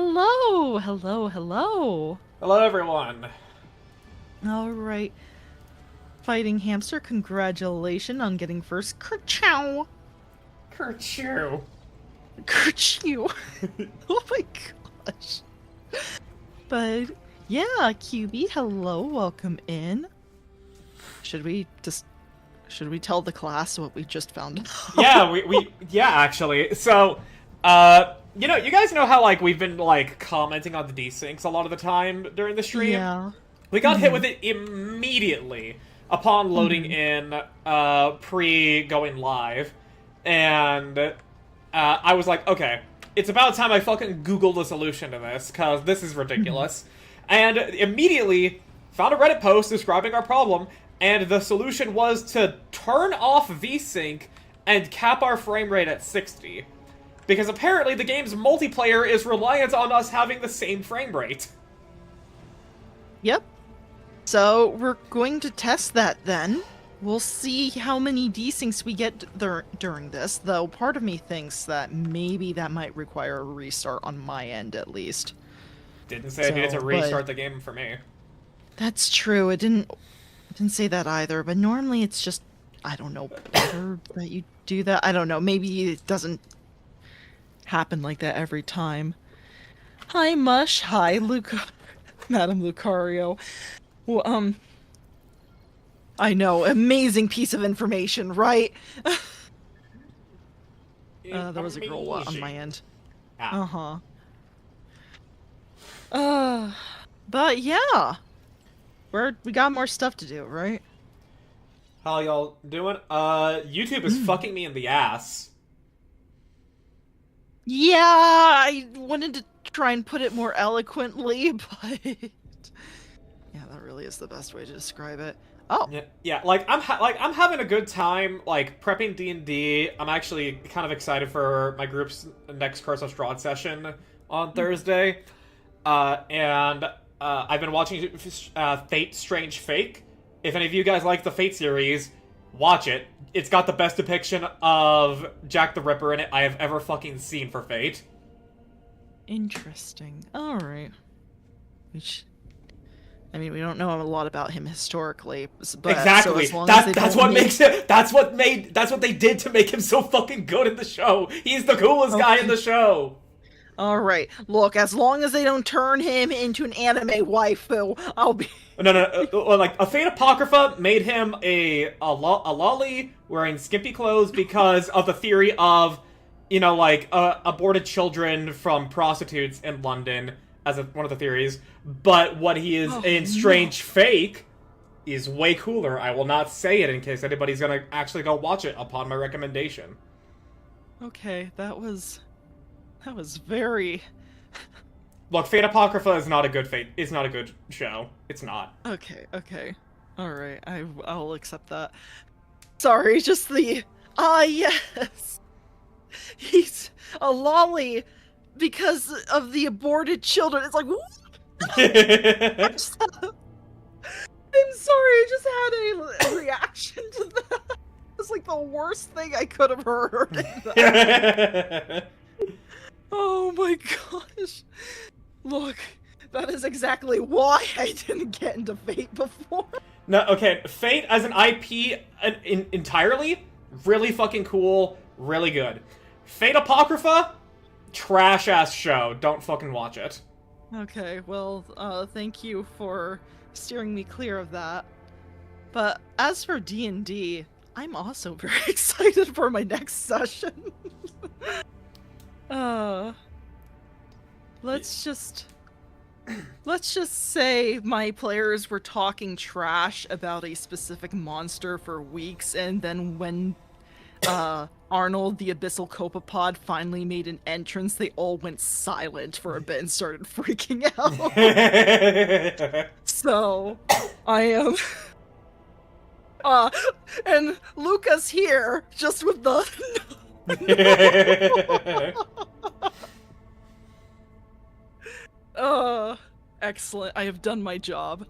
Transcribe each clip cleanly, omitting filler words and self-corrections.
Hello, hello, hello. Hello, everyone. All right, fighting hamster. Congratulations on getting first. Kerchow, Kerchoo. kerchew. Oh my gosh. But yeah, QB. Hello, welcome in. Should we just should we tell the class what we just found out? Yeah, yeah, actually. So, you guys know how, like, we've been, like, commenting on the desyncs a lot of the time during the stream? Yeah. We got hit with it immediately upon loading in, pre-going live. And, I was like, okay, it's about time I fucking Googled a solution to this, because this is ridiculous. And immediately found a Reddit post describing our problem, and the solution was to turn off VSync and cap our frame rate at 60. Because apparently the game's multiplayer is reliant on us having the same frame rate. Yep. So we're going to test that then. We'll see how many desyncs we get during this, though part of me thinks that maybe that might require a restart on my end at least. Didn't say I needed to restart the game for me. That's true. It didn't say that either, but normally it's just, I don't know, better that you do that. I don't know. Maybe it doesn't happen like that every time. Hi, Mush. Hi, Madam Lucario. Well, I know, amazing piece of information, right? There was a girl on my end. Ah. But yeah. We got more stuff to do, right? How y'all doing? YouTube is fucking me in the ass. Yeah, I wanted to try and put it more eloquently, but yeah, that really is the best way to describe it. Oh. Yeah, like I'm having a good time, like prepping D&D. I'm actually kind of excited for my group's next Curse of Strahd session on Thursday. And I've been watching Fate Strange Fake. If any of you guys like the Fate series, watch it. It's got the best depiction of Jack the Ripper in it I have ever fucking seen for Fate. Interesting. Alright. I mean, we don't know a lot about him historically, but exactly. So that's what makes it. That's what they did to make him so fucking good in the show. He's the coolest guy in the show. All right. Look, as long as they don't turn him into an anime waifu, I'll be. No. Like a Fate Apocrypha made him a lolly wearing skimpy clothes because of the theory of, like aborted children from prostitutes in London as one of the theories. But what he is in Strange Fake is way cooler. I will not say it in case anybody's gonna actually go watch it upon my recommendation. Okay, that was very. Look, Fate Apocrypha is not a good Fate. It's not a good show. It's not. Okay. All right, I'll accept that. Sorry, just the yes. He's a lolly because of the aborted children. It's like what? I'm sorry, I just had a reaction to that. It's like the worst thing I could have heard. Oh my gosh. Look, that is exactly why I didn't get into Fate before. No, okay, Fate as an IP entirely, really fucking cool, really good. Fate Apocrypha, trash-ass show. Don't fucking watch it. Okay, well, thank you for steering me clear of that. But as for D&D, I'm also very excited for my next session. Let's just say my players were talking trash about a specific monster for weeks, and then when Arnold the Abyssal Copepod finally made an entrance, they all went silent for a bit and started freaking out. So, I am... and Luca's here, just with the... Excellent. I have done my job.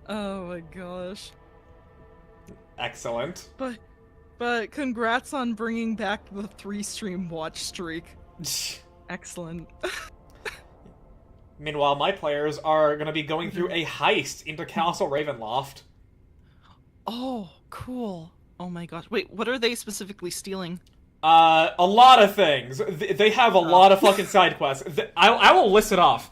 Oh my gosh. Excellent. But congrats on bringing back the 3-stream watch streak. Excellent. Meanwhile, my players are going to be going through a heist into Castle Ravenloft. Oh, cool. Oh my gosh. Wait, what are they specifically stealing? A lot of things. They have a lot of fucking side quests. I will list it off.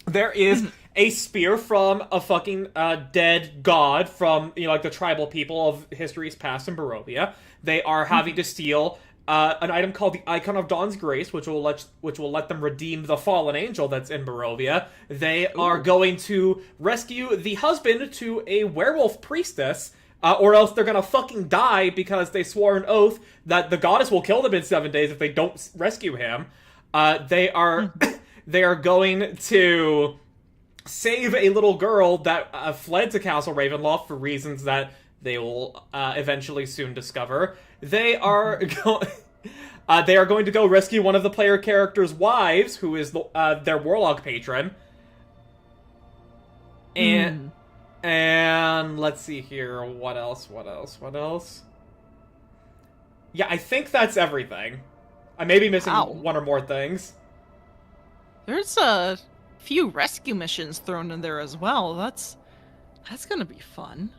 There is a spear from a fucking dead god from, you know, like the tribal people of histories past in Barovia. They are having to steal an item called the Icon of Dawn's Grace, which will let them redeem the fallen angel that's in Barovia. They are going to rescue the husband to a werewolf priestess, or else they're gonna fucking die because they swore an oath that the goddess will kill them in 7 days if they don't rescue him. They are they are going to save a little girl that fled to Castle Ravenloft for reasons that they will eventually soon discover. They are they are going to go rescue one of the player characters' wives, who is their warlock patron. And let's see here, what else? Yeah, I think that's everything. I may be missing one or more things. There's a few rescue missions thrown in there as well. That's gonna be fun.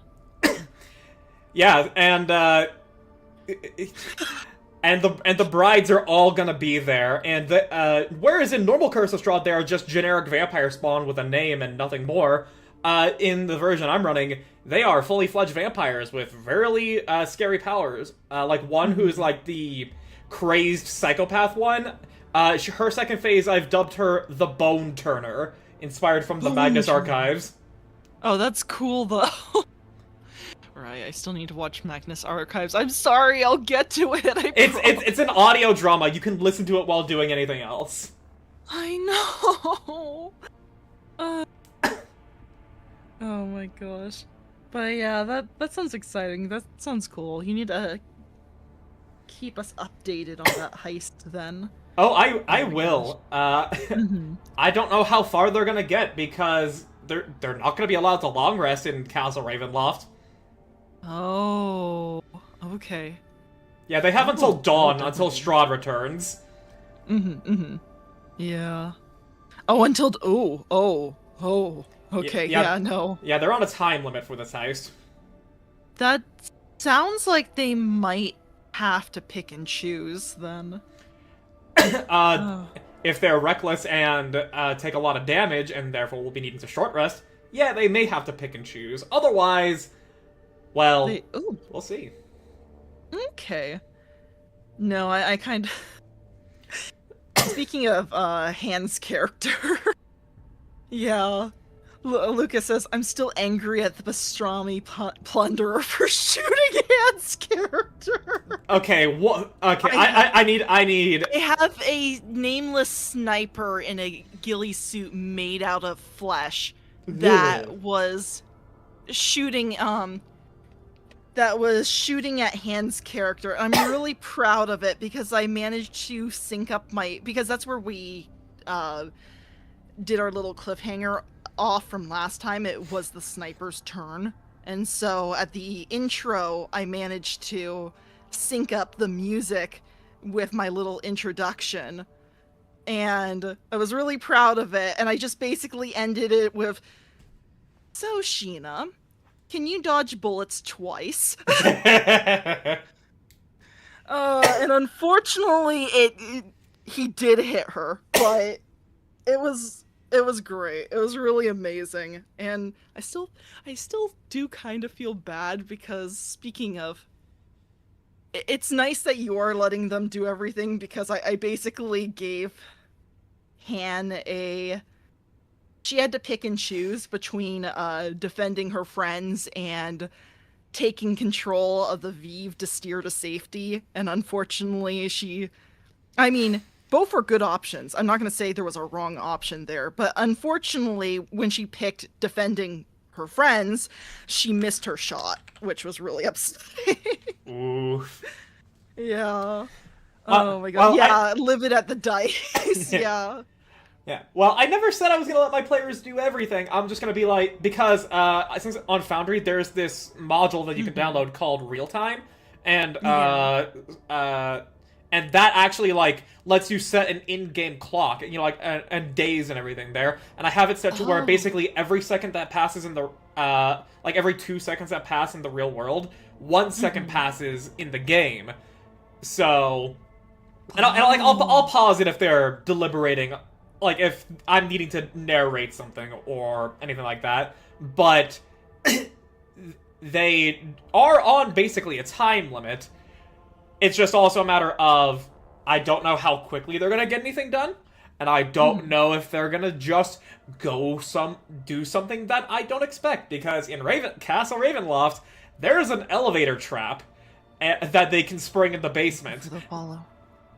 Yeah, and the brides are all gonna be there, and whereas in normal Curse of Strahd they are just generic vampire spawn with a name and nothing more, in the version I'm running, they are fully fledged vampires with very scary powers. Like one who's like the crazed psychopath one. Her second phase, I've dubbed her the Bone Turner, inspired from the Magnus Archives. Oh, that's cool though. Right, I still need to watch Magnus Archives. I'm sorry, I'll get to it. It's an audio drama. You can listen to it while doing anything else. I know. Oh my gosh. But yeah, that sounds exciting. That sounds cool. You need to keep us updated on that heist then. Oh, I will. I don't know how far they're gonna get because they're not gonna be allowed to long rest in Castle Ravenloft. Oh, okay. Yeah, they have until dawn, until Strahd returns. Yeah. Oh, until okay, yeah, no. Yeah, they're on a time limit for this heist. That sounds like they might have to pick and choose then. If they're reckless and take a lot of damage and therefore will be needing to short rest, yeah, they may have to pick and choose. Otherwise, well, we'll see. Okay. No, I kind of... Speaking of Han's character, yeah, Lucas says, I'm still angry at the pastrami plunderer for shooting Han's character. Okay, what? Okay, I need. They have a nameless sniper in a ghillie suit made out of flesh that was shooting at Han's character. I'm really proud of it because I managed to sync up because that's where we did our little cliffhanger off from last time. It was the sniper's turn. And so at the intro, I managed to sync up the music with my little introduction. And I was really proud of it. And I just basically ended it with, so Sheena, can you dodge bullets twice? And unfortunately, he did hit her, but it was great. It was really amazing, and I still do kind of feel bad because speaking of, it's nice that you are letting them do everything because I basically gave Han she had to pick and choose between defending her friends and taking control of the Vive to steer to safety, and unfortunately both were good options. I'm not going to say there was a wrong option there, but unfortunately, when she picked defending her friends, she missed her shot, which was really upsetting. Oof. Yeah. Oh my god. Well, yeah, live it at the dice. Yeah. Yeah. Well, I never said I was going to let my players do everything. I'm just going to be like, because since on Foundry, there's this module that you can download called Real Time, and and that actually like lets you set an in-game clock, you know, like and days and everything there. And I have it set to where Oh. basically every second that passes in the like every 2 seconds that pass in the real world, 1 second passes in the game. So, I'll pause it if they're deliberating, like if I'm needing to narrate something or anything like that. But they are on basically a time limit. It's just also a matter of I don't know how quickly they're gonna get anything done, and I don't know if they're gonna just do something that I don't expect. Because in Castle Ravenloft, there's an elevator trap that they can spring in the basement, The follow.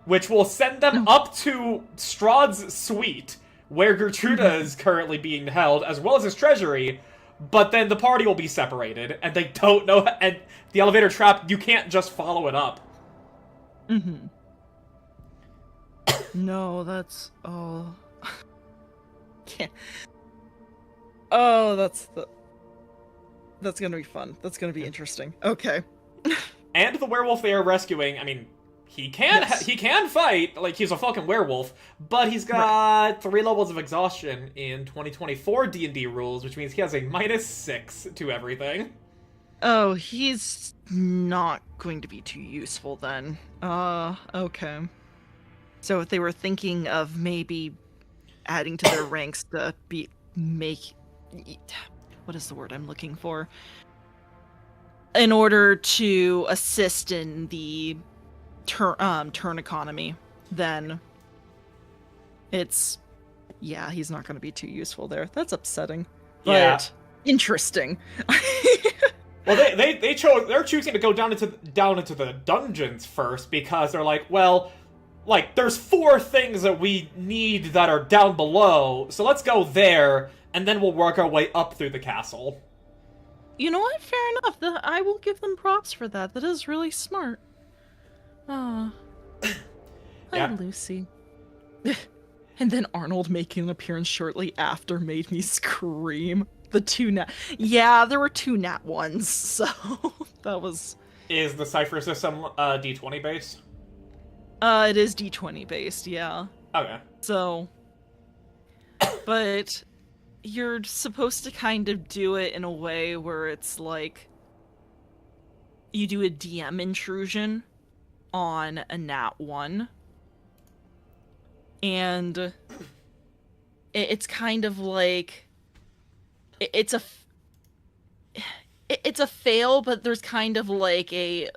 which will send them up to Strahd's suite, where Gertruda is currently being held, as well as his treasury. But then the party will be separated, and they don't know. And the elevator trap, you can't just follow it up. No, that's can't. Oh, that's gonna be fun. That's gonna be interesting. Okay. And the werewolf they are rescuing, I mean, he can fight, like he's a fucking werewolf, but he's got 3 levels of exhaustion in 2024 D&D rules, which means he has a -6 to everything. Oh, he's not going to be too useful then. Okay. So if they were thinking of maybe adding to their ranks to what is the word I'm looking for? In order to assist in the turn economy, then he's not going to be too useful there. That's upsetting, but interesting. Well, they're choosing to go down into the dungeons first because they're like, well, like there's 4 things that we need that are down below, so let's go there, and then we'll work our way up through the castle. You know what? Fair enough. I will give them props for that. That is really smart. Hi, Lucy. And then Arnold making an appearance shortly after made me scream. The 2 nat... Yeah, there were 2 nat ones, so that was... Is the Cypher system D20 based? It is D20 based, yeah. Okay. So... But... You're supposed to kind of do it in a way where it's like... You do a DM intrusion on a nat 1. And... It's kind of like... It's a fail, but there's kind of like a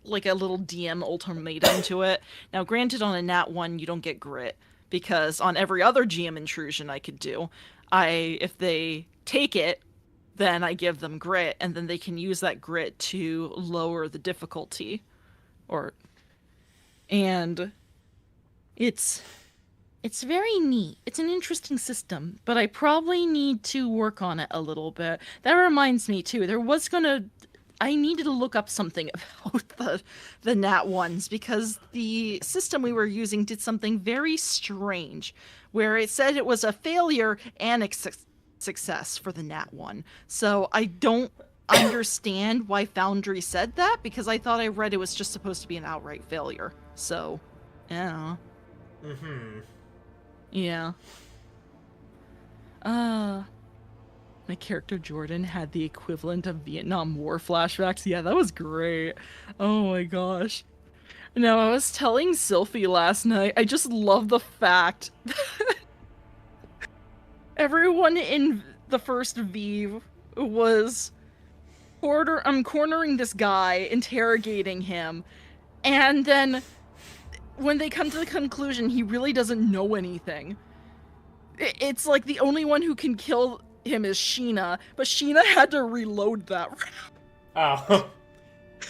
little DM ultimatum to it. Now, granted, on a nat 1, you don't get grit, because on every other GM intrusion I could do, if they take it, then I give them grit, and then they can use that grit to lower the difficulty, and it's very neat. It's an interesting system, but I probably need to work on it a little bit. That reminds me, too, I needed to look up something about the nat ones, because the system we were using did something very strange, where it said it was a failure and a success for the nat 1. So I don't understand why Foundry said that, because I thought I read it was just supposed to be an outright failure. So, yeah. Yeah. My character Jordan had the equivalent of Vietnam War flashbacks. Yeah, that was great. Oh my gosh. No, I was telling Sylphie last night, I just love the fact that everyone in the first V was cornering this guy, interrogating him, and then when they come to the conclusion he really doesn't know anything, it's like the only one who can kill him is Sheena, but Sheena had to reload that round. Oh.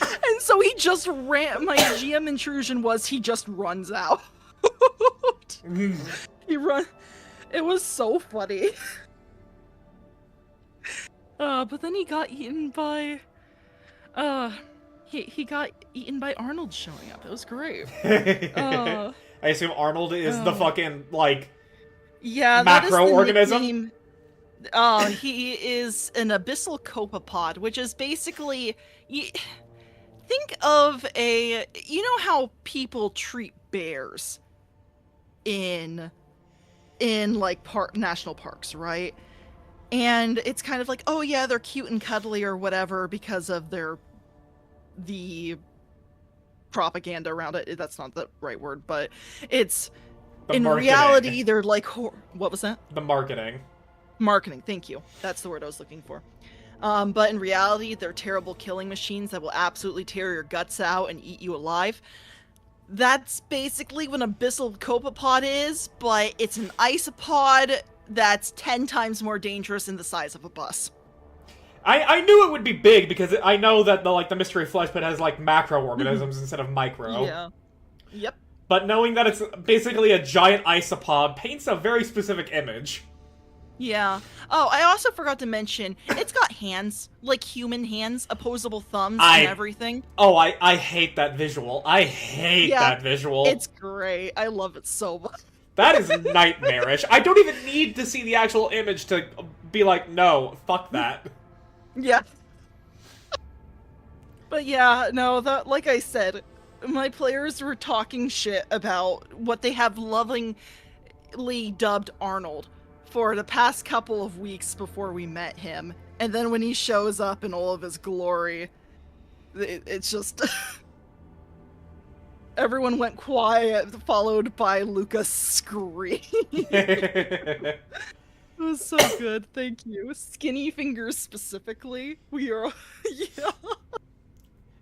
And so he just ran. My GM intrusion was he just runs out. It was so funny. But then he got eaten by... He got eaten by Arnold showing up. It was great. I assume Arnold is the fucking, like, yeah, macroorganism? He is an abyssal copepod, which is basically... think of you know how people treat bears in like national parks, right? And it's kind of like, oh yeah, they're cute and cuddly or whatever because of the propaganda around it. That's not the right word, but it's The in marketing. reality they're like what was that? The marketing. Marketing. Thank you. That's the word I was looking for. But in reality, they're terrible killing machines that will absolutely tear your guts out and eat you alive. That's basically what an abyssal copepod is, but it's an isopod that's 10 times more dangerous in the size of a bus. I knew it would be big because I know that the mystery flesh pit has like macroorganisms instead of micro. Yeah. Yep. But knowing that it's basically a giant isopod paints a very specific image. Yeah. Oh, I also forgot to mention, it's got hands, like human hands, opposable thumbs, and everything. Oh, I hate that visual. I hate that visual. It's great. I love it so much. That is nightmarish. I don't even need to see the actual image to be like, no, fuck that. Yeah. But yeah, no, like I said, my players were talking shit about what they have lovingly dubbed Arnold for the past couple of weeks before we met him. And then when he shows up in all of his glory, it's just... Everyone went quiet, followed by Lucas screaming. It was so good, thank you. Skinny fingers specifically. We are... yeah.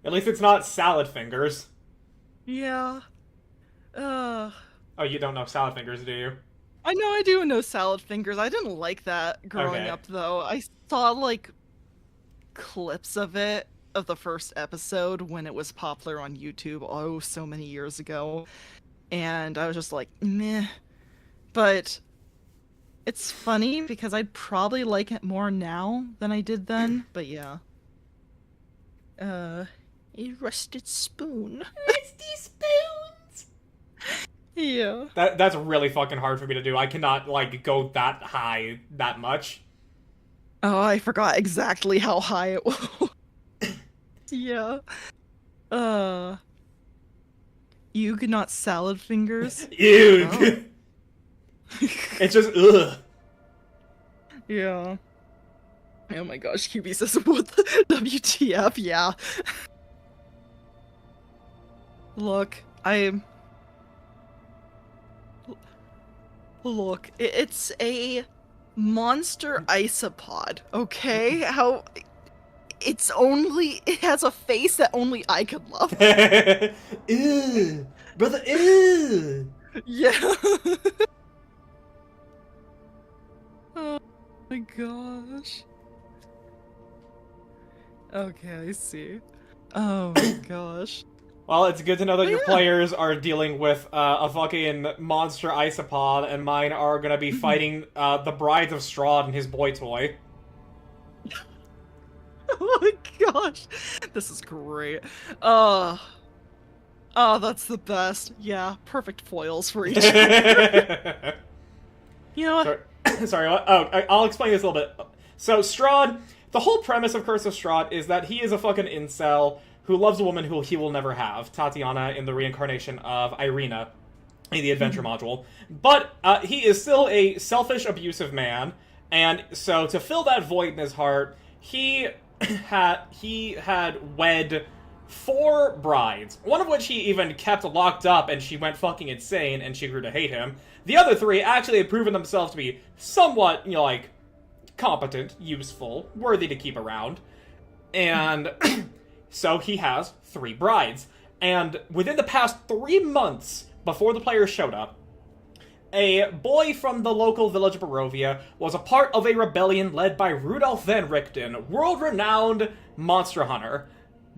At least it's not salad fingers. Yeah. Oh, you don't know salad fingers, do you? I know I do know salad fingers. I didn't like that growing up, though. I saw, like, clips of it, of the first episode when it was popular on YouTube, oh, so many years ago. And I was just like, meh. But it's funny because I'd probably like it more now than I did then. But yeah. A rusted spoon. Rusty spoons! Yeah. That's really fucking hard for me to do. I cannot, like, go that high that much. Oh, I forgot exactly how high it was. Yeah. You could not salad fingers? Ew! Oh. It's just, ugh. Yeah. Oh my gosh, QB says, what the WTF? Yeah. Look, Look, it's a monster isopod, okay? It has a face that only I could love. Ew! Brother, ew! Yeah. Oh my gosh. Okay, I see. Oh my gosh. Well, it's good to know that your players are dealing with a fucking monster isopod, and mine are gonna be fighting the Brides of Strahd and his boy toy. Oh my gosh. This is great. Oh, that's the best. Yeah, perfect foils for each other. You know what? Sorry, what? Oh, I'll explain this a little bit. So, Strahd, the whole premise of Curse of Strahd is that he is a fucking incel who loves a woman who he will never have, Tatiana in the reincarnation of Irina in the adventure module. But he is still a selfish, abusive man, and so to fill that void in his heart, he had wed 4 brides, one of which he even kept locked up and she went fucking insane and she grew to hate him. The other 3 actually had proven themselves to be somewhat, like, competent, useful, worthy to keep around. And so he has 3 brides. And within the past 3 months before the players showed up, a boy from the local village of Barovia was a part of a rebellion led by Rudolf van Richten, world-renowned monster hunter,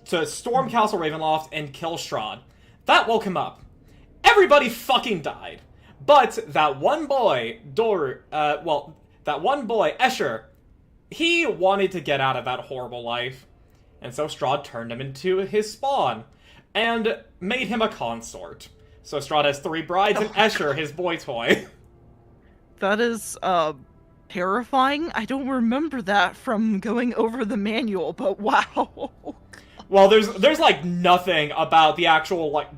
to storm Castle Ravenloft and kill Strahd. That woke him up. Everybody fucking died. But that one boy, Escher, he wanted to get out of that horrible life. And so Strahd turned him into his spawn, and made him a consort. So Strahd has 3 brides and Escher, his boy toy. That is, terrifying. I don't remember that from going over the manual, but wow. Well, there's like nothing about the actual like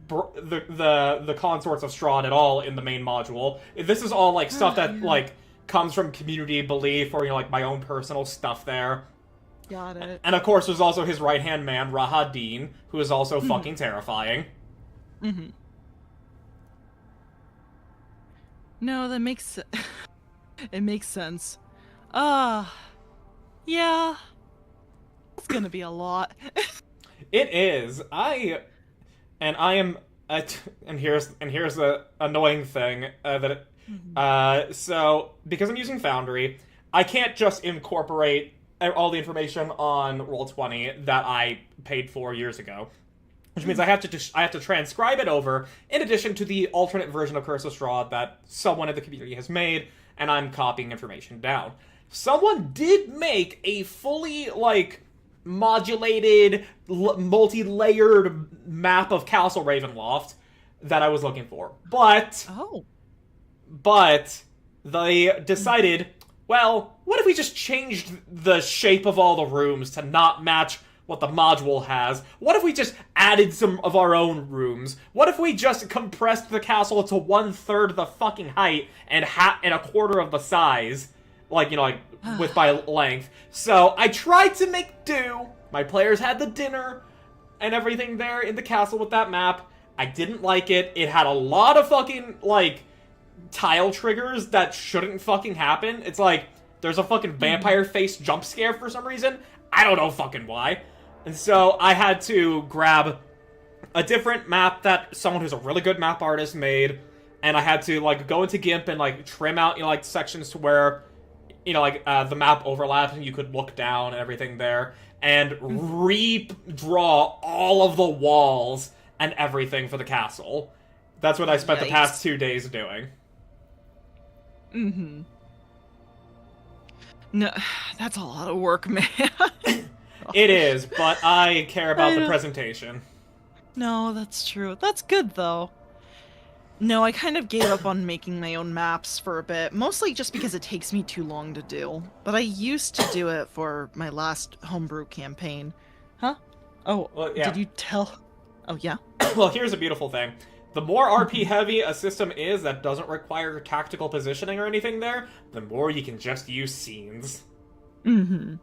the consorts of Strahd at all in the main module. This is all like stuff that Yeah. like comes from community belief or like my own personal stuff there. Got it. And of course, there's also his right hand man Rahadin, who is also fucking terrifying. Mm-hmm. No, that it makes sense. Ah, yeah, it's gonna be a lot. It is. I am. And here's the annoying thing Mhm. so because I'm using Foundry, I can't just incorporate all the information on Roll20 that I paid for years ago, which means I have to transcribe it over in addition to the alternate version of Curse of Strahd that someone in the community has made, and I'm copying information down. Someone did make a fully like modulated, multi-layered map of Castle Ravenloft that I was looking for, Oh. but they decided, well, what if we just changed the shape of all the rooms to not match what the module has? What if we just added some of our own rooms? What if we just compressed the castle to 1/3 the fucking height and a quarter of the size? Like, like, with by length. So, I tried to make do. My players had the dinner and everything there in the castle with that map. I didn't like it. It had a lot of fucking, like, tile triggers that shouldn't fucking happen. It's like, there's a fucking vampire face jump scare for some reason. I don't know fucking why. And so I had to grab a different map that someone who's a really good map artist made, and I had to, like, go into GIMP and, like, trim out, like, sections to where, like, the map overlaps and you could look down and everything there, and redraw all of the walls and everything for the castle. That's what I spent the past 2 days doing. Mm-hmm. No, that's a lot of work, man. It is, but I care about the presentation. No, that's true. That's good, though. No, I kind of gave up on making my own maps for a bit, mostly just because it takes me too long to do. But I used to do it for my last homebrew campaign. Huh? Oh, Well, yeah. did you tell? Oh, yeah? Well, here's a beautiful thing. The more RP heavy a system is that doesn't require tactical positioning or anything there, the more you can just use scenes. Mm-hmm.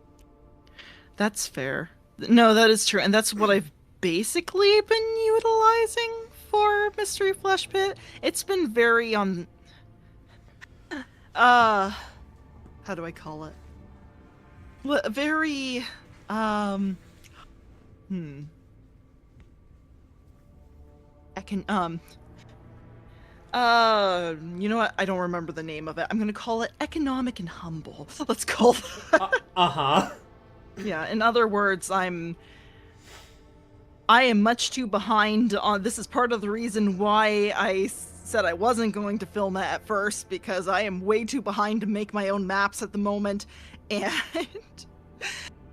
That's fair. No, that is true, and that's what I've basically been utilizing for Mystery Flesh Pit. It's been very how do I call it? Very hmm. I can you know what? I don't remember the name of it. I'm gonna call it economic and humble. Let's call that. Uh-huh. Yeah, in other words, I am much too behind on this. Is part of the reason why I said I wasn't going to film it at first, because I am way too behind to make my own maps at the moment, and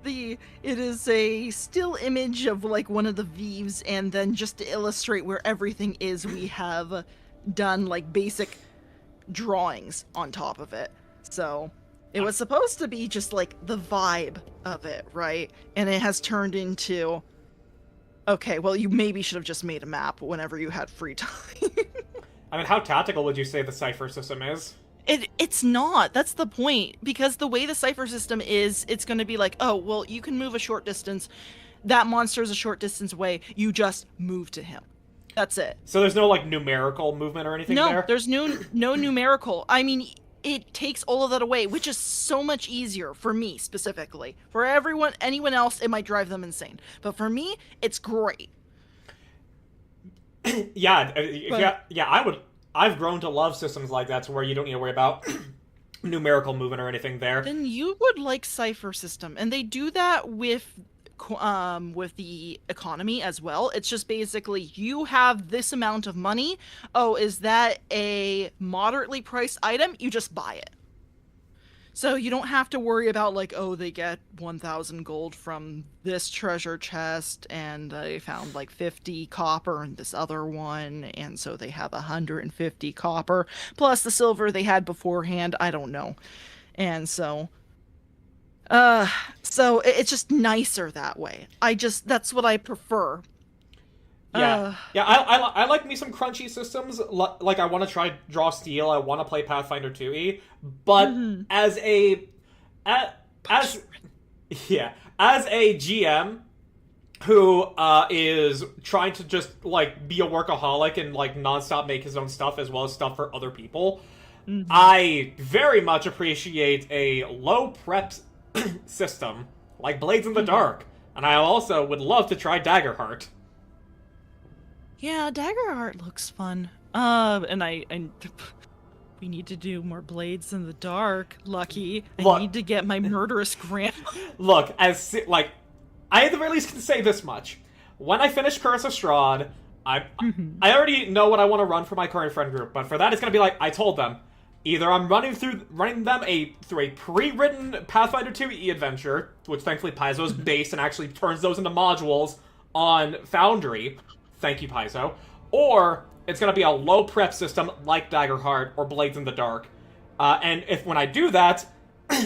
it is a still image of like one of the Vives, and then just to illustrate where everything is, we have done like basic drawings on top of it. So it was supposed to be just like the vibe of it, right? And it has turned into, okay, well, you maybe should have just made a map whenever you had free time. I mean, how tactical would you say the cipher system is? It's not. That's the point. Because the way the cipher system is, it's going to be like, oh, well, you can move a short distance. That monster is a short distance away. You just move to him. That's it. So there's no, like, numerical movement or anything there? No, there's no numerical. I mean, it takes all of that away, which is so much easier for me specifically. For anyone else, it might drive them insane. But for me, it's great. Yeah, I've grown to love systems like that, to where you don't need to worry about numerical movement or anything there. Then you would like Cipher System, and they do that with the economy as well. It's just basically you have this amount of money. Oh, is that a moderately priced item? You just buy it. So you don't have to worry about like, oh, they get 1,000 gold from this treasure chest, and they found like 50 copper in this other one, and so they have 150 copper plus the silver they had beforehand. I don't know. And so Uh, so it's just nicer that way. That's what I prefer. Yeah, Uh, yeah. I like me some crunchy systems. Like I want to try Draw Steel. I want to play Pathfinder 2e, but mhm. as a as yeah, as a GM who is trying to just like be a workaholic and like nonstop make his own stuff as well as stuff for other people, Mhm. I very much appreciate a low prep system like Blades in the Mhm. Dark, and I also would love to try Daggerheart. Yeah, Daggerheart looks fun. And we need to do more Blades in the Dark. Lucky, I Look, need to get my murderous grandma. look, as like I at the very least can say this much: when I finish Curse of Strahd, I Mhm. I already know what I want to run for my current friend group, but for that it's gonna be like I told them. Either I'm running them through a pre-written Pathfinder 2e adventure, which thankfully Paizo's based and actually turns those into modules on Foundry. Thank you, Paizo. Or it's gonna be a low prep system like Daggerheart or Blades in the Dark. And if when I do that,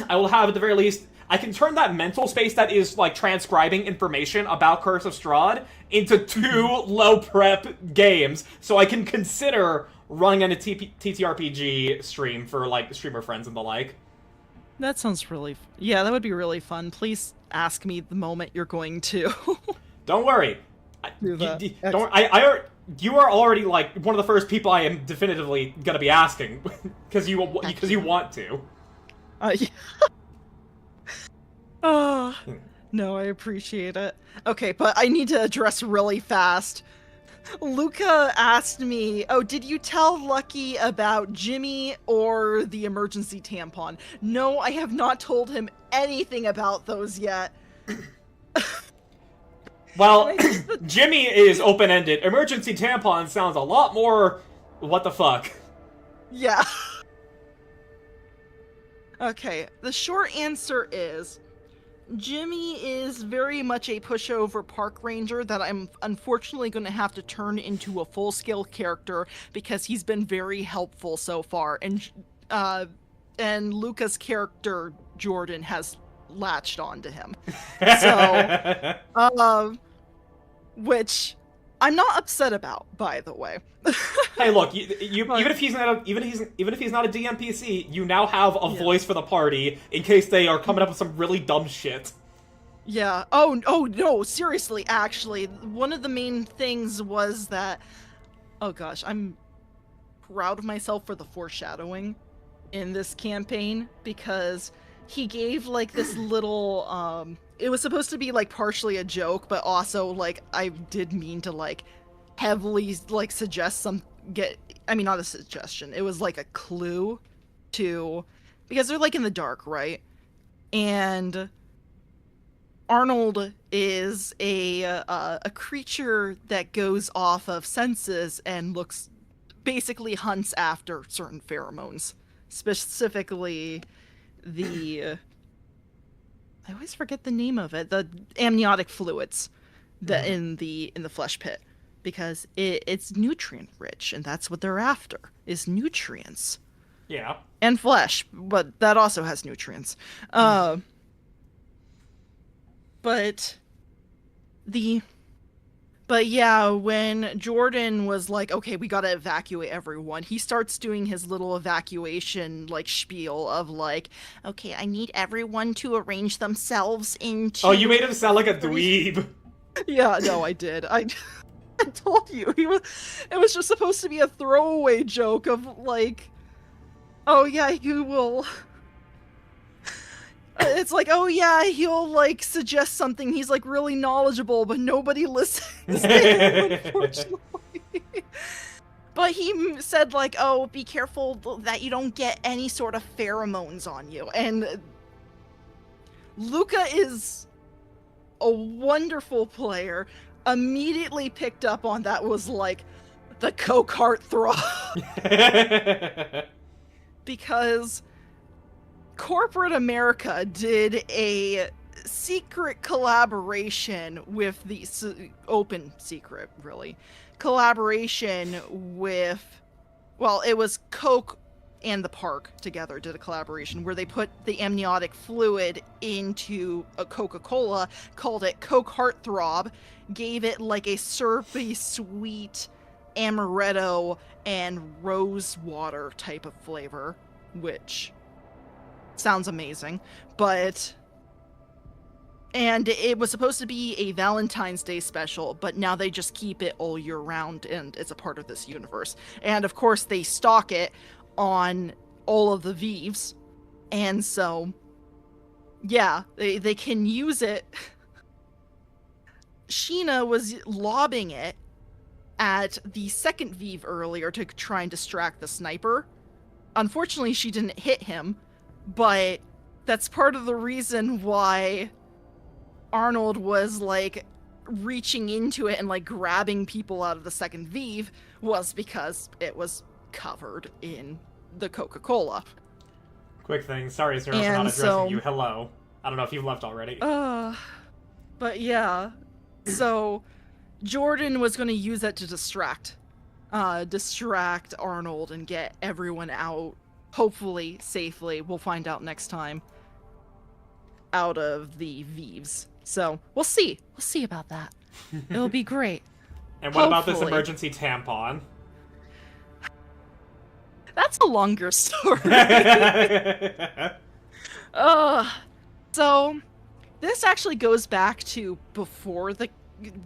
I will have at the very least I can turn that mental space that is like transcribing information about Curse of Strahd into Mhm. two low prep games, so I can consider running on a TTRPG stream for like streamer friends and the like. That sounds yeah, that would be really fun. Please ask me the moment you're going to Don't worry, do that. don't you are already like one of the first people I am definitively gonna be asking because you Excellent. want to. Yeah. Oh, no, I appreciate it. Okay, but I need to address really fast. Luca asked me, "Oh, did you tell Lucky about Jimmy or the emergency tampon?" No, I have not told him anything about those yet. And Well, I think that, Jimmy is open ended. Emergency tampon sounds a lot more. What the fuck? yeah. Okay, the short answer is Jimmy is very much a pushover park ranger that I'm unfortunately going to have to turn into a full-scale character because he's been very helpful so far, uh, and Luca's character Jordan has latched onto him. So, um, which I'm not upset about, by the way. Hey, look, you But even if he's not a DMPC, you now have a yeah. voice for the party in case they are coming up with some really dumb shit. Yeah. Oh no, seriously, actually, one of the main things was that, oh gosh, I'm proud of myself for the foreshadowing in this campaign because he gave like this little it was supposed to be like partially a joke, but also like I did mean to like heavily like suggest some get I mean not a suggestion. It was like a clue to because they're like in the dark, right? And Arnold is a creature that goes off of senses and looks basically hunts after certain pheromones, specifically the I always forget the name of it, the amniotic fluids that Mm-hmm. in the flesh pit because it's nutrient rich and that's what they're after is nutrients Yeah. and flesh, but that also has nutrients. Uh, but the But yeah, when Jordan was like, okay, we gotta evacuate everyone, he starts doing his little evacuation like spiel of like, okay, I need everyone to arrange themselves Oh, you into made him sound like a three. dweeb. Yeah, no, I did. I told you it was just supposed to be a throwaway joke of like, oh yeah, you will. It's like, oh yeah, he'll like suggest something. He's like really knowledgeable, but nobody listens to him, unfortunately. But he said like, "Oh, be careful that you don't get any sort of pheromones on you." And Luca is a wonderful player. Immediately picked up on that was like the coke heart throb because corporate America did a secret collaboration with the open secret really collaboration with well it was Coke and the park together did a collaboration where they put the amniotic fluid into a Coca-Cola, called it Coke Heartthrob, gave it like a syrupy, sweet amaretto and rose water type of flavor, which sounds amazing. And it was supposed to be a Valentine's Day special, but now they just keep it all year round, and it's a part of this universe. And of course, they stock it on all of the Vives, and so, yeah, they can use it. Sheena was lobbing it at the second Vive earlier to try and distract the sniper. Unfortunately, she didn't hit him, but that's part of the reason why Arnold was, like, reaching into it and, like, grabbing people out of the second Vive, was because it was covered in the Coca-Cola. Quick thing, sorry, sir, for not addressing you. Hello. I don't know if you've left already. But yeah. So, Jordan was going to use that to distract Arnold and get everyone out, hopefully, safely, we'll find out next time, out of the Vives. So, we'll see. We'll see about that. It'll be great. And what about this emergency tampon? That's a longer story. So, this actually goes back to before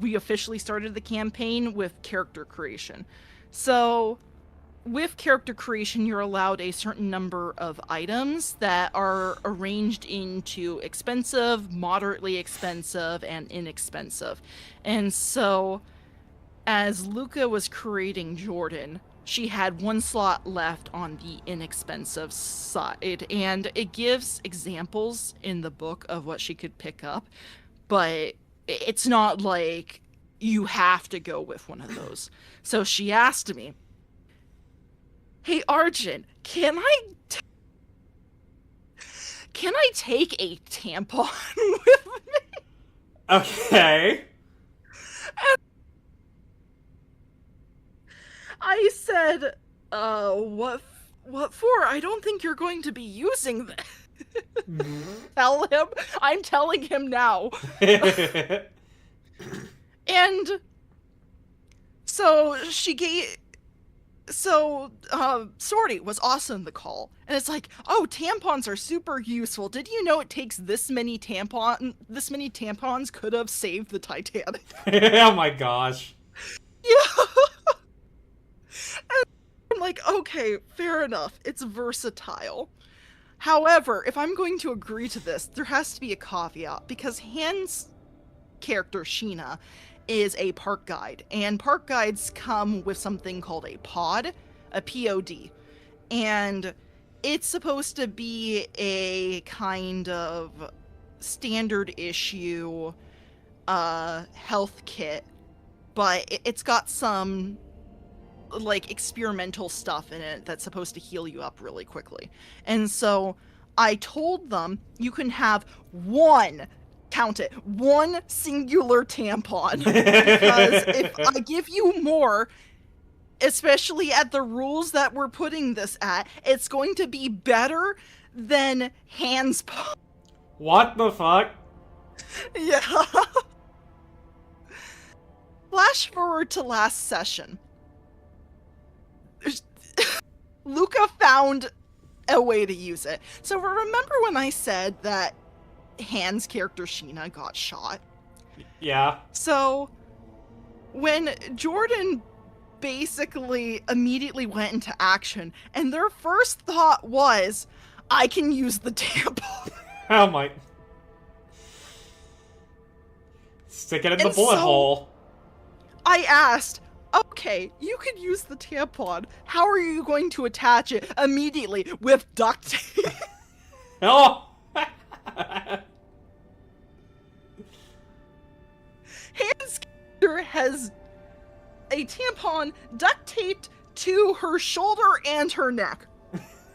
we officially started the campaign with character creation. So, with character creation, you're allowed a certain number of items that are arranged into expensive, moderately expensive, and inexpensive. And so, as Luca was creating Jordan, she had one slot left on the inexpensive side, and it gives examples in the book of what she could pick up, but it's not like you have to go with one of those. So she asked me, "Hey Arjun, can I take a tampon with me?" Okay. And I said, what for? I don't think you're going to be using that." Tell him. I'm telling him now. And so Sorty was awesome, the call. And it's like, "Oh, tampons are super useful. Did you know it takes this many tampons could have saved the Titanic?" Oh my gosh. Yeah. And I'm like, okay, fair enough. It's versatile. However, if I'm going to agree to this, there has to be a caveat, because Han's character, Sheena, is a park guide, and park guides come with something called a pod, a POD, and it's supposed to be a kind of standard issue health kit, but it's got some like experimental stuff in it that's supposed to heal you up really quickly. And so I told them you can have one singular tampon, because if I give you more, especially at the rules that we're putting this at, it's going to be better than Han's pod. What the fuck? Yeah. Flash forward to last session. Luca found a way to use it. So remember when I said that Han's character Sheena got shot? Yeah. So when Jordan basically immediately went into action, and their first thought was, "I can use the tampon." Oh my. Stick it in the bullet hole. I asked, "Okay, you could use the tampon. How are you going to attach it?" Immediately, with duct tape. Oh! Han's character has a tampon duct taped to her shoulder and her neck.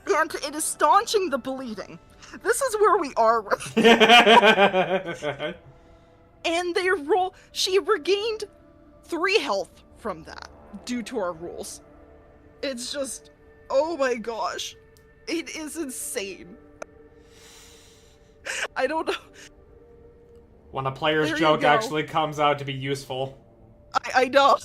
And it is staunching the bleeding. This is where we are right now. And she regained 3 health from that, due to our rules. It's just, oh my gosh. It is insane. I don't know. When a player's There you joke go. actually comes out to be useful. I know.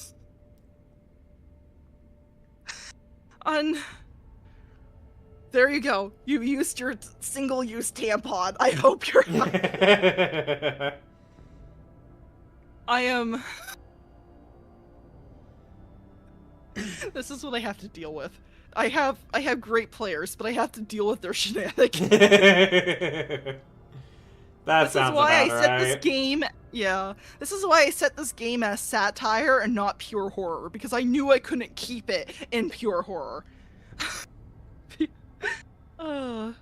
There you go. You used your single-use tampon. I hope you're happy. I am... This is what I have to deal with. I have great players, but I have to deal with their shenanigans. That sounds about I set right. this game. Yeah, this is why I set this game as satire and not pure horror, because I knew I couldn't keep it in pure horror. Oh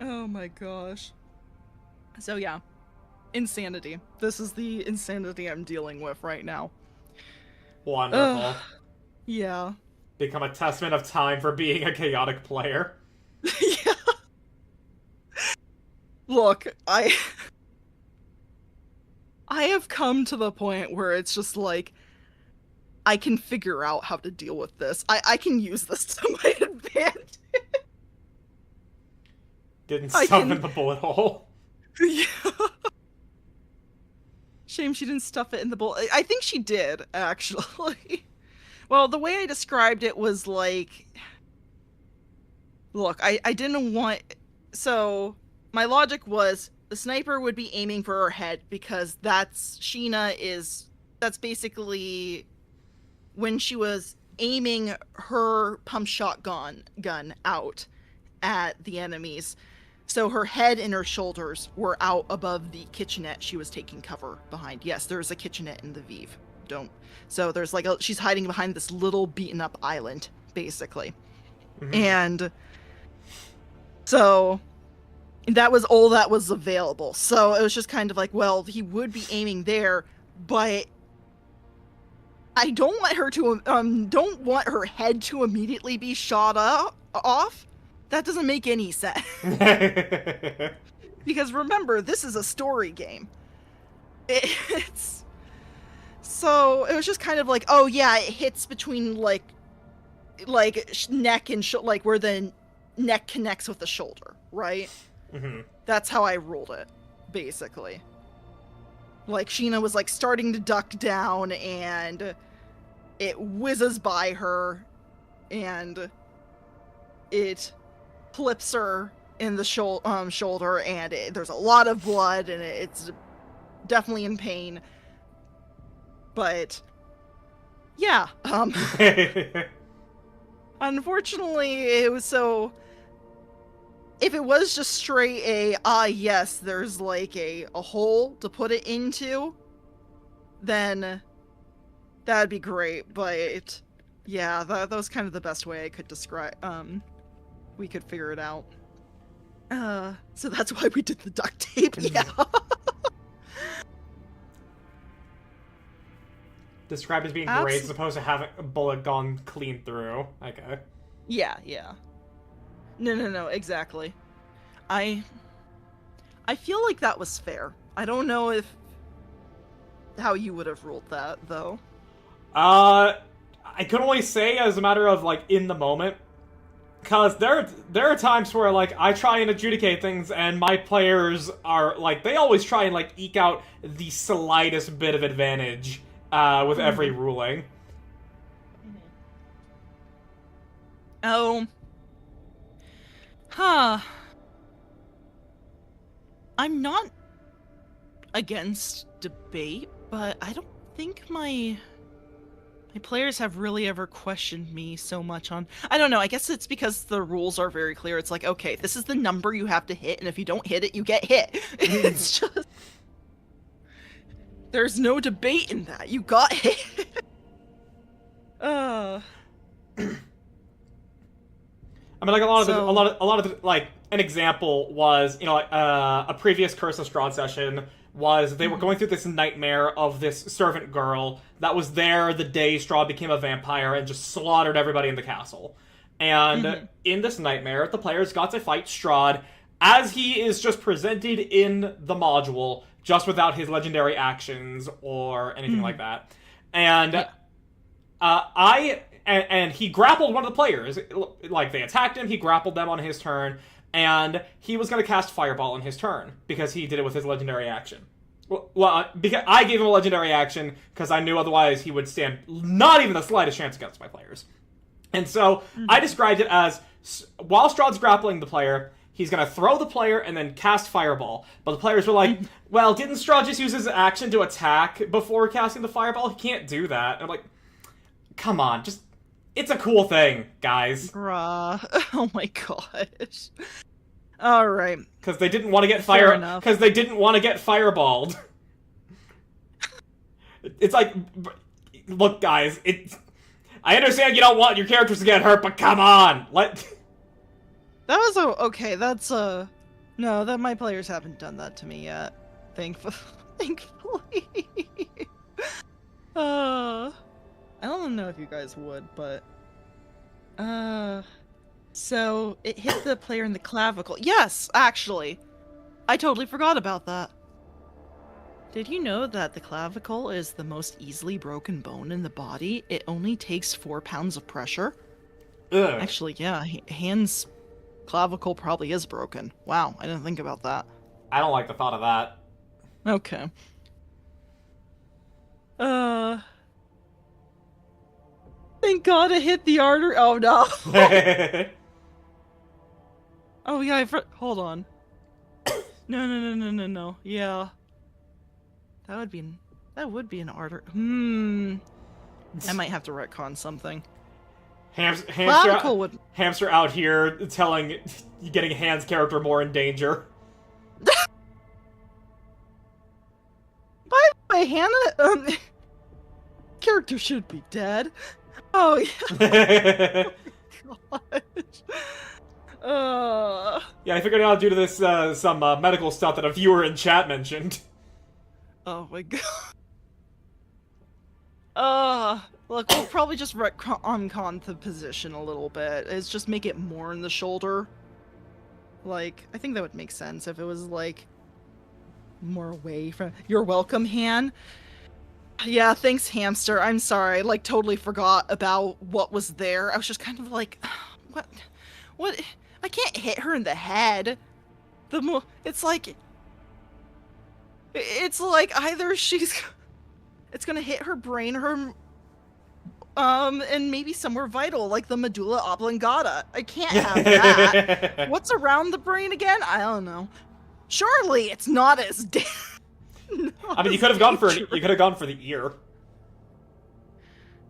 my gosh. So yeah, insanity. This is the insanity I'm dealing with right now. Wonderful. Yeah. Become a testament of time for being a chaotic player. Yeah. Look, I have come to the point where it's just like, I can figure out how to deal with this. I can use this to my advantage. Didn't stuff in the bullet hole. Yeah. Shame she didn't stuff it in the bullet. I think she did, actually. Well, the way I described it was like... Look, I didn't want... So, my logic was, the sniper would be aiming for her head, because that's basically when she was aiming her pump shotgun gun out at the enemies. So her head and her shoulders were out above the kitchenette she was taking cover behind. Yes, there's a kitchenette in the Vive. So there's like she's hiding behind this little beaten up island, basically. Mm-hmm. And so that was all that was available. So it was just kind of like, well, he would be aiming there, but I don't want her head to immediately be shot off. That doesn't make any sense. Because remember, this is a story game. So it was just kind of like, oh yeah, it hits between like neck and like where the neck connects with the shoulder, right? Mm-hmm. That's how I ruled it, basically. Like Sheena was like starting to duck down, and it whizzes by her, and it clips her in the shoulder, and there's a lot of blood, and it's definitely in pain. But yeah, unfortunately, it was so. If it was just straight yes, there's like a hole to put it into, then that'd be great. But yeah, that was kind of the best way I could describe. We could figure it out. So that's why we did the duct tape. Yeah. Described as being great as opposed to having a bullet gone clean through. Okay. Yeah. No, exactly. I feel like that was fair. I don't know how you would have ruled that, though. I could only say as a matter of, like, in the moment. Because there are times where, like, I try and adjudicate things, and my players are, like, they always try and, like, eke out the slightest bit of advantage with every ruling. Oh. Huh. I'm not against debate, but I don't think my players have really ever questioned me so much on... I don't know, I guess it's because the rules are very clear. It's like, okay, this is the number you have to hit, and if you don't hit it, you get hit. It's just... There's no debate in that. You got hit. I mean, like, a lot of like, an example was, you know, like, a previous Curse of Strahd session was they were going through this nightmare of this servant girl that was there the day Strahd became a vampire and just slaughtered everybody in the castle. And in this nightmare, the players got to fight Strahd as he is just presented in the module, just without his legendary actions or anything like that. And I and he grappled one of the players. Like, they attacked him, he grappled them on his turn, and he was going to cast Fireball on his turn, because he did it with his legendary action. Well, because I gave him a legendary action, because I knew otherwise he would stand not even the slightest chance against my players. And so, I described it as, while Strahd's grappling the player, he's going to throw the player and then cast Fireball. But the players were like, well, didn't Strahd just use his action to attack before casting the Fireball? He can't do that. And I'm like, come on, just... It's a cool thing, guys. Bruh. Oh my gosh. Alright. Because they didn't want to get Because they didn't want to get fireballed. It's like... Look, guys, I understand you don't want your characters to get hurt, but come on! That was okay, that's no, that my players haven't done that to me yet. Thankfully. I don't know if you guys would, but so it hit the player in the clavicle. Yes, actually. I totally forgot about that. Did you know that the clavicle is the most easily broken bone in the body? It only takes 4 pounds of pressure. Ugh. Actually, yeah, Hand's clavicle probably is broken. Wow, I didn't think about that. I don't like the thought of that. Okay. Thank God it hit the artery. Oh no. Oh yeah, hold on. No. Yeah. That would be an artery. I might have to retcon something. Hamster out here getting Han's character more in danger. By the way, Hannah, character should be dead. Oh yeah. Oh, gosh. Yeah, I figured out due to this some medical stuff that a viewer in chat mentioned. Oh my god. Look, we'll probably just retcon the position a little bit. It's just make it more in the shoulder. Like, I think that would make sense if it was, like, more away from... You're welcome, Han. Yeah, thanks, Hamster. I'm sorry. I, like, totally forgot about what was there. I was just kind of like, what? I can't hit her in the head. It's like either it's gonna hit her brain, and maybe somewhere vital, like the medulla oblongata. I can't have that. What's around the brain again? I don't know. Surely it's not as I mean, you could have gone for the ear.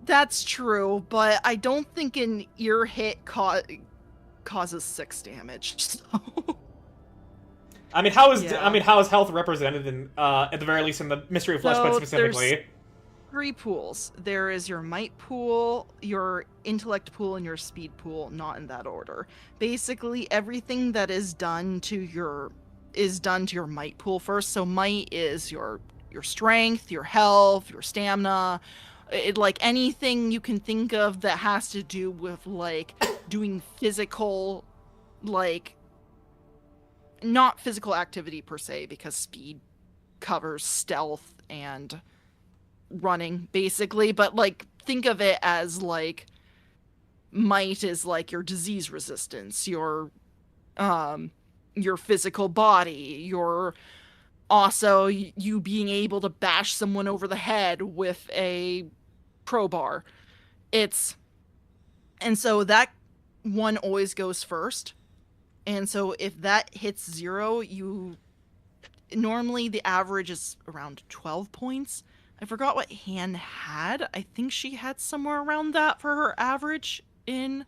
That's true, but I don't think an ear hit causes 6 damage. So. I mean, how is health represented in at the very least in the Mystery of Fleshpoint specifically? There's 3 pools. There is your might pool, your intellect pool, and your speed pool, not in that order. Basically, everything that is done to your might pool first. So might is your strength, your health, your stamina, like anything you can think of that has to do with like doing physical, like not physical activity per se, because speed covers stealth and running basically, but like think of it as like might is like your disease resistance, your physical body, your also you being able to bash someone over the head with a crowbar. And so that one always goes first. And so if that hits 0, normally the average is around 12 points. I forgot what Han had. I think she had somewhere around that for her average in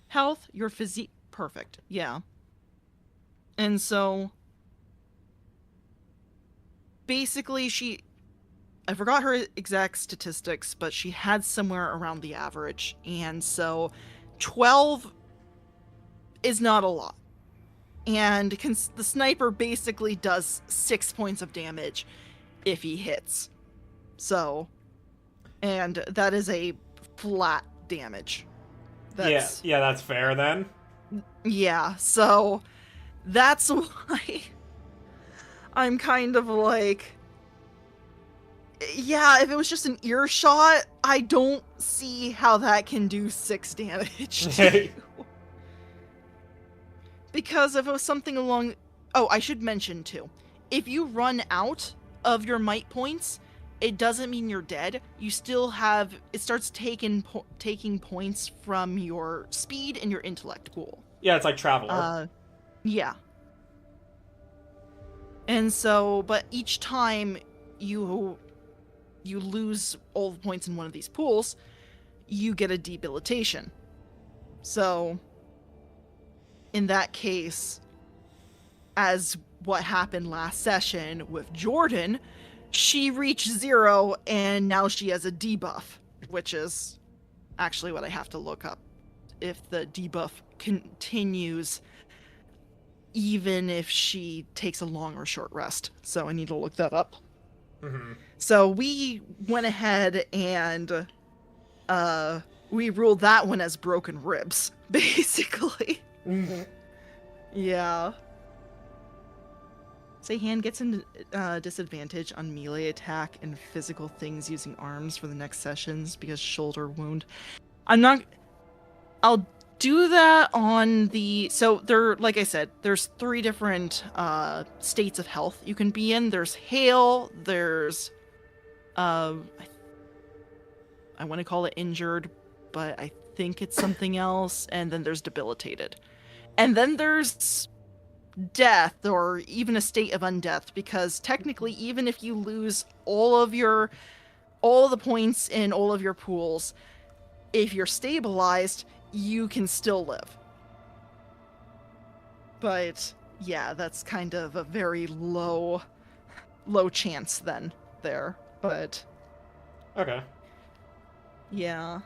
health. Your physique, perfect. Yeah. And so basically I forgot her exact statistics, but she had somewhere around the average. And so 12 is not a lot. And the sniper basically does 6 points of damage if he hits. So, and that is a flat damage. Yeah, that's fair then. Yeah, so that's why I'm kind of like, Yeah, if it was just an earshot, I don't see how that can do 6 damage to you. Because if it was something along... Oh, I should mention, too. If you run out of your might points, it doesn't mean you're dead. You still have... It starts taking points from your speed and your intellect pool. Yeah, it's like Traveler. Yeah. And so, but each time you lose all the points in one of these pools, you get a debilitation. So, in that case, as what happened last session with Jordan, she reached 0 and now she has a debuff, which is actually what I have to look up. If the debuff continues even if she takes a long or short rest. So I need to look that up. Mm-hmm. So we went ahead and we ruled that one as broken ribs, basically. Mm-hmm. Yeah. Say hand gets a disadvantage on melee attack and physical things using arms for the next sessions because shoulder wound. I'll do that on the... So there, like I said, there's 3 different states of health you can be in. There's hail, there's I want to call it injured, but I think it's something else, and then there's debilitated. And then there's death, or even a state of undeath, because technically even if you lose all of the points in all of your pools, if you're stabilized, you can still live. But yeah, that's kind of a very low chance then there. But Okay. yeah.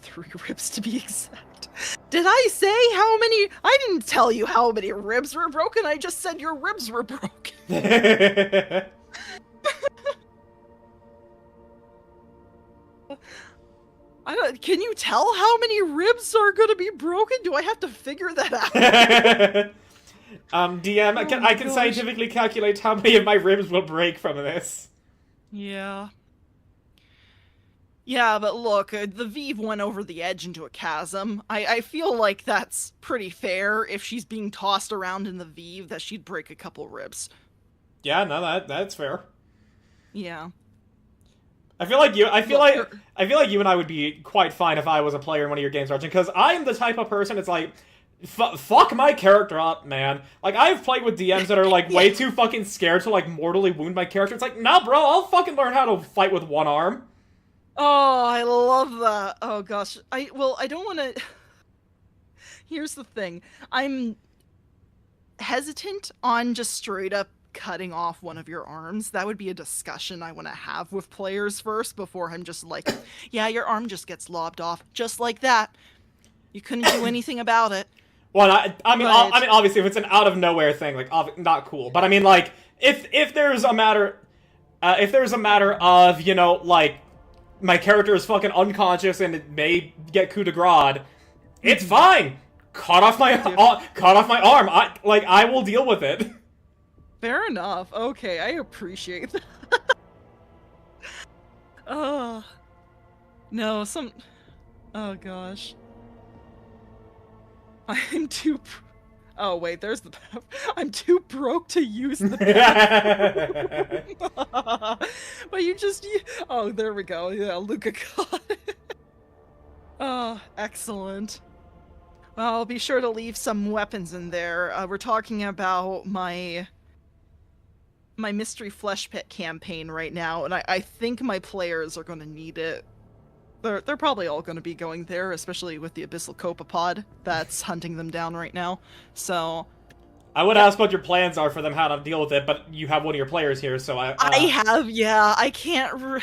3 ribs to be exact. Did I say how many? I didn't tell you how many ribs were broken. I just said your ribs were broken. Can you tell how many ribs are going to be broken? Do I have to figure that out? DM, I can scientifically calculate how many of my ribs will break from this. Yeah. Yeah, but look, the Vive went over the edge into a chasm. I feel like that's pretty fair if she's being tossed around in the Vive, that she'd break a couple ribs. Yeah, no, that's fair. Yeah. I feel like you and I would be quite fine if I was a player in one of your games, Arjun, because I am the type of person it's like, fuck my character up, man. Like, I've played with DMs that are, like, way too fucking scared to, like, mortally wound my character. It's like, nah, bro, I'll fucking learn how to fight with one arm. Oh, I love that. Oh, gosh. I don't want to... Here's the thing. I'm hesitant on just straight up cutting off one of your arms. That would be a discussion I want to have with players first before I'm just like, yeah, your arm just gets lobbed off. Just like that. You couldn't do anything about it. Well, I mean, obviously, if it's an out of nowhere thing, like, not cool. But I mean, like, if there's a matter of, you know, like, my character is fucking unconscious and it may get coup de grace, it's fine. Cut off my arm. I will deal with it. Fair enough. Okay, I appreciate that. Oh gosh. I'm too... Oh, wait, there's the... I'm too broke to use the bathroom. But you just... Oh, there we go. Yeah, Luca got it. Oh, excellent. Well, I'll be sure to leave some weapons in there. We're talking about my Mystery Flesh Pit campaign right now, and I think my players are going to need it. They're probably all going to be going there, especially with the Abyssal Copepod that's hunting them down right now. So... I would ask what your plans are for them, how to deal with it, but you have one of your players here, so I have, yeah. I can't...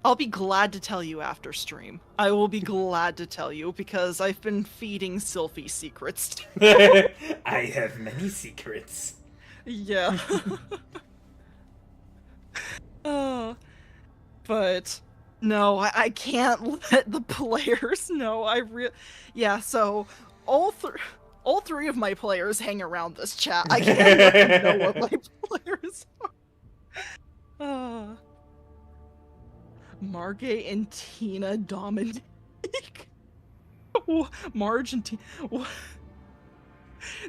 I'll be glad to tell you after stream. I will be glad to tell you, because I've been feeding Sylphie secrets. I have many secrets. Yeah. But... No, I can't let the players know. Yeah, so all 3 of my players hang around this chat. I can't let them know what my players are. Margate and Tina Dominic. Marge and Tina.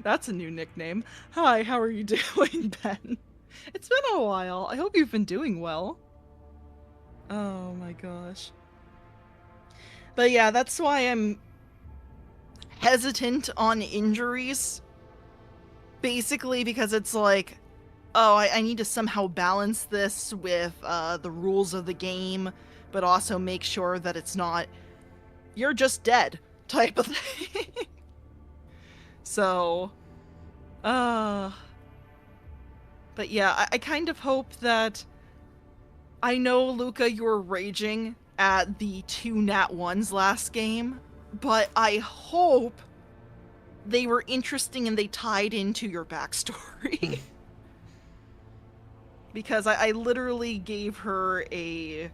That's a new nickname. Hi, how are you doing, Ben? It's been a while. I hope you've been doing well. Oh my gosh. But yeah, that's why I'm hesitant on injuries. Basically, because it's like, oh, I need to somehow balance this with the rules of the game, but also make sure that it's not, you're just dead type of thing. So, but yeah, I kind of hope that, I know, Luca, you were raging at the 2 nat 1s last game, but I hope they were interesting and they tied into your backstory. Because I literally gave her a,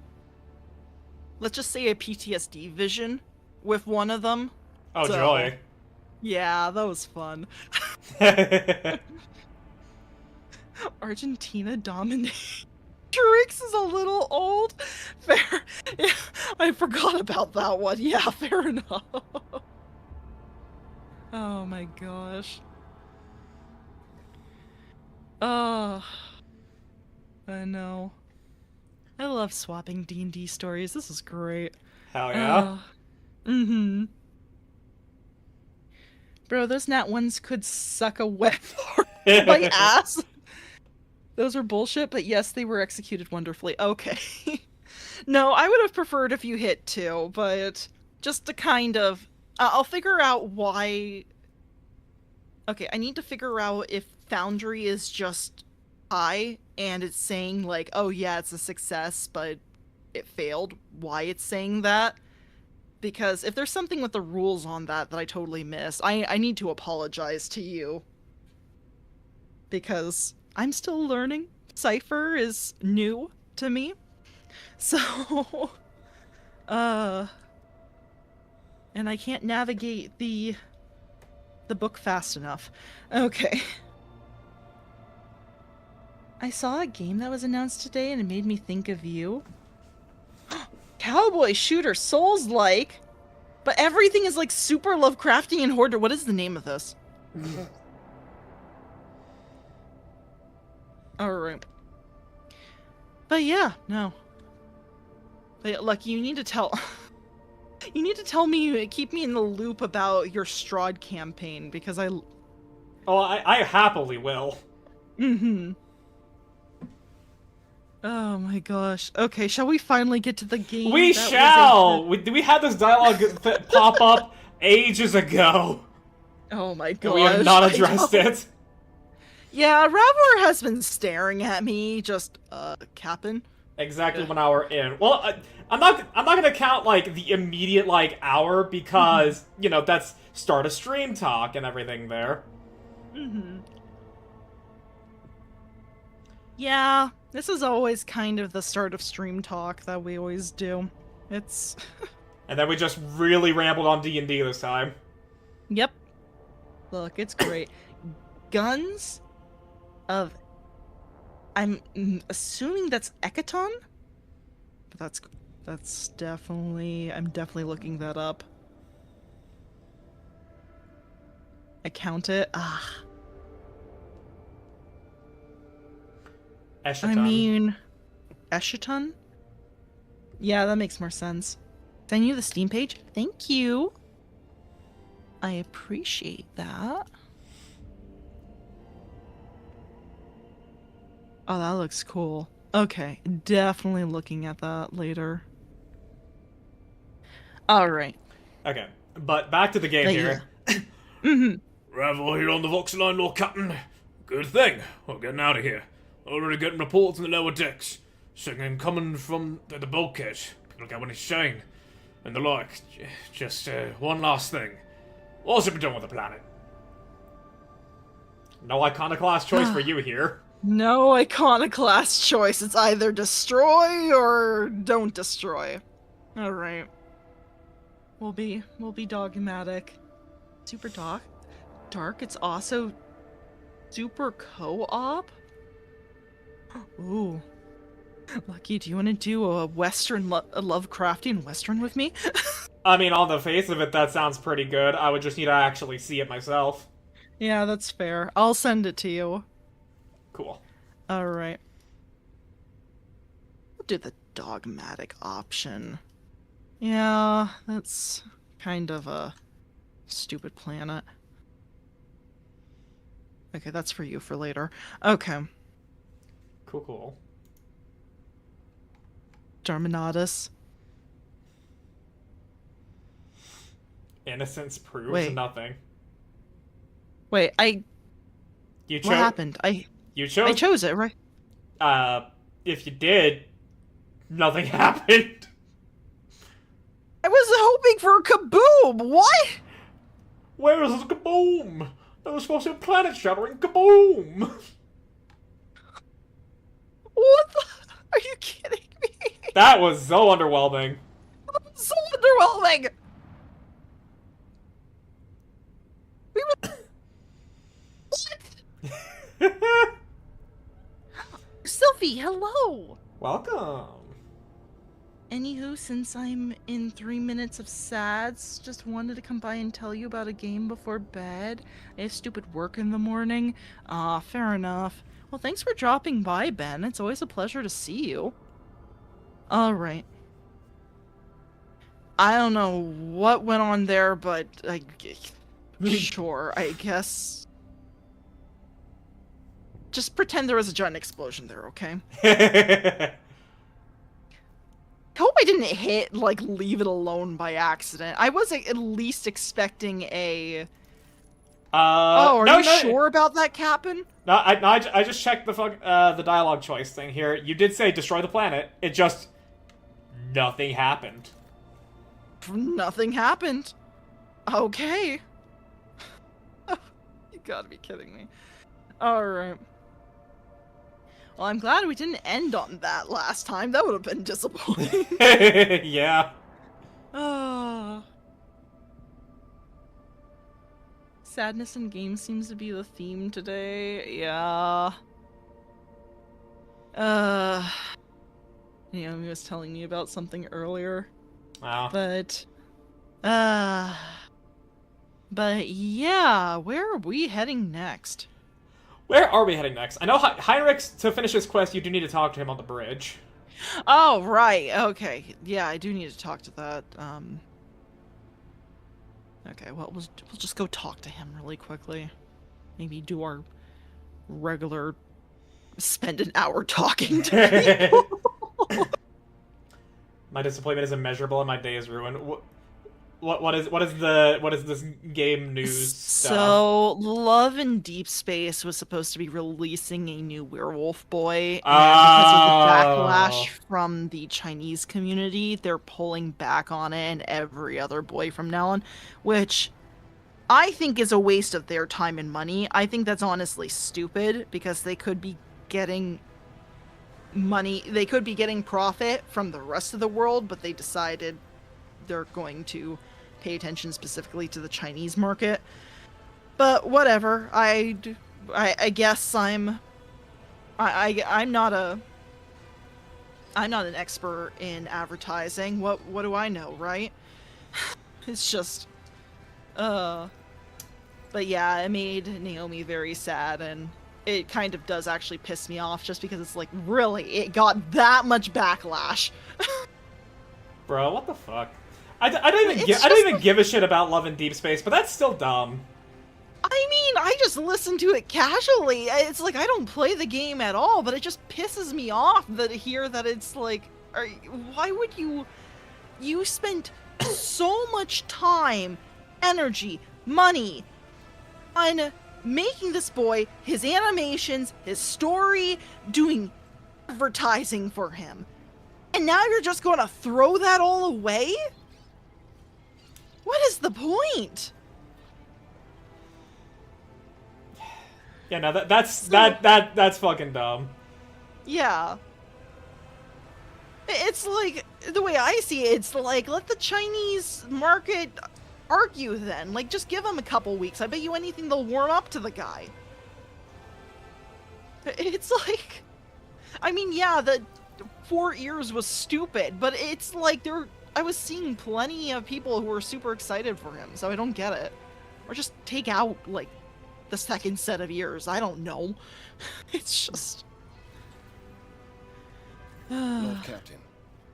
let's just say, a PTSD vision with one of them. Oh, So, joy. yeah, that was fun. Argentina dominatrix is a little old. Fair. Yeah, I forgot about that one. Yeah, fair enough. Oh my gosh. Oh, I know. I love swapping D&D stories. This is great. Hell yeah. Mm-hmm. Bro, those nat ones could suck a wet part of my ass. Those were bullshit, but yes, they were executed wonderfully. Okay. No, I would have preferred if you hit 2, but just to kind of... I'll figure out why... Okay, I need to figure out if Foundry is just high, and it's saying, like, oh yeah, it's a success, but it failed. Why it's saying that. Because if there's something with the rules on that I totally missed, I need to apologize to you. Because I'm still learning. Cypher is new to me. So, and I can't navigate the book fast enough. Okay. I saw a game that was announced today and it made me think of you. Cowboy shooter, Souls-like, but everything is like super Lovecraftian and Hoarder. What is the name of this? Alright. But yeah, no. But Lucky, you need to tell... you need to tell me, keep me in the loop about your Strahd campaign, because I... Oh, I happily will. Mm-hmm. Oh my gosh. Okay, shall we finally get to the game? We shall! We had this dialogue pop up ages ago. Oh my gosh. And we have not addressed it. Yeah, Ravor has been staring at me, just, capping. Exactly 1 hour in. Well, I'm not gonna count, like, the immediate, like, hour, because, you know, that's start a stream talk and everything there. Mm-hmm. Yeah, this is always kind of the start of stream talk that we always do. It's... And then we just really rambled on D&D this time. Yep. Look, it's great. Guns of... I'm assuming that's Ekaton? But that's definitely... I'm definitely looking that up. I count it. Ah. Eschaton. I mean... Eschaton? Yeah, that makes more sense. Send you the Steam page? Thank you. I appreciate that. Oh, that looks cool. Okay, definitely looking at that later. Alright. Okay, but back to the game here. Mm-hmm. Ravel here on the Vox line, Lord Captain. Good thing. We're getting out of here. Already getting reports in the lower decks. Singing coming from the bulkhead. People get what he's saying. And the like. Just one last thing. What's it been done with the planet? No iconoclast choice for you here. No iconoclast choice. It's either destroy or don't destroy. Alright. We'll be dogmatic. Super dark. It's also super co-op. Ooh. Lucky, do you want to do a Western a Lovecraftian Western with me? I mean, on the face of it, that sounds pretty good. I would just need to actually see it myself. Yeah, that's fair. I'll send it to you. Cool. All right. We'll do the dogmatic option. Yeah, that's kind of a stupid planet. Okay, that's for you for later. Okay. Cool. Darmanatus. Innocence proves Wait. nothing. Wait, You what happened? You I chose. chose it, right? If you did, nothing happened. I was hoping for a kaboom! What? Where is the kaboom? There was supposed to be a planet-shattering kaboom. What the? Are you kidding me? That was so underwhelming. So underwhelming! We were... What? Sylvie, hello! Welcome. Anywho, since I'm in 3 minutes of sads, just wanted to come by and tell you about a game before bed. I have stupid work in the morning. Ah, fair enough. Well, thanks for dropping by, Ben. It's always a pleasure to see you. Alright. I don't know what went on there, but sure, I guess. Just pretend there was a giant explosion there, okay? Hope I didn't leave it alone by accident. I was at least expecting a... Oh, are you sure about that, Captain? No, I just checked the dialogue choice thing here. You did say destroy the planet. It just... nothing happened. Nothing happened. Okay. You gotta be kidding me. Alright. Well, I'm glad we didn't end on that last time. That would have been disappointing. Yeah. Sadness in games seems to be the theme today. Yeah. Naomi was telling me about something earlier. Wow. But yeah, where are we heading next? Where are we heading next? I know Heinrich, to finish his quest, you do need to talk to him on the bridge. Oh, right. Okay. Yeah, I do need to talk to that. Okay, well, we'll just go talk to him really quickly. Maybe do our regular spend an hour talking to people. My disappointment is immeasurable and my day is ruined. What is this game news stuff? So, Love in Deep Space was supposed to be releasing a new Werewolf Boy, and because of the backlash from the Chinese community, they're pulling back on it and every other boy from now on, which I think is a waste of their time and money. I think that's honestly stupid, because they could be getting money, they could be getting profit from the rest of the world, but they decided they're going to pay attention specifically to the Chinese market. But whatever. I guess I'm not an expert in advertising. What do I know, right? It's just but yeah, it made Naomi very sad, and it kind of does actually piss me off, just because it's like, really, it got that much backlash. Bro, what the fuck? I don't even give a shit about Love in Deep Space, but that's still dumb. I mean, I just listen to it casually. It's like, I don't play the game at all, but it just pisses me off to hear that it's like, why would you spent so much time, energy, money on making this boy, his animations, his story, doing advertising for him, and now you're just going to throw that all away? What is the point? Yeah, no, that's fucking dumb. Yeah. It's like, the way I see it, it's like, let the Chinese market argue then. Like, just give them a couple weeks. I bet you anything they'll warm up to the guy. It's like, I mean, yeah, 4 years was stupid, but it's like I was seeing plenty of people who were super excited for him, so I don't get it. Or just take out, like, the second set of years. I don't know. It's just... Lord Captain,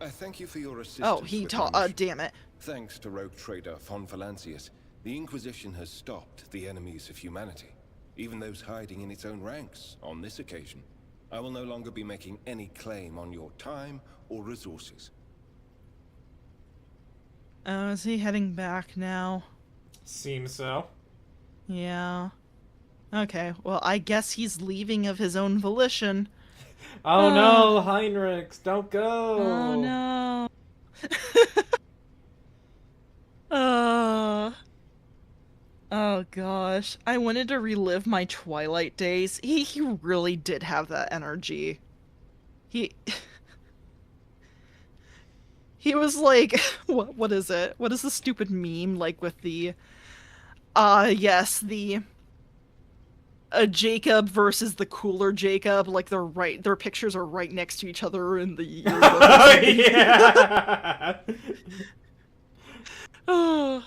I thank you for your assistance. Oh, he taught. Damn it. Thanks to rogue trader von Valancius, the Inquisition has stopped the enemies of humanity, even those hiding in its own ranks. On this occasion, I will no longer be making any claim on your time or resources. Oh, is he heading back now? Seems so. Yeah. Okay, well, I guess he's leaving of his own volition. Oh no, Heinrichs, don't go! Oh no. Oh gosh. I wanted to relive my Twilight days. He really did have that energy. He was like, what is it? What is the stupid meme like with the yes, the Jacob versus the cooler Jacob, like their pictures are right next to each other in the yearbook. Yeah. Oh.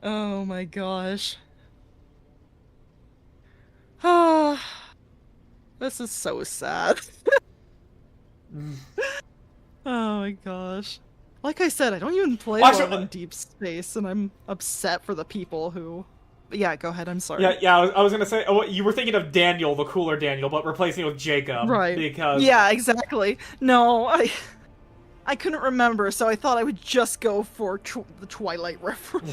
Oh my gosh. Ah. This is so sad. Oh my gosh. Like I said, I don't even play a lot in Deep Space, and I'm upset for the people who... Yeah, go ahead, I'm sorry. Yeah, I was gonna say, oh, you were thinking of Daniel, the cooler Daniel, but replacing it with Jacob. Right. Because... Yeah, exactly. No, I couldn't remember, so I thought I would just go for the Twilight reference.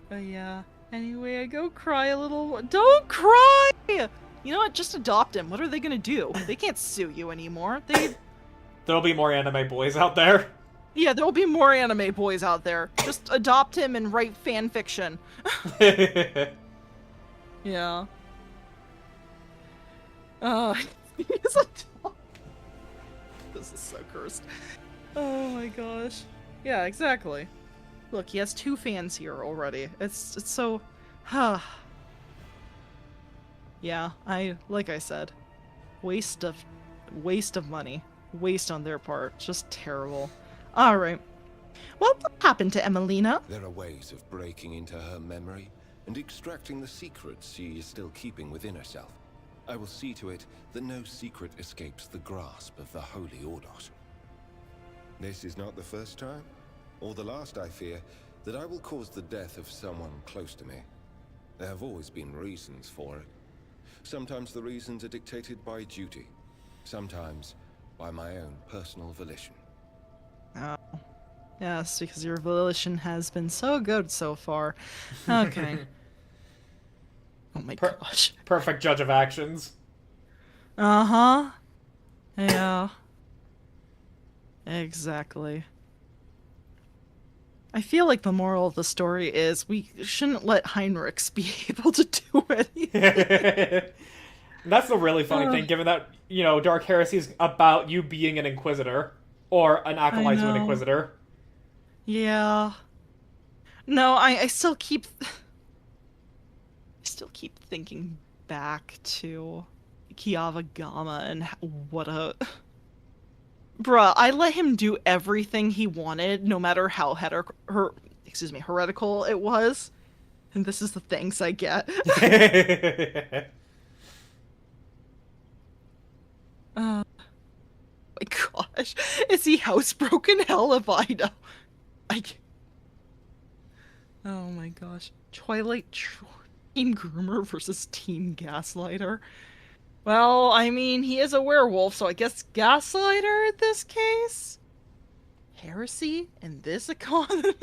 But yeah. Anyway, I go cry a little... Don't cry! You know what? Just adopt him. What are they gonna do? They can't sue you anymore. There'll be more anime boys out there. Yeah, there'll be more anime boys out there. Just adopt him and write fan fiction. Yeah. He's a dog. This is so cursed. Oh my gosh. Yeah, exactly. Look, he has 2 fans here already. It's so... Yeah, like I said, waste of money. Waste on their part. Just terrible. Alright. Well, what happened to Emelina? There are ways of breaking into her memory and extracting the secrets she is still keeping within herself. I will see to it that no secret escapes the grasp of the Holy Ordos. This is not the first time, or the last, I fear, that I will cause the death of someone close to me. There have always been reasons for it. Sometimes the reasons are dictated by duty, sometimes by my own personal volition. Oh. Yes, because your volition has been so good so far. Okay. Oh my gosh. Perfect judge of actions. Uh-huh. Yeah. Exactly. I feel like the moral of the story is we shouldn't let Heinrichs be able to do anything. That's the really funny thing, given that, you know, Dark Heresy is about you being an Inquisitor. Or an acolyte to an Inquisitor. Yeah. No, I still keep... I still keep thinking back to Kiava Gama and what a... Bruh, I let him do everything he wanted, no matter how heretical it was. And this is the thanks I get. My gosh. Is he housebroken? Hell if I know. Oh my gosh. Twilight Team Groomer versus Team Gaslighter. Well, I mean, he is a werewolf, so I guess Gaslighter in this case? Heresy in this economy?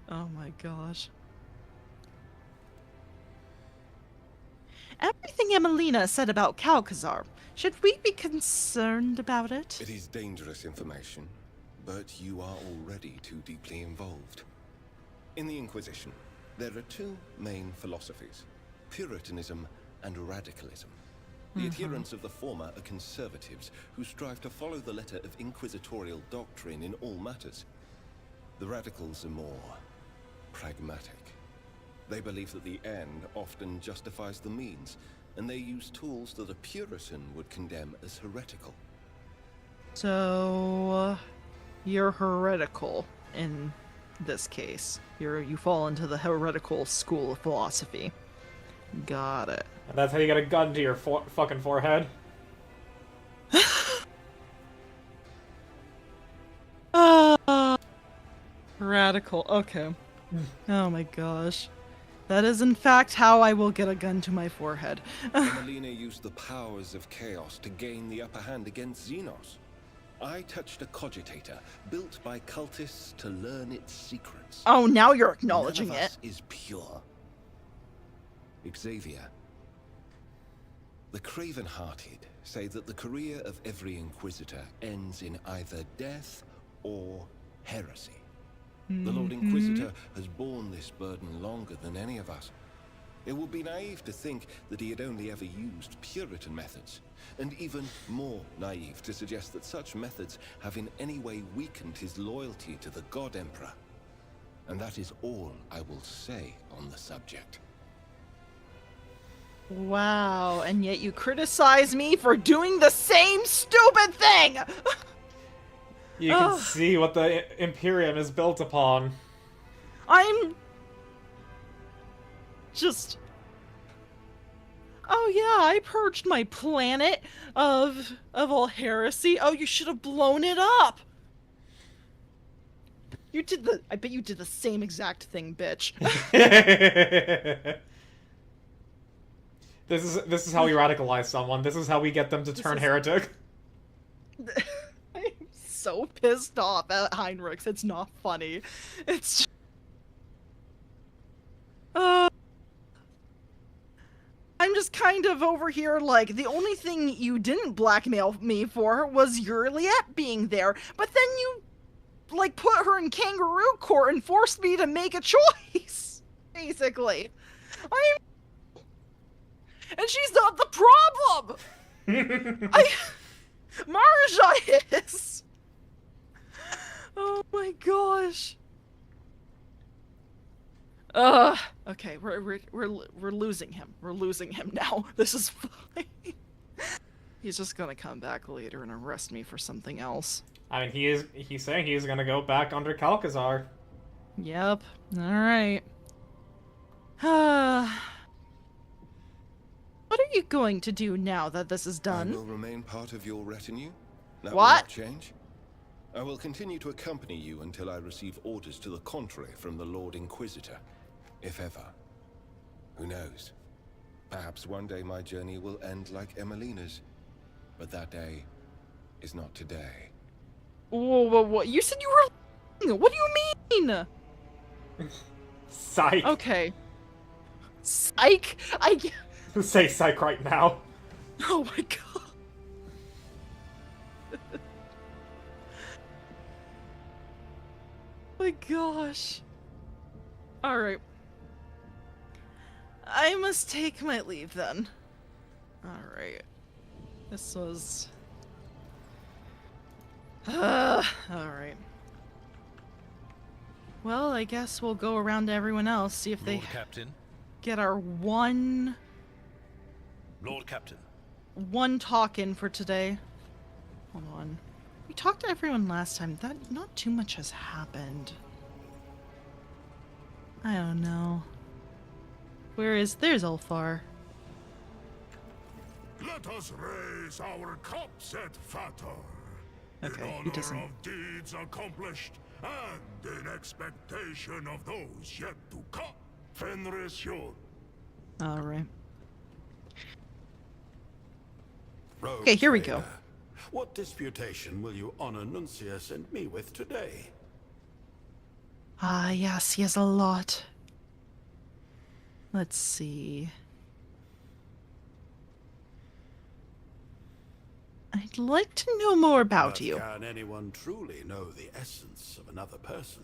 Oh my gosh. Everything Emelina said about Calcazar, should we be concerned about it? It is dangerous information, but you are already too deeply involved. In the Inquisition, there are 2 main philosophies: Puritanism and radicalism. The adherents of the former are conservatives who strive to follow the letter of inquisitorial doctrine in all matters. The radicals are more pragmatic. They believe that the end often justifies the means, and they use tools that a Puritan would condemn as heretical. So, you're heretical in this case. You fall into the heretical school of philosophy. Got it. And that's how you get a gun to your fucking forehead. Radical. Okay. Oh my gosh. That is in fact how I will get a gun to my forehead. Emelina used the powers of chaos to gain the upper hand against Xenos. I touched a cogitator built by cultists to learn its secrets. Oh, now you're acknowledging None of it. us is pure. Xavier. The craven-hearted say that the career of every Inquisitor ends in either death or heresy. The Lord Inquisitor has borne this burden longer than any of us. It would be naive to think that he had only ever used Puritan methods, and even more naive to suggest that such methods have in any way weakened his loyalty to the God Emperor. And that is all I will say on the subject. Wow, and yet you criticize me for doing the same stupid thing! You can see what the Imperium is built upon. I'm... just... Oh yeah, I purged my planet of all heresy. Oh, you should have blown it up! You did the... I bet you did the same exact thing, bitch. This is how we radicalize someone. This is how we get them to turn heretic. I'm so pissed off at Heinrichs. It's not funny. It's just... I'm just kind of over here like, the only thing you didn't blackmail me for was Yurliette being there, but then you, like, put her in kangaroo court and forced me to make a choice, basically. And she's not the problem! Marja is! Oh my gosh. Okay, we're losing him. We're losing him now. This is fine. He's just gonna come back later and arrest me for something else. I mean, he's saying he's gonna go back under Calcazar. Yep. Alright. What are you going to do now that this is I done? will remain part of your retinue. That What? will not change. I will continue to accompany you until I receive orders to the contrary from the Lord Inquisitor. If ever. Who knows? Perhaps one day my journey will end like Emelina's. But that day is not today. Whoa. You said you were... What do you mean? Psych. Okay. Psych? Say psych right now. Oh my god. My gosh. Alright. I must take my leave then. Alright. This was... Alright. Well, I guess we'll go around to everyone else, see if they Lord Captain. get our one Captain. talk in for today. Hold on. We talked to everyone last time. Not too much has happened. I don't know. There's Ulfar. Let us raise our cups at Fator. Okay, in he honor doesn't. of deeds accomplished and in expectation of those yet to come. Fenris Yul. Alright. Rogue Okay, here we Trader, go. What disputation will you honor Nuncius and me with today? Ah, yes, he has a lot. Let's see. I'd like to know more about But you. can anyone truly know the essence of another person?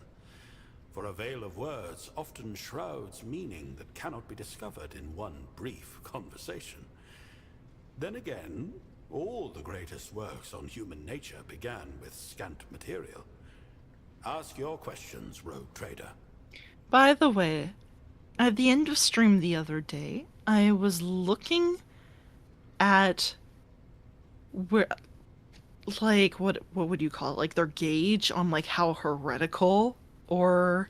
For a veil of words often shrouds meaning that cannot be discovered in one brief conversation. Then again, all the greatest works on human nature began with scant material. Ask your questions, Rogue Trader. By the way, At the end of stream the other day, I was looking at where, like, what would you call it? Like their gauge on like how heretical or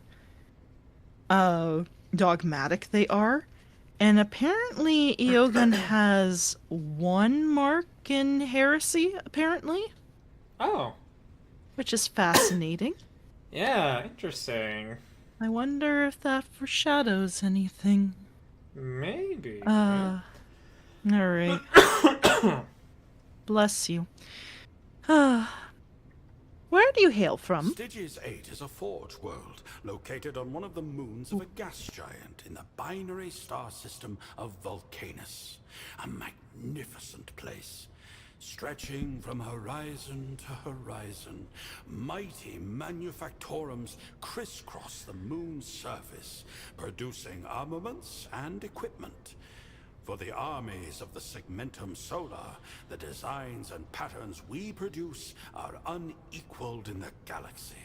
dogmatic they are. And apparently Eogun has 1 mark in heresy, apparently, Oh. which is fascinating. Yeah, interesting. I wonder if that foreshadows anything. Maybe. Alright. Bless you. Where do you hail from? Stygius 8 is a forge world located on one of the moons of a gas giant in the binary star system of Vulcanus. A magnificent place. Stretching from horizon to horizon, mighty manufactorums crisscross the moon's surface, producing armaments and equipment. For the armies of the Segmentum Solar, the designs and patterns we produce are unequaled in the galaxy.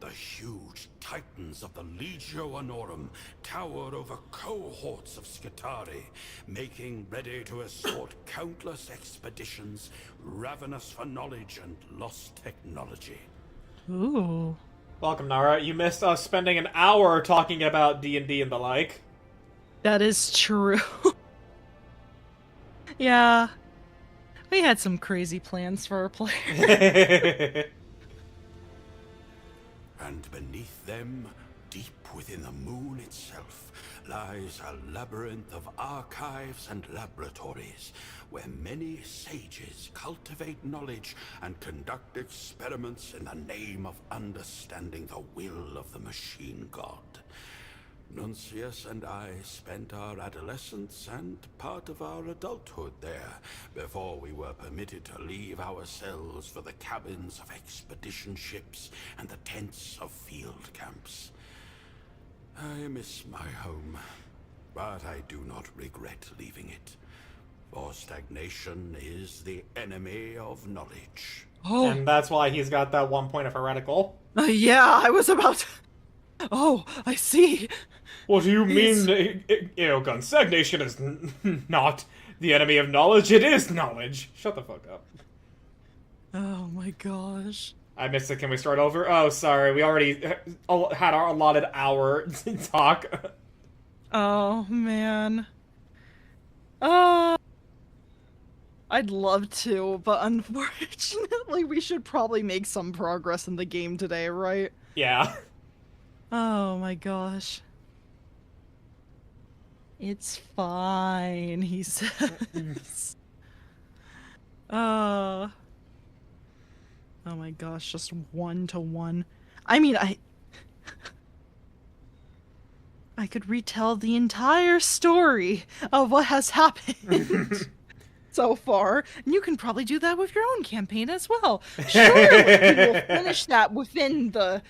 The huge titans of the Legio Honorum tower over cohorts of Skitarii, making ready to escort countless expeditions, ravenous for knowledge and lost technology. Ooh. Welcome, Nara. You missed us spending an hour talking about D&D and the like. That is true. Yeah. We had some crazy plans for our player. And beneath them, deep within the moon itself, lies a labyrinth of archives and laboratories, where many sages cultivate knowledge and conduct experiments in the name of understanding the will of the machine god. Nuncius and I spent our adolescence and part of our adulthood there before we were permitted to leave our cells for the cabins of expedition ships and the tents of field camps. I miss my home, but I do not regret leaving it, for stagnation is the enemy of knowledge. Oh, And that's why he's got that 1 point of heretical. yeah, I was about to... Oh, I see. What do you mean, Eogun? Stagnation is not the enemy of knowledge, it is knowledge. Shut the fuck up. Oh my gosh. I missed it, can we start over? Oh, sorry, we already had our allotted hour to talk. Oh, man. I'd love to, but unfortunately we should probably make some progress in the game today, right? Yeah. Oh my gosh. It's fine, he says. Oh my gosh, just 1-to-1. I mean, I could retell the entire story of what has happened so far, and you can probably do that with your own campaign as well. Sure, we will finish that within the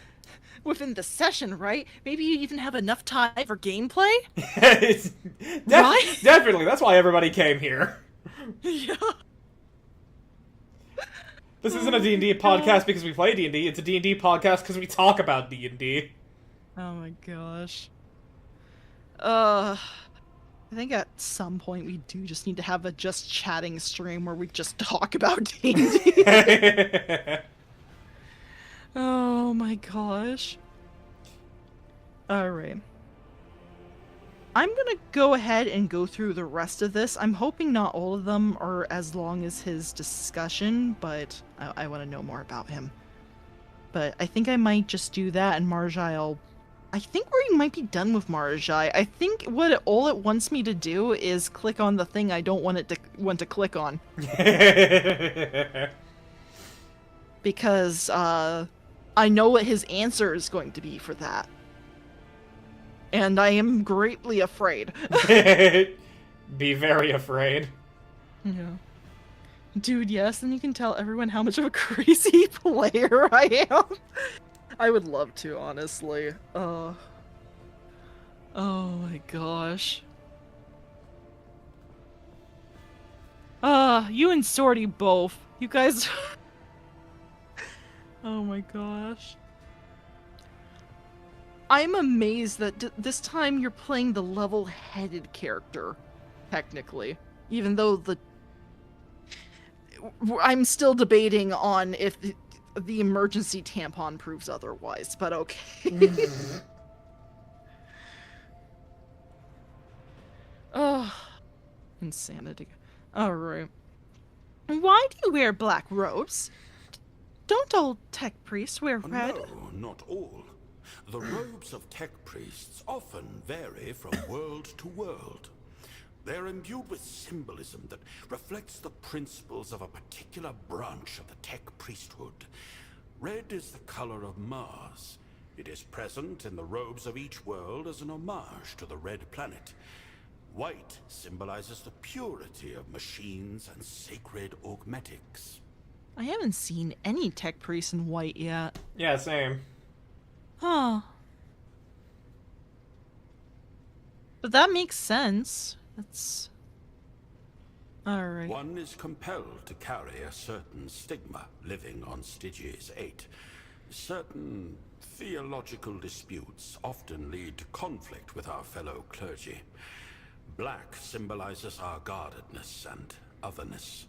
session, right? Maybe you even have enough time for gameplay? Right? Definitely, that's why everybody came here. Yeah. This isn't a D&D podcast because we play D&D, it's a D&D podcast because we talk about D&D. Oh my gosh. I think at some point we do just need to have a just chatting stream where we just talk about D&D. Oh my gosh. Alright. I'm gonna go ahead and go through the rest of this. I'm hoping not all of them are as long as his discussion, but I want to know more about him. But I think I might just do that, and Marjai, I think we might be done with Marjai. I think all it wants me to do is click on the thing I don't want to click on. Because, I know what his answer is going to be for that. And I am greatly afraid. Be very afraid. Yeah. Dude, yes, and you can tell everyone how much of a crazy player I am. I would love to, honestly. Oh my gosh. You and Sorty both. You guys... Oh my gosh. I'm amazed that this time you're playing the level-headed character, technically. Even though I'm still debating on if the emergency tampon proves otherwise, but okay. Oh, insanity. Alright. Why do you wear black robes? Don't all tech priests wear red? No, not all. The robes of tech priests often vary from world to world. They're imbued with symbolism that reflects the principles of a particular branch of the tech priesthood. Red is the color of Mars. It is present in the robes of each world as an homage to the red planet. White symbolizes the purity of machines and sacred augmetics. I haven't seen any tech priests in white yet. Yeah, same. Huh. But that makes sense. That's... Alright. One is compelled to carry a certain stigma living on Stygies 8. Certain theological disputes often lead to conflict with our fellow clergy. Black symbolizes our guardedness and otherness,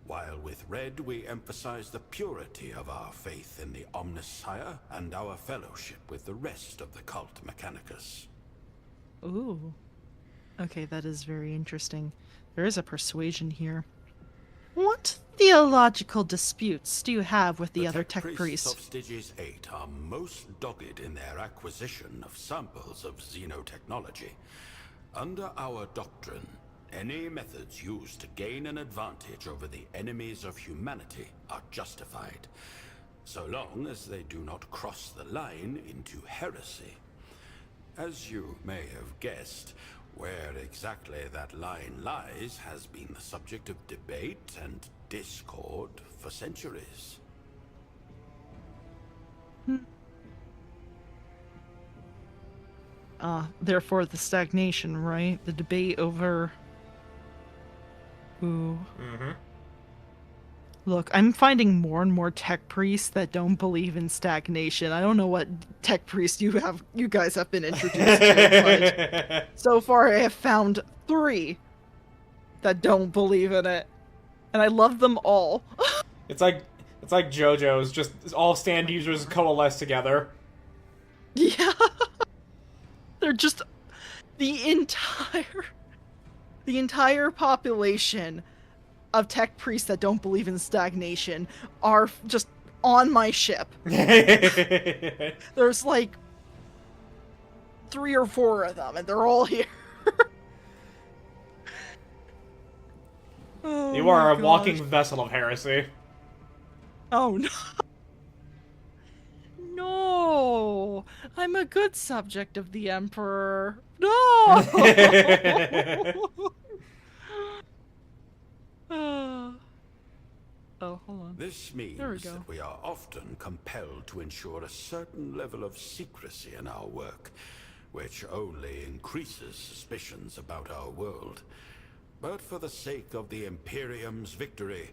while with red we emphasize the purity of our faith in the Omnissiah and our fellowship with the rest of the cult Mechanicus. Ooh. Okay, that is very interesting. There is a persuasion here. What theological disputes do you have with the other tech priests? Of Stygies 8 are most dogged in their acquisition of samples of xenotechnology. Under our doctrine, any methods used to gain an advantage over the enemies of humanity are justified, so long as they do not cross the line into heresy. As you may have guessed, where exactly that line lies has been the subject of debate and discord for centuries. Therefore the stagnation, right? The debate over... Ooh. Mm-hmm. Look, I'm finding more and more tech priests that don't believe in stagnation. I don't know what tech priests you guys have been introduced to, but so far I have found 3 that don't believe in it. And I love them all. It's like JoJo's, just all stand users coalesce together. Yeah. They're just the entire population of tech priests that don't believe in stagnation are just on my ship. There's like 3 or 4 of them, and they're all here. Oh, you are a gosh. walking vessel of heresy. Oh no. No! I'm a good subject of the Emperor. No! Oh, hold on. This means that we are often compelled to ensure a certain level of secrecy in our work, which only increases suspicions about our world. But for the sake of the Imperium's victory,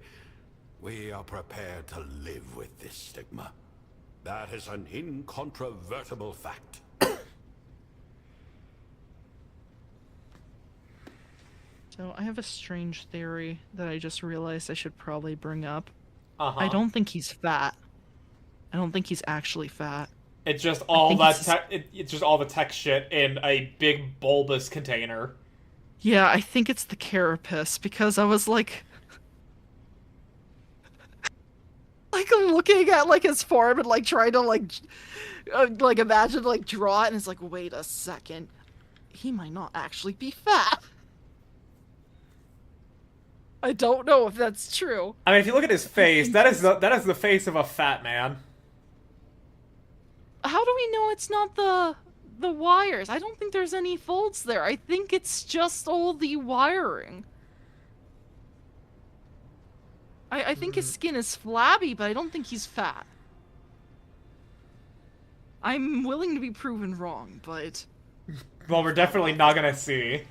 we are prepared to live with this stigma. That is an incontrovertible fact. So, I have a strange theory that I just realized I should probably bring up. Uh-huh. I don't think he's fat. I don't think he's actually fat. It's just all it's just all the tech shit in a big bulbous container. Yeah, I think it's the carapace, because I was like... I'm looking at, like, his form and, like, trying to, like imagine, like, draw it, and it's like, wait a second. He might not actually be fat. I don't know if that's true. I mean, if you look at his face, that is the face of a fat man. How do we know it's not the wires? I don't think there's any folds there. I think it's just all the wiring. I think his skin is flabby, but I don't think he's fat. I'm willing to be proven wrong, but... Well, we're definitely not gonna see.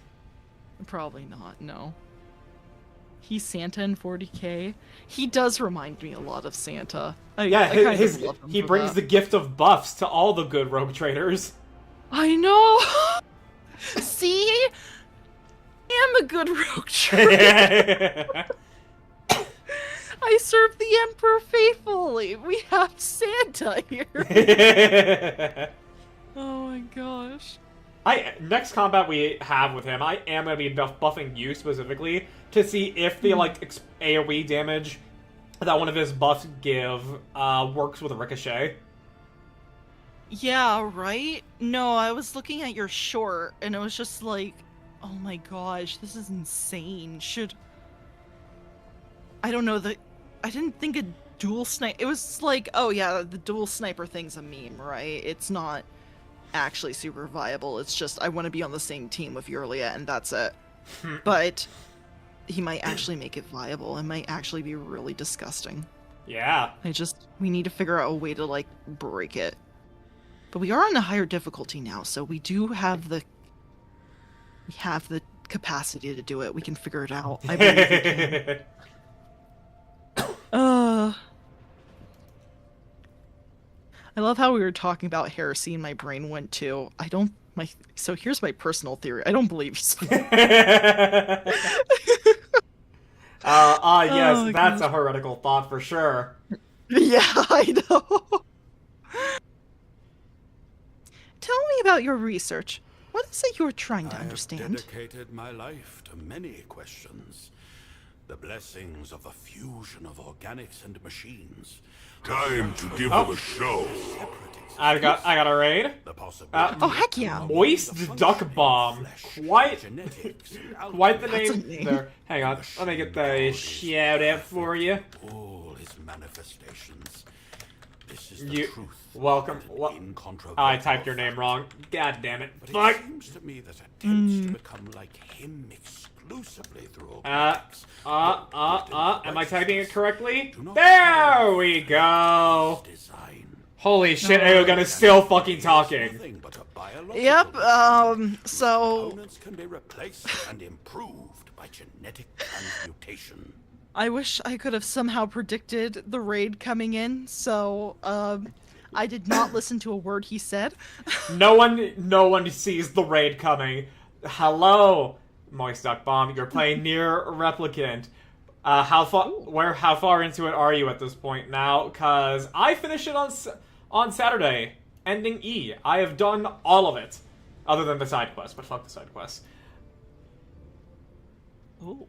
Probably not, no. He's Santa in 40K. He does remind me a lot of Santa. He brings the gift of buffs to all the good rogue traders. I know! See? I am a good rogue trader. I serve the Emperor faithfully. We have Santa here. Oh my gosh. Next combat we have with him, I am gonna be buffing you specifically to see if the AoE damage that one of his buffs give works with a ricochet. Yeah, right? No, I was looking at your short and it was just like, oh my gosh, this is insane. I don't know, I didn't think a dual snipe. It was like, oh yeah, the dual sniper thing's a meme, right? It's not actually super viable. It's just I want to be on the same team with Yurlia and that's it. But he might actually make it viable. It might actually be really disgusting. Yeah. We need to figure out a way to like break it. But we are on a higher difficulty now, so we have the capacity to do it. We can figure it out. I believe we can. I love how we were talking about heresy and my brain went to, so here's my personal theory. I don't believe he's Yes, Oh, that's gosh. a heretical thought for sure. Yeah, I know. Tell me about your research. What is it you're trying to I understand? have dedicated my life to many questions. The blessings of the fusion of organics and machines. Time to give them a show. I got a raid. The possibility Oh, heck yeah. of Moist the Duck functioning of Bomb. flesh, Quite genetics, and quite the That's a name name. there. Hang on, let me get the shout out for you. all his manifestations. This is the You truth. welcome. and incontrovertible I typed your name fact. wrong. God damn it. But Fuck. it seems to me that attempts to become like him exclusively through Am organics I typing it correctly? Do not There have we go. design. Holy shit, Aogun is still fucking It's talking. nothing but a biological Yep, design. so Components can be replaced and improved by genetic transmutation. I wish I could have somehow predicted the raid coming in, so, I did not listen to a word he said. No one sees the raid coming. Hello, Moist Duck Bomb. You're playing near Replicant. How far into it are you at this point now? Cause I finished it on Saturday, ending E. I have done all of it, other than the side quest. But fuck the side quests. Ooh.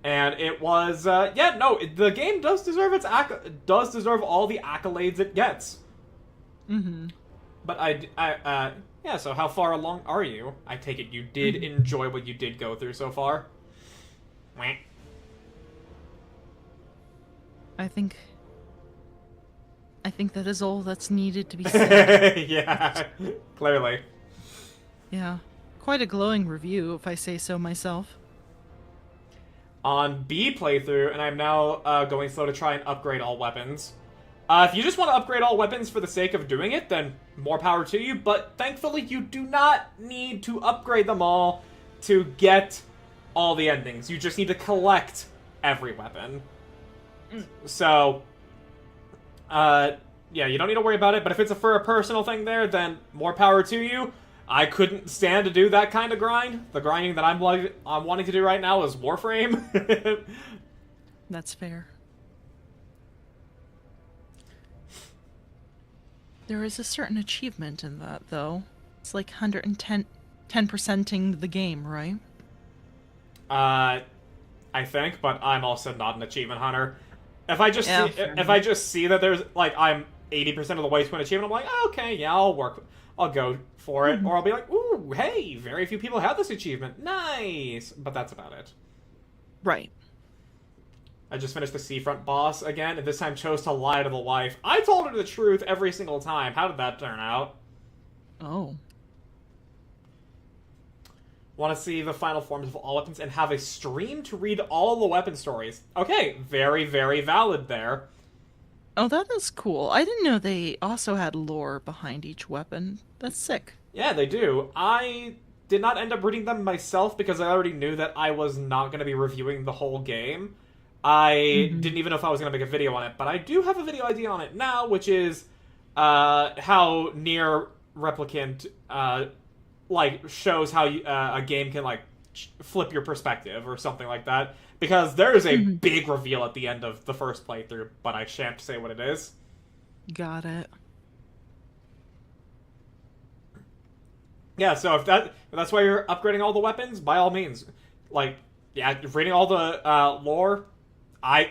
And it was the game does deserve all the accolades it gets. Mm-hmm. But yeah, so how far along are you? I take it you did enjoy what you did go through so far? Wah. I think that is all that's needed to be said. Yeah, clearly. Yeah. Quite a glowing review, if I say so myself. On B playthrough, and I'm now going slow to try and upgrade all weapons. If you just want to upgrade all weapons for the sake of doing it, then more power to you, but thankfully you do not need to upgrade them all to get all the endings. You just need to collect every weapon. So, yeah, you don't need to worry about it, but if it's for a personal thing there, then more power to you. I couldn't stand to do that kind of grind. The grinding that I'm wanting to do right now is Warframe. That's fair. There is a certain achievement in that, though. It's like 10%ing the game, right? I think, but I'm also not an achievement hunter. If I just see that there's like I'm 80% of the way to an achievement, I'm like, oh, okay, yeah, I'll go for it, or I'll be like, ooh, hey, very few people have this achievement, nice, but that's about it. Right. I just finished the Seafront boss again, and this time chose to lie to the wife. I told her the truth every single time. How did that turn out? Oh. Want to see the final forms of all weapons and have a stream to read all the weapon stories. Okay, very, very valid there. Oh, that is cool. I didn't know they also had lore behind each weapon. That's sick. Yeah, they do. I did not end up reading them myself because I already knew that I was not going to be reviewing the whole game. I didn't even know if I was going to make a video on it, but I do have a video idea on it now, which is how near replicant like shows how a game can like flip your perspective or something like that, because there is a big reveal at the end of the first playthrough, but I shan't say what it is. Got it. Yeah, so if that's why you're upgrading all the weapons, by all means, like, yeah, reading all the lore,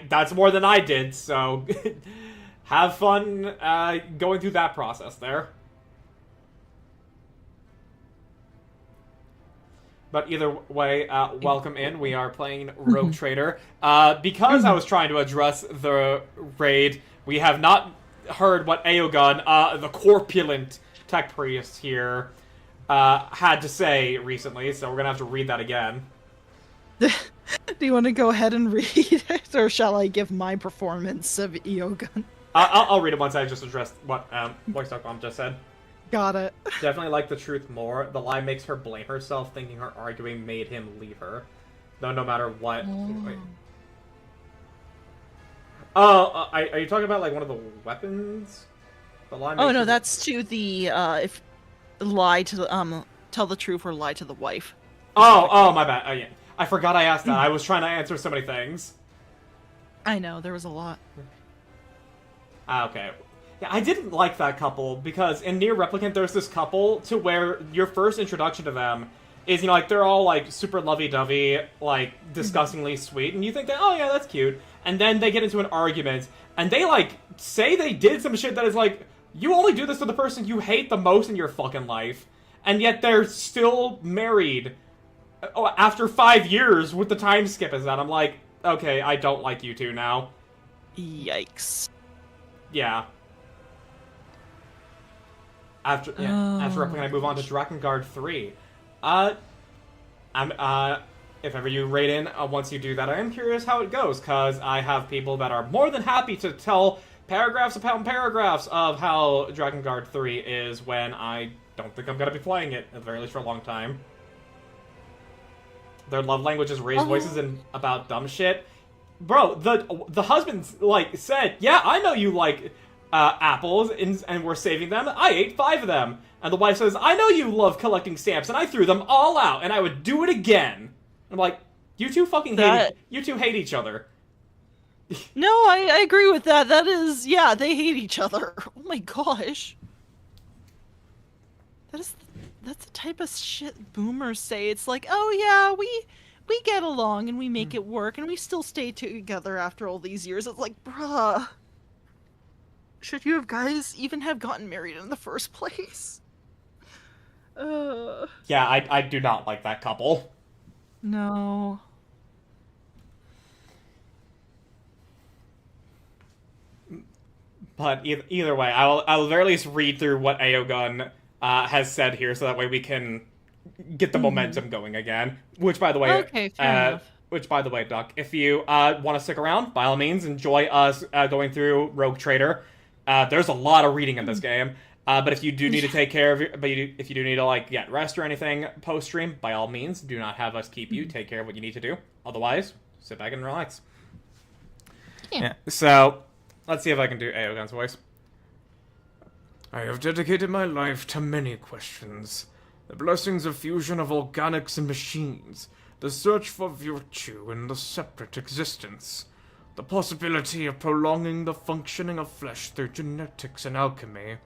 that's more than I did, so have fun going through that process there. But either way, welcome in. We are playing Rogue Trader. Because I was trying to address the raid, we have not heard what Aogun, the corpulent tech priest here, had to say recently, so we're gonna have to read that again. Do you want to go ahead and read it, or shall I give my performance of Eogun? I'll read it once I just addressed what Voice.com just said. Got it. Definitely like the truth more. The lie makes her blame herself, thinking her arguing made him leave her. Though no matter what... are you talking about, like, one of the weapons? The lie makes no, her... that's to the, if... Lie to the, tell the truth or lie to the wife. Oh, my bad. Oh, yeah. I forgot I asked that. I was trying to answer so many things. I know, there was a lot. Okay. Yeah, I didn't like that couple, because in Nier Replicant, there's this couple to where your first introduction to them is, you know, like, they're all, like, super lovey-dovey, like, disgustingly sweet, and you think that, oh, yeah, that's cute. And then they get into an argument, and they, like, say they did some shit that is, like, you only do this to the person you hate the most in your fucking life, and yet they're still married after 5 years with the time skip as that. I'm like, okay, I don't like you two now. Yikes. Yeah. After Replicant, I move on to Drakengard 3. If ever you raid in, once you do that, I am curious how it goes, because I have people that are more than happy to tell paragraphs upon paragraphs of how Drakengard 3 is when I don't think I'm going to be playing it, at the very least for a long time. Their love language is raised voices and about dumb shit. Bro, the husband, like, said, yeah, I know you like apples, and we're saving them. I ate 5 of them. And the wife says, I know you love collecting stamps, and I threw them all out, and I would do it again. I'm like, you two fucking hate each other. No, I agree with that. That is, yeah, they hate each other. Oh my gosh. That's the type of shit boomers say. It's like, oh yeah, we get along and we make it work and we still stay together after all these years. It's like, bruh. Should you guys even have gotten married in the first place? Yeah, I do not like that couple. No. But either way, I'll at the very least read through what Aogun has said here, so that way we can get the momentum going again. Which, by the way, okay, fair enough. Which, by the way, Duck, if you want to stick around, by all means, enjoy us going through Rogue Trader. There's a lot of reading in this game. But if you do need to take care of if you do need to, like, get rest or anything post-stream, by all means, do not have us keep you. Take care of what you need to do. Otherwise, sit back and relax. Yeah. So, let's see if I can do Aogun's voice. I have dedicated my life to many questions. The blessings of fusion of organics and machines. The search for virtue in the separate existence. The possibility of prolonging the functioning of flesh through genetics and alchemy.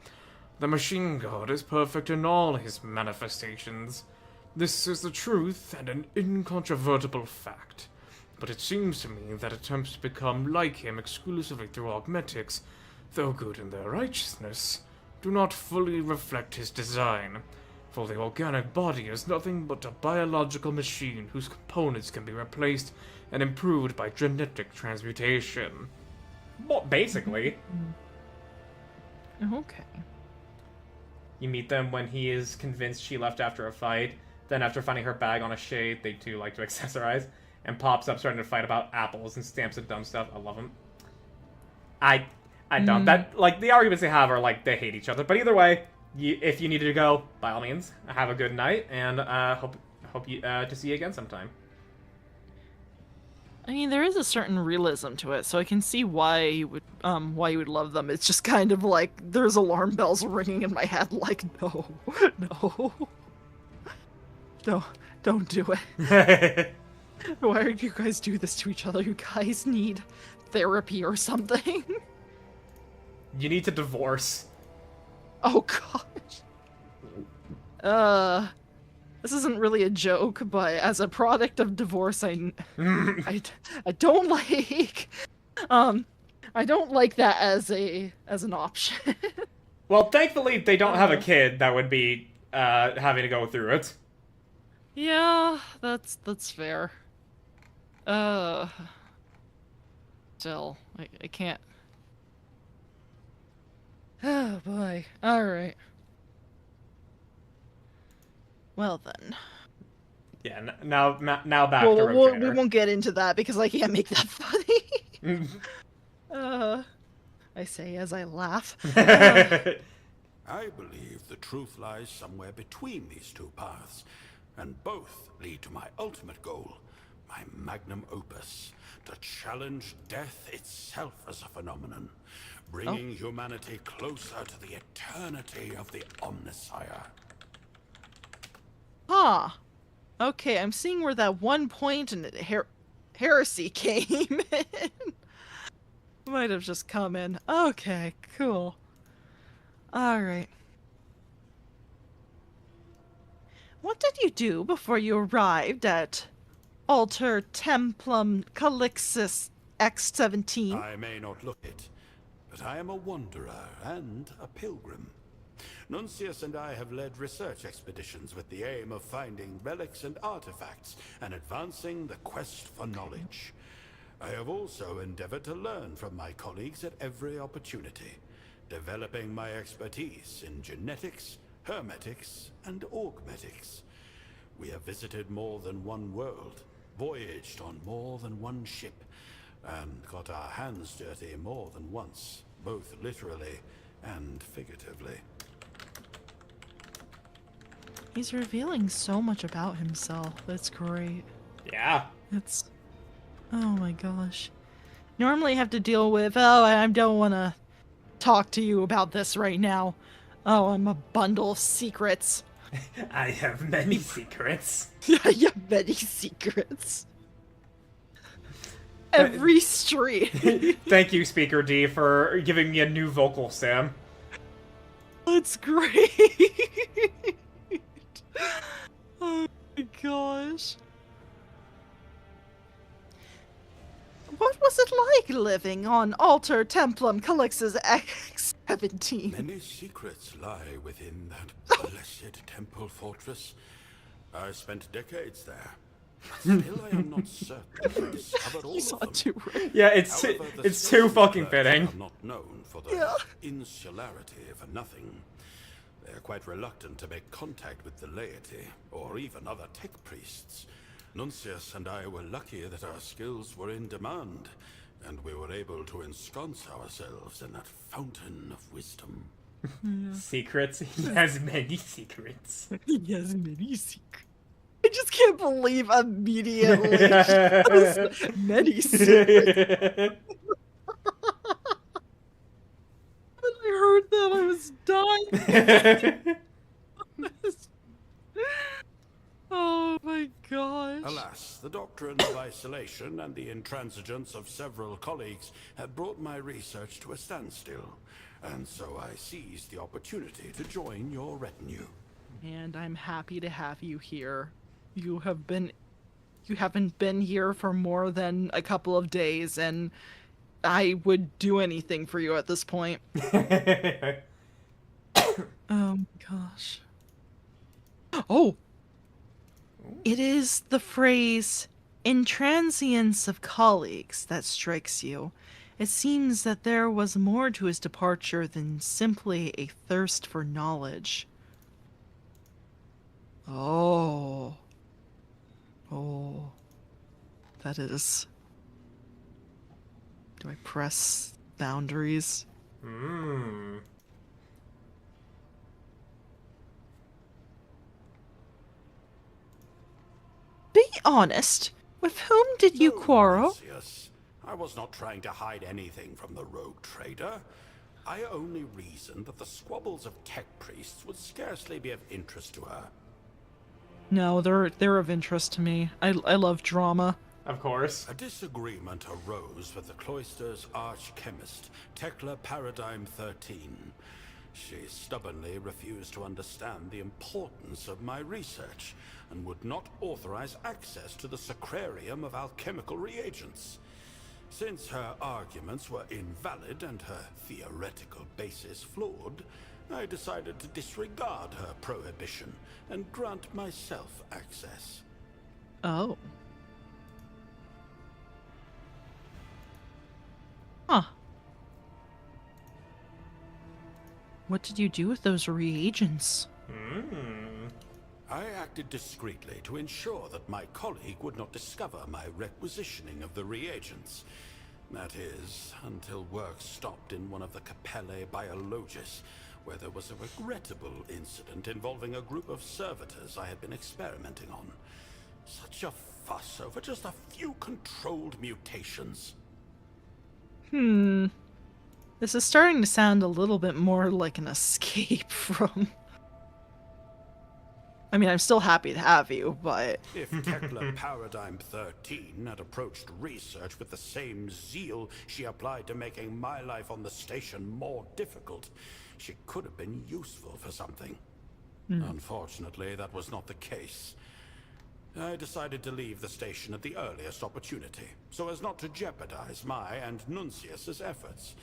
The machine god is perfect in all his manifestations. This is the truth and an incontrovertible fact. But it seems to me that attempts to become like him exclusively through augmetics, though good in their righteousness, do not fully reflect his design. For the organic body is nothing but a biological machine whose components can be replaced and improved by genetic transmutation. Well, basically. Okay. You meet them when he is convinced she left after a fight. Then after finding her bag on a shade, they too like to accessorize. And pops up starting to fight about apples and stamps and dumb stuff. I love them. I don't. That, like, the arguments they have are, like, they hate each other. But either way, if you needed to go, by all means, have a good night. And hope to see you again sometime. I mean, there is a certain realism to it, so I can see why you would love them. It's just kind of like there's alarm bells ringing in my head, like no, no, no, don't do it. Why do you guys do this to each other? You guys need therapy or something. You need to divorce. Oh gosh. This isn't really a joke, but as a product of divorce, I don't like, I don't like that as an option. Well, thankfully, they don't have a kid that would be having to go through it. Yeah, that's fair. Still, I can't. Oh boy. All right. Well then. Yeah. Now back to We Rotator. won't get into that because I can't make that funny. I say as I laugh. I believe the truth lies somewhere between these two paths, and both lead to my ultimate goal, my magnum opus, to challenge death itself as a phenomenon, bringing humanity closer to the eternity of the Omnissiah. Huh. Okay, I'm seeing where that one point in heresy came in. Might have just come in. Okay, cool. Alright. What did you do before you arrived at Alter Templum Calixis X-17? I may not look it, but I am a wanderer and a pilgrim. Nuncius and I have led research expeditions with the aim of finding relics and artifacts and advancing the quest for knowledge. I have also endeavored to learn from my colleagues at every opportunity, developing my expertise in genetics, hermetics, and augmetics. We have visited more than one world, voyaged on more than one ship, and got our hands dirty more than once, both literally and figuratively. He's revealing so much about himself. That's great. Yeah. It's... Oh my gosh. Normally I have to deal with, oh, I don't want to talk to you about this right now. Oh, I'm a bundle of secrets. I have many secrets. I have many secrets. Every street. Thank you, Speaker D, for giving me a new vocal sim. That's great. Oh my gosh. What was it like living on Alter Templum Calix's X-17? Many secrets lie within that blessed temple fortress. I spent decades there. Still, I am not certain I discovered all You saw of them. it too, right? Yeah, However, the it's too fucking Silver fitting. are not known for their Yeah. insularity for nothing. They are quite reluctant to make contact with the laity, or even other tech priests. Nuncius and I were lucky that our skills were in demand, and we were able to ensconce ourselves in that fountain of wisdom. Secrets? He has many secrets. He has many secrets. I just can't believe immediately. He has many secrets. When I heard that, I was dying. Oh my gosh. Alas, the doctrine of isolation and the intransigence of several colleagues had brought my research to a standstill, and so I seized the opportunity to join your retinue. And I'm happy to have you here. You haven't been here for more than a couple of days, and I would do anything for you at this point. Oh my gosh. Oh! It is the phrase, intransience of colleagues, that strikes you. It seems that there was more to his departure than simply a thirst for knowledge. Oh. Oh. That is... Do I press boundaries? Hmm. Be honest. With whom did you No, quarrel? Lucius. I was not trying to hide anything from the rogue trader. I only reasoned that the squabbles of tech priests would scarcely be of interest to her. No, they're of interest to me. I love drama. Of course. A disagreement arose with the cloister's arch-chemist, Tekla Paradigm 13. She stubbornly refused to understand the importance of my research and would not authorize access to the sacrarium of alchemical reagents. Since her arguments were invalid and her theoretical basis flawed, I decided to disregard her prohibition and grant myself access. Oh. Huh. What did you do with those reagents? I acted discreetly to ensure that my colleague would not discover my requisitioning of the reagents. That is, until work stopped in one of the Capellae Biologis, where there was a regrettable incident involving a group of servitors I had been experimenting on. Such a fuss over just a few controlled mutations. This is starting to sound a little bit more like an escape from... I mean, I'm still happy to have you, but... If Tekla Paradigm 13 had approached research with the same zeal she applied to making my life on the station more difficult, she could have been useful for something. Unfortunately, that was not the case. I decided to leave the station at the earliest opportunity, so as not to jeopardize my and Nuncius's efforts.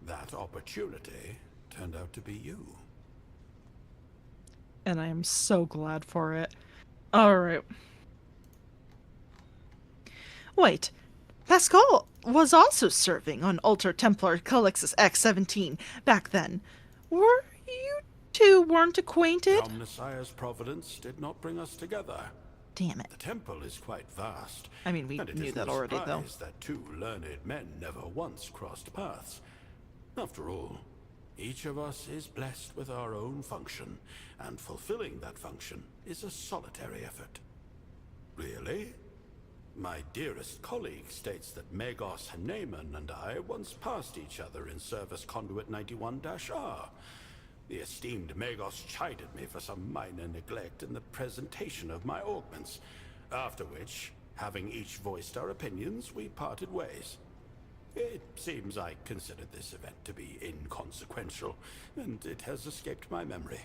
That opportunity turned out to be you. And I am so glad for it. Alright. Wait. Pascal was also serving on Alter Templar Calixus X-17 back then. Were you two weren't acquainted? Omnissiah's providence did not bring us together. Damn it. The temple is quite vast. I mean, we and it knew is that no already, though. surprise that two learned men never once crossed paths. After all, each of us is blessed with our own function, and fulfilling that function is a solitary effort. Really? My dearest colleague states that Magos Haneman and I once passed each other in Service Conduit 91-R. The esteemed Magos chided me for some minor neglect in the presentation of my augments, after which, having each voiced our opinions, we parted ways. It seems I considered this event to be inconsequential, and it has escaped my memory.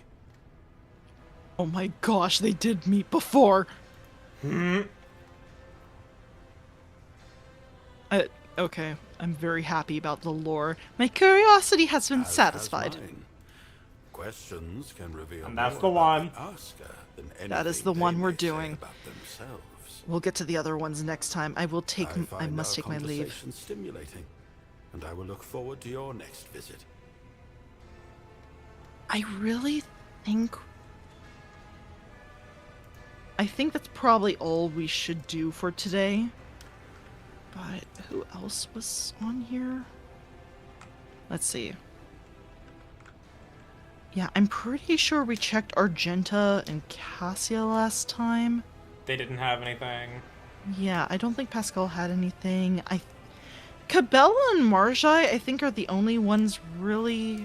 Oh my gosh, they did meet before. Okay, I'm very happy about the lore. My curiosity has been As has satisfied. mine. Questions can reveal And that's more the about one. the asker than That is anything the they one we're may say doing. about themselves. We'll get to the other ones next time. I find must our take my leave. conversation stimulating, and I will look forward to your next visit. I really think... I think that's probably all we should do for today. But who else was on here? Let's see. Yeah, I'm pretty sure we checked Argenta and Cassia last time. They didn't have anything. Yeah, I don't think Pascal had anything. Cabela and Marjai, I think, are the only ones we're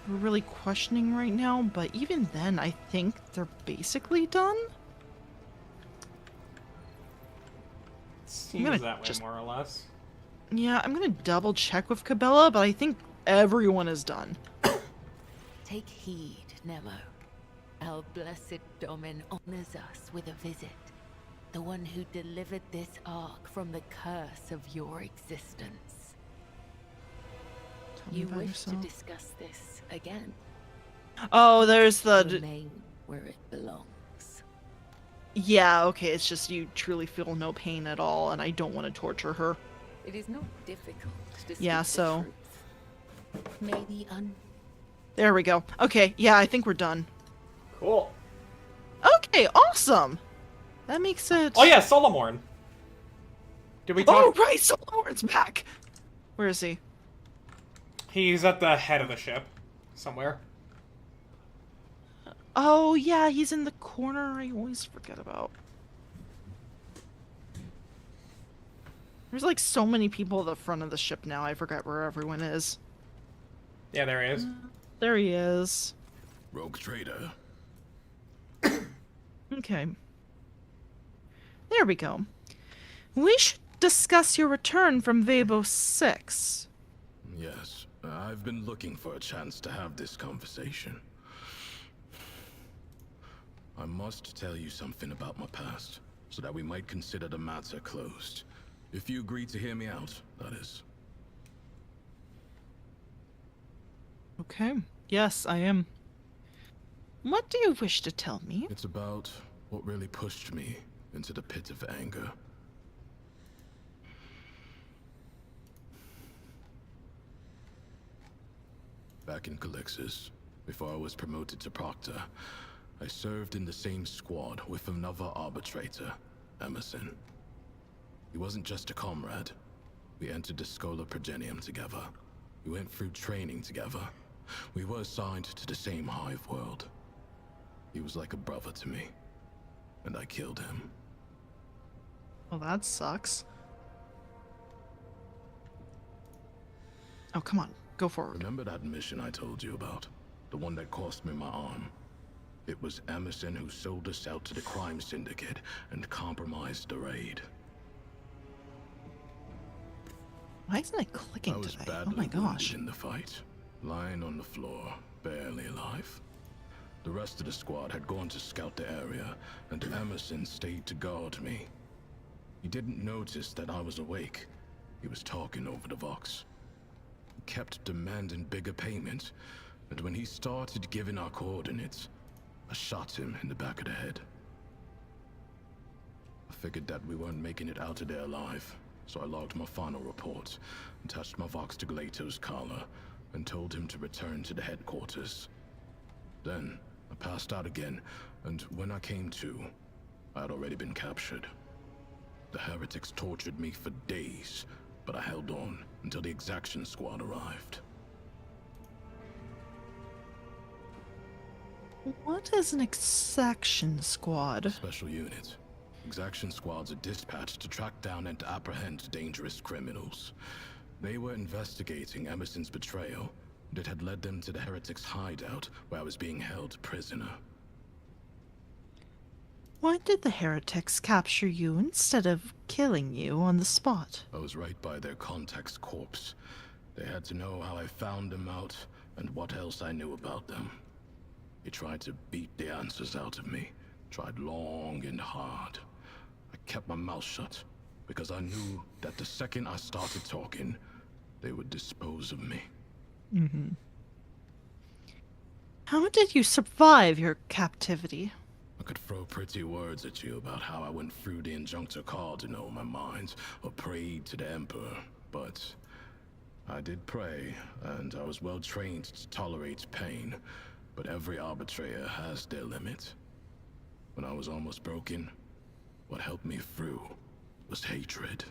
really questioning right now, but even then, I think they're basically done. Seems gonna that way, just- more or less. Yeah, I'm gonna double check with Cabela, but I think everyone is done. Take heed, Nemo. Our blessed Domin honors us with a visit. The one who delivered this ark from the curse of your existence. Tell me You about wish yourself. to discuss this again? Oh, there's the... Remain where it belongs. Yeah, okay, it's just you truly feel no pain at all, and I don't want to torture her. It is not difficult to Yeah, speak so- the truth. May the There we go. Okay, yeah, I think we're done. Cool. Okay, awesome! That makes it... Oh yeah, Solomorn. Did we Oh, talk? right, Solomorn's back! Where is he? He's at the head of the ship, somewhere. Oh, yeah, he's in the corner I always forget about. There's like so many people at the front of the ship now, I forgot where everyone is. Yeah, there he is. There he is. Rogue trader. Okay. There we go. We should discuss your return from Vabo 6. Yes, I've been looking for a chance to have this conversation. I must tell you something about my past, so that we might consider the matter closed. If you agree to hear me out, that is. Okay. Yes, I am. What do you wish to tell me? It's about what really pushed me into the pit of anger. Back in Calixis, before I was promoted to Proctor, I served in the same squad with another arbitrator, Emerson. He wasn't just a comrade. We entered the Schola Progenium together. We went through training together. We were assigned to the same hive world. He was like a brother to me, and I killed him. Well, that sucks. Oh, come on. Go forward. Remember that mission I told you about? The one that cost me my arm? It was Emerson who sold us out to the crime syndicate and compromised the raid. Why isn't it clicking I was today? Oh badly my wounded gosh. in the fight, lying on the floor, barely alive. The rest of the squad had gone to scout the area, and Emerson stayed to guard me. He didn't notice that I was awake. He was talking over the Vox. He kept demanding bigger payment, and when he started giving our coordinates, I shot him in the back of the head. I figured that we weren't making it out of there alive, so I logged my final report, attached my Vox to Glato's collar, and told him to return to the headquarters. Then, I passed out again, and when I came to, I had already been captured. The heretics tortured me for days, but I held on until the exaction squad arrived. What is an exaction squad? Special unit. Exaction squads are dispatched to track down and apprehend dangerous criminals. They were investigating Emerson's betrayal, and it had led them to the heretics' hideout, where I was being held prisoner. Why did the heretics capture you instead of killing you on the spot? I was right by their contact's corpse. They had to know how I found them out, and what else I knew about them. They tried to beat the answers out of me, tried long and hard. I kept my mouth shut, because I knew that the second I started talking, they would dispose of me. Mm-hmm. How did you survive your captivity? I could throw pretty words at you about how I went through the Injunctor Call to know my mind, or prayed to the Emperor, but I did pray, and I was well trained to tolerate pain, but every arbitrator has their limit. When I was almost broken, what helped me through was hatred.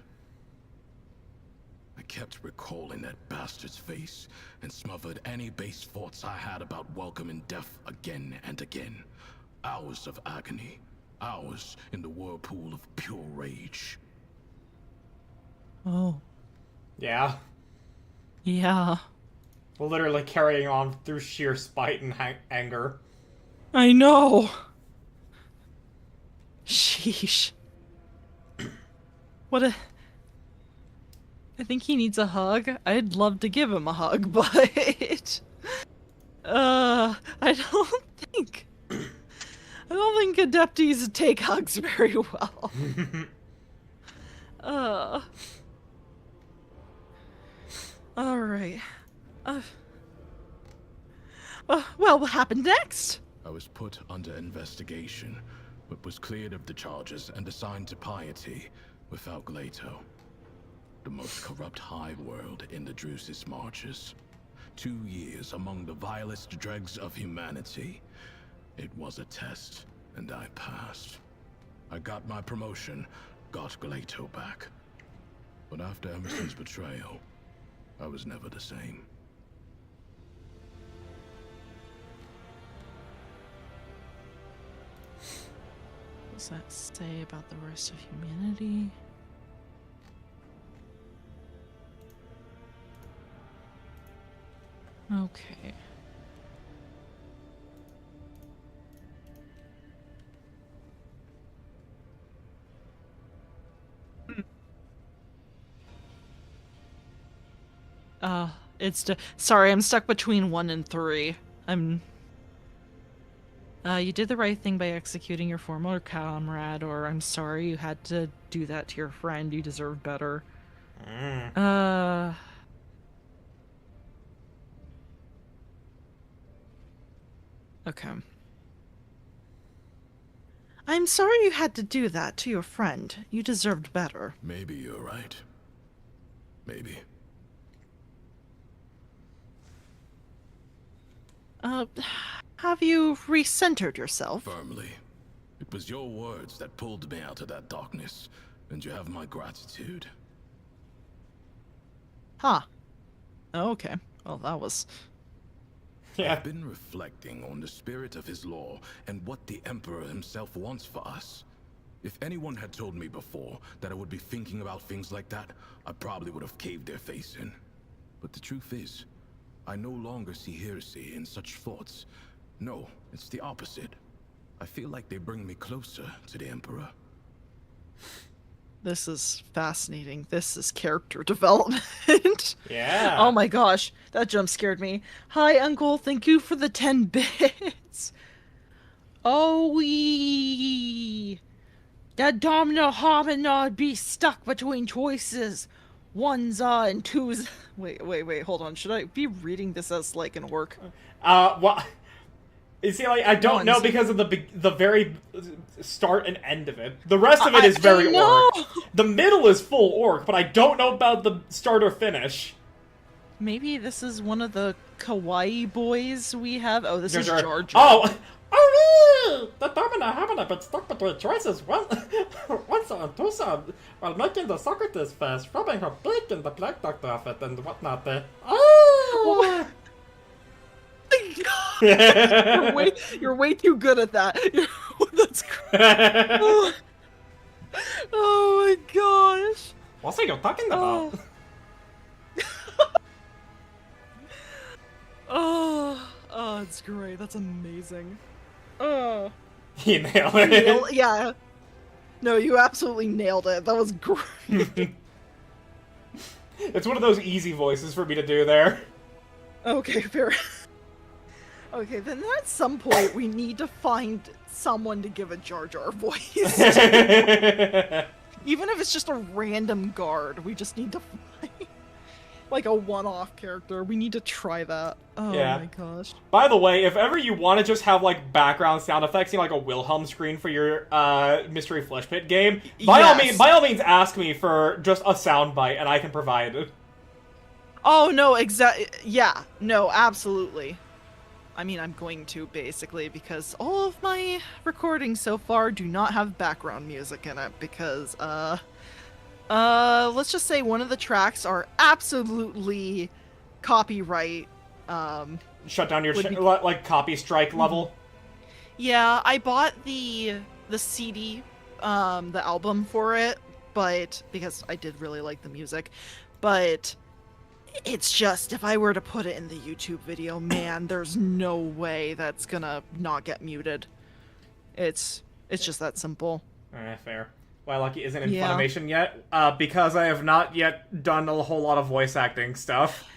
I kept recalling that bastard's face, and smothered any base thoughts I had about welcoming death again and again. Hours of agony, hours in the whirlpool of pure rage. Oh. Yeah. Yeah. Literally carrying on through sheer spite and anger. I know. Sheesh. What a... I think he needs a hug. I'd love to give him a hug, but... I don't think... I don't think Adepties take hugs very well. Alright. Well, what happened next? I was put under investigation, but was cleared of the charges and assigned to piety without Glato. The most corrupt hive world in the Drusis marches. 2 years among the vilest dregs of humanity. It was a test, and I passed. I got my promotion, got Glato back. But after Emerson's betrayal, I was never the same. What does that say about the rest of humanity? Okay. Sorry, I'm stuck between 1 and 3. You did the right thing by executing your former comrade, or I'm sorry you had to do that to your friend. You deserve better. Okay. I'm sorry you had to do that to your friend. You deserved better. Maybe you're right. Maybe. Have you recentered yourself? Firmly. It was your words that pulled me out of that darkness, and you have my gratitude. Huh. Okay. Well, that was... Yeah. I've been reflecting on the spirit of his law and what the Emperor himself wants for us. If anyone had told me before that I would be thinking about things like that, I probably would have caved their face in. But the truth is, I no longer see heresy in such thoughts. No, it's the opposite. I feel like they bring me closer to the Emperor. This is fascinating. This is character development. Yeah. Oh my gosh, that jump scared me. Hi, Uncle. Thank you for the 10 bits. Oh, wee. That Domino Hominid be stuck between choices. One's and two's. Wait. Hold on. Should I be reading this as like an orc? Well, you see, like, I don't know Ones. because of the very start and end of it. The rest of it is very orc. The middle is full orc, but I don't know about the start or finish. Maybe this is one of the kawaii boys we have. Oh, this is Jar Jar Jar. Jar. Oh, the Domino Hominid been stuck between choices. One son and two son, while making the Socrates fast, rubbing her beak in the Black Doctor outfit and whatnot. Oh! You're way too good at that. That's great. Oh my gosh. What's are you talking about? Oh, it's great. That's amazing. Oh. You nailed it. Yeah. No, you absolutely nailed it. That was great. It's one of those easy voices for me to do there. Okay, fair. Okay, then at some point we need to find someone to give a Jar Jar voice. Even if it's just a random guard, we just need to find like a one-off character. We need to try that. Oh Yeah. my gosh. By the way, if ever you want to just have like background sound effects, you know, like a Wilhelm screen for your Mystery Flesh Pit game, by all means, ask me for just a soundbite, and I can provide it. Oh no, yeah, no, absolutely. I mean, I'm going to, basically, because all of my recordings so far do not have background music in it, because, let's just say one of the tracks are absolutely copyright, Shut down your like copy strike level. Yeah, I bought the CD, the album for it, but, because I did really like the music, but it's just, if I were to put it in the YouTube video, man, there's no way that's gonna not get muted. It's just that simple. Fair. Why Lucky isn't in Yeah. Funimation yet? Because I have not yet done a whole lot of voice acting stuff.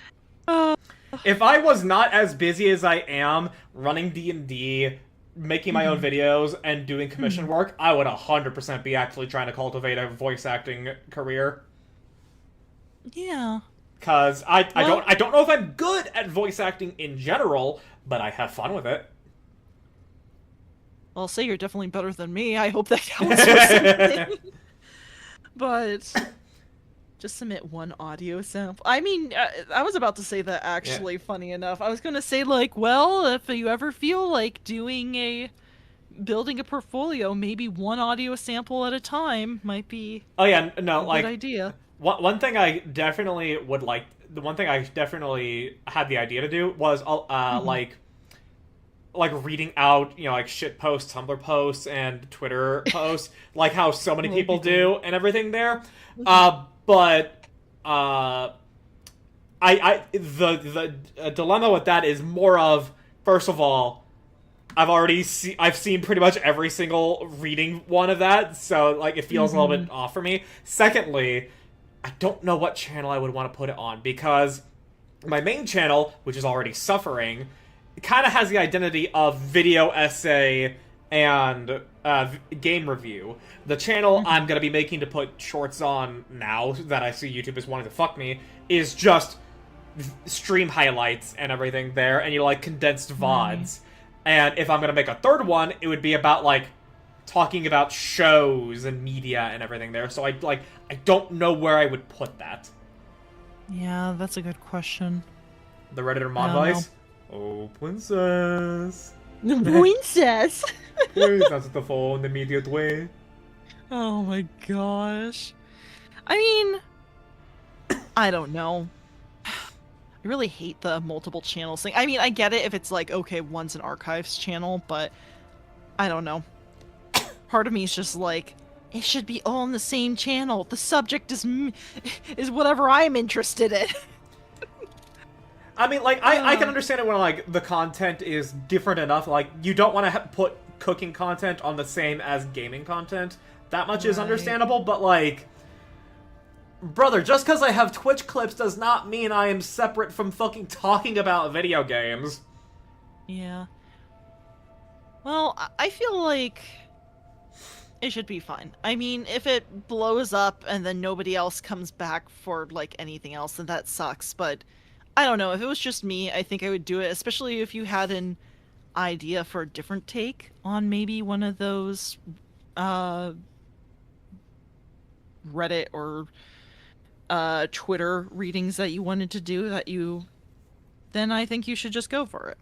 If I was not as busy as I am running D&D, making my own videos, and doing commission work, I would 100% be actually trying to cultivate a voice acting career. Yeah. Because I don't know if I'm good at voice acting in general, but I have fun with it. I'll say you're definitely better than me. I hope that counts for something. But just submit one audio sample. I mean, I was about to say that actually, funny enough. I was going to say, like, well, if you ever feel like building a portfolio, maybe one audio sample at a time might be Oh yeah, no, a like good idea. one thing I definitely would like. The one thing I definitely had the idea to do was like reading out, you know, like shit posts, Tumblr posts, and Twitter posts, like how so many people do and everything there. But I the dilemma with that is more of, first of all, I've seen pretty much every single reading one of that, so like it feels a little bit off for me. Secondly, I don't know what channel I would want to put it on, because my main channel, which is already suffering, kind of has the identity of video essay and game review. The channel I'm going to be making to put shorts on now that I see YouTube is wanting to fuck me is just stream highlights and everything there, and like condensed VODs. And if I'm going to make a third one, it would be about like talking about shows and media and everything there. So I don't know where I would put that. Yeah, that's a good question. The Redditor mod voice? Oh, princess. The princess. Please answer the phone immediately. Oh my gosh. I mean, I don't know. I really hate the multiple channels thing. I mean, I get it if it's like, okay, one's an archives channel, but I don't know. Part of me is just like, it should be all on the same channel. The subject is whatever I'm interested in. I mean, like, I can understand it when, like, the content is different enough. Like, you don't want to put cooking content on the same as gaming content. That much is understandable, but, like, brother, just because I have Twitch clips does not mean I am separate from fucking talking about video games. Yeah. Well, I feel like it should be fine. I mean, if it blows up and then nobody else comes back for, like, anything else, then that sucks, but I don't know. If it was just me, I think I would do it, especially if you had an idea for a different take on maybe one of those Reddit or Twitter readings that you wanted to do, then I think you should just go for it,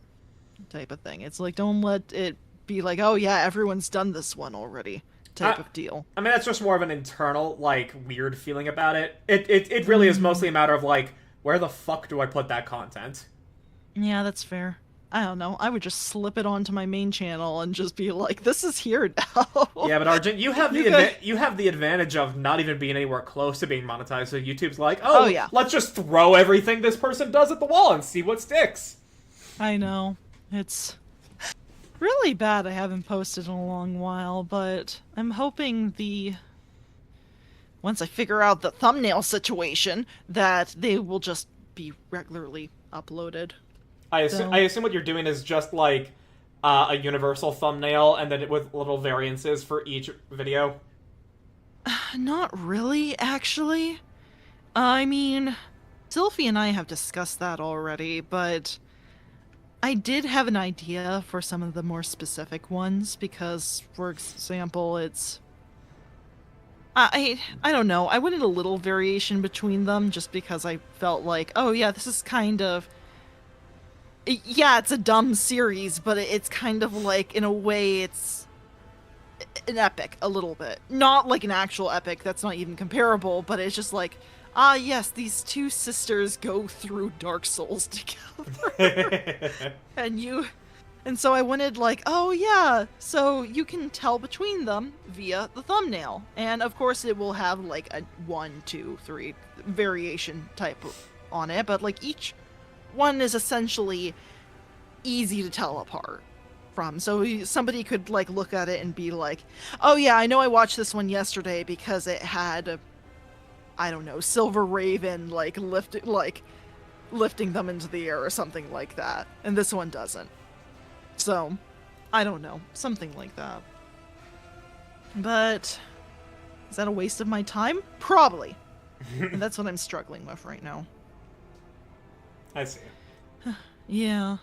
type of thing. It's like, don't let it be like, oh yeah, everyone's done this one already, type of deal. I mean, that's just more of an internal, like, weird feeling about it. It really is mostly a matter of, like, where the fuck do I put that content? Yeah, that's fair. I don't know. I would just slip it onto my main channel and just be like, this is here now. Yeah, but Arjun, you have the advantage of not even being anywhere close to being monetized, so YouTube's like, oh yeah, let's just throw everything this person does at the wall and see what sticks. I know. It's really bad I haven't posted in a long while, but I'm hoping once I figure out the thumbnail situation, that they will just be regularly uploaded. I assume what you're doing is just like a universal thumbnail, and then with little variances for each video. Not really, actually. I mean, Sylphie and I have discussed that already, but I did have an idea for some of the more specific ones, because, for example, it's... I don't know, I wanted a little variation between them, just because I felt like, oh yeah, this is kind of... Yeah, it's a dumb series, but it's kind of like, in a way, it's an epic, a little bit. Not like an actual epic, that's not even comparable, but it's just like, yes, these two sisters go through Dark Souls together. And so I wanted, like, oh yeah, so you can tell between them via the thumbnail. And of course it will have, like, a 1, 2, 3 variation type on it, but, like, each one is essentially easy to tell apart from. So somebody could, like, look at it and be like, oh yeah, I know I watched this one yesterday because it had, I don't know, Silver Raven, like, lifting them into the air or something like that. And this one doesn't. So, I don't know. Something like that. But, is that a waste of my time? Probably. And that's what I'm struggling with right now. I see. Yeah.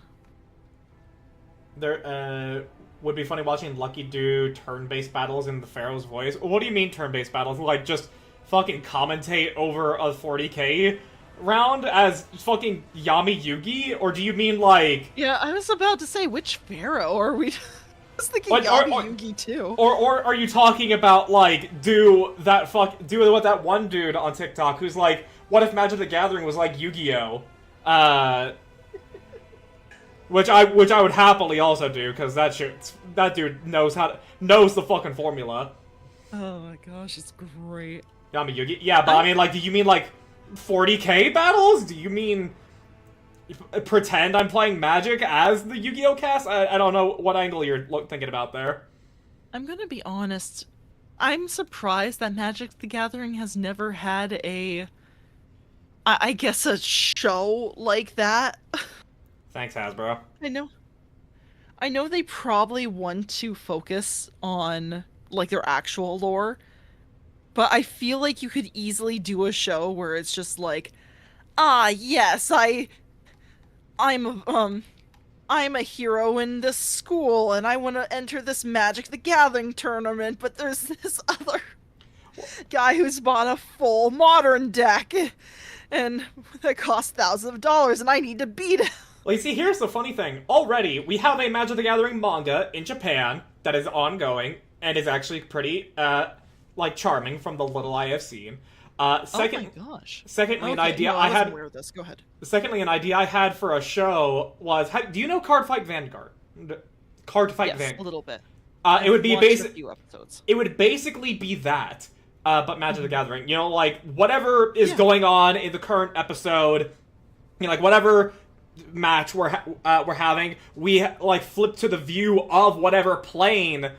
There would be funny watching Lucky do turn-based battles in the Pharaoh's voice. What do you mean turn-based battles? Like, just fucking commentate over a 40k round as fucking Yami Yugi? Or do you mean, like... Yeah, I was about to say, which Pharaoh are we... I was thinking Yami Yugi, too. Or are you talking about, like, do what that one dude on TikTok who's like, what if Magic the Gathering was like Yu-Gi-Oh? Which I would happily also do, because that dude knows the fucking formula. Oh my gosh, it's great. Yami Yugi? Yeah, but I mean, like, do you mean, like, 40K battles? Do you mean pretend I'm playing Magic as the Yu-Gi-Oh cast? I don't know what angle you're thinking about there. I'm gonna be honest. I'm surprised that Magic the Gathering has never had I guess a show like that. Thanks, Hasbro. I know they probably want to focus on, like, their actual lore, but I feel like you could easily do a show where it's just like, yes, I'm a hero in this school, and I want to enter this Magic the Gathering tournament, but there's this other guy who's bought a full modern deck, and that costs thousands of dollars, and I need to beat him. Well, you see, here's the funny thing. Already, we have a Magic the Gathering manga in Japan that is ongoing, and is actually pretty, like, charming from the little I have seen. Oh my gosh. Secondly, Okay, an idea no, I wasn't had... aware of this. Go ahead. Secondly, an idea I had for a show was... do you know Card Fight Vanguard? Card Fight Yes, Vanguard. a little bit. It would be Watched a few episodes. It would basically be that, but Magic the Gathering. You know, like, whatever is going on in the current episode, you know, like, whatever match we're having, we, like, flip to the view of whatever plane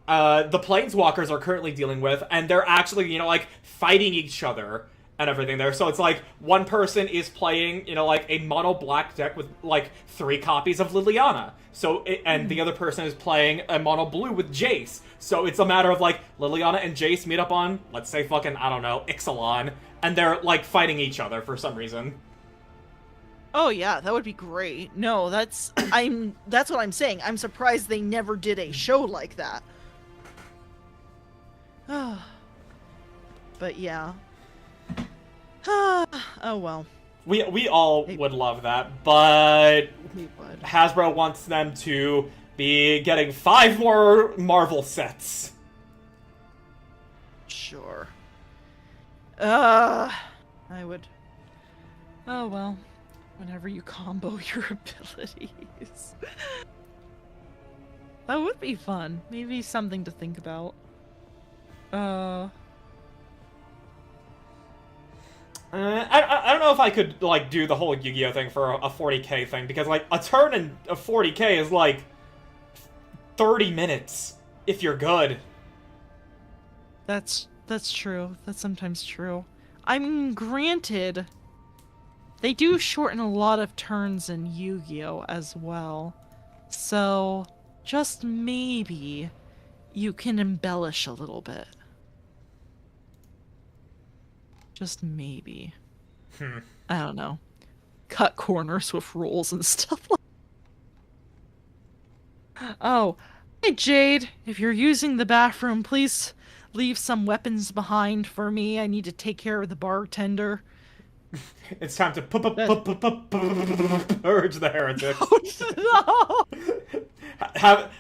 the Planeswalkers are currently dealing with, and they're actually, you know, like, fighting each other and everything there. So it's like, one person is playing, you know, like, a mono black deck with, like, 3 copies of Liliana. So, and the other person is playing a mono blue with Jace. So it's a matter of, like, Liliana and Jace meet up on, let's say fucking, I don't know, Ixalan, and they're, like, fighting each other for some reason. Oh yeah, that would be great. No, that's what I'm saying. I'm surprised they never did a show like that. But yeah. Oh well. We all would love that, but We would. Hasbro wants them to be getting 5 more Marvel sets. Sure. I would. Oh well. Whenever you combo your abilities. That would be fun. Maybe something to think about. I don't know if I could, like, do the whole Yu-Gi-Oh thing for a 40K thing, because, like, a turn in a 40K is, like, 30 minutes, if you're good. That's true. That's sometimes true. I mean, granted, they do shorten a lot of turns in Yu-Gi-Oh as well. So, just maybe you can embellish a little bit. Just maybe. I don't know. Cut corners with rules and stuff like that. Oh, hey Jade, if you're using the bathroom, please leave some weapons behind for me. I need to take care of the bartender. It's time to purge the heretic. Oh, no!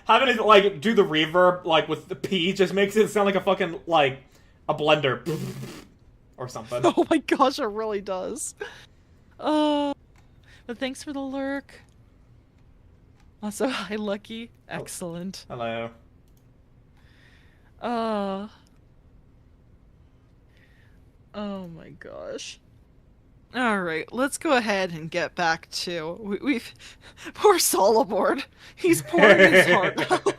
Having it, like, do the reverb, like, with the P just makes it sound like a fucking, like, a blender. Or something. Oh my gosh, it really does. Oh, but thanks for the lurk. Also, hi Lucky. Excellent. Hello. Oh my gosh. Alright, let's go ahead and get back to... We've... Poor Solibord. He's pouring his heart out.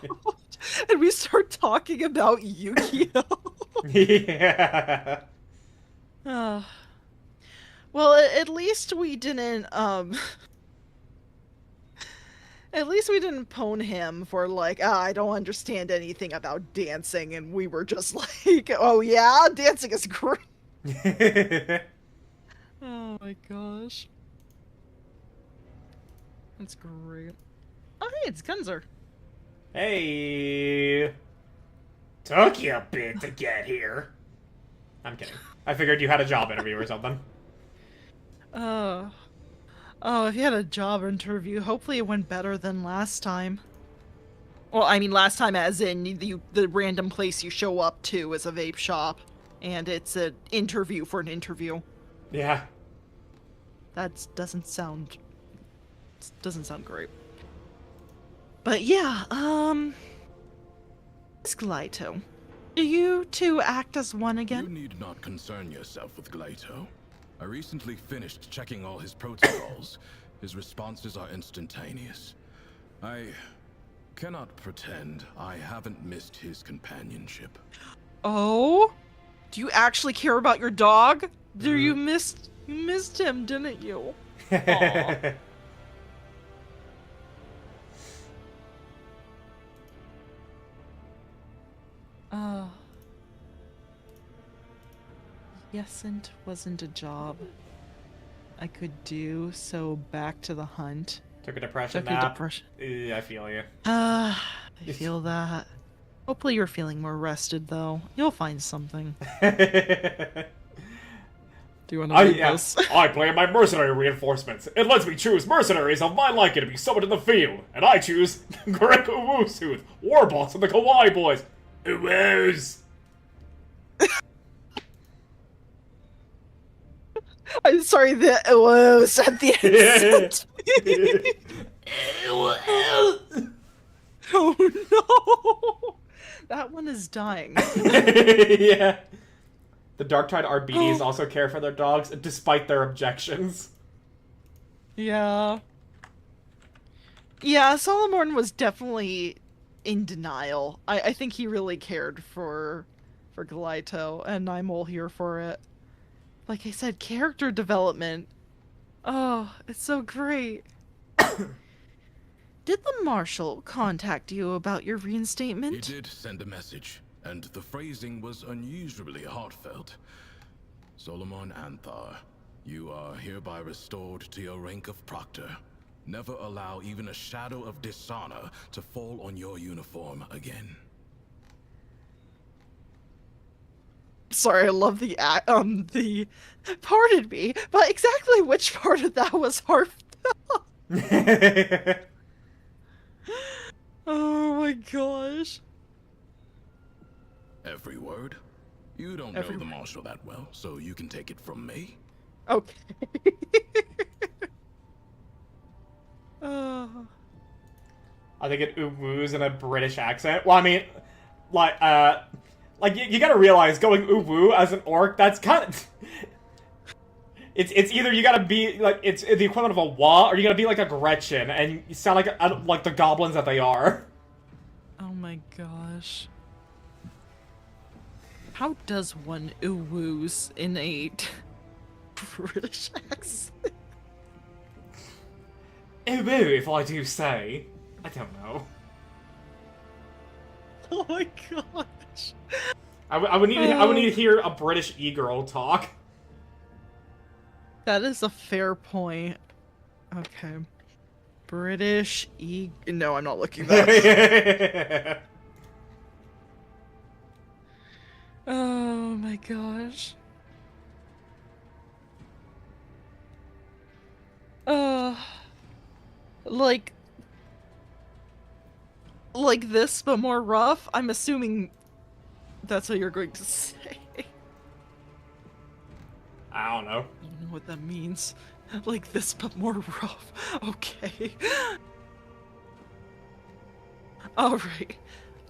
And we start talking about Yu-Gi-Oh! Yeah. Well, at least we didn't, at least we didn't pwn him for, like, I don't understand anything about dancing, and we were just like, oh yeah, dancing is great. Oh my gosh. That's great. Oh hey, it's Gunzer. Hey. Took you a bit to get here. I'm kidding. I figured you had a job interview or something. Oh, if you had a job interview, hopefully it went better than last time. Well, I mean last time as in the random place you show up to is a vape shop, and it's an interview for an interview. Yeah. That doesn't sound great. But yeah, Glyto. Do you two act as one You again? need not concern yourself with Glato. I recently finished checking all his protocols. His responses are instantaneous. I cannot pretend I haven't missed his companionship. Oh? Do you actually care about your dog? You missed him, didn't you? Aw. Yes'nt wasn't a job I could do, so back to the hunt. Took a depression Took a nap. depression. I feel you. I feel that. Hopefully you're feeling more rested, though. You'll find something. Do you want to read this? I play my mercenary reinforcements. It lets me choose mercenaries of my liking to be summoned in the field, and I choose Greg Uwusuth, war boss of the Kawaii Boys. Uwoos! I'm sorry, the woes at the end. Oh no! That one is dying. Yeah. The Dark-Tide RBDs also care for their dogs, despite their objections. Yeah. Yeah, Solomon was definitely in denial. I think he really cared for Galaito, and I'm all here for it. Like I said, character development. Oh, it's so great. Did the Marshal contact you about your reinstatement? He did send a message, and the phrasing was unusually heartfelt. Solomon Anthar, you are hereby restored to your rank of Proctor. Never allow even a shadow of dishonor to fall on your uniform again. Sorry, I love the pardon me, but exactly which part of that was heartfelt? Oh my gosh. Every word? You don't know the Marshal that well, so you can take it from me. Okay. Oh. I think it uwoos in a British accent. Well, I mean, like you gotta realize going uwoo as an orc, that's kind of... It's either you gotta be, like, it's the equivalent of a wah, or you gotta be like a Gretchen, and you sound like the goblins that they are. Oh my gosh. How does one uwoos in a British accent? Uwoo, if I do say. I don't know. Oh my gosh. I would need to hear a British e-girl talk. That is a fair point. Okay. British No, I'm not looking that up. Oh my gosh. Like this, but more rough? I'm assuming that's what you're going to say. I don't know. I don't know what that means. Like this, but more rough. Okay. Alright.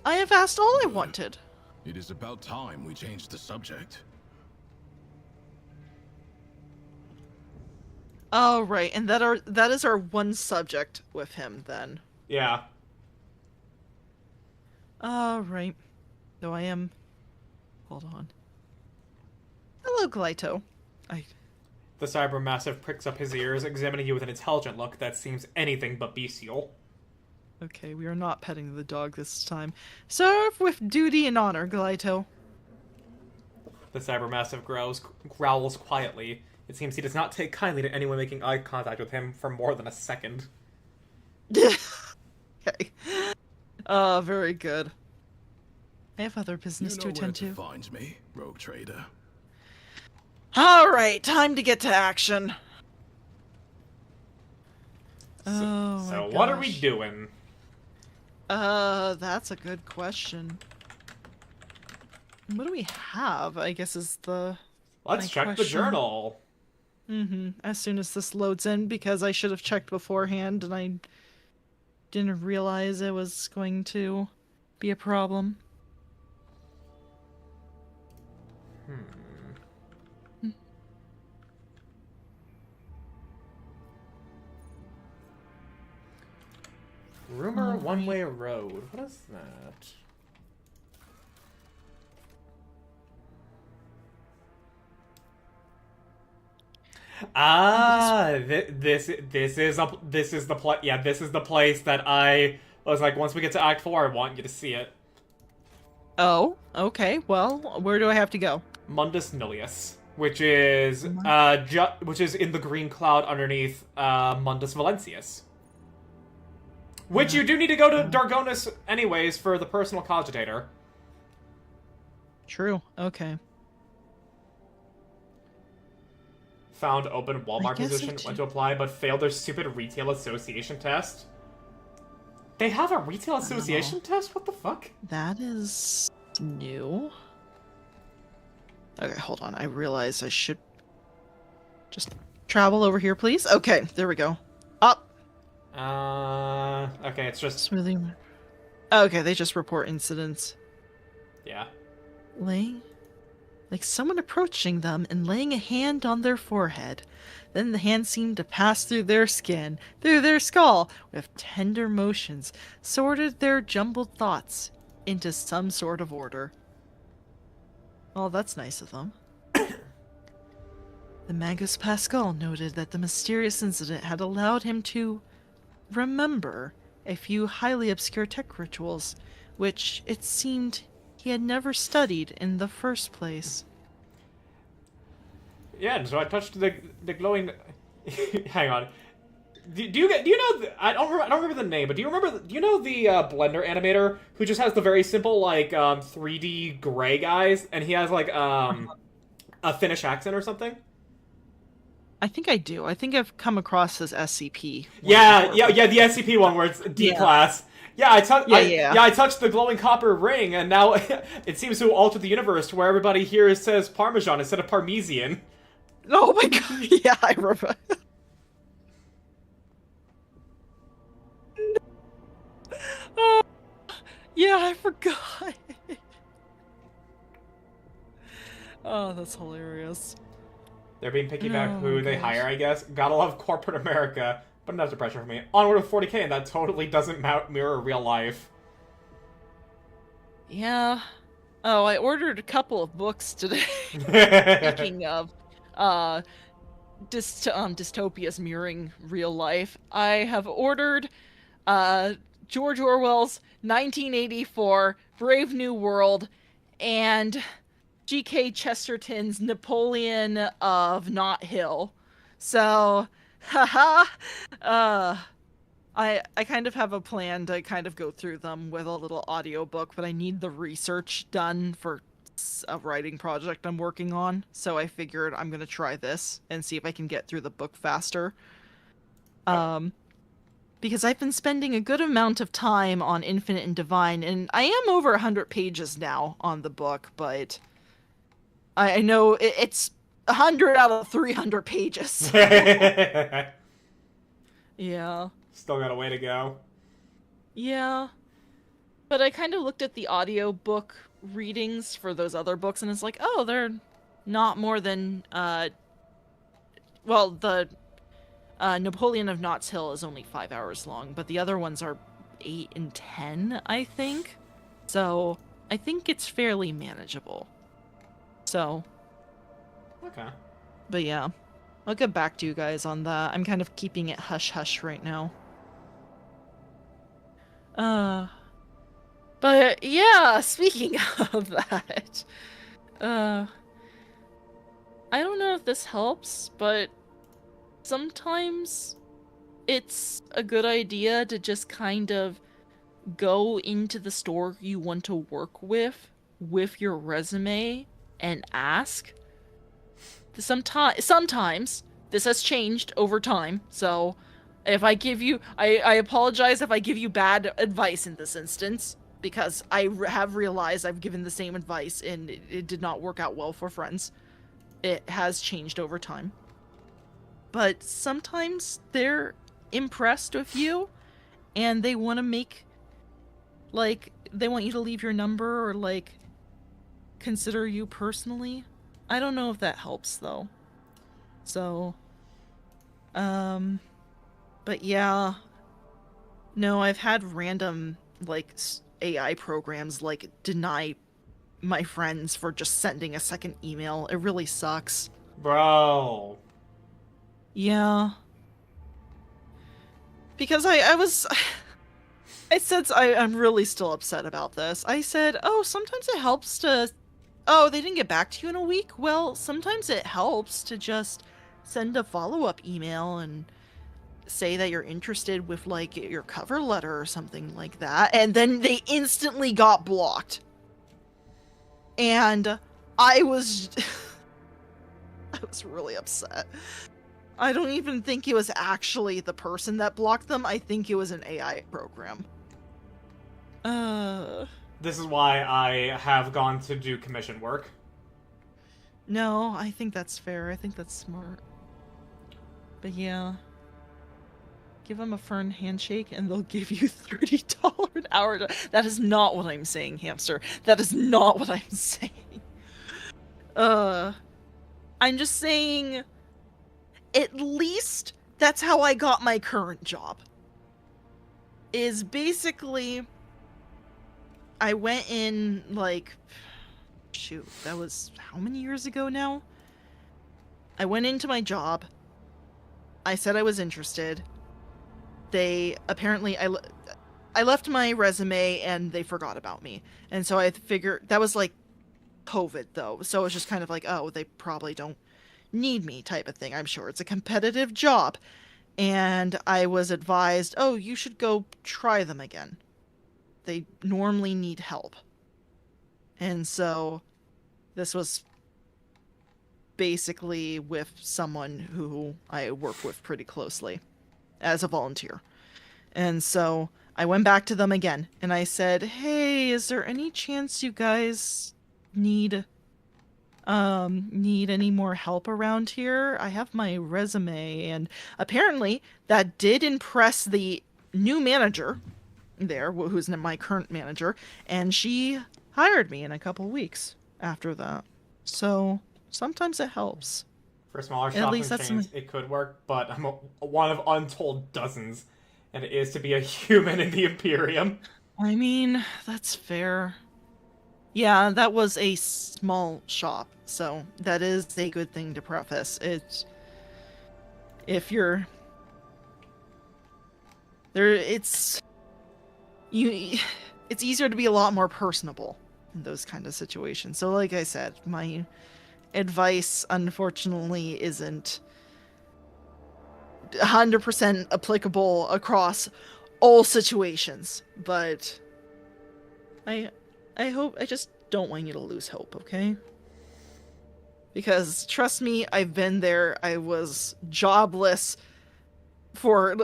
I have asked all I wanted. It is about time we changed the subject. Alright, and that is our one subject with him, then. Yeah. Alright. Though I am... Hold on. Hello, Glyto. The cybermassive pricks up his ears, examining you with an intelligent look that seems anything but bestial. Okay, we are not petting the dog this time. Serve with duty and honor, Glyto. The cybermassive growls quietly. It seems he does not take kindly to anyone making eye contact with him for more than a second. Okay. Very good. I have other business to attend to. You know where to find me, rogue trader. Alright, time to get to action. Oh, what are we doing? That's a good question. What do we have, I guess is the... Let's check the journal. As soon as this loads in, because I should have checked beforehand, and I didn't realize it was going to be a problem. one-way road. What is that? Ah, this is the place. Yeah, this is the place that I was like. Once we get to Act 4, I want you to see it. Oh, okay. Well, where do I have to go? Mundus Nullius, which is which is in the green cloud underneath Mundus Valentius. Which you do need to go to Dargonus anyways for the personal cogitator. True. Okay. Found open Walmart guess position, went to apply, but failed their stupid retail association test. They have a retail association test? What the fuck? That is new. Okay, hold on. I realize I should just travel over here, please. Okay, there we go. Up. Okay, it's just... Smoothing. Okay, they just report incidents. Yeah. Laying, like someone approaching them and laying a hand on their forehead. Then the hand seemed to pass through their skin, through their skull, with tender motions, sorted their jumbled thoughts into some sort of order. Oh, that's nice of them. The Magus Pascal noted that the mysterious incident had allowed him to remember a few highly obscure tech rituals, which it seemed he had never studied in the first place. Yeah, and so I touched the glowing... Hang on. Do you know... I don't remember the name, but do you know the Blender animator who just has the very simple, like, 3D gray guys, and he has, like, a Finnish accent or something? I think I do. I think I've come across this SCP. Yeah, the SCP one where it's D-class. Yeah, I touched the glowing copper ring, and now it seems to alter the universe where everybody here says Parmesan instead of Parmesan. Oh my god, yeah, I remember. Oh, yeah, I forgot. Oh, that's hilarious. They're being picky about who they gosh. hire, I guess. Gotta love corporate America, but enough to pressure for me. Onward with 40K, and that totally doesn't mirror real life. Yeah. Oh, I ordered a couple of books today. Speaking of, dystopias mirroring real life, I have ordered, George Orwell's 1984, Brave New World, and G.K. Chesterton's Napoleon of Knot Hill. So, haha, I kind of have a plan to kind of go through them with a little audiobook, but I need the research done for a writing project I'm working on, so I figured I'm gonna try this and see if I can get through the book faster. Because I've been spending a good amount of time on Infinite and Divine, and I am over 100 pages now on the book, but I know it's 100 out of 300 pages. Yeah. Still got a way to go. Yeah. But I kind of looked at the audiobook readings for those other books, and it's like, oh, they're not more than, well, the Napoleon of Knots Hill is only 5 hours long, but the other ones are 8 and 10, I think. So, I think it's fairly manageable. So. Okay. But yeah. I'll get back to you guys on that. I'm kind of keeping it hush-hush right now. But yeah, speaking of that, I don't know if this helps, but sometimes it's a good idea to just kind of go into the store you want to work with your resume and ask. Sometimes this has changed over time, so if I give you, I apologize if I give you bad advice in this instance, because I have realized I've given the same advice and it did not work out well for friends. It has changed over time. But sometimes they're impressed with you and they want to make, like, they want you to leave your number or, like, consider you personally. I don't know if that helps, though. So, but yeah, No, I've had random, like, AI programs, like, deny my friends for just sending a second email. It really sucks. Bro. Yeah. Because I was... I said I'm really still upset about this. I said, oh, sometimes it helps to... Oh, they didn't get back to you in a week? Well, sometimes it helps to just send a follow-up email and say that you're interested with, like, your cover letter or something like that. And then they instantly got blocked. And I was... I was really upset. I don't even think it was actually the person that blocked them. I think it was an AI program. This is why I have gone to do commission work. No, I think that's fair. I think that's smart. But yeah. Give them a firm handshake and they'll give you $30 an hour. That is not what I'm saying, hamster. That is not what I'm saying. I'm just saying, at least that's how I got my current job. Is basically, I went in, like, shoot, that was how many years ago now? I went into my job. I said I was interested. They apparently, I left my resume and they forgot about me. And so I figured, that was like COVID though. So it was just kind of like, oh, they probably don't need me type of thing. I'm sure it's a competitive job. And I was advised, oh, you should go try them again. They normally need help. And so this was basically with someone who I work with pretty closely as a volunteer. And so I went back to them again and I said, hey, is there any chance you guys need any more help around here? I have my resume. And apparently that did impress the new manager there, who's my current manager, and she hired me in a couple weeks after that. So sometimes it helps. For smaller At shopping least that's chains, it could work, but I'm one of untold dozens, and it is to be a human in the Imperium. I mean, that's fair. Yeah, that was a small shop, so that is a good thing to preface. If you're there, it's easier to be a lot more personable in those kind of situations. So like I said, my advice unfortunately isn't 100% applicable across all situations, but I just don't want you to lose hope, okay? Because trust me, I've been there. I was jobless for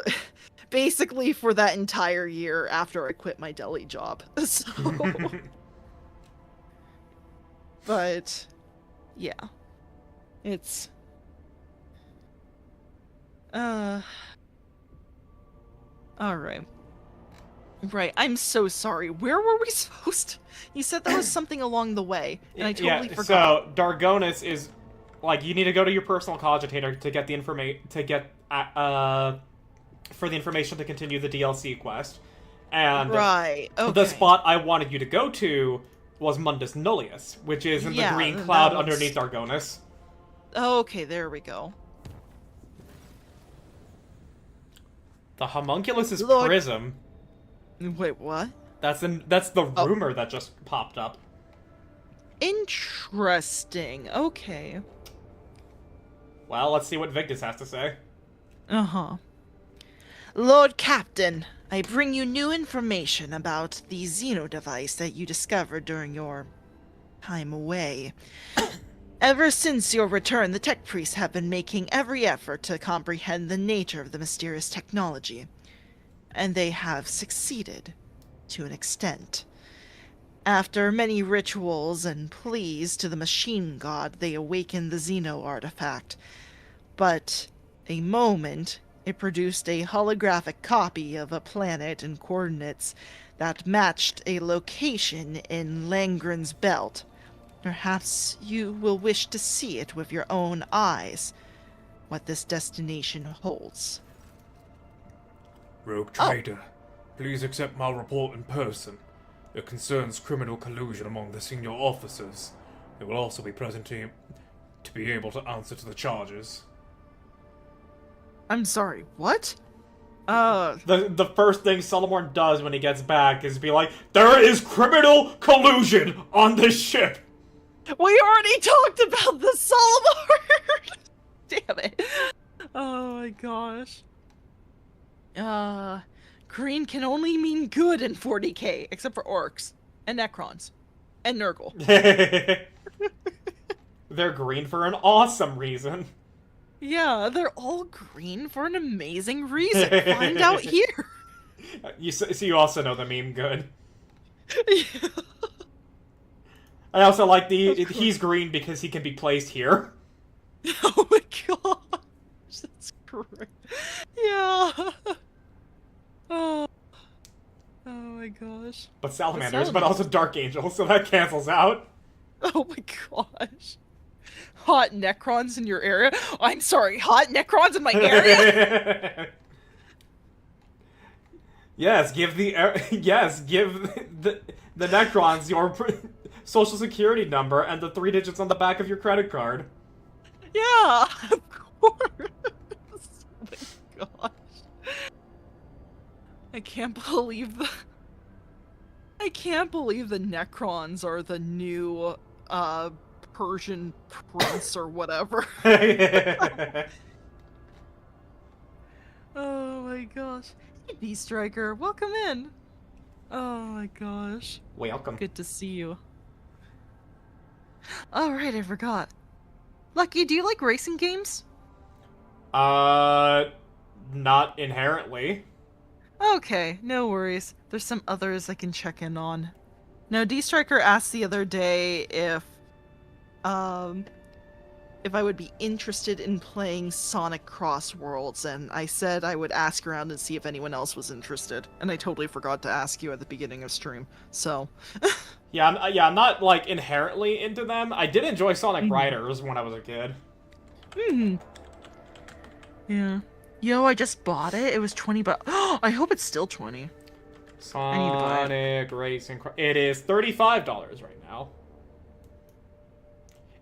basically for that entire year after I quit my deli job. So but yeah. It's all right. Right, I'm so sorry. Where were we supposed? You said there was something along the way, and I totally forgot. So Dargonis is like, you need to go to your personal cogitator to get the for the information to continue the DLC quest. And right, okay. The spot I wanted you to go to was Mundus Nullius, which is in the green cloud underneath Dargonis. Okay, there we go. The homunculus' Lord. prism. Wait, what? That's the rumor that just popped up. Interesting. Okay. Well, let's see what Victus has to say. Uh-huh. Lord Captain, I bring you new information about the Xeno device that you discovered during your time away. Ever since your return, the tech priests have been making every effort to comprehend the nature of the mysterious technology. And they have succeeded, to an extent. After many rituals and pleas to the machine god, they awakened the Xeno artifact. But a moment, it produced a holographic copy of a planet and coordinates that matched a location in Langren's belt. Perhaps you will wish to see it with your own eyes, what this destination holds. Rogue trader, Please accept my report in person. It concerns criminal collusion among the senior officers. It will also be present to be able to answer to the charges. I'm sorry, what? The first thing Solomon does when he gets back is be like, there is criminal collusion on this ship! We already talked about the Solomon! Damn it. Oh my gosh. Green can only mean good in 40K, except for orcs, and Necrons, and Nurgle. They're green for an awesome reason. Yeah, they're all green for an amazing reason. Find out here. So you also know the meme good. Yeah. I also like he's green because he can be placed here. Oh my gosh, that's great. Yeah. Oh my gosh. But salamanders, but also dark angels, so that cancels out. Oh my gosh. Hot Necrons in your area? I'm sorry, hot Necrons in my area? Yes, give the Necrons your social security number and the 3 digits on the back of your credit card. Yeah, of course. Oh my gosh. I can't believe the Necrons are the new Persian prince or whatever. Oh my gosh. Hey, B-Striker, welcome in. Oh my gosh. Welcome. Good to see you. Alright, I forgot. Lucky, do you like racing games? Not inherently. Okay, no worries. There's some others I can check in on. Now, D-Striker asked the other day if I would be interested in playing Sonic Cross Worlds, and I said I would ask around and see if anyone else was interested. And I totally forgot to ask you at the beginning of stream, so... Yeah, I'm not, like, inherently into them. I did enjoy Sonic Riders when I was a kid. Yeah. Yo, I just bought it. It was 20 bucks. I hope it's still 20. I need to buy it. Sonic Racing... It is $35 right now.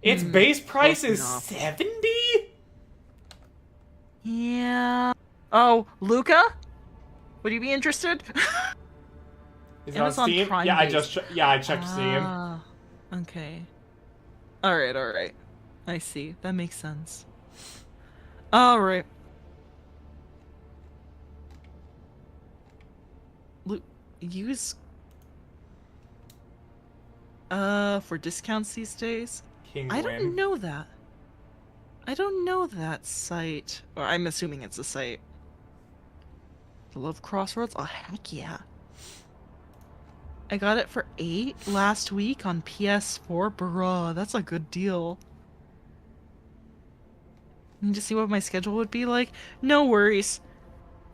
Its base price is $70? Yeah. Oh, Luca? Would you be interested? Is it on Steam? Prime Yeah, base. I checked Steam. Okay. Alright. I see. That makes sense. Alright. Use... for discounts these days? I don't know that. I don't know that site. Or I'm assuming it's a site. I love Crossroads? Oh, heck yeah. I got it for $8 last week on PS4. Bruh, that's a good deal. Need to see what my schedule would be like? No worries.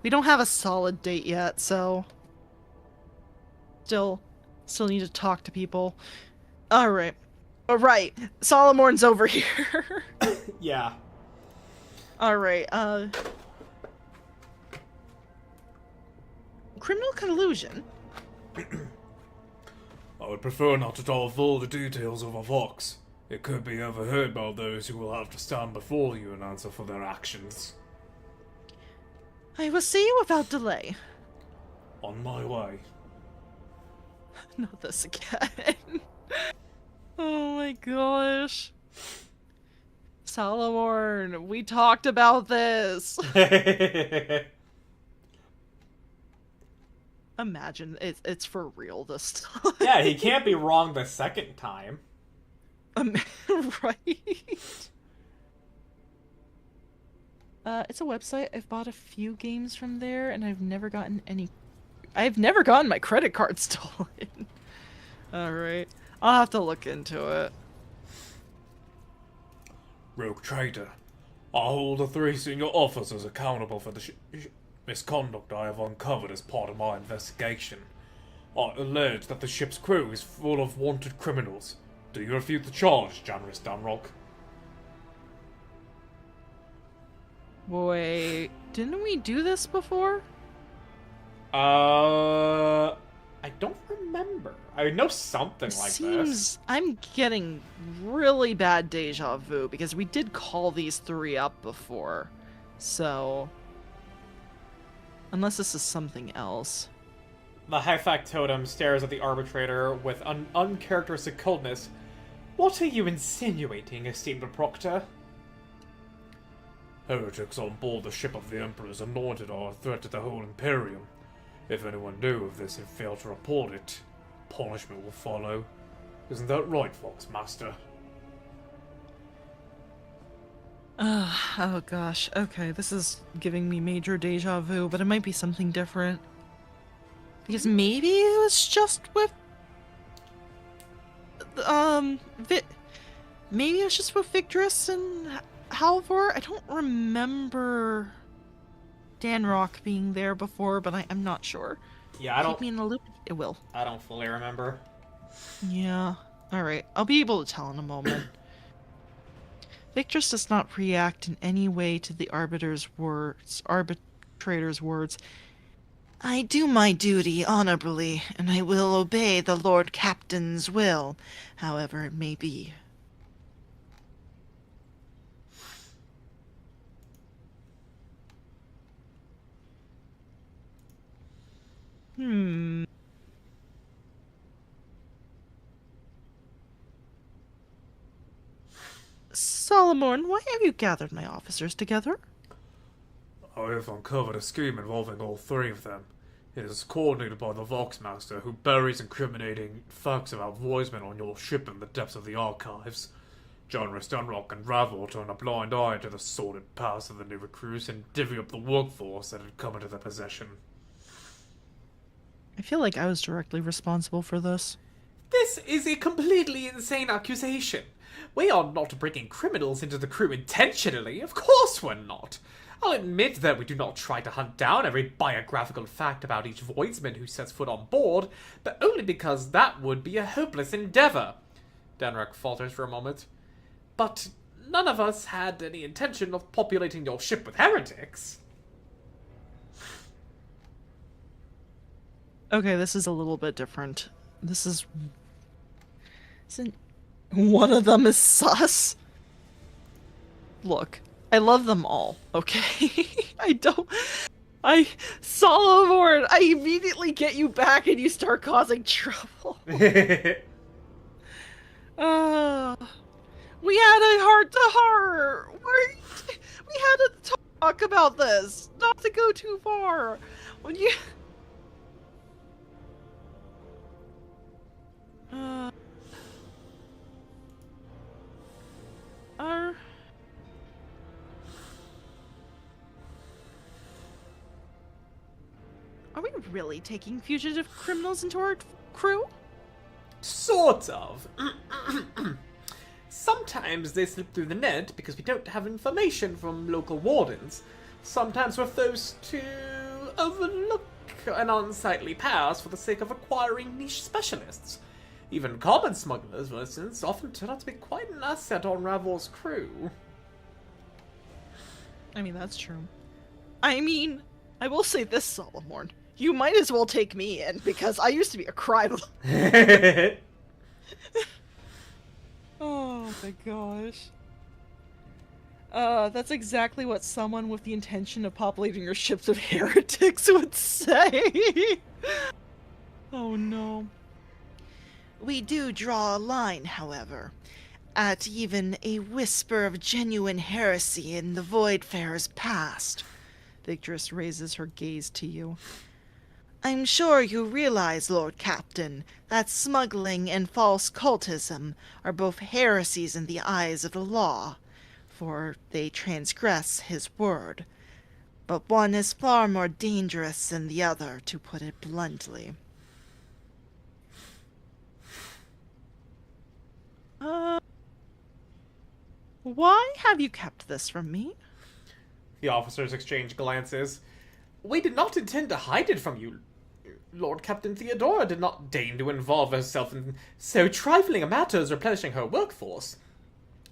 We don't have a solid date yet, so... Still need to talk to people. Alright. Alright, Solomon's over here. Yeah. Alright, criminal collusion? I would prefer not to tell all the details of a vox. It could be overheard by those who will have to stand before you and answer for their actions. I will see you without delay. On my way. Not this again. Oh my gosh. Salomorn, we talked about this. Imagine it's for real this time. Yeah, he can't be wrong the second time. Right? It's a website. I've bought a few games from there, and I've never gotten my credit card stolen. Alright. I'll have to look into it. Rogue traitor. I hold the 3 senior officers accountable for the misconduct I have uncovered as part of my investigation. I allege that the ship's crew is full of wanted criminals. Do you refute the charge, Janris Dunrock? Wait, didn't we do this before? I don't remember. I know something like this. I'm getting really bad deja vu because we did call these 3 up before. So, unless this is something else. The high factotum stares at the arbitrator with an uncharacteristic coldness. What are you insinuating, esteemed Proctor? Heretics on board the ship of the Emperor's Anointed are a threat to the whole Imperium. If anyone knew of this and failed to report it, punishment will follow. Isn't that right, Foxmaster? Oh gosh, okay, this is giving me major deja vu, but it might be something different. Because maybe it was just with... maybe it was just with Victress and Halvor? I don't remember Danrock being there before, but I'm not sure. Yeah, I don't... Keep me in the loop. It will. I don't fully remember. Yeah. Alright, I'll be able to tell in a moment. Victress does not react in any way to the arbitrator's words. I do my duty honorably, and I will obey the Lord Captain's will, however it may be. Solomon, why have you gathered my officers together? I have uncovered a scheme involving all 3 of them. It is coordinated by the Voxmaster, who buries incriminating facts about voicemen on your ship in the depths of the archives. Generous Dunrock and Ravel turn a blind eye to the sordid past of the new recruits and divvy up the workforce that had come into their possession. I feel like I was directly responsible for this. This is a completely insane accusation. We are not bringing criminals into the crew intentionally. Of course we're not. I'll admit that we do not try to hunt down every biographical fact about each voidsman who sets foot on board, but only because that would be a hopeless endeavor. Danrock falters for a moment. But none of us had any intention of populating your ship with heretics. Okay, this is a little bit different. This is... Isn't one of them is sus? Look, I love them all, okay? Solomon, I immediately get you back and you start causing trouble. We had a heart-to-heart. We had a talk about this, not to go too far. When you... Are we really taking fugitive criminals into our crew? Sort of. Sometimes they slip through the net because we don't have information from local wardens. Sometimes we're forced to overlook an unsightly past for the sake of acquiring niche specialists. Even common smugglers, for instance, often turn out to be quite an asset on Ravel's crew. I mean, that's true. I mean, I will say this, Solomon. You might as well take me in, because I used to be a crime. Oh my gosh. That's exactly what someone with the intention of populating your ships with heretics would say. Oh no. We do draw a line, however, at even a whisper of genuine heresy in the Voidfarer's past. Victress raises her gaze to you. I'm sure you realize, Lord Captain, that smuggling and false cultism are both heresies in the eyes of the law, for they transgress his word. But one is far more dangerous than the other, to put it bluntly. Why have you kept this from me? The officers exchange glances. We did not intend to hide it from you. Lord Captain Theodora did not deign to involve herself in so trifling a matter as replenishing her workforce.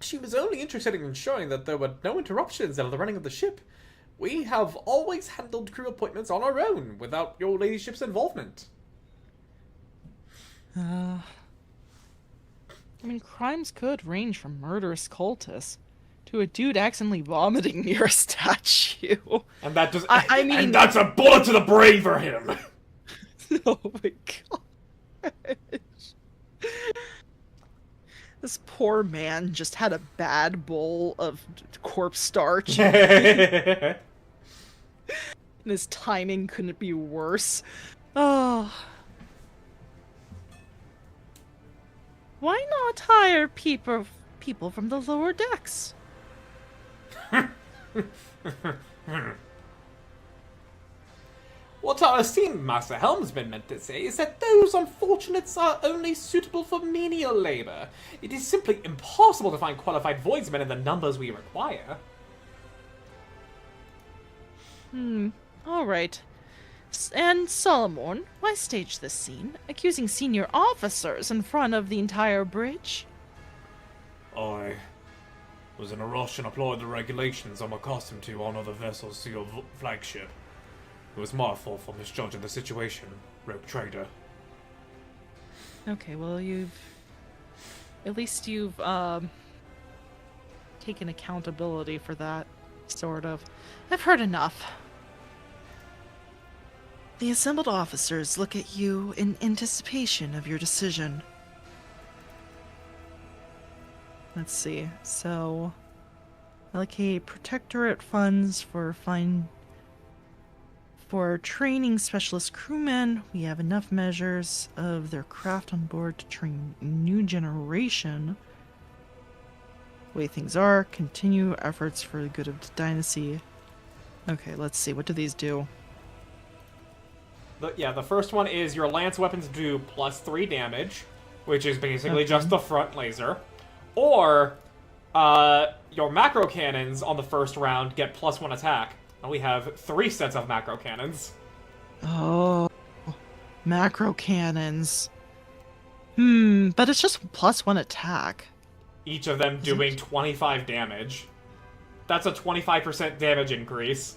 She was only interested in ensuring that there were no interruptions in the running of the ship. We have always handled crew appointments on our own, without your ladyship's involvement. I mean, crimes could range from murderous cultists to a dude accidentally vomiting near a statue. And that does. I mean, and that's a bullet to the brain for him. oh my gosh. This poor man just had a bad bowl of corpse starch. And his timing couldn't be worse. Oh. Why not hire people from the lower decks? What our esteemed Master Helmsman meant to say is that those unfortunates are only suitable for menial labor. It is simply impossible to find qualified voidsmen in the numbers we require. Alright. And Solomon, why stage this scene, accusing senior officers in front of the entire bridge? I was in a rush and applied the regulations I'm accustomed to on other vessels to your flagship. It was my fault for misjudging the situation, rogue trader. Okay, well at least you've taken accountability for that, sort of. I've heard enough. The assembled officers look at you in anticipation of your decision. Let's see, so allocate protectorate funds for training specialist crewmen. We have enough measures of their craft on board to train new generation. Way things are, continue efforts for the good of the dynasty. Okay, let's see, what do these do? The first one is your lance weapons do +3 damage, which is basically just the front laser. Or, your macro cannons on the first round get +1 attack. And we have 3 sets of macro cannons. Oh, macro cannons. But it's just +1 attack. Each of them doing 25 damage. That's a 25% damage increase.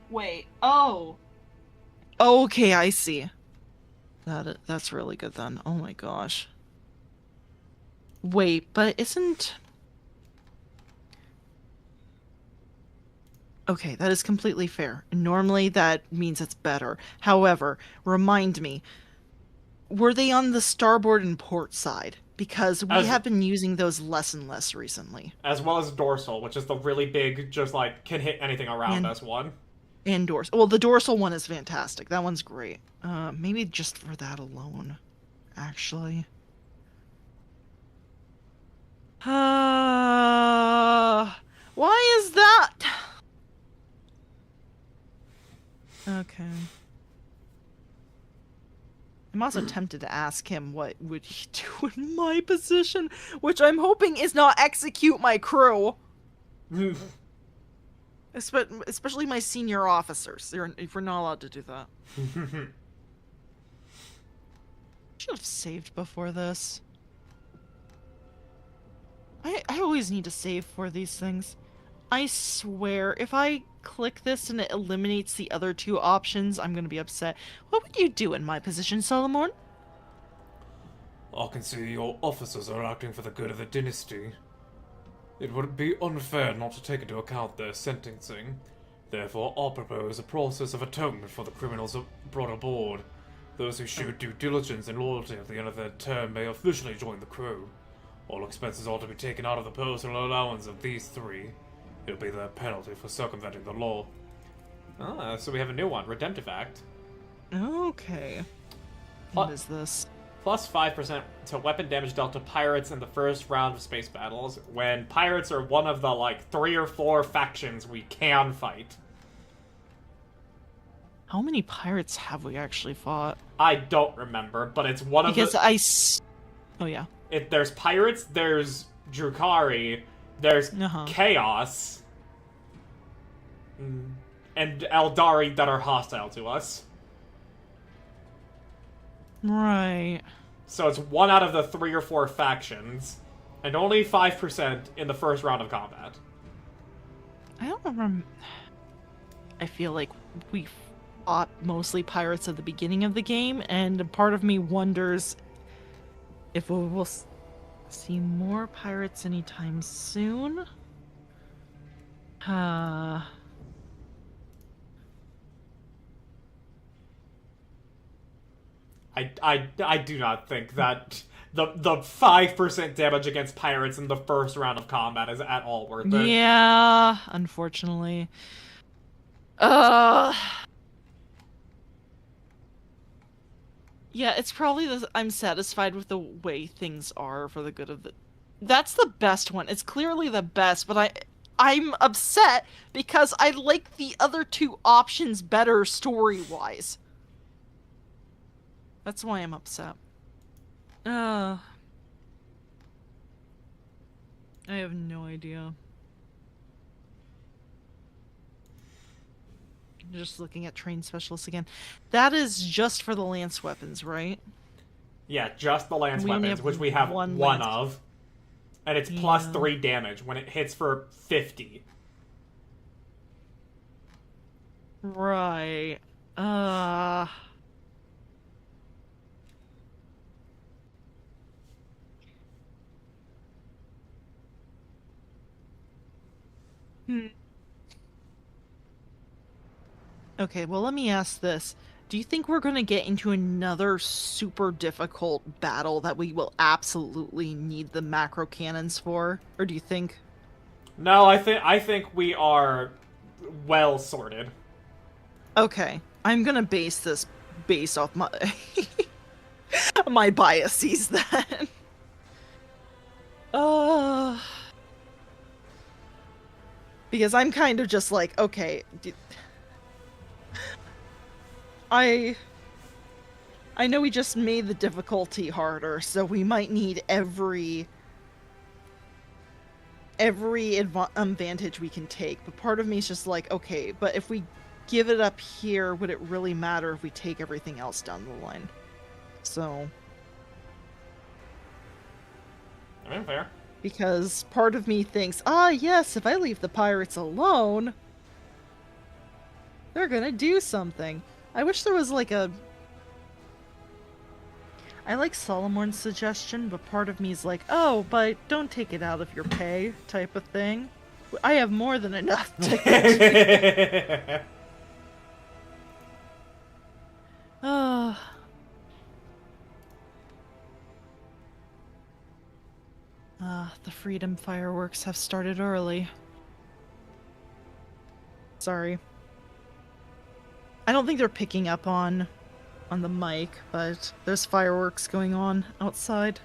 Wait, oh. Okay, I see. That's really good then. Oh my gosh. Wait, but isn't... Okay, that is completely fair. Normally that means it's better. However, remind me, were they on the starboard and port side? Because we have been using those less and less recently. As well as dorsal, which is the really big, just like, can hit anything around us one. And dorsal. Well, the dorsal one is fantastic. That one's great. Maybe just for that alone, actually. Why is that? Okay. I'm also tempted to ask him what would he do in my position, which I'm hoping is not execute my crew. Especially my senior officers. If we're not allowed to do that. Should have saved before this. I always need to save for these things. I swear, if I click this and it eliminates the other 2 options, I'm gonna be upset. What would you do in my position, Solomon? I can see your officers are acting for the good of the dynasty. It would be unfair not to take into account their sentencing. Therefore, I propose a process of atonement for the criminals brought aboard. Those who showed due diligence and loyalty at the end of their term may officially join the crew. All expenses ought to be taken out of the personal allowance of these 3. It'll be their penalty for circumventing the law. Ah, so we have a new one, Redemptive Act. Okay. What is this? Plus 5% to weapon damage dealt to pirates in the first round of space battles, when pirates are one of the, like, 3 or 4 factions we can fight. How many pirates have we actually fought? I don't remember, but it's one of the... Because Oh, yeah. There's pirates, there's Drukhari, there's Chaos, and Eldari that are hostile to us. Right. So it's 1 out of the 3 or 4 factions, and only 5% in the first round of combat. I don't remember. I feel like we fought mostly pirates at the beginning of the game, and a part of me wonders if we will see more pirates anytime soon. I do not think that the 5% damage against pirates in the first round of combat is at all worth it. Yeah, unfortunately. Yeah, it's probably I'm satisfied with the way things are for the good of the. That's the best one. It's clearly the best, but I'm upset because I like the other two options better story-wise. That's why I'm upset. I have no idea. Just looking at trained specialists again. That is just for the lance weapons, right? Yeah, just the lance We only weapons, have which we have one one lance. of. And it's Yeah. plus 3 damage when it hits for 50. Right. Okay, well, let me ask this. Do you think we're going to get into another super difficult battle that we will absolutely need the macro cannons for? Or do you think... No, I think we are well sorted. Okay, I'm going to base this based off my... my biases, then. Because I'm kind of just like, okay... I know we just made the difficulty harder, so we might need every advantage we can take. But part of me is just like, okay, but if we give it up here, would it really matter if we take everything else down the line? So... I mean, fair. Because part of me thinks, yes, if I leave the pirates alone, they're gonna do something. I wish there was like a... I like Solomon's suggestion, but part of me is like, oh, but don't take it out of your pay type of thing. I have more than enough to... The freedom fireworks have started early. Sorry. I don't think they're picking up on the mic, but there's fireworks going on outside.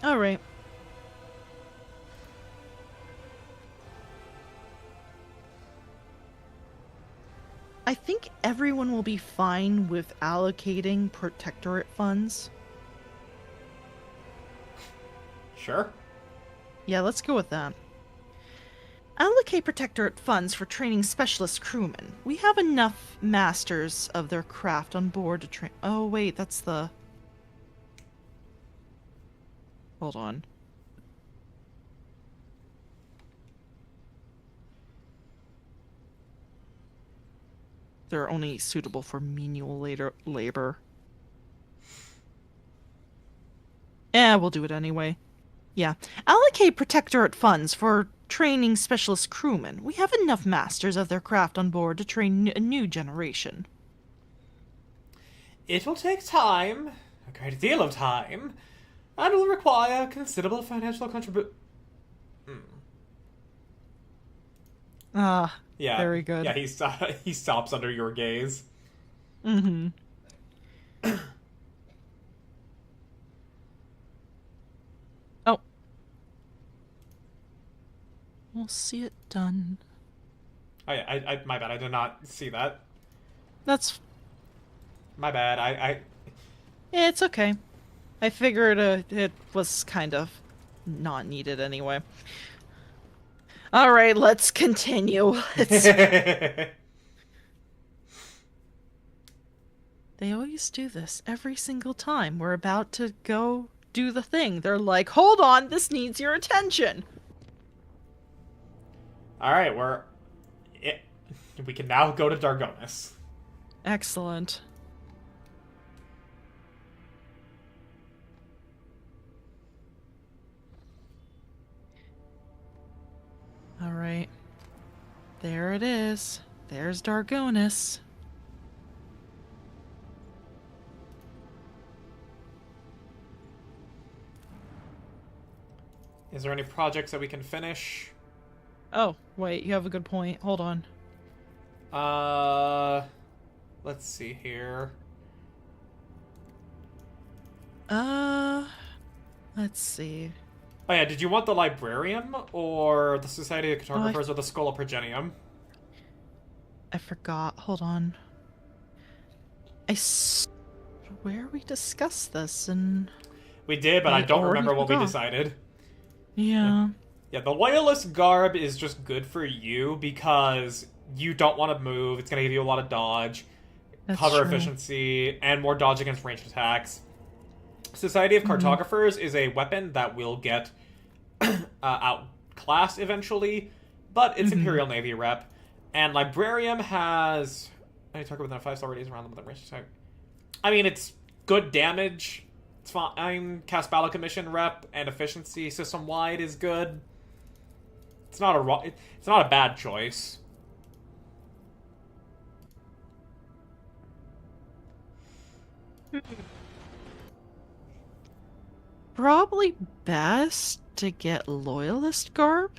Alright. I think everyone will be fine with allocating protectorate funds. Sure. Yeah, let's go with that. Allocate protectorate funds for training specialist crewmen. We have enough masters of their craft on board to train... Oh, wait, that's the... Hold on. They're only suitable for menial labor. We'll do it anyway. Yeah. Allocate protectorate funds for training specialist crewmen. We have enough masters of their craft on board to train a new generation. It will take time, a great deal of time, and will require considerable financial contribution. Yeah, very good. Yeah, he stops under your gaze. Mm-hmm. Oh. We'll see it done. Oh yeah, my bad, I did not see that. That's... My bad, Yeah, it's okay. I figured it was kind of not needed anyway. Alright, let's continue. They always do this every single time we're about to go do the thing. They're like, hold on, this needs your attention. Alright, we can now go to Dargonis. Excellent. All right. There it is. There's Dargonis. Is there any projects that we can finish? Oh, wait, you have a good point. Hold on. Let's see here. Let's see. Oh yeah, did you want the Librarium, or the Society of Cartographers, or the Schola Progenium? I forgot. Hold on. Where we discussed this and... We did, but I don't already remember what we forgot. decided. Yeah. Yeah, the Loyalist Garb is just good for you because you don't want to move. It's going to give you a lot of dodge, That's cover true. efficiency, and more dodge against ranged attacks. Society of Cartographers is a weapon that will get outclassed eventually, but it's Imperial Navy rep. And Librarium has... I talk about that 5-star radius around them with a ranged attack. I mean, it's good damage. It's fine. Cast Battle Commission rep and efficiency system-wide is good. It's not a bad choice. Probably best to get Loyalist Garb.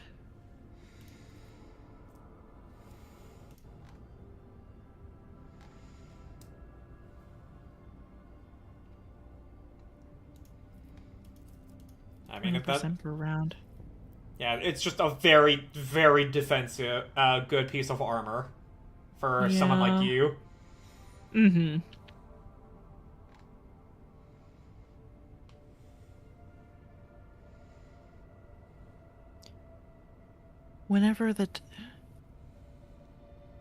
I mean, if that... 100% per round. Yeah, it's just a very, very defensive, good piece of armor for someone like you. Mm-hmm. Whenever the...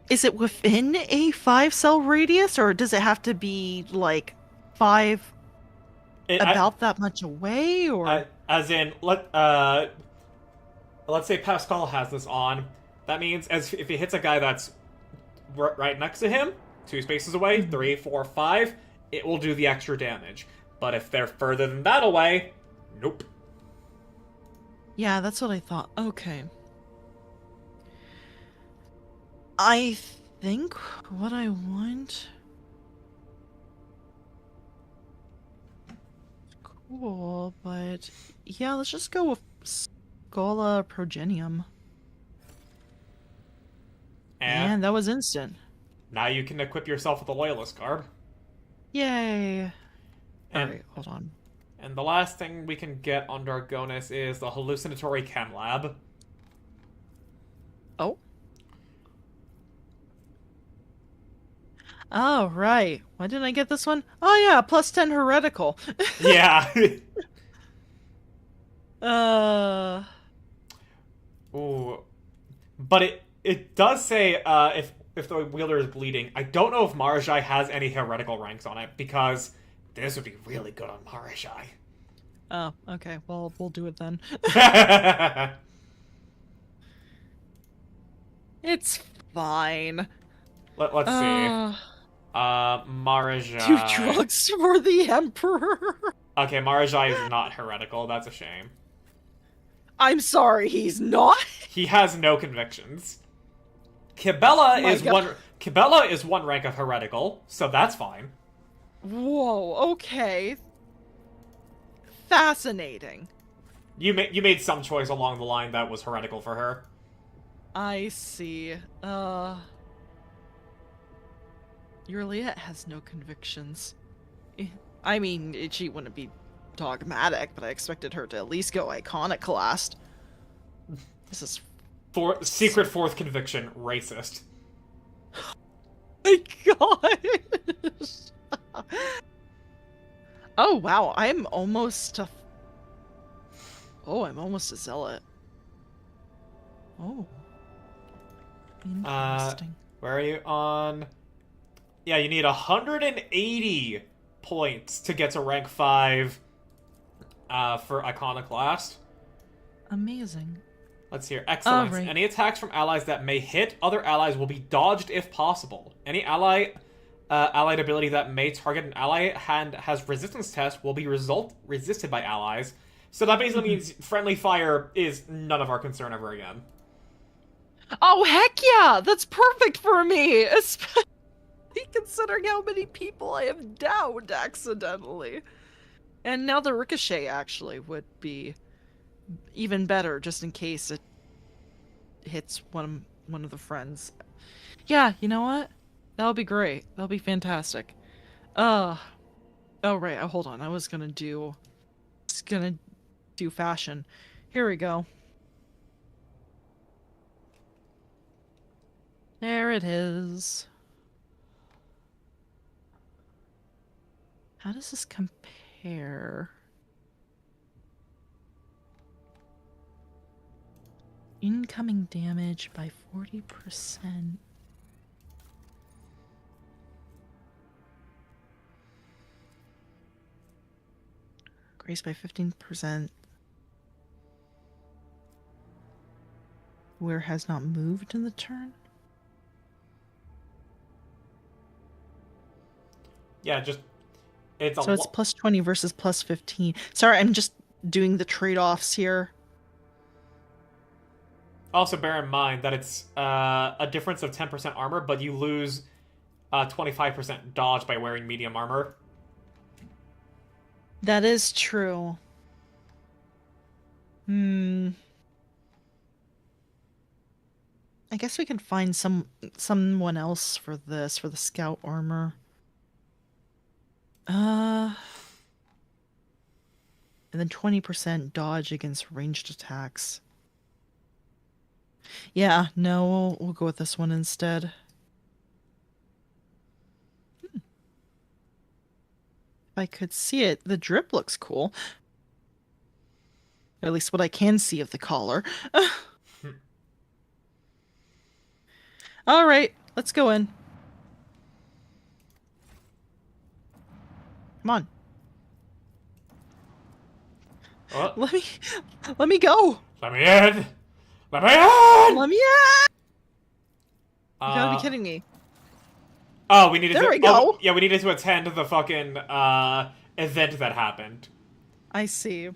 Is it within a 5-cell radius, or does it have to be, like, 5 that much away, or... As in, let's say Pascal has this on. That means if he hits a guy that's right next to him, 2 spaces away, 3, 4, 5, it will do the extra damage. But if they're further than that away, nope. Yeah, that's what I thought. Okay. I think what I want... Cool, but... Yeah, let's just go with Schola Progenium. And Man, that was instant. now you can equip yourself with the Loyalist Garb. Yay! And- Alright, hold on. And the last thing we can get on Dargonis is the Hallucinatory Chem Lab. Oh? Oh, right. Why didn't I get this one? Oh yeah, plus 10 heretical. Yeah. Ooh. But it does say if the wielder is bleeding. I don't know if Marajai has any heretical ranks on it, because this would be really good on Marajai. Oh, okay. Well, we'll do it then. It's fine. Let's see. Marajai. 2 drugs for the Emperor. Okay, Marajai is not heretical. That's a shame. I'm sorry, he's not? He has no convictions. Kibella My is God. Kibella is 1 rank of heretical, so that's fine. Whoa, okay. Fascinating. You made some choice along the line that was heretical for her. I see. Juliet has no convictions. I mean, she wouldn't be dogmatic, but I expected her to at least go iconoclast. This is... Secret 4th conviction, racist. My gosh! Oh, wow, I'm almost a... Oh, I'm almost a zealot. Oh. Interesting. Where are you on? Yeah, you need 180 points to get to rank 5 for Iconoclast. Amazing. Let's hear. Excellence. Alright. Any attacks from allies that may hit other allies will be dodged if possible. Any allied ability that may target an ally and has resistance test will be resisted by allies. So that basically means friendly fire is none of our concern ever again. Oh, heck yeah! That's perfect for me! Especially considering how many people I have downed accidentally. And now the ricochet actually would be even better, just in case it hits one of the friends. Yeah, you know what? That'll be great. That'll be fantastic. Oh right, hold on. I was gonna do fashion. Here we go. There it is. How does this compare? Incoming damage by 40%. Grace by 15%. Where has not moved in the turn? Yeah, just... It's a So it's plus 20 versus plus 15. Sorry, I'm just doing the trade-offs here. Also, bear in mind that it's a difference of 10% armor, but you lose 25% dodge by wearing medium armor. That is true. I guess we can find someone else for this, for the scout armor. And then 20% dodge against ranged attacks. Yeah, no, we'll go with this one instead. If I could see it, the drip looks cool. Or at least what I can see of the collar. Alright, let's go in. Come on. What? Let me go. Let me in! Let me in! Let me in! You gotta be kidding me. Oh, we needed There to... we go. Oh, yeah, we needed to attend the fucking, event that happened. I see.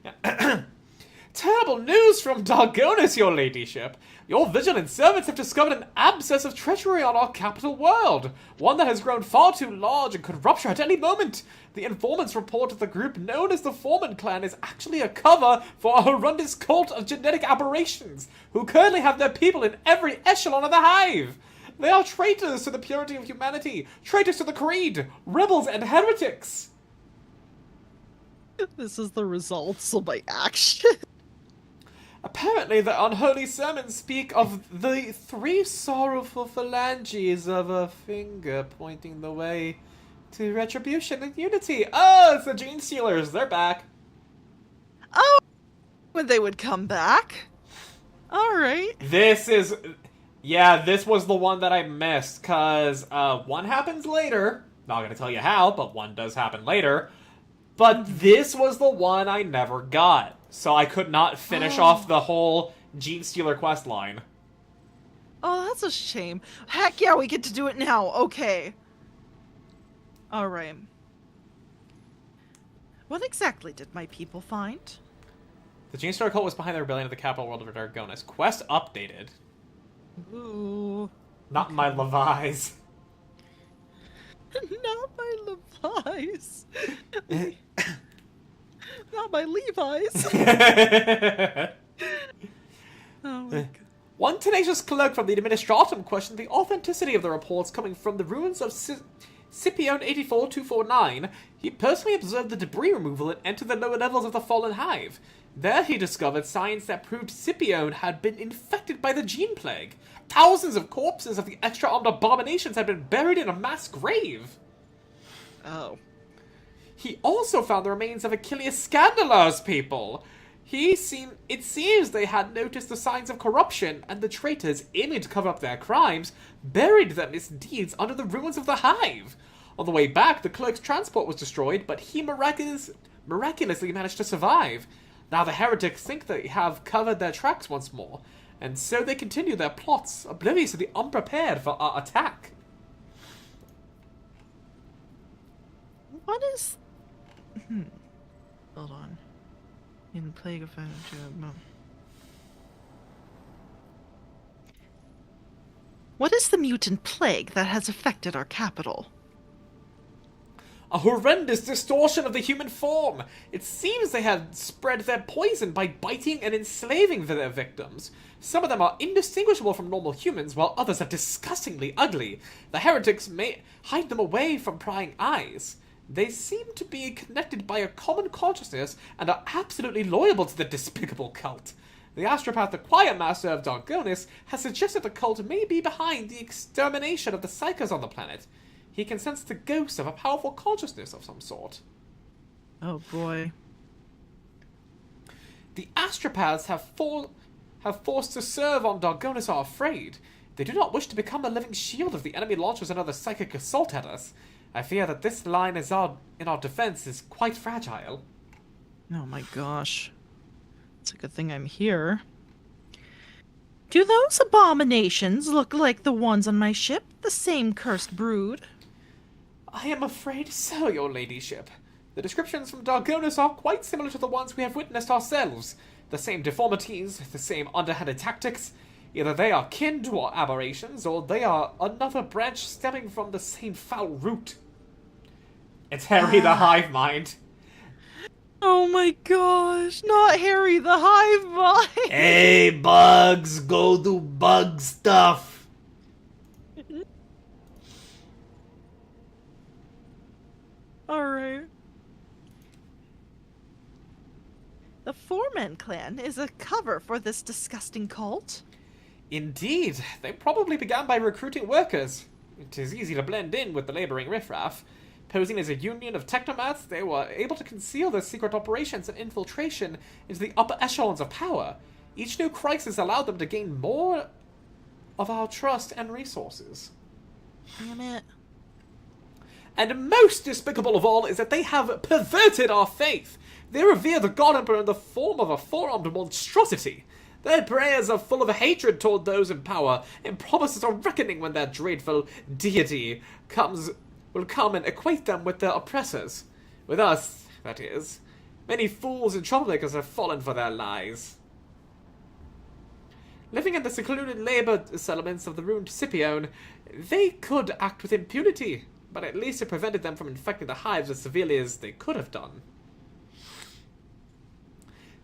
Terrible news from Dargonus, your ladyship. Your vigilant servants have discovered an abscess of treachery on our capital world. One that has grown far too large and could rupture at any moment. The informants report that the group known as the Foreman clan is actually a cover for a horrendous cult of genetic aberrations, who currently have their people in every echelon of the hive. They are traitors to the purity of humanity, traitors to the creed, rebels and heretics. This is the results of my action. Apparently, the unholy sermons speak of the 3 sorrowful phalanges of a finger pointing the way to retribution and unity. Oh, it's the Gene Stealers. They're back. Oh, when they would come back. Alright. This is... Yeah, this was the one that I missed, because one happens later. Not gonna tell you how, but one does happen later. But this was the one I never got. So I could not finish off the whole Gene Stealer quest line. Oh, that's a shame. Heck yeah, we get to do it now. Okay. Alright. What exactly did my people find? The Gene Stealer cult was behind the rebellion of the capital world of Dargonus. Quest updated. Ooh. Not my Levi's. Not my Levi's. Not my Levi's. Oh my god. One tenacious clerk from the Administratum questioned the authenticity of the reports coming from the ruins of Scipione 84249. He personally observed the debris removal and entered the lower levels of the fallen hive. There he discovered signs that proved Scipione had been infected by the gene plague. Thousands of corpses of the extra-armed abominations had been buried in a mass grave. Oh. He also found the remains of Achilles Scandalar's people. It seems they had noticed the signs of corruption, and the traitors, aiming to cover up their crimes, buried their misdeeds under the ruins of the hive. On the way back, the clerk's transport was destroyed, but he miraculously managed to survive. Now the heretics think they have covered their tracks once more, and so they continue their plots, oblivious to the unprepared for our attack. What is... Hold on. In Plague of... What is the mutant plague that has affected our capital? A horrendous distortion of the human form. It seems they have spread their poison by biting and enslaving their victims. Some of them are indistinguishable from normal humans, while others are disgustingly ugly. The heretics may hide them away from prying eyes. They seem to be connected by a common consciousness and are absolutely loyal to the despicable cult. The astropath, the Quiet Master of Dargonis, has suggested the cult may be behind the extermination of the psychers on the planet. He can sense the ghost of a powerful consciousness of some sort. Oh boy. The astropaths have forced to serve on Dargonis are afraid. They do not wish to become a living shield if the enemy launches another psychic assault at us. I fear that this line in our defense is quite fragile. Oh my gosh. It's a good thing I'm here. Do those abominations look like the ones on my ship? The same cursed brood? I am afraid so, your ladyship. The descriptions from Dargonis are quite similar to the ones we have witnessed ourselves. The same deformities, the same underhanded tactics. Either they are kin to our aberrations, or they are another branch stemming from the same foul root. It's Harry the Hive Mind. Oh my gosh, not Harry the Hive Mind! Hey, bugs, go do bug stuff. Alright. The Foreman clan is a cover for this disgusting cult. Indeed, they probably began by recruiting workers. It is easy to blend in with the laboring riffraff. Posing as a union of technomats, they were able to conceal their secret operations and infiltration into the upper echelons of power. Each new crisis allowed them to gain more of our trust and resources. Damn it. And most despicable of all is that they have perverted our faith. They revere the God Emperor in the form of a four-armed monstrosity. Their prayers are full of hatred toward those in power, and promises a reckoning when their dreadful deity will come and equate them with their oppressors. With us, that is. Many fools and troublemakers have fallen for their lies. Living in the secluded labor settlements of the ruined Scipione, they could act with impunity, but at least it prevented them from infecting the hives as severely as they could have done.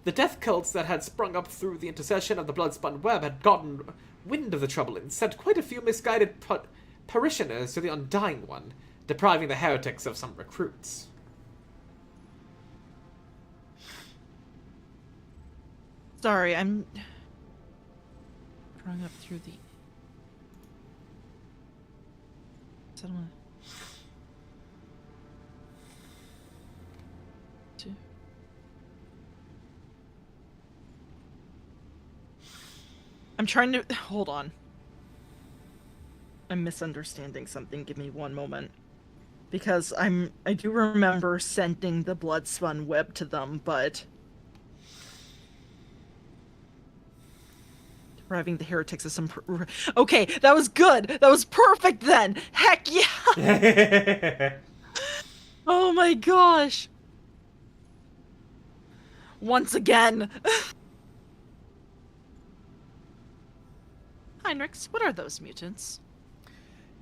The death cults that had sprung up through the intercession of the blood-spun web had gotten wind of the trouble and sent quite a few misguided parishioners to the Undying One, depriving the heretics of some recruits. Sorry, I'm drawing up through the settlement. I'm trying to... Hold on. I'm misunderstanding something. Give me one moment. Because I do remember sending the blood-spun web to them, but... Depriving the heretics of some... Okay, that was good! That was perfect then! Heck yeah! Oh my gosh! Once again! Heinrichs, what are those mutants?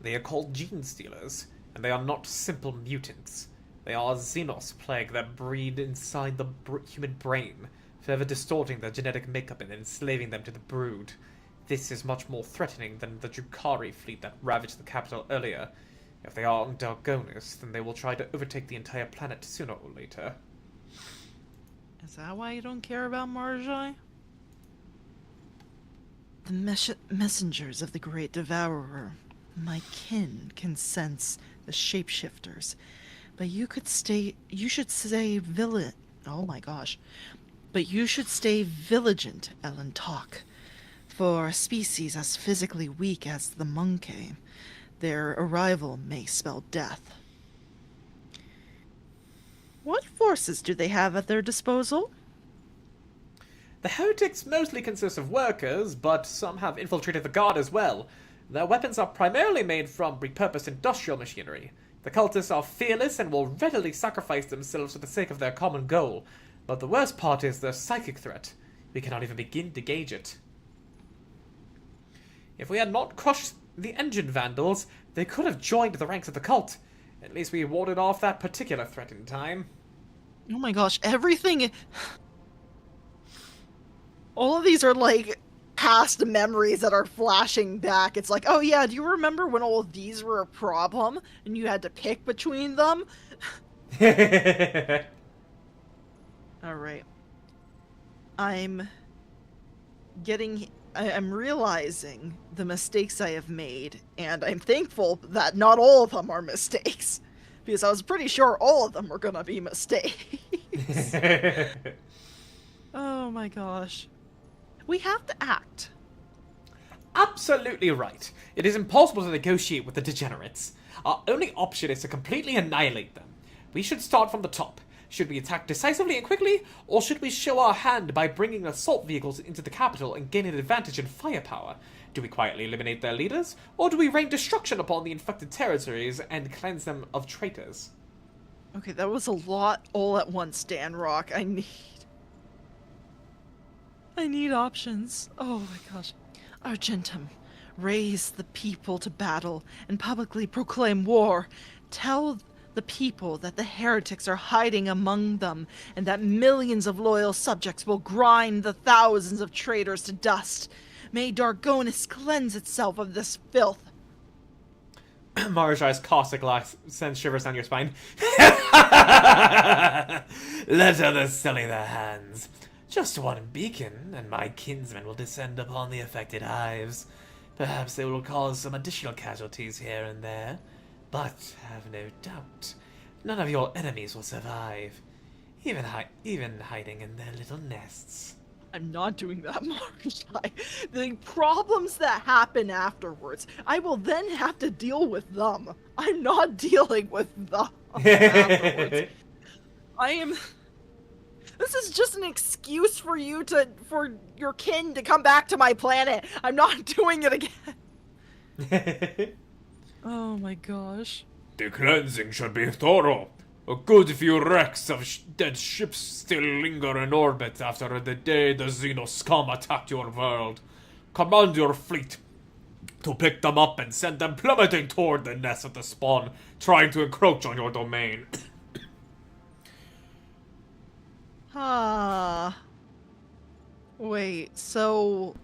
They are called gene stealers, and they are not simple mutants. They are Xenos plague that breed inside the human brain, further distorting their genetic makeup and enslaving them to the brood. This is much more threatening than the Drukhari fleet that ravaged the capital earlier. If they are on Dargonis, then they will try to overtake the entire planet sooner or later. Is that why you don't care about Marjai? The messengers of the Great Devourer. My kin can sense the shapeshifters. But you should stay vigilant. Oh my gosh. But you should stay vigilant, Ellen Talk. For a species as physically weak as the monkey, their arrival may spell death. What forces do they have at their disposal? The heretics mostly consist of workers, but some have infiltrated the guard as well. Their weapons are primarily made from repurposed industrial machinery. The cultists are fearless and will readily sacrifice themselves for the sake of their common goal. But the worst part is their psychic threat. We cannot even begin to gauge it. If we had not crushed the engine vandals, they could have joined the ranks of the cult. At least we warded off that particular threat in time. Oh my gosh, everything... All of these are like past memories that are flashing back. It's like, oh yeah, do you remember when all of these were a problem and you had to pick between them? Alright. I'm realizing the mistakes I have made, and I'm thankful that not all of them are mistakes. Because I was pretty sure all of them were gonna be mistakes. Oh my gosh. We have to act. Absolutely right. It is impossible to negotiate with the degenerates. Our only option is to completely annihilate them. We should start from the top. Should we attack decisively and quickly, or should we show our hand by bringing assault vehicles into the capital and gain an advantage in firepower? Do we quietly eliminate their leaders, or do we rain destruction upon the infected territories and cleanse them of traitors? Okay, that was a lot all at once, Dan Rock. I need options. Oh my gosh. Argentum, raise the people to battle and publicly proclaim war. Tell the people that the heretics are hiding among them and that millions of loyal subjects will grind the thousands of traitors to dust. May Dargonis cleanse itself of this filth. Marjai's caustic laugh sends shivers down your spine. Let others sully their hands. Just one beacon, and my kinsmen will descend upon the affected hives. Perhaps they will cause some additional casualties here and there, but have no doubt, none of your enemies will survive, even hiding in their little nests. I'm not doing that, Marjai. The problems that happen afterwards, I will then have to deal with them. I'm not dealing with them afterwards. This is just an excuse for your kin to come back to my planet. I'm not doing it again. Oh my gosh. The cleansing should be thorough. A good few wrecks of dead ships still linger in orbit after the day the Xeno scum attacked your world. Command your fleet to pick them up and send them plummeting toward the nest of the spawn, trying to encroach on your domain. Wait, so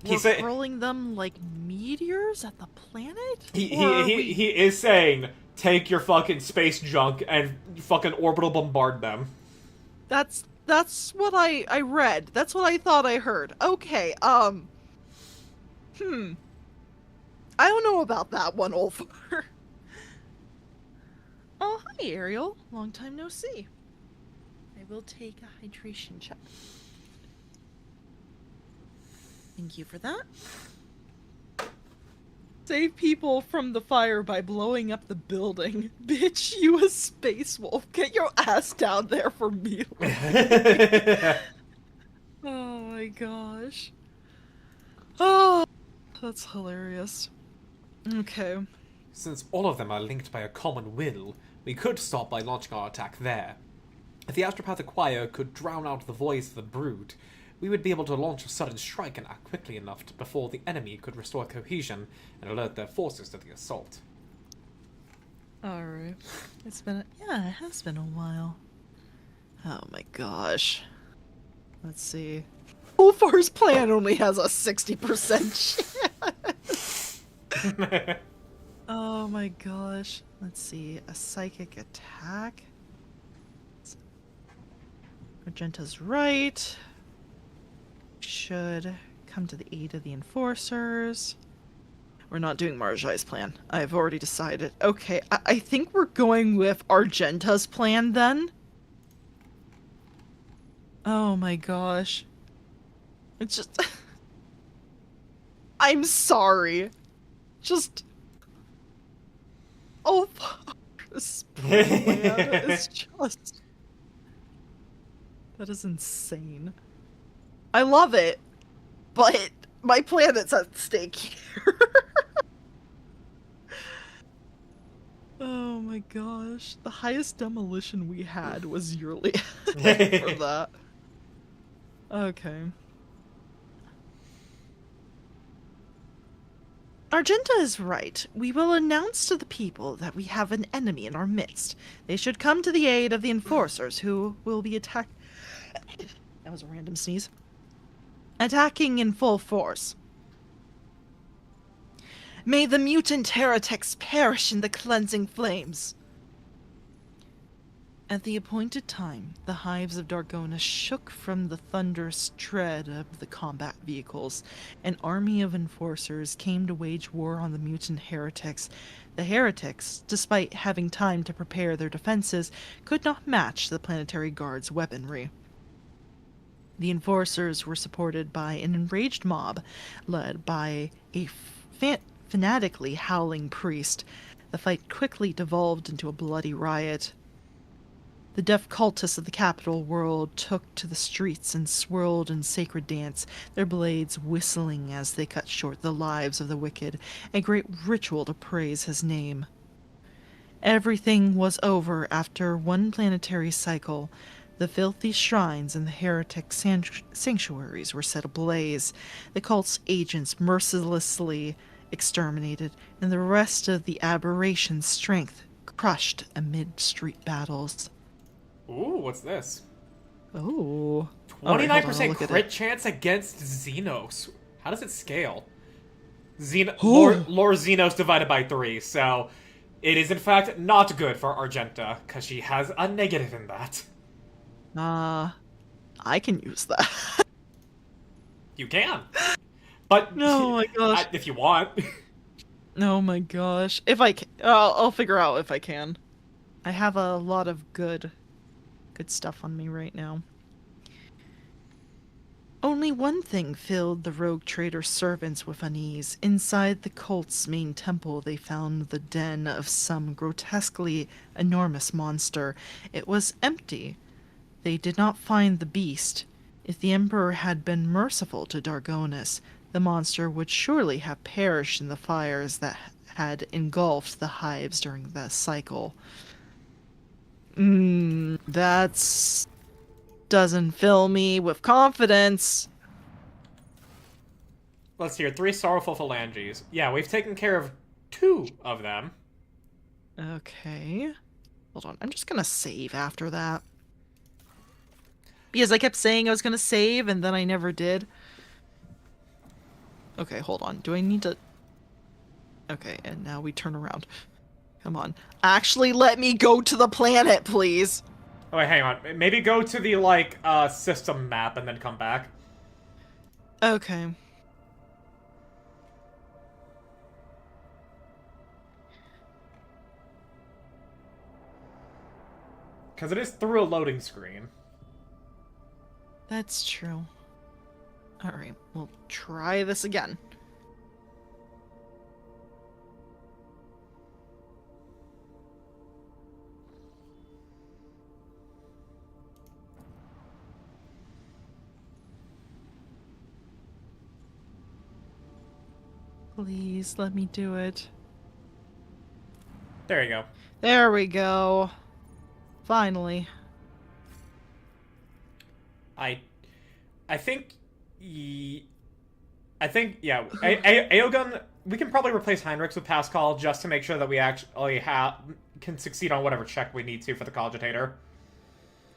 we're hurling them like meteors at the planet? He is saying, take your fucking space junk and fucking orbital bombard them. That's what I read. That's what I thought I heard. Okay, I don't know about that one, Ulfar. Oh, hi, Ariel. Long time no see. I will take a hydration check. Thank you for that. Save people from the fire by blowing up the building. Bitch, you a space wolf. Get your ass down there for me. Oh my gosh. Oh, that's hilarious. Okay. Since all of them are linked by a common will, we could start by launching our attack there. If the astropathic choir could drown out the voice of the brood, we would be able to launch a sudden strike and act quickly enough before the enemy could restore cohesion and alert their forces to the assault. Alright. It has been a while. Oh my gosh. Let's see. Ulfar's plan only has a 60% chance. Oh my gosh. Let's see. A psychic attack. Argenta's right. Should come to the aid of the enforcers. We're not doing Marjai's plan. I've already decided. Okay, I think we're going with Argenta's plan then. Oh my gosh. It's just... I'm sorry. Just... Oh, this plan is just... That is insane. I love it, but my planet's at stake here. Oh my gosh. The highest demolition we had was yearly for that. Okay. Argenta is right. We will announce to the people that we have an enemy in our midst. They should come to the aid of the enforcers who will be attack. That was a random sneeze. Attacking in full force. May the mutant heretics perish in the cleansing flames. At the appointed time, the hives of Dargona shook from the thunderous tread of the combat vehicles. An army of enforcers came to wage war on the mutant heretics. The heretics, despite having time to prepare their defenses, could not match the planetary guard's weaponry. The enforcers were supported by an enraged mob, led by a fanatically howling priest. The fight quickly devolved into a bloody riot. The deaf cultists of the capital world took to the streets and swirled in sacred dance, their blades whistling as they cut short the lives of the wicked, a great ritual to praise his name. Everything was over after one planetary cycle. The filthy shrines and the heretic sanctuaries were set ablaze, the cult's agents mercilessly exterminated, and the rest of the aberration's strength crushed amid street battles. Ooh, what's this? Oh. 29% crit chance against Xenos. How does it scale? Lore Xenos divided by 3, so it is in fact not good for Argenta, because she has a negative in that. I can use that. You can. But oh my gosh. If you want. Oh my gosh. If I can, I'll figure out if I can. I have a lot of good stuff on me right now. Only one thing filled the rogue trader's servants with unease. Inside the cult's main temple, they found the den of some grotesquely enormous monster. It was empty. They did not find the beast. If the Emperor had been merciful to Dargonus, the monster would surely have perished in the fires that had engulfed the hives during the cycle. That's doesn't fill me with confidence. Let's hear 3 sorrowful phalanges. Yeah, we've taken care of 2 of them. Okay. Hold on, I'm just gonna save after that. Because I kept saying I was gonna save, and then I never did. Okay, hold on. Do I need to... Okay, and now we turn around. Come on. Actually, let me go to the planet, please! Oh, wait, hang on. Maybe go to the, system map and then come back. Okay. Because it is through a loading screen. That's true. Alright, we'll try this again. Please, let me do it. There you go. There we go. Finally. I think, yeah, Aogun, we can probably replace Heinrichs with Pascal just to make sure that we actually can succeed on whatever check we need to for the cogitator.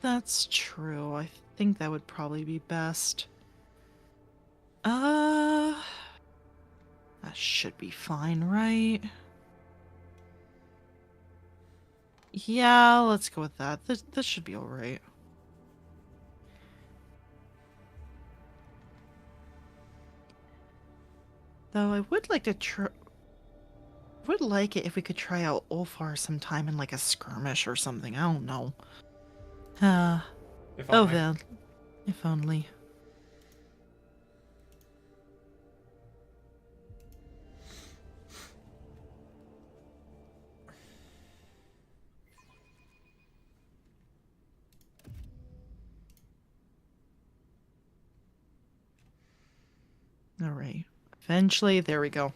That's true. I think that would probably be best. That should be fine, right? Yeah, let's go with that. This should be alright. Though I would like to would like it if we could try out Ulfar sometime in like a skirmish or something. I don't know. If Oh only. well. If only. Alright. Eventually, there we go.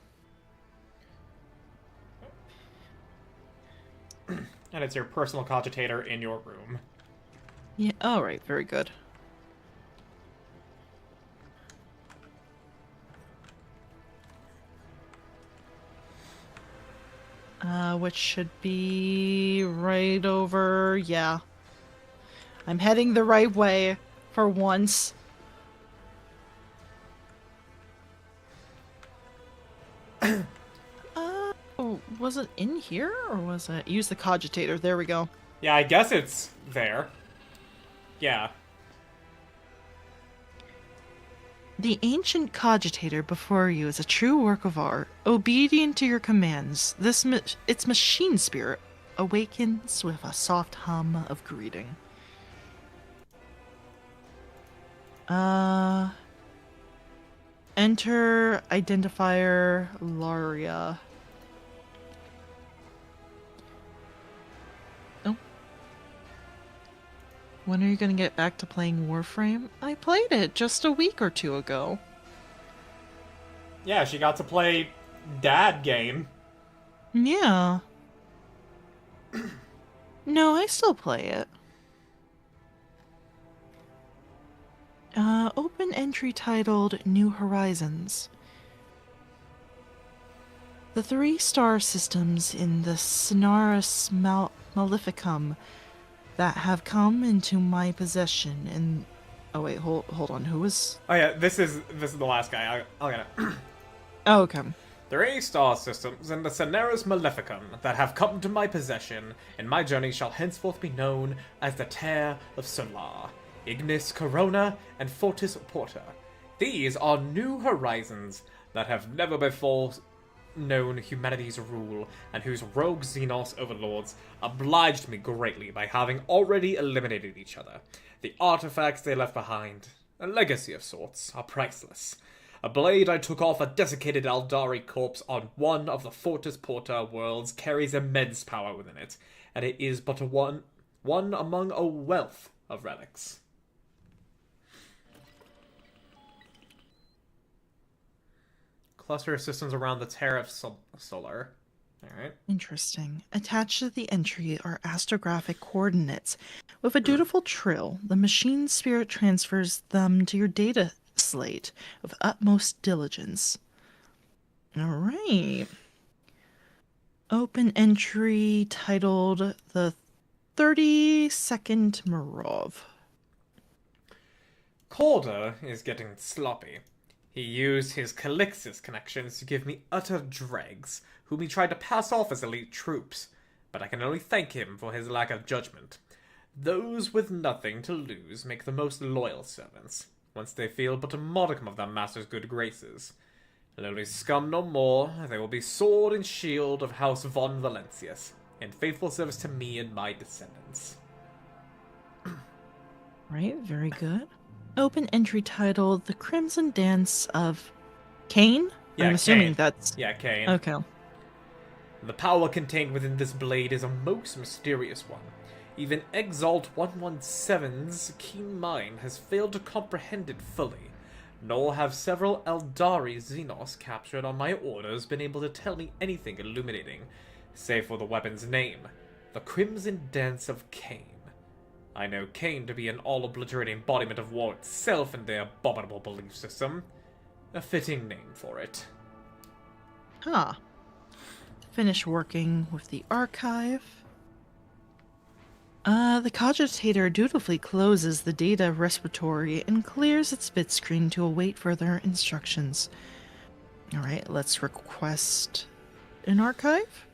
And it's your personal cogitator in your room. Yeah, alright, very good. Which should be right over, yeah. I'm heading the right way for once. Was it in here or was it? Use the cogitator. There we go. Yeah, I guess it's there. Yeah. The ancient cogitator before you is a true work of art, obedient to your commands. Its machine spirit awakens with a soft hum of greeting. Enter identifier Laria. Oh. When are you gonna get back to playing Warframe? I played it just a week or two ago. Yeah, she got to play Dad game. Yeah. No, I still play it. Open entry titled New Horizons. The 3 star systems in the Sonaris Maleficum that have come into my possession and... Oh wait, hold on, who was... Oh yeah, this is the last guy. I'll get it. Oh, okay. 3 star systems in the Sonaris Maleficum that have come to my possession, and my journey shall henceforth be known as the Tear of Solar, Ignis Corona, and Fortis Porta. These are new horizons that have never before known humanity's rule, and whose rogue Xenos overlords obliged me greatly by having already eliminated each other. The artifacts they left behind, a legacy of sorts, are priceless. A blade I took off a desiccated Aldari corpse on one of the Fortis Porta worlds carries immense power within it, and it is but one among a wealth of relics. Cluster of systems around the Terra of Solar. Alright. Interesting. Attached to the entry are astrographic coordinates. With a dutiful trill, the machine spirit transfers them to your data slate with utmost diligence. Alright. Open entry titled The 32nd Mirov. Calder is getting sloppy. He used his Calixis connections to give me utter dregs, whom he tried to pass off as elite troops, but I can only thank him for his lack of judgment. Those with nothing to lose make the most loyal servants, once they feel but a modicum of their master's good graces. Lowly scum no more, they will be sword and shield of House von Valentius, in faithful service to me and my descendants. Right, very good. Open entry titled The Crimson Dance of Cain? Yeah, I'm assuming Cain. that's... Yeah, Cain. Okay. The power contained within this blade is a most mysterious one. Even Exalt 117's keen mind has failed to comprehend it fully, nor have several Eldari Xenos captured on my orders been able to tell me anything illuminating, save for the weapon's name, the Crimson Dance of Cain. I know Cain to be an all-obliterating embodiment of war itself in their abominable belief system. A fitting name for it. Huh. Finish working with the archive. The cogitator dutifully closes the data respiratory and clears its bit screen to await further instructions. Alright, let's request an archive.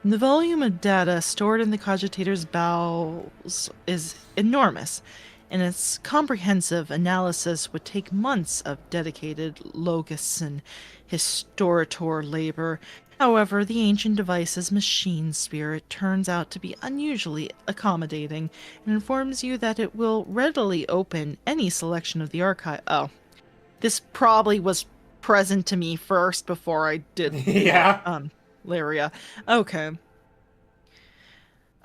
The volume of data stored in the cogitator's bowels is enormous, and its comprehensive analysis would take months of dedicated logists and historitor labor. However, the ancient device's machine spirit turns out to be unusually accommodating and informs you that it will readily open any selection of the archive. Oh, this probably was present to me first before I did Yeah. Lyria. Okay.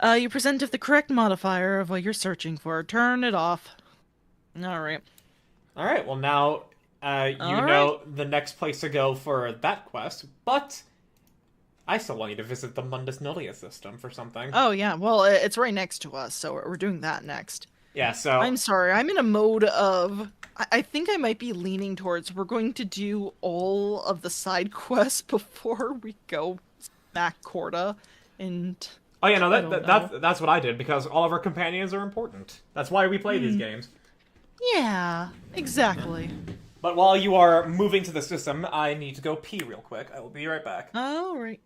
You present the correct modifier of what you're searching for. Turn it off. Alright. Alright, well now, you know the next place to go for that quest, but I still want you to visit the Mundus Nullius system for something. Oh, yeah. Well, it's right next to us, so we're doing that next. Yeah, so... I'm sorry. I'm in a mode of... I think I might be leaning towards we're going to do all of the side quests before we go smack Corda, and... Oh yeah, no, that's what I did, because all of our companions are important. That's why we play these games. Yeah, exactly. But while you are moving to the system, I need to go pee real quick. I will be right back. Alright.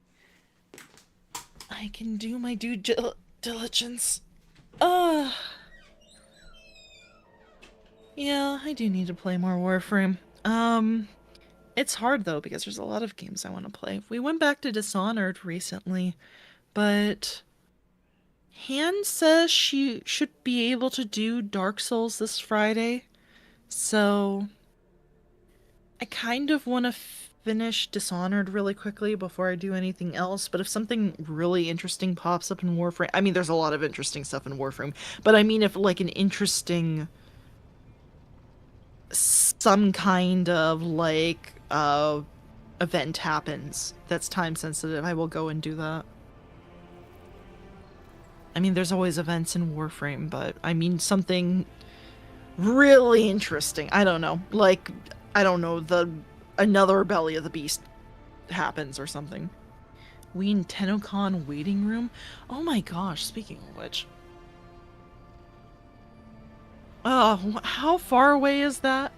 I can do my due diligence. Yeah, I do need to play more Warframe. It's hard though, because there's a lot of games I want to play. We went back to Dishonored recently, but Han says she should be able to do Dark Souls this Friday, so I kind of want to finish Dishonored really quickly before I do anything else, but if something really interesting pops up in Warframe... I mean, there's a lot of interesting stuff in Warframe, but I mean if, like, an interesting... some kind of, like, event happens that's time-sensitive, I will go and do that. I mean, there's always events in Warframe, but I mean something really interesting. I don't know. Like, I don't know, another Belly of the Beast happens or something. We in TennoCon waiting room? Oh my gosh, speaking of which. How far away is that?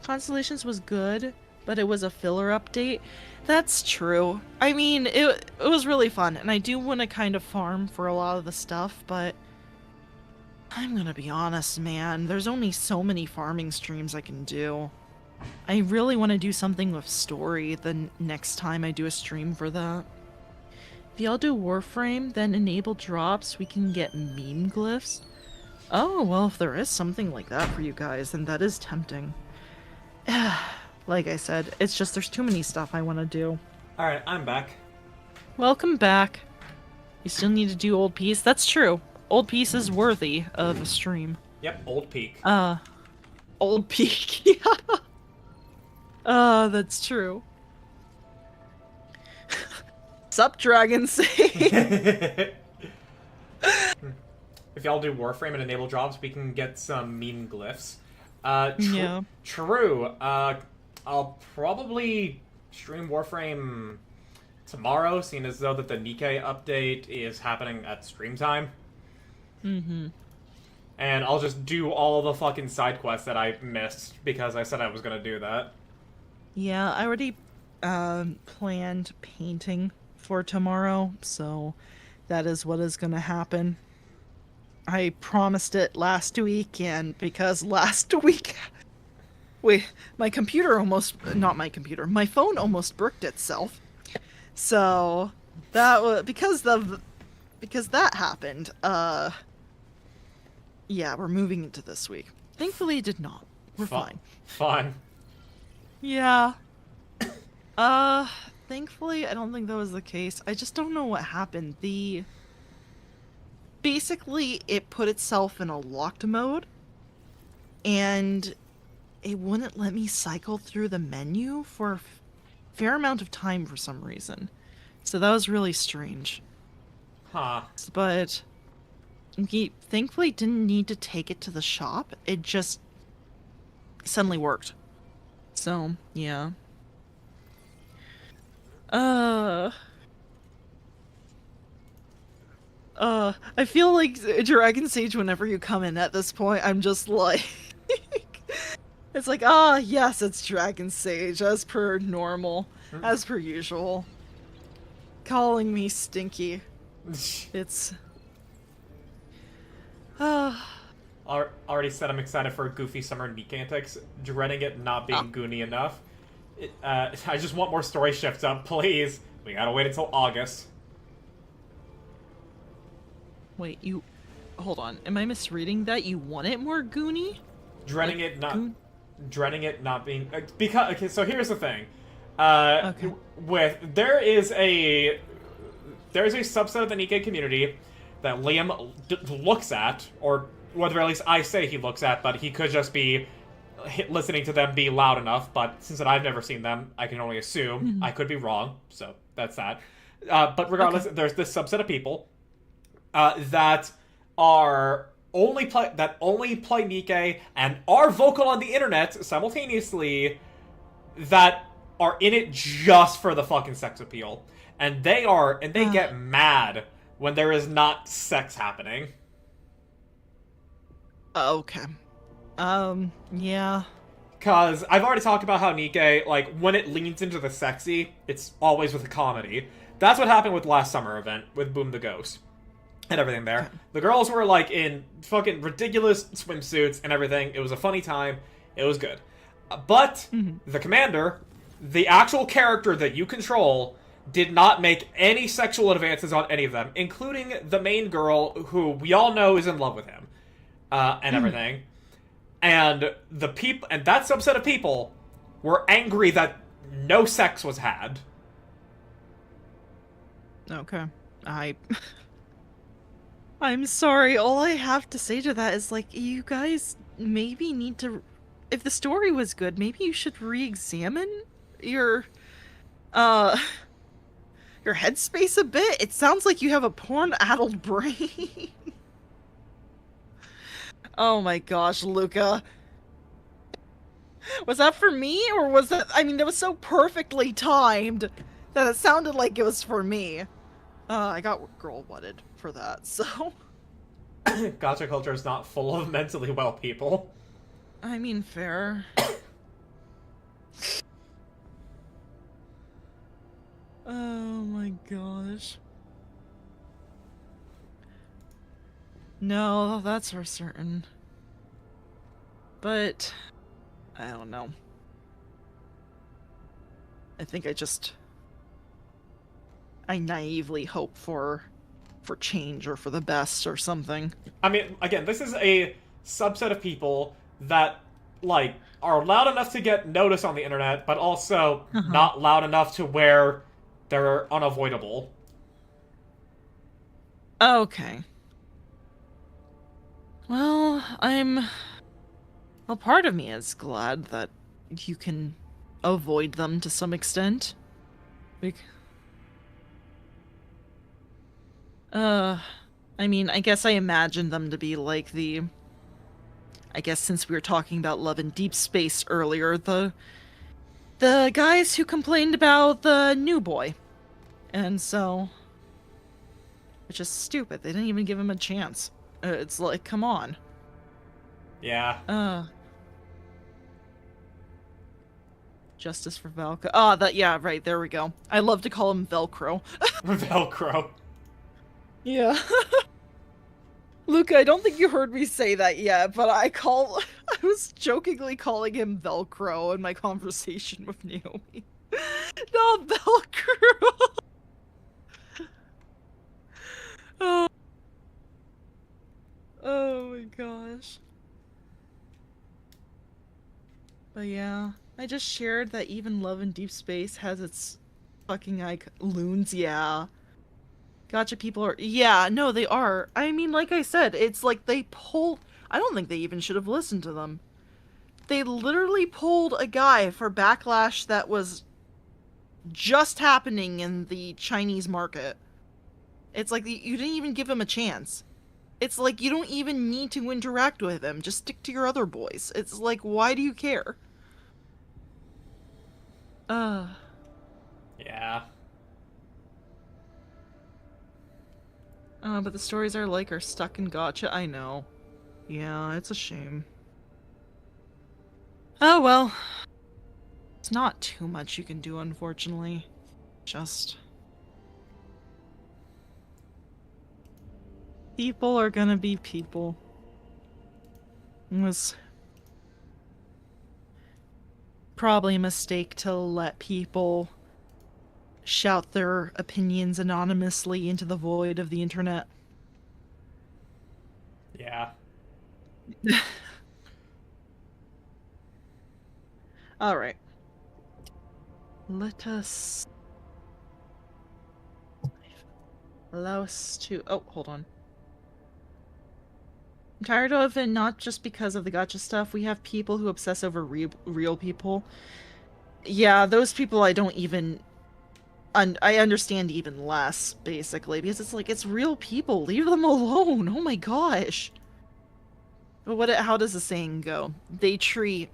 Constellations was good, but it was a filler update. That's true. I mean, it was really fun, and I do want to kind of farm for a lot of the stuff, but I'm gonna be honest, man. There's only so many farming streams I can do. I really want to do something with story the next time I do a stream for that. If y'all do Warframe, then enable drops, we can get meme glyphs. Oh, well, if there is something like that for you guys, then that is tempting. Like I said, it's just there's too many stuff I want to do. Alright, I'm back. Welcome back. You still need to do Old Peace? That's true. Old Peace is worthy of a stream. Yep, Old Peak. Old Peak, yeah. That's true. Sup, Dragon Sage? If y'all do Warframe and enable jobs, we can get some meme glyphs. Yeah. True. I'll probably stream Warframe tomorrow, seeing as though that the Nikkei update is happening at stream time. Mm-hmm. And I'll just do all the fucking side quests that I missed, because I said I was gonna do that. Yeah, I already planned painting for tomorrow, so that is what is gonna happen. I promised it last week, and because last week... Wait, my computer almost... Not my computer. My phone almost bricked itself. So, that was... Because that happened, yeah, we're moving into this week. Thankfully, it did not. We're fine. Fine. Yeah. Thankfully, I don't think that was the case. I just don't know what happened. Basically, it put itself in a locked mode, and it wouldn't let me cycle through the menu for a fair amount of time for some reason. So that was really strange. Huh. But he thankfully didn't need to take it to the shop. It just suddenly worked. So, yeah. I feel like Dragon Sage whenever you come in at this point, I'm just like... It's like, yes, it's Dragon Sage, as per normal, as per usual. Calling me stinky. It's... Already said I'm excited for Goofy Summer Neek Antics, dreading it not being Goonie enough. I just want more story shifts up, please. We gotta wait until August. Wait, you... Hold on, am I misreading that? You want it more Goonie? Dreading like, it not... Dreading it not being... because... Okay, so here's the thing. There is a subset of the Nikkei community that Liam looks at, or whether at least I say he looks at, but he could just be listening to them be loud enough, but since I've never seen them, I can only assume. I could be wrong, so that's that. But regardless, there's this subset of people that are only play Nikke and are vocal on the internet simultaneously, that are in it just for the fucking sex appeal. And they get mad when there is not sex happening. Okay. Yeah. Cause I've already talked about how Nikke, like, when it leans into the sexy, it's always with a comedy. That's what happened with last summer event with Boom the Ghost and everything there. Okay. The girls were like in fucking ridiculous swimsuits and everything. It was a funny time. It was good. But the commander, the actual character that you control, did not make any sexual advances on any of them, including the main girl, who we all know is in love with him, and everything. And the people, and that subset of people were angry that no sex was had. Okay. I'm sorry. All I have to say to that is, like, you guys maybe need to, if the story was good, maybe you should re-examine your headspace a bit. It sounds like you have a porn-addled brain. Oh my gosh, Luca. Was that for me, or was that... I mean, that was so perfectly timed that it sounded like it was for me. I got girl-wutted for that, so... Gacha culture is not full of mentally well people. I mean, fair. Oh my gosh. No, that's for certain. But... I don't know. I think I naively hope for change or for the best or something. I mean, again, this is a subset of people that, like, are loud enough to get notice on the internet, but also not loud enough to where they're unavoidable. Okay. Well, well, part of me is glad that you can avoid them to some extent. I mean, I guess I imagine them to be like I guess since we were talking about love in deep space earlier, the guys who complained about the new boy. And so... It's just stupid. They didn't even give him a chance. It's like, come on. Yeah. Justice for Velcro. Yeah, right, there we go. I love to call him Velcro. Velcro. Yeah. Luca, I don't think you heard me say that yet, but I was jokingly calling him Velcro in my conversation with Naomi. Not Velcro! Oh my gosh. But yeah, I just shared that even Love in Deep Space has its fucking loons, yeah. Gacha people are... Yeah, no, they are. I mean, like I said, it's like they pulled... I don't think they even should have listened to them. They literally pulled a guy for backlash that was just happening in the Chinese market. It's like you didn't even give him a chance. It's like you don't even need to interact with him. Just stick to your other boys. It's like, why do you care? Yeah. But the stories are stuck in gacha. I know. Yeah, it's a shame. Oh well. It's not too much you can do, unfortunately. Just... People are gonna be people. It was probably a mistake to let people shout their opinions anonymously into the void of the internet. Yeah. Alright. Let us... Allow us to... Oh, hold on. I'm tired of it, not just because of the gotcha stuff. We have people who obsess over real people. Yeah, those people I don't even... I understand even less, basically, because it's like, it's real people. Leave them alone. Oh my gosh. But how does the saying go? They treat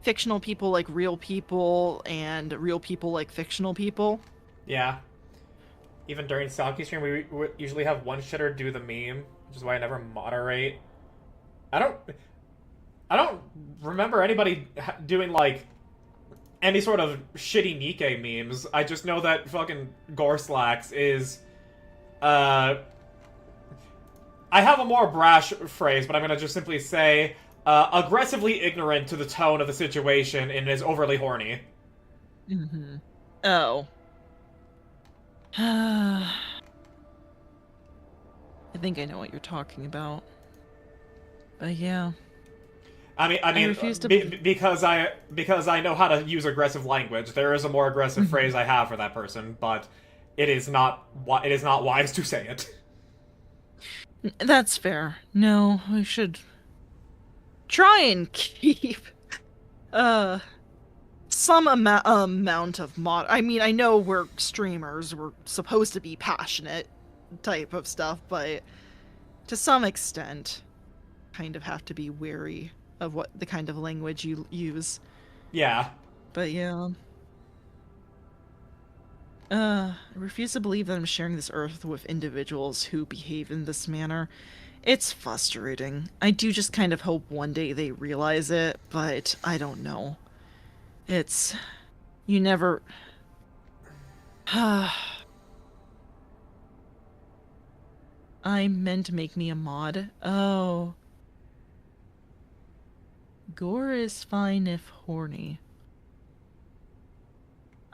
fictional people like real people, and real people like fictional people. Yeah. Even during Saki stream, we usually have one shitter do the meme, which is why I never moderate. I don't remember anybody doing, like, any sort of shitty Nikke memes. I just know that fucking Gorslax is, I have a more brash phrase, but I'm gonna just simply say, aggressively ignorant to the tone of the situation and is overly horny. Mm-hmm. Oh. I think I know what you're talking about. But yeah. I mean, refuse to because I know how to use aggressive language. There is a more aggressive phrase I have for that person, but it is not wise to say it. That's fair. No, we should try and keep some amount of I mean, I know we're streamers, we're supposed to be passionate type of stuff, but to some extent, kind of have to be wary of what the kind of language you use. Yeah. But yeah. I refuse to believe that I'm sharing this earth with individuals who behave in this manner. It's frustrating. I do just kind of hope one day they realize it, but I don't know. It's... You never... I meant to make me a mod. Oh. Gore is fine if horny.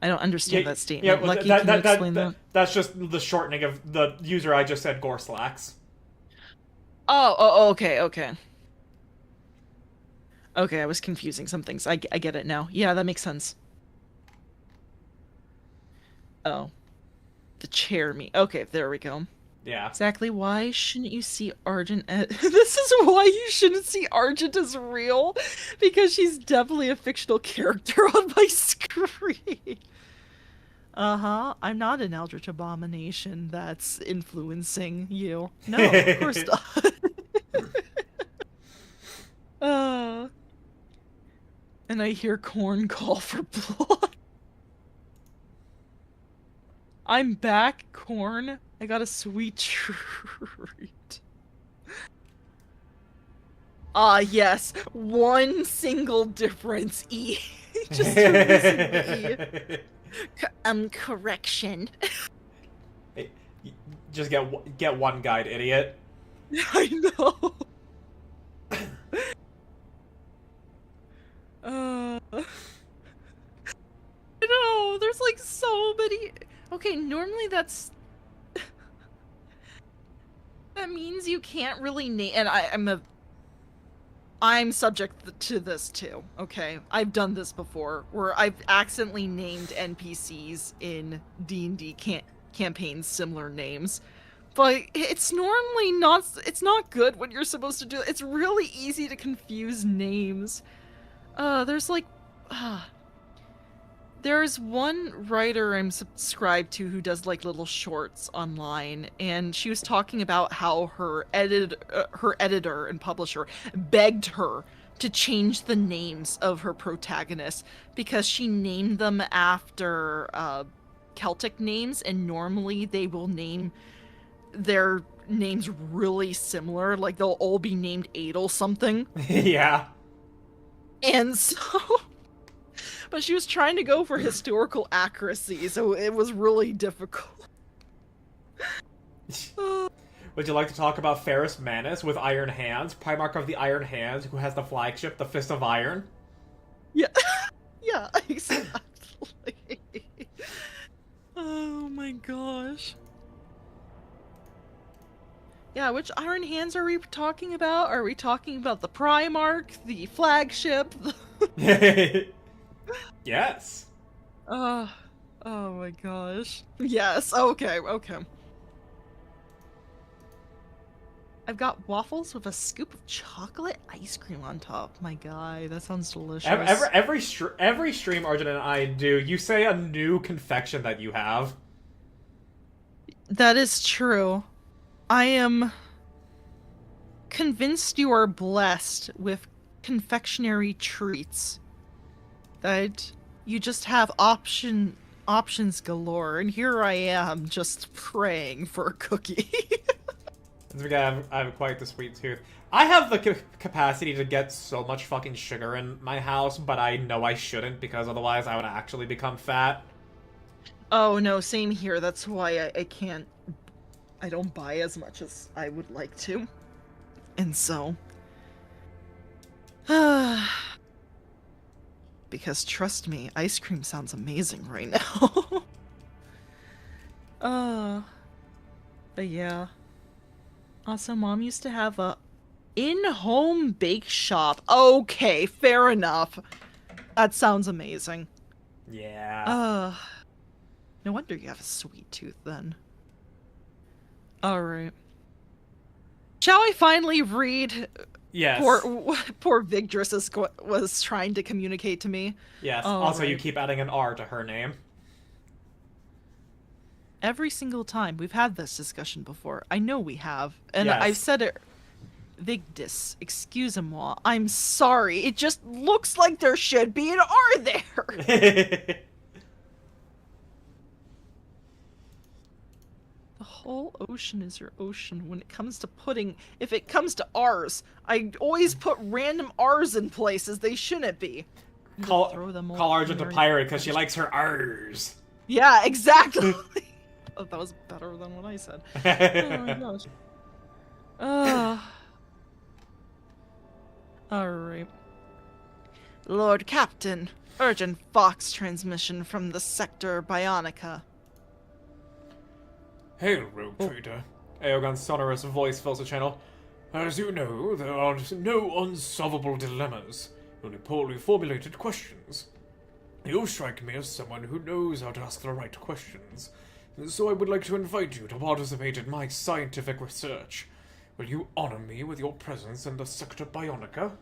I don't understand that statement. Yeah, well, Lucky, can you explain that? That's just the shortening of the user I just said, Gorslax. Oh, okay. Okay, I was confusing some things. I get it now. Yeah, that makes sense. Oh. The chair me. Okay, there we go. Yeah. Exactly why shouldn't you see Argent as... This is why you shouldn't see Argent as real. Because she's definitely a fictional character on my screen. Uh-huh. I'm not an eldritch abomination that's influencing you. No, of course not. And I hear Corn call for blood. I'm back, Corn. I got a sweet treat. Yes. One single difference, E. Just E. Correction. Hey, just get one guide, idiot. I know. I know, there's like so many... Okay, normally that's... That means you can't really name... And I'm subject to this too, okay? I've done this before, where I've accidentally named NPCs in D&D campaigns similar names. But it's normally not... It's not good when you're supposed to do it. It's really easy to confuse names. There's like... There's one writer I'm subscribed to who does like little shorts online, and she was talking about how her editor and publisher begged her to change the names of her protagonists because she named them after Celtic names, and normally they will name their names really similar, like they'll all be named Adel something. Yeah. And so... But she was trying to go for historical accuracy, so it was really difficult. Would you like to talk about Ferrus Manus with Iron Hands, Primarch of the Iron Hands, who has the flagship, the Fist of Iron? Yeah. Yeah, exactly. Oh my gosh. Yeah, which Iron Hands are we talking about? Are we talking about the Primarch, the flagship? Yes. Oh my gosh. Yes, okay. I've got waffles with a scoop of chocolate ice cream on top. My guy, that sounds delicious. Every stream Arjun and I do, you say a new confection that you have. That is true. I am convinced you are blessed with confectionery treats. That you just have options galore, and here I am just praying for a cookie. I have quite the sweet tooth. I have the capacity to get so much fucking sugar in my house, but I know I shouldn't because otherwise I would actually become fat. Oh no, same here. That's why I can't. I don't buy as much as I would like to. And so. Because trust me, ice cream sounds amazing right now. But yeah. Also, Mom used to have a in-home bake shop. Okay, fair enough. That sounds amazing. Yeah. No wonder you have a sweet tooth then. Alright. Shall I finally read? Yes. Poor Vigdris was trying to communicate to me. Yes. Also, you keep adding an R to her name. Every single time. We've had this discussion before. I know we have. And Yes. I've said it. Vigdis, excusez-moi. I'm sorry. It just looks like there should be an R there. The whole ocean is your ocean when it comes to putting... If it comes to R's, I always put random R's in places they shouldn't be. Call Argent a pirate because she likes her R's. Yeah, exactly. Oh, that was better than what I said. Oh my gosh. Alright. Lord Captain, urgent Fox transmission from the Sector Bionica. Hail, Rogue Trader. Aogon's sonorous voice fills the channel. As you know, there are no unsolvable dilemmas, only poorly formulated questions. You strike me as someone who knows how to ask the right questions, so I would like to invite you to participate in my scientific research. Will you honor me with your presence in the Sector Bionica?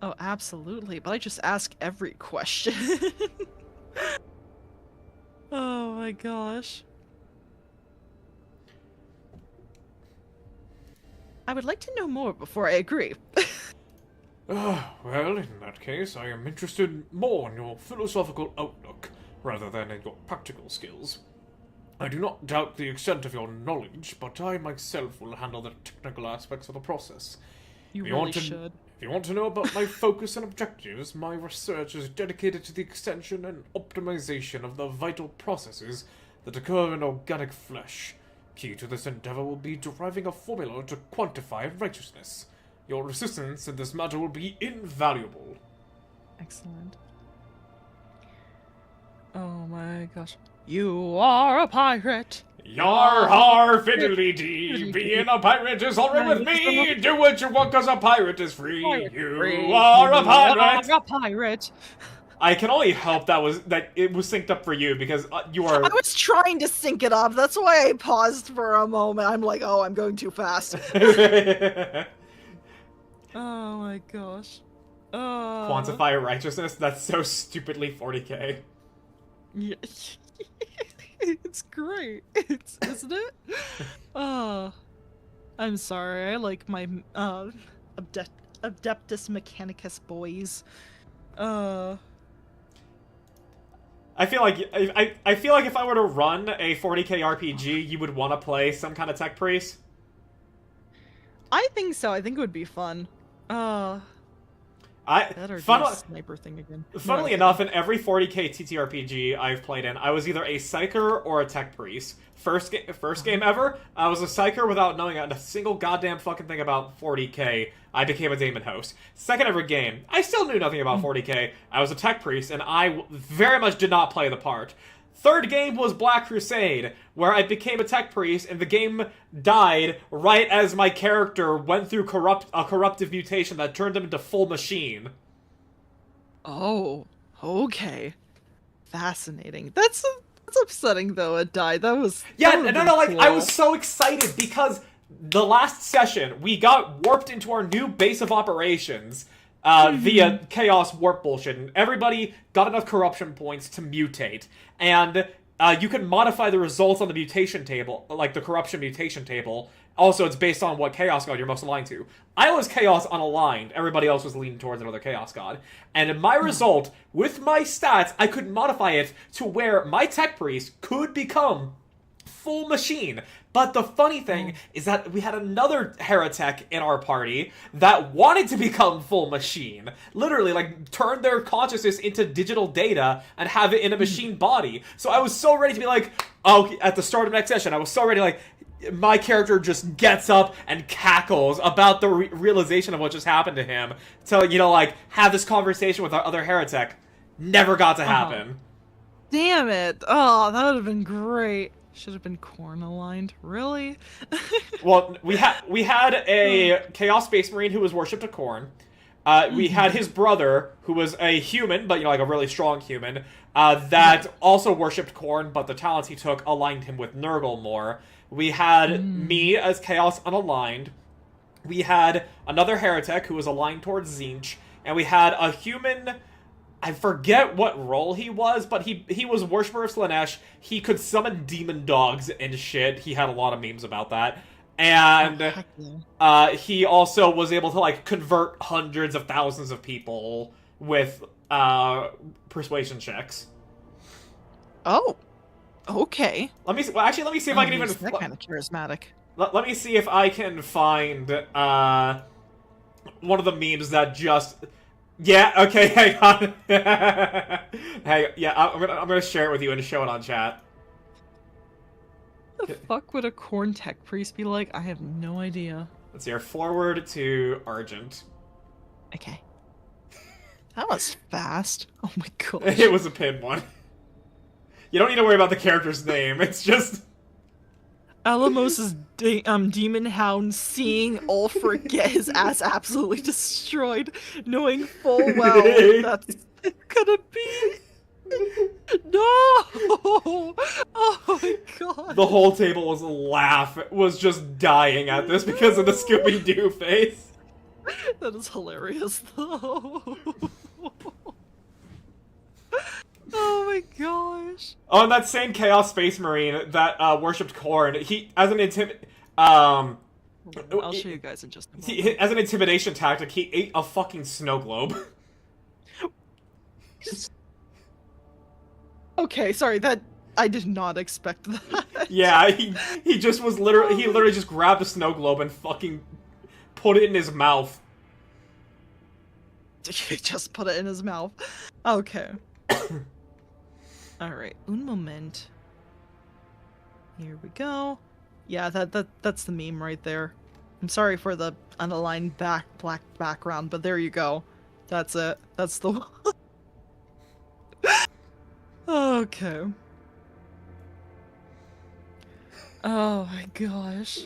Oh, absolutely, but I just ask every question. Oh my gosh. I would like to know more before I agree. Well, in that case, I am interested more in your philosophical outlook, rather than in your practical skills. I do not doubt the extent of your knowledge, but I myself will handle the technical aspects of the process. You really should. If you want to know about my focus and objectives, my research is dedicated to the extension and optimization of the vital processes that occur in organic flesh. Key to this endeavor will be deriving a formula to quantify righteousness. Your assistance in this matter will be invaluable. Excellent. Oh my gosh. You are a pirate! Yar har fiddly dee, being a pirate is alright with me. Do what you want, cause a pirate is free. You are a pirate. You are a pirate. I can only hope that it was synced up for you because you are. I was trying to sync it up. That's why I paused for a moment. I'm like, oh, I'm going too fast. Oh my gosh. Quantify righteousness? That's so stupidly 40k. Yeah. It's great. Isn't it? I'm sorry. I like my Adeptus Mechanicus boys. I feel like if I were to run a 40k RPG, you would want to play some kind of tech priest. I think so. I think it would be fun. Sniper thing again. Funnily enough, in every 40k TTRPG I've played in, I was either a psyker or a tech priest. First game ever, I was a psyker without knowing a single goddamn fucking thing about 40k. I became a Daemon host. Second ever game, I still knew nothing about 40k. I was a tech priest, and I very much did not play the part. Third game was Black Crusade, where I became a tech priest, and the game died right as my character went through a corruptive mutation that turned him into full machine. Oh, okay. Fascinating. That's upsetting though. It died. That was yeah. that No. Like cool. I was so excited because the last session, we got warped into our new base of operations via chaos warp bullshit, and everybody got enough corruption points to mutate. And you can modify the results on the mutation table, like the corruption mutation table. Also, it's based on what chaos god you're most aligned to. I was chaos unaligned. Everybody else was leaning towards another chaos god. And in my result, with my stats, I could modify it to where my tech priest could become full machine. But the funny thing is that we had another heretic in our party that wanted to become full machine. Literally, like, turn their consciousness into digital data and have it in a machine body. So I was so ready to be like, oh, at the start of next session, I was so ready, like, my character just gets up and cackles about the realization of what just happened to him. To, you know, like, have this conversation with our other heretic. Never got to happen. Damn it. Oh, that would have been great. Should have been corn aligned. Really? Well, we had a Chaos Space Marine who was worshipped a corn. We had his brother, who was a human, but, you know, like a really strong human, that also worshipped corn, but the talents he took aligned him with Nurgle more. We had me as Chaos Unaligned. We had another heretic who was aligned towards Zinch. And we had a human... I forget what role he was, but he was Worshipper of Slanesh. He could summon demon dogs and shit. He had a lot of memes about that. And he also was able to, like, convert hundreds of thousands of people with persuasion checks. Oh, okay. Let me see if I can even... That kind of charismatic. Let me see if I can find one of the memes that just... Yeah, okay, hang on. Hey, yeah, I'm gonna share it with you and show it on chat. What the fuck would a corn tech priest be like? I have no idea. Let's see, forward to Argent. Okay. That was fast. Oh my god. It was a pin one. You don't need to worry about the character's name, it's just... Alamos's demon hound seeing Ulfric get his ass absolutely destroyed, knowing full well that's gonna be... No! Oh my god. The whole table was just dying at this because of the Scooby-Doo face. That is hilarious, though. Oh my gosh. Oh, and that same Chaos Space Marine that worshipped Korn, he, as an I'll show you guys in just a moment. As an intimidation tactic, he ate a fucking snow globe. Okay, sorry, that... I did not expect that. Yeah, he just was literally just grabbed a snow globe and fucking put it in his mouth. He just put it in his mouth. Okay. Alright, un moment. Here we go. Yeah, that's the meme right there. I'm sorry for the unaligned black background, but there you go. That's it. That's the one. Okay. Oh my gosh.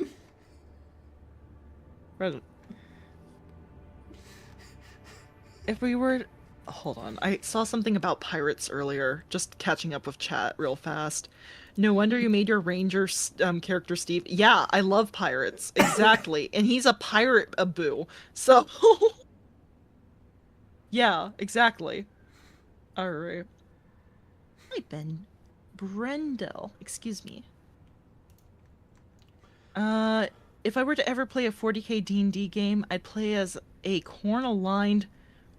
If we were... Hold on, I saw something about pirates earlier. Just catching up with chat real fast. No wonder you made your ranger character, Steve. Yeah, I love pirates. Exactly. And he's a pirate Abu. So... yeah, exactly. Alright. Hi, Ben. Brendel. Excuse me. If I were to ever play a 40k D&D game, I'd play as a corn-aligned...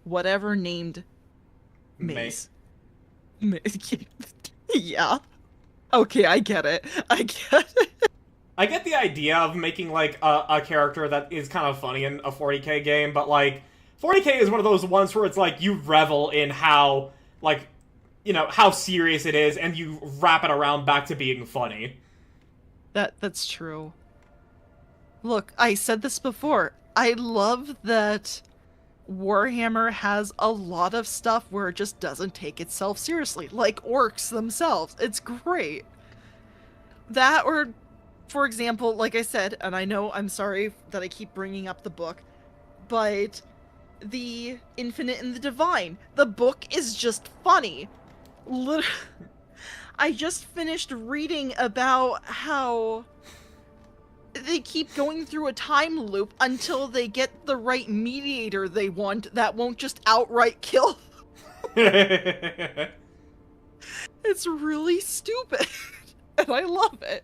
whatever named Mace. Yeah. Okay, I get it. I get it. I get the idea of making, like, a character that is kind of funny in a 40k game, but, like, 40k is one of those ones where it's, like, you revel in how, like, you know, how serious it is, and you wrap it around back to being funny. That's true. Look, I said this before. I love that Warhammer has a lot of stuff where it just doesn't take itself seriously, like orcs themselves. It's great. That, or, for example, like I said, and I know I'm sorry that I keep bringing up the book, but the Infinite and the Divine. The book is just funny. I just finished reading about how they keep going through a time loop until they get the right mediator they want that won't just outright kill them. It's really stupid, and I love it.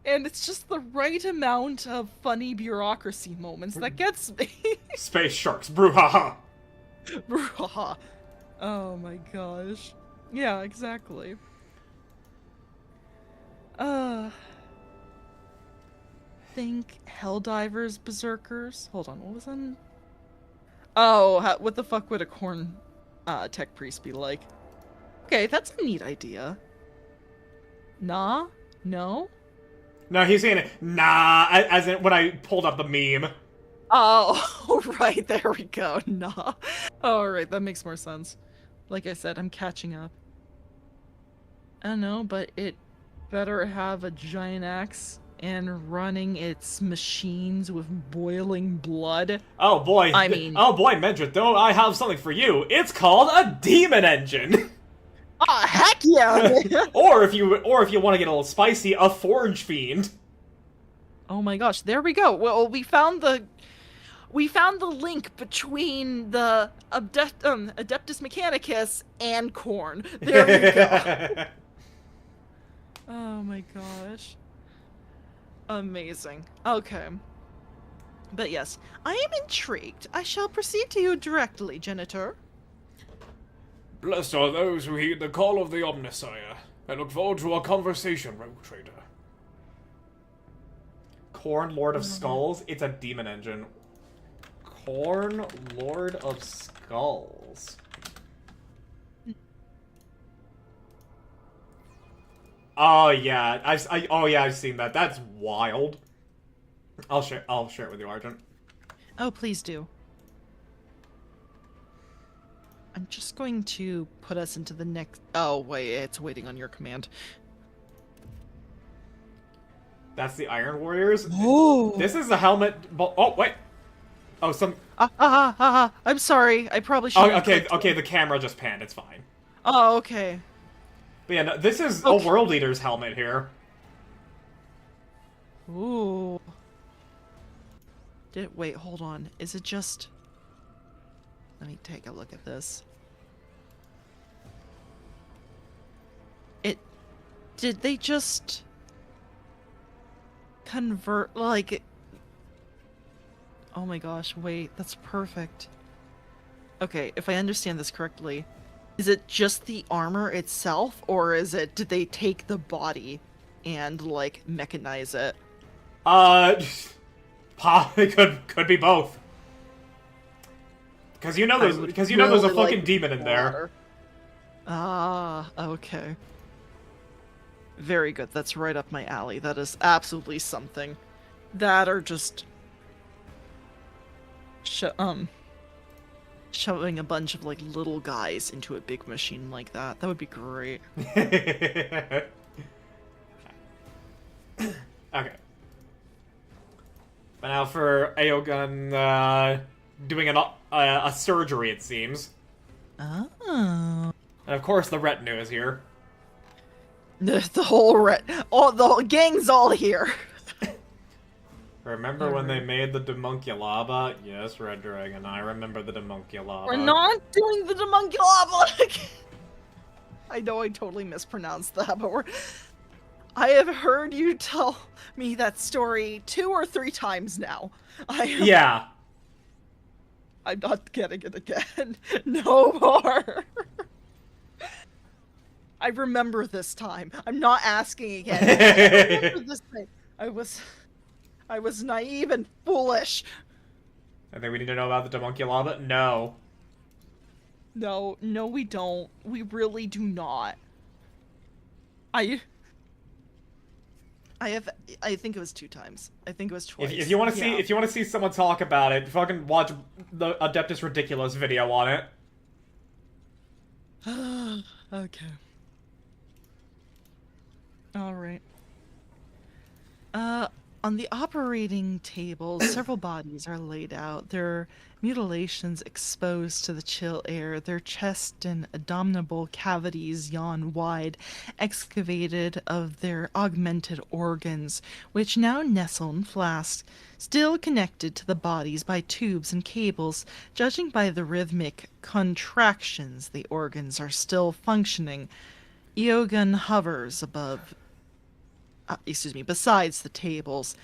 And it's just the right amount of funny bureaucracy moments that gets me. Space sharks, brouhaha. Brouhaha. Oh my gosh. Yeah, exactly. Think Helldivers Berserkers? Hold on, what was that? Oh, what the fuck would a corn tech priest be like? Okay, that's a neat idea. Nah? No? No, he's saying it, nah, as in when I pulled up the meme. Oh, right, there we go. Nah. Alright, that makes more sense. Like I said, I'm catching up. I don't know, but it better have a giant axe and running its machines with boiling blood. Oh boy. I mean... Oh boy, Medrit, though, I have something for you. It's called a demon engine! Ah, heck yeah! or if you want to get a little spicy, a forge fiend. Oh my gosh, there we go. Well, we found the link between the Adeptus Mechanicus and Korn. There we go. Oh my gosh. Amazing. Okay. But yes, I am intrigued. I shall proceed to you directly, Genitor. Blessed are those who heed the call of the Omnisire. I look forward to our conversation, Rogue Trader. Korn, Lord of Skulls? It's a demon engine. Korn, Lord of Skulls. Oh yeah, I've seen that. That's wild. I'll share it with you, Argent. Oh, please do. I'm just going to put us into the next... Oh, wait, it's waiting on your command. That's the Iron Warriors? Oh! This is the helmet... Oh, wait! Oh, some... I'm sorry. I probably should. Oh, okay, the camera just panned. It's fine. Oh, okay. But yeah, no, this is a World Eater's helmet here. Ooh. Wait, hold on. Is it just... Let me take a look at this. Did they just... convert, like... Oh my gosh, wait, that's perfect. Okay, if I understand this correctly, is it just the armor itself, or did they take the body and, like, mechanize it? It could be both. Because you know there's a fucking demon in there. Ah, okay. Very good. That's right up my alley. That is absolutely something. That or just shoving a bunch of like little guys into a big machine like that. That would be great. Okay. But now for Aogun doing a surgery, it seems. Oh. And of course the retinue is here. The whole the gang's all here. Remember when they made the Demunculaba? Yes, Red Dragon, I remember the Demunculaba. We're not doing the Demunculaba. I know I totally mispronounced that, but I have heard you tell me that story 2 or 3 times now. Yeah. I'm not getting it again. No more. I remember this time. I'm not asking again. I remember this time. I was naive and foolish. I think we need to know about the Demunculaba? No. No, we don't. We really do not. I think it was 2 times. I think it was twice. If you want to see someone talk about it, fucking watch the Adeptus Ridiculous video on it. Okay. All right. On the operating table, several bodies are laid out, their mutilations exposed to the chill air, their chest and abdominal cavities yawn wide, excavated of their augmented organs, which now nestle in flasks, still connected to the bodies by tubes and cables. Judging by the rhythmic contractions, the organs are still functioning. Eogun hovers besides the tables,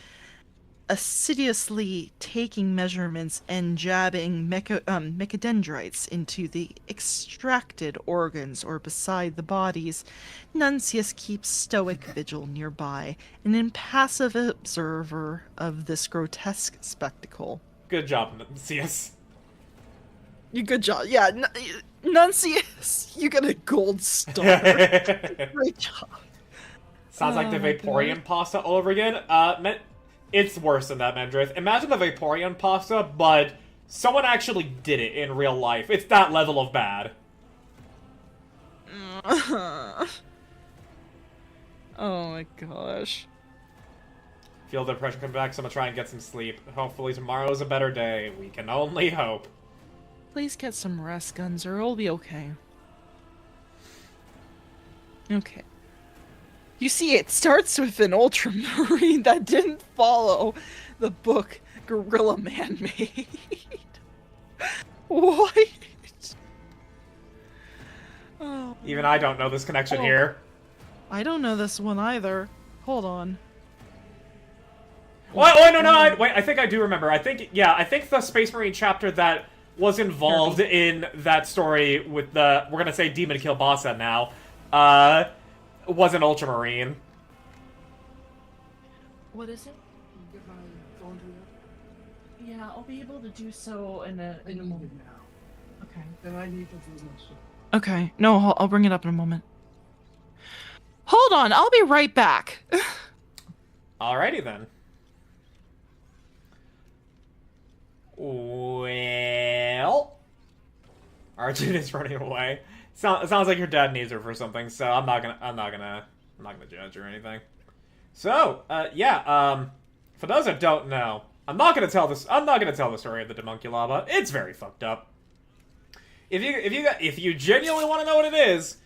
assiduously taking measurements and jabbing mechadendrites into the extracted organs or beside the bodies. Nuncius keeps stoic vigil nearby, an impassive observer of this grotesque spectacle. Good job, Nuncius. Good job. Yeah, Nuncius, you get a gold star. Great job. Sounds like the Vaporeon pasta all over again. It's worse than that, Mendrith. Imagine the Vaporeon pasta, but someone actually did it in real life. It's that level of bad. Oh my gosh. Feel the pressure come back, so I'm gonna try and get some sleep. Hopefully tomorrow's a better day. We can only hope. Please get some rest, Gunzer. It'll be okay. Okay. You see, it starts with an ultramarine that didn't follow the book Gorilla Man made. What? Oh. Even I don't know this connection here. I don't know this one either. Hold on. What? Oh, no, wait, I think I do remember. I think the Space Marine chapter that was involved in that story with the, we're gonna say Demon Kill Bossa now, was an Ultramarine. What is it? Yeah, I'll be able to do so in a moment now. Okay. Then I need to do this. Okay. No, I'll bring it up in a moment. Hold on, I'll be right back. Alrighty then. Well, Arjun is running away. Sounds like your dad needs her for something, so I'm not gonna judge or anything. So, for those that don't know, I'm not gonna tell the story of the Demunculaba. It's very fucked up. If you genuinely want to know what it is,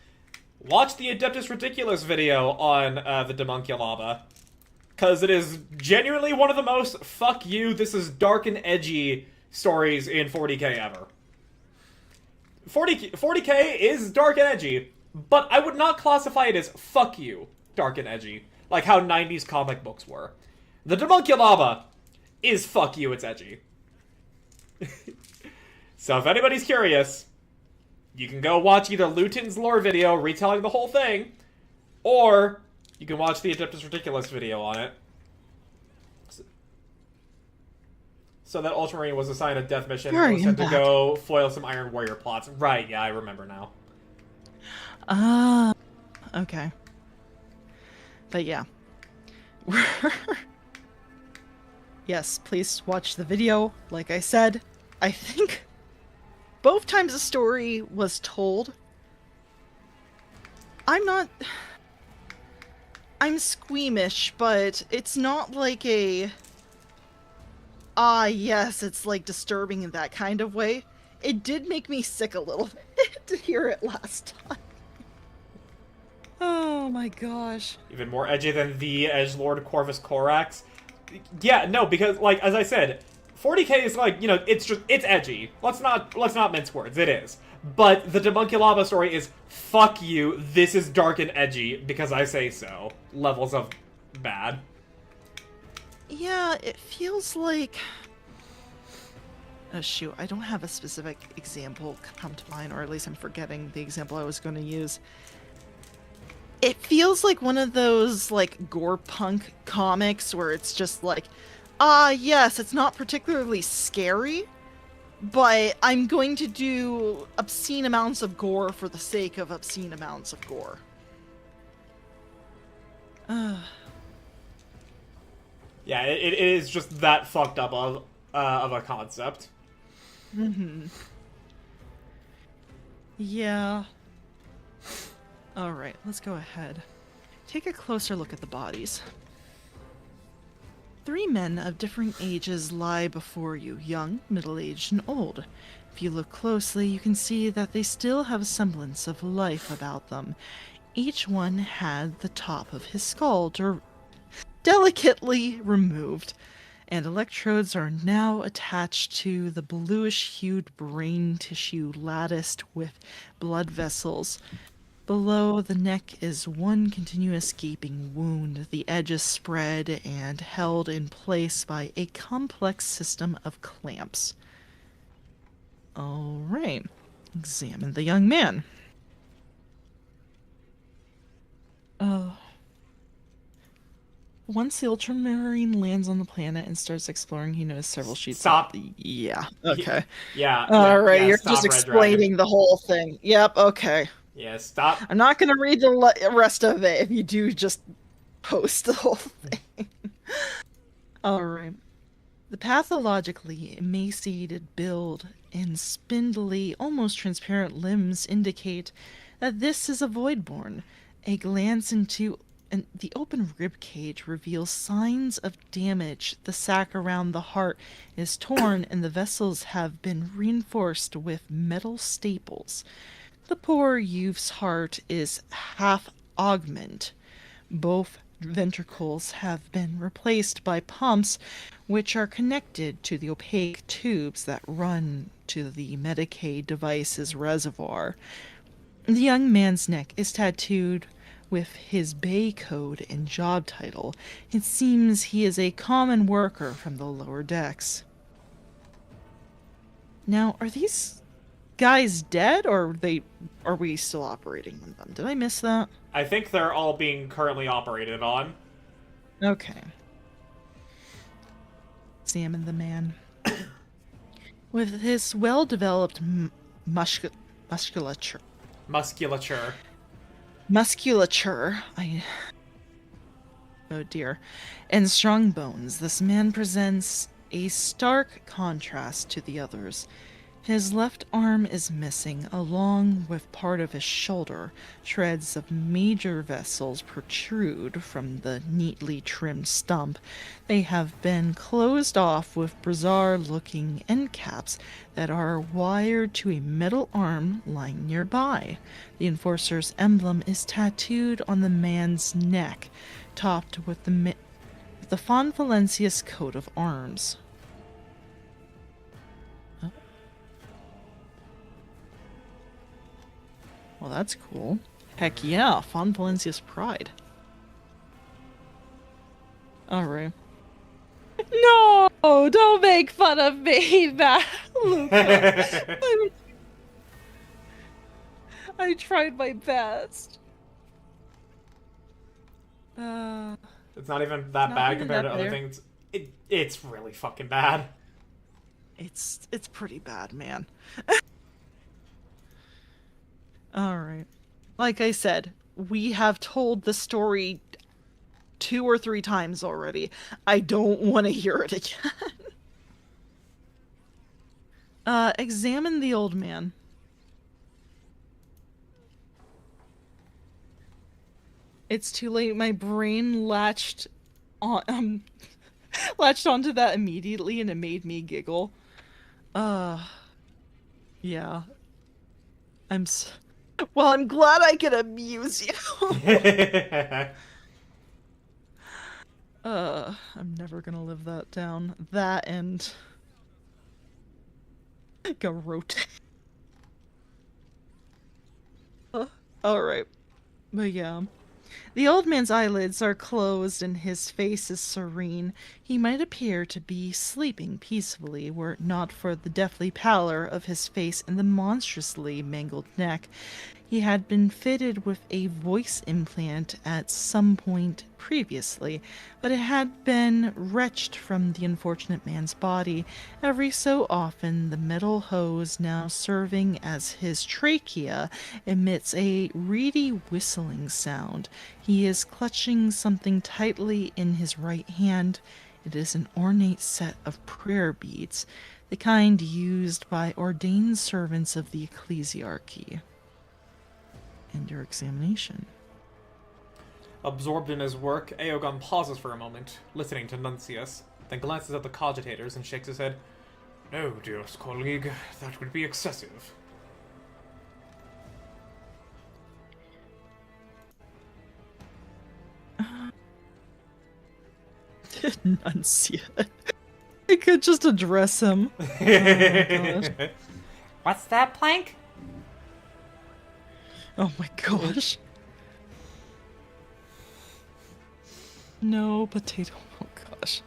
watch the Adeptus Ridiculous video on the Demunculaba, because it is genuinely one of the most fuck you, this is dark and edgy stories in 40k ever. 40k is dark and edgy, but I would not classify it as fuck you, dark and edgy, like how 90s comic books were. The Demunculaba is fuck you, it's edgy. So if anybody's curious, you can go watch either Luton's lore video retelling the whole thing, or you can watch the Adeptus Ridiculous video on it. So that Ultramarine was assigned a death mission and was sent to go foil some Iron Warrior plots. Right, yeah, I remember now. Okay. But yeah. Yes, please watch the video. Like I said, I think both times the story was told, I'm squeamish, but it's not like a, yes, it's like disturbing in that kind of way. It did make me sick a little bit to hear it last time. Oh my gosh. Even more edgy than the Edgelord Corvus Corax. Yeah, no, because, like, as I said, 40k is like, you know, it's edgy. Let's not mince words, it is. But the Demunculaba story is, fuck you, this is dark and edgy, because I say so. Levels of bad. Yeah, it feels like... Oh shoot, I don't have a specific example come to mind, or at least I'm forgetting the example I was going to use. It feels like one of those, like, gore punk comics where it's just like, yes, it's not particularly scary, but I'm going to do obscene amounts of gore for the sake of obscene amounts of gore. Yeah, it is just that fucked up of a concept. Yeah. Alright, let's go ahead. Take a closer look at the bodies. 3 men of different ages lie before you, young, middle-aged, and old. If you look closely, you can see that they still have a semblance of life about them. Each one had the top of his skull delicately removed, and electrodes are now attached to the bluish-hued brain tissue latticed with blood vessels. Below the neck is one continuous gaping wound, the edges spread and held in place by a complex system of clamps. All right, examine the young man. Once the Ultramarine lands on the planet and starts exploring, he noticed several sheets. Stop. Yeah. Okay. Yeah. All right. Yeah, You're stop, just Red Dragon. explaining the whole thing. Yep. Okay. Yeah, stop. I'm not gonna read the rest of it if you do just post the whole thing. All right. The pathologically emaciated build and spindly, almost transparent limbs indicate that this is a voidborn. A glance into the open rib cage reveals signs of damage. The sac around the heart is torn and the vessels have been reinforced with metal staples. The poor youth's heart is half augment. Both ventricles have been replaced by pumps which are connected to the opaque tubes that run to the Medicaid device's reservoir. The young man's neck is tattooed with his Bay code and job title. It seems he is a common worker from the lower decks. Now, are these guys dead, or are we still operating on them? Did I miss that? I think they're all being currently operated on. Okay. Examine the man. With his well-developed musculature. Oh dear. And strong bones, this man presents a stark contrast to the others. His left arm is missing, along with part of his shoulder. Shreds of major vessels protrude from the neatly trimmed stump. They have been closed off with bizarre-looking end caps that are wired to a metal arm lying nearby. The Enforcer's emblem is tattooed on the man's neck, topped with the Fon Valencius coat of arms. Well, that's cool. Heck yeah, Fon Valencia's pride. Alright. No! Don't make fun of me, Luca. I tried my best. It's not even that bad compared to other things. It's really fucking bad. It's pretty bad, man. Alright. Like I said, we have told the story 2 or 3 times already. I don't want to hear it again. Examine the old man. It's too late. My brain latched onto that immediately and it made me giggle. Yeah. Well, I'm glad I can amuse you. I'm never gonna live that down. That and Garrote. Alright. But yeah. The old man's eyelids are closed and his face is serene. He might appear to be sleeping peacefully were it not for the deathly pallor of his face and the monstrously mangled neck. He had been fitted with a voice implant at some point previously, but it had been wrenched from the unfortunate man's body. Every so often, the metal hose now serving as his trachea emits a reedy whistling sound. He is clutching something tightly in his right hand. It is an ornate set of prayer beads, the kind used by ordained servants of the ecclesiarchy. And your examination. Absorbed in his work, Aogon pauses for a moment, listening to Nuncius, then glances at the cogitators and shakes his head. No, dearest colleague, that would be excessive. Nuncia. I could just address him. Oh my gosh. What's that, Plank? Oh my gosh. No potato. Oh gosh.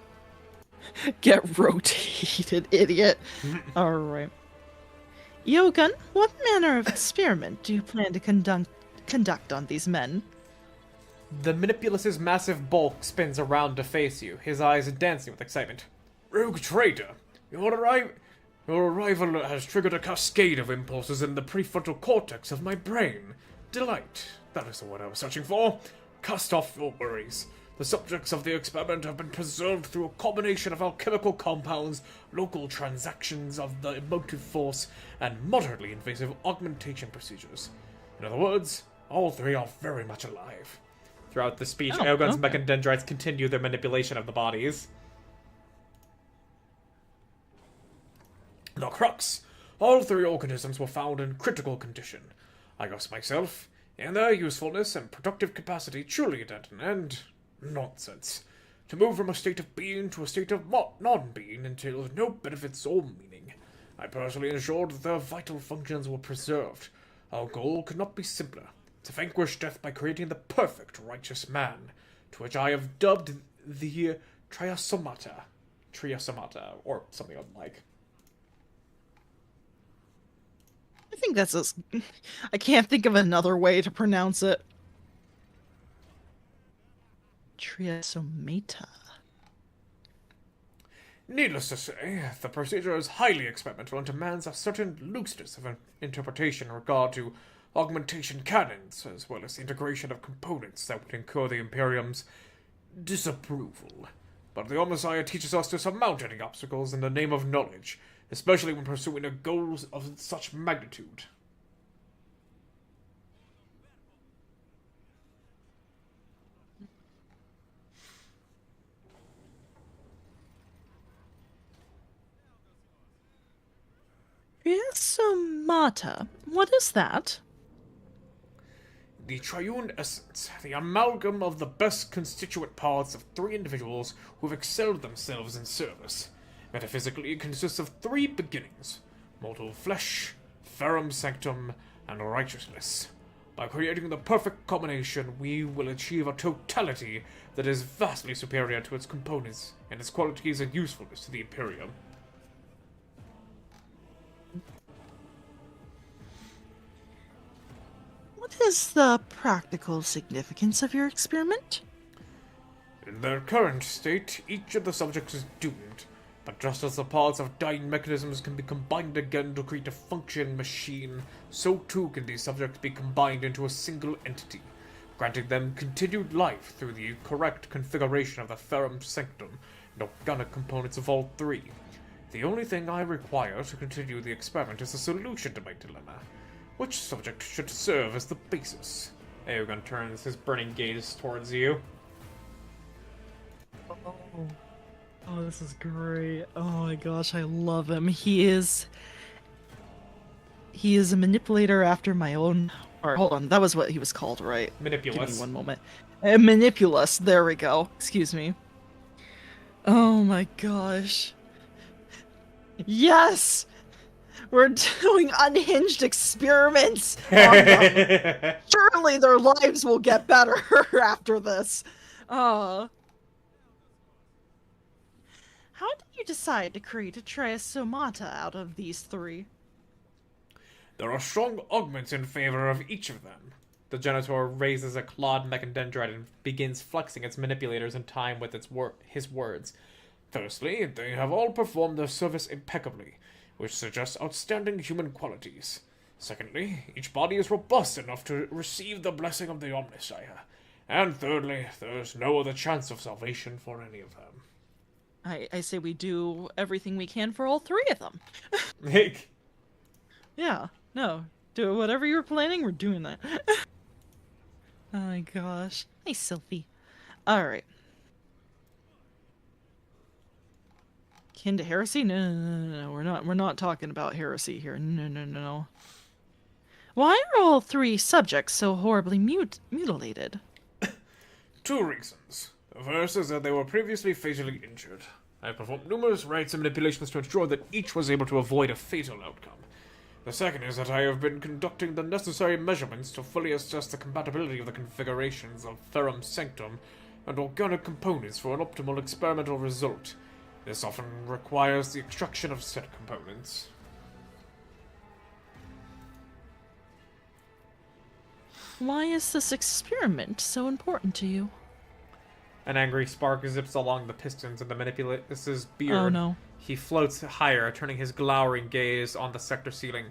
Get rotated, idiot. Alright. Yogun, what manner of experiment do you plan to conduct on these men? The Manipulus's massive bulk spins around to face you, his eyes dancing with excitement. Rogue traitor, your arrival has triggered a cascade of impulses in the prefrontal cortex of my brain. Delight, that is the word I was searching for. Cast off your worries. The subjects of the experiment have been preserved through a combination of alchemical compounds, local transactions of the emotive force, and moderately invasive augmentation procedures. In other words, all three are very much alive. Throughout the speech, Oh, Aogon's okay. mechadendrites continue their manipulation of the bodies. The crux. All three organisms were found in critical condition. I guess myself, in their usefulness and productive capacity, truly dead and nonsense. To move from a state of being to a state of non-being entails no benefits or meaning. I personally ensured that their vital functions were preserved. Our goal could not be simpler. To vanquish death by creating the perfect righteous man, to which I have dubbed the Triasomata. Triasomata, or something like. I think that's I can't think of another way to pronounce it. Triasomata. Needless to say, the procedure is highly experimental and demands a certain looseness of interpretation in regard to augmentation canons, as well as the integration of components that would incur the Imperium's disapproval. But the Omnissiah teaches us to surmount any obstacles in the name of knowledge, especially when pursuing a goal of such magnitude. Triasomata. What is that? The triune essence, the amalgam of the best constituent parts of three individuals who have excelled themselves in service. Metaphysically, it consists of three beginnings: mortal flesh, ferrum sanctum, and righteousness. By creating the perfect combination, we will achieve a totality that is vastly superior to its components and its qualities and usefulness to the Imperium. What is the practical significance of your experiment? In their current state, each of the subjects is doomed, but just as the parts of dying mechanisms can be combined again to create a functioning machine, so too can these subjects be combined into a single entity, granting them continued life through the correct configuration of the ferrum sanctum and organic components of all three. The only thing I require to continue the experiment is a solution to my dilemma. Which subject should serve as the basis? Aogon turns his burning gaze towards you. Oh, this is great. Oh my gosh, I love him. He is a manipulator after my own heart. Hold on, that was what he was called, right? Give me Manipulus. one moment. Manipulus, there we go. Excuse me. Oh my gosh. Yes! We're doing unhinged experiments on them. Surely their lives will get better after this. How did you decide to create a Triasomata out of these three? There are strong arguments in favor of each of them. The Genitor raises a clawed mechadendrite and begins flexing its manipulators in time with his words. Firstly, they have all performed their service impeccably, which suggests outstanding human qualities. Secondly, each body is robust enough to receive the blessing of the Omnissiah. And thirdly, there is no other chance of salvation for any of them. I say we do everything we can for all three of them. Yeah, no. Do whatever you're planning, we're doing that. Oh my gosh. Hey, Sylphie. Alright. Kin to heresy? No. We're not talking about heresy here. No. Why are all three subjects so horribly mutilated? 2 reasons. The first is that they were previously fatally injured. I performed numerous rites and manipulations to ensure that each was able to avoid a fatal outcome. The second is that I have been conducting the necessary measurements to fully assess the compatibility of the configurations of Ferrum Sanctum and organic components for an optimal experimental result. This often requires the extraction of said components. Why is this experiment so important to you? An angry spark zips along the pistons of the manipulator's beard. Oh no. He floats higher, turning his glowering gaze on the sector ceiling.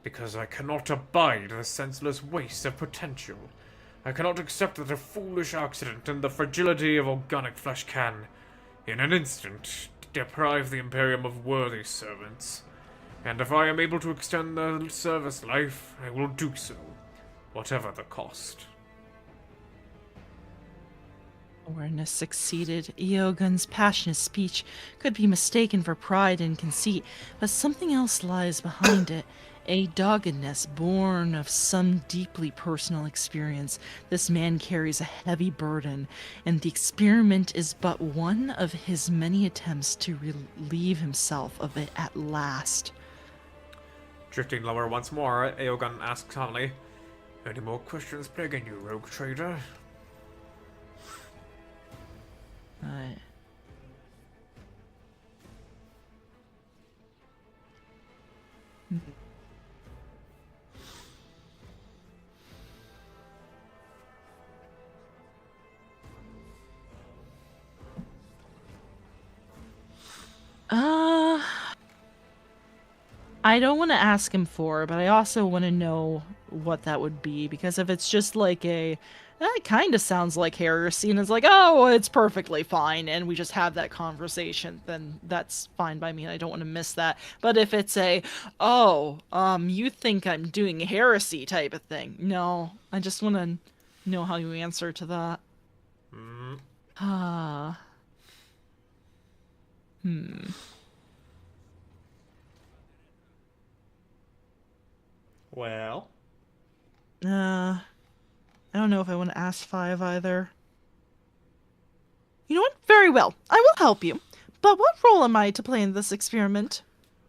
Because I cannot abide the senseless waste of potential. I cannot accept that a foolish accident and the fragility of organic flesh can, in an instant, deprive the Imperium of worthy servants. And if I am able to extend their service life, I will do so, whatever the cost. Awareness succeeded. Eogun's passionate speech could be mistaken for pride and conceit, but something else lies behind it. A doggedness born of some deeply personal experience. This man carries a heavy burden, and the experiment is but one of his many attempts to relieve himself of it at last. Drifting lower once more, Eogun asks calmly, "Any more questions plaguing you, rogue trader?" I don't want to ask him for, but I also want to know what that would be, because if it's just like that kind of sounds like heresy, and it's like, oh, it's perfectly fine, and we just have that conversation, then that's fine by me, and I don't want to miss that. But if it's you think I'm doing heresy type of thing, no, I just want to know how you answer to that. Well? I don't know if I want to ask 5 either. You know what? Very well. I will help you. But what role am I to play in this experiment?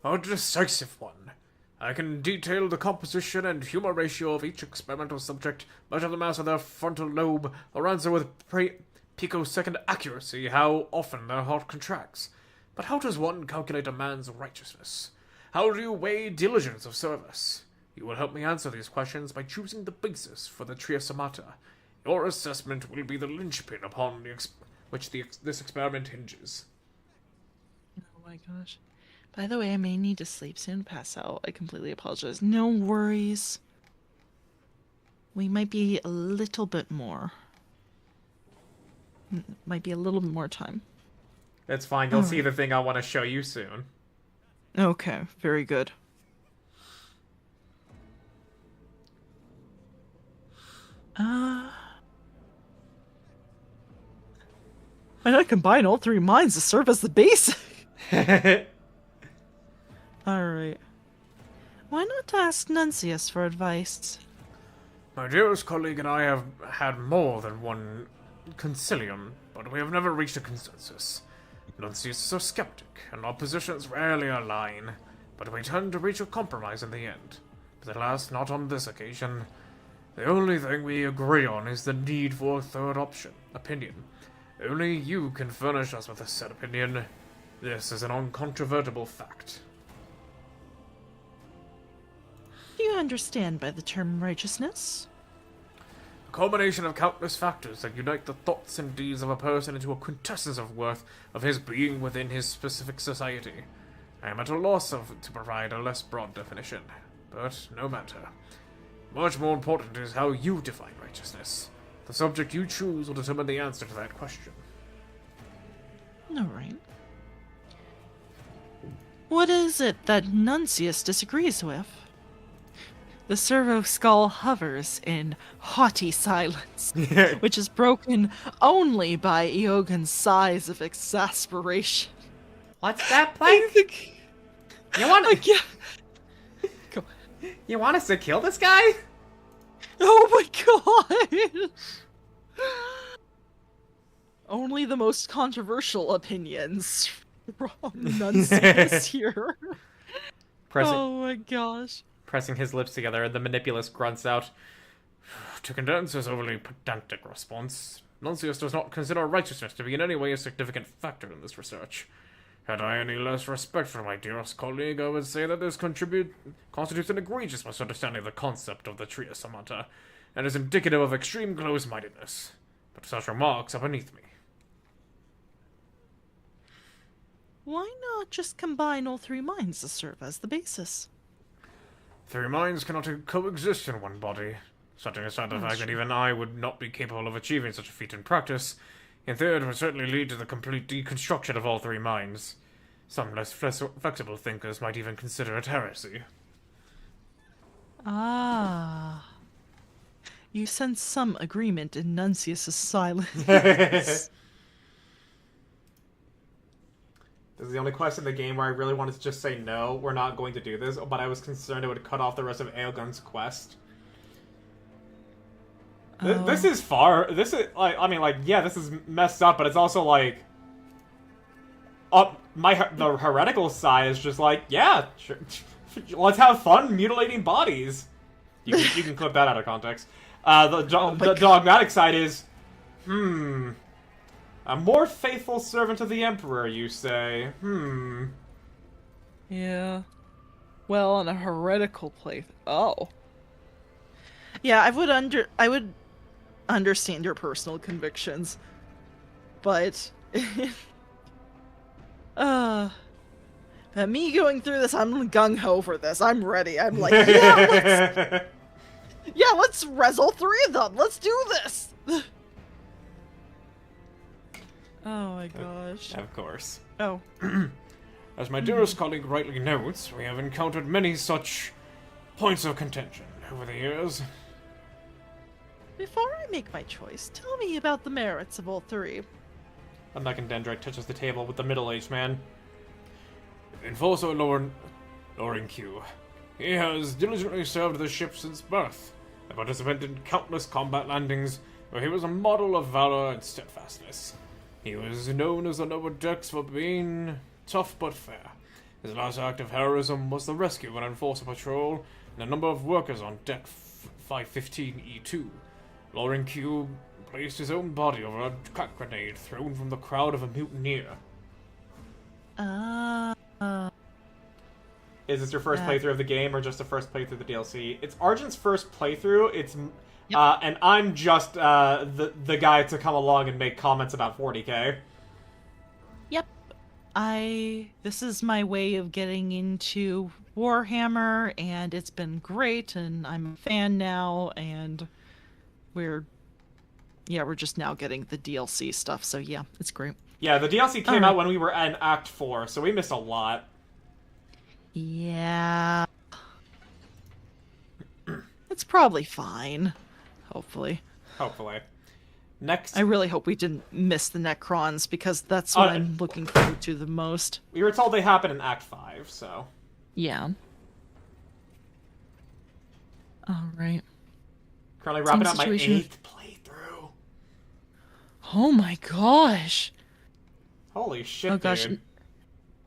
A decisive one. I can detail the composition and humor ratio of each experimental subject, measure the mass of their frontal lobe, or answer with picosecond accuracy how often their heart contracts. But how does one calculate a man's righteousness? How do you weigh diligence of service? You will help me answer these questions by choosing the basis for the Tria Somata. Your assessment will be the linchpin upon which this experiment hinges. Oh my gosh. By the way, I may need to sleep soon, pass out. I completely apologize. No worries. We might be a little bit more. Might be a little bit more time. That's fine, you'll see the thing I want to show you soon. Okay, very good. Why not combine all 3 minds to serve as the base? Alright. Why not ask Nuncius for advice? My dearest colleague and I have had more than one concilium, but we have never reached a consensus. Nuncius is a skeptic, and our positions rarely align, but we tend to reach a compromise in the end. But alas, not on this occasion. The only thing we agree on is the need for a third opinion. Only you can furnish us with a said opinion. This is an uncontrovertible fact. Do you understand by the term righteousness? A combination of countless factors that unite the thoughts and deeds of a person into a quintessence of worth of his being within his specific society. I am at a loss to provide a less broad definition, but no matter. Much more important is how you define righteousness. The subject you choose will determine the answer to that question. Alright. What is it that Nuncius disagrees with? The servo skull hovers in haughty silence, which is broken only by Iogan's sighs of exasperation. What's that, I Plank? think... You want Yeah. Go. you want us to kill this guy? Oh my god! Only the most controversial opinions from Nuncius here. Oh my gosh. Pressing his lips together, the Manipulus grunts out. To condense his overly pedantic response, Nuncius does not consider righteousness to be in any way a significant factor in this research. Had I any less respect for my dearest colleague, I would say that this constitutes an egregious misunderstanding of the concept of the Trias Samanta, and is indicative of extreme close-mindedness. But such remarks are beneath me. Why not just combine all three minds to serve as the basis? Three minds cannot coexist in one body. Setting aside the fact that even I would not be capable of achieving such a feat in practice, in theory it would certainly lead to the complete deconstruction of all three minds. Some less flexible thinkers might even consider it heresy. Ah. You sense some agreement in Nuncius's silence. This is the only quest in the game where I really wanted to just say no, we're not going to do this, but I was concerned it would cut off the rest of Aegon's quest. This is far. This is like, I mean, like, yeah, this is messed up, but it's also like, the heretical side is just like, yeah, sure, let's have fun mutilating bodies. You can clip that out of context. The dogmatic side is, a more faithful servant of the Emperor, you say? Yeah. Well, on a heretical play. Oh. Yeah, I would understand your personal convictions, but but me going through this, I'm gung ho for this. I'm ready. I'm like, let's wrestle three of them. Let's do this. Oh my gosh. Of course. Oh. As my dearest colleague rightly notes, we have encountered many such points of contention over the years. Before I make my choice, tell me about the merits of all three. A Dendrite touches the table with the middle-aged man. Enforcer Lauren Q. He has diligently served the ship since birth, and participated in countless combat landings where he was a model of valor and steadfastness. He was known as the lower decks for being tough but fair. His last act of heroism was the rescue of an enforcer patrol and a number of workers on deck 515E2. Lauren Q placed his own body over a crack grenade thrown from the crowd of a mutineer. Is this your first playthrough of the game, or just the first playthrough of the DLC? It's Argent's first playthrough. And I'm just the guy to come along and make comments about 40K. Yep. This is my way of getting into Warhammer, and it's been great, and I'm a fan now, and we're just now getting the DLC stuff, so yeah, it's great. Yeah, the DLC came out when we were in Act 4, so we missed a lot. Yeah. It's probably fine. Hopefully. Next. I really hope we didn't miss the Necrons, because that's what I'm looking forward to the most. We were told they happen in Act 5, so. Yeah. Alright. Currently wrapping up my 8th playthrough. Oh my gosh. Holy shit, oh gosh. dude.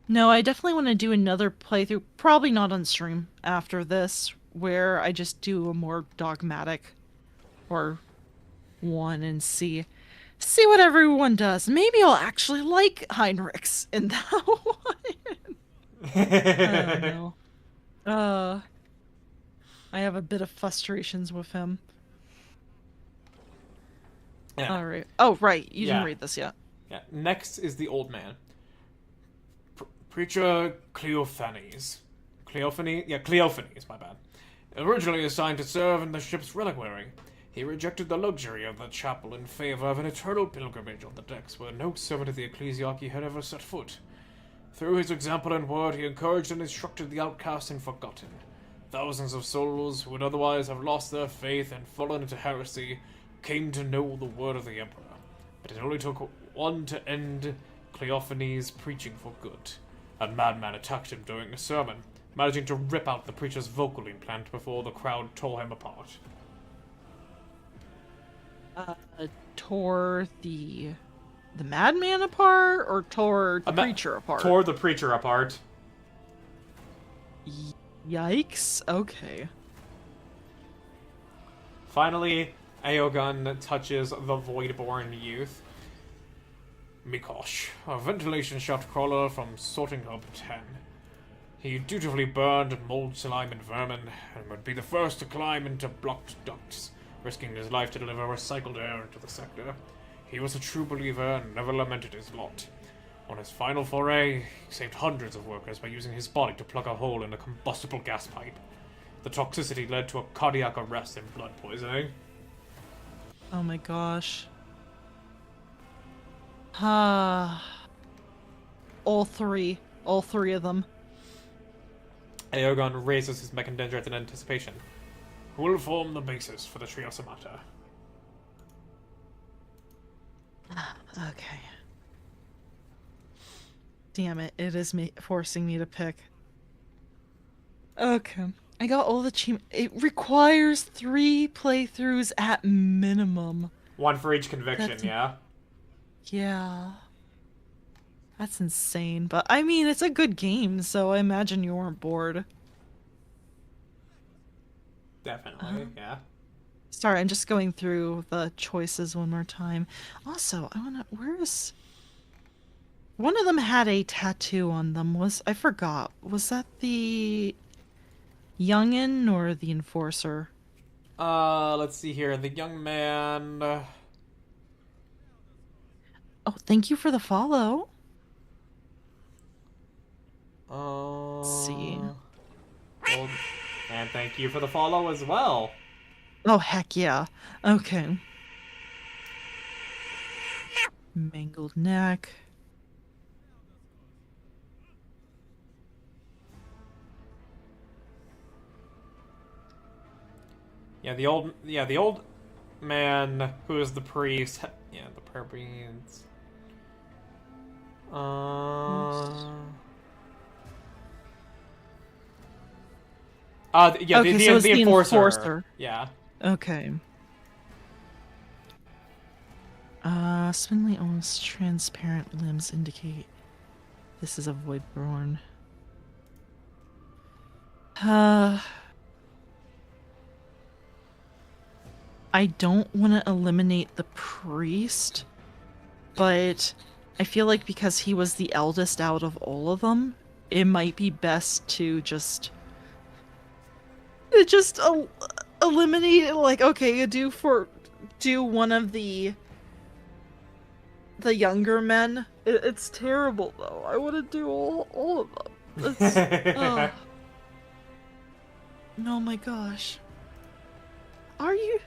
No, I definitely want to do another playthrough, probably not on stream after this, where I just do a more dogmatic or one and see what everyone does. Maybe I'll actually like Heinrichs in that one. I don't know. I have a bit of frustrations with him. Yeah. All right. Oh, right. You didn't read this yet. Yeah. Next is the old man. Preacher Cleophanes. Cleophanes, my bad. Originally assigned to serve in the ship's reliquary, he rejected the luxury of the chapel in favor of an eternal pilgrimage on the decks where no servant of the ecclesiarchy had ever set foot. Through his example and word, he encouraged and instructed the outcast and forgotten. Thousands of souls who would otherwise have lost their faith and fallen into heresy came to know the word of the Emperor. But it only took one to end Cleophanies' preaching for good. A madman attacked him during a sermon, managing to rip out the preacher's vocal implant before the crowd tore him apart. Tore the madman apart, or tore the preacher apart? Tore the preacher apart. Yikes. Okay. Finally, Aogun touches the Voidborn youth. Mikosh, a ventilation shaft crawler from Sorting Hub 10. He dutifully burned mold, slime, and vermin, and would be the first to climb into blocked ducts, risking his life to deliver recycled air into the sector. He was a true believer and never lamented his lot. On his final foray, he saved hundreds of workers by using his body to plug a hole in a combustible gas pipe. The toxicity led to a cardiac arrest and blood poisoning. Oh my gosh. Ah. All three of them. Aogun raises his mech dendrite in anticipation. Who will form the basis for the Trio Sonata? Okay. Damn it, it is forcing me to pick. Okay. I got all the achievements. It requires 3 playthroughs at minimum. 1 for each conviction, yeah? Yeah. That's insane, but I mean, it's a good game, so I imagine you weren't bored. Definitely, yeah. Sorry, I'm just going through the choices one more time. Also, I wanna, where's... One of them had a tattoo on them. I forgot. Was that the youngin or the enforcer? Let's see here. The young man... Oh, thank you for the follow. Let's see. Well, and thank you for the follow as well. Oh, heck yeah. Okay. Mangled neck. Yeah, the old man who is the priest. Yeah, the prayer beads. Yeah, okay, the, so it's the the enforcer. Yeah. Okay. Spindly, almost transparent limbs indicate this is a Voidborn. I don't want to eliminate the priest, but I feel like because he was the eldest out of all of them, it might be best to just eliminate it. Like, okay, do one of the younger men. It's terrible though. I want to do all of them. It's, oh my gosh. Are you,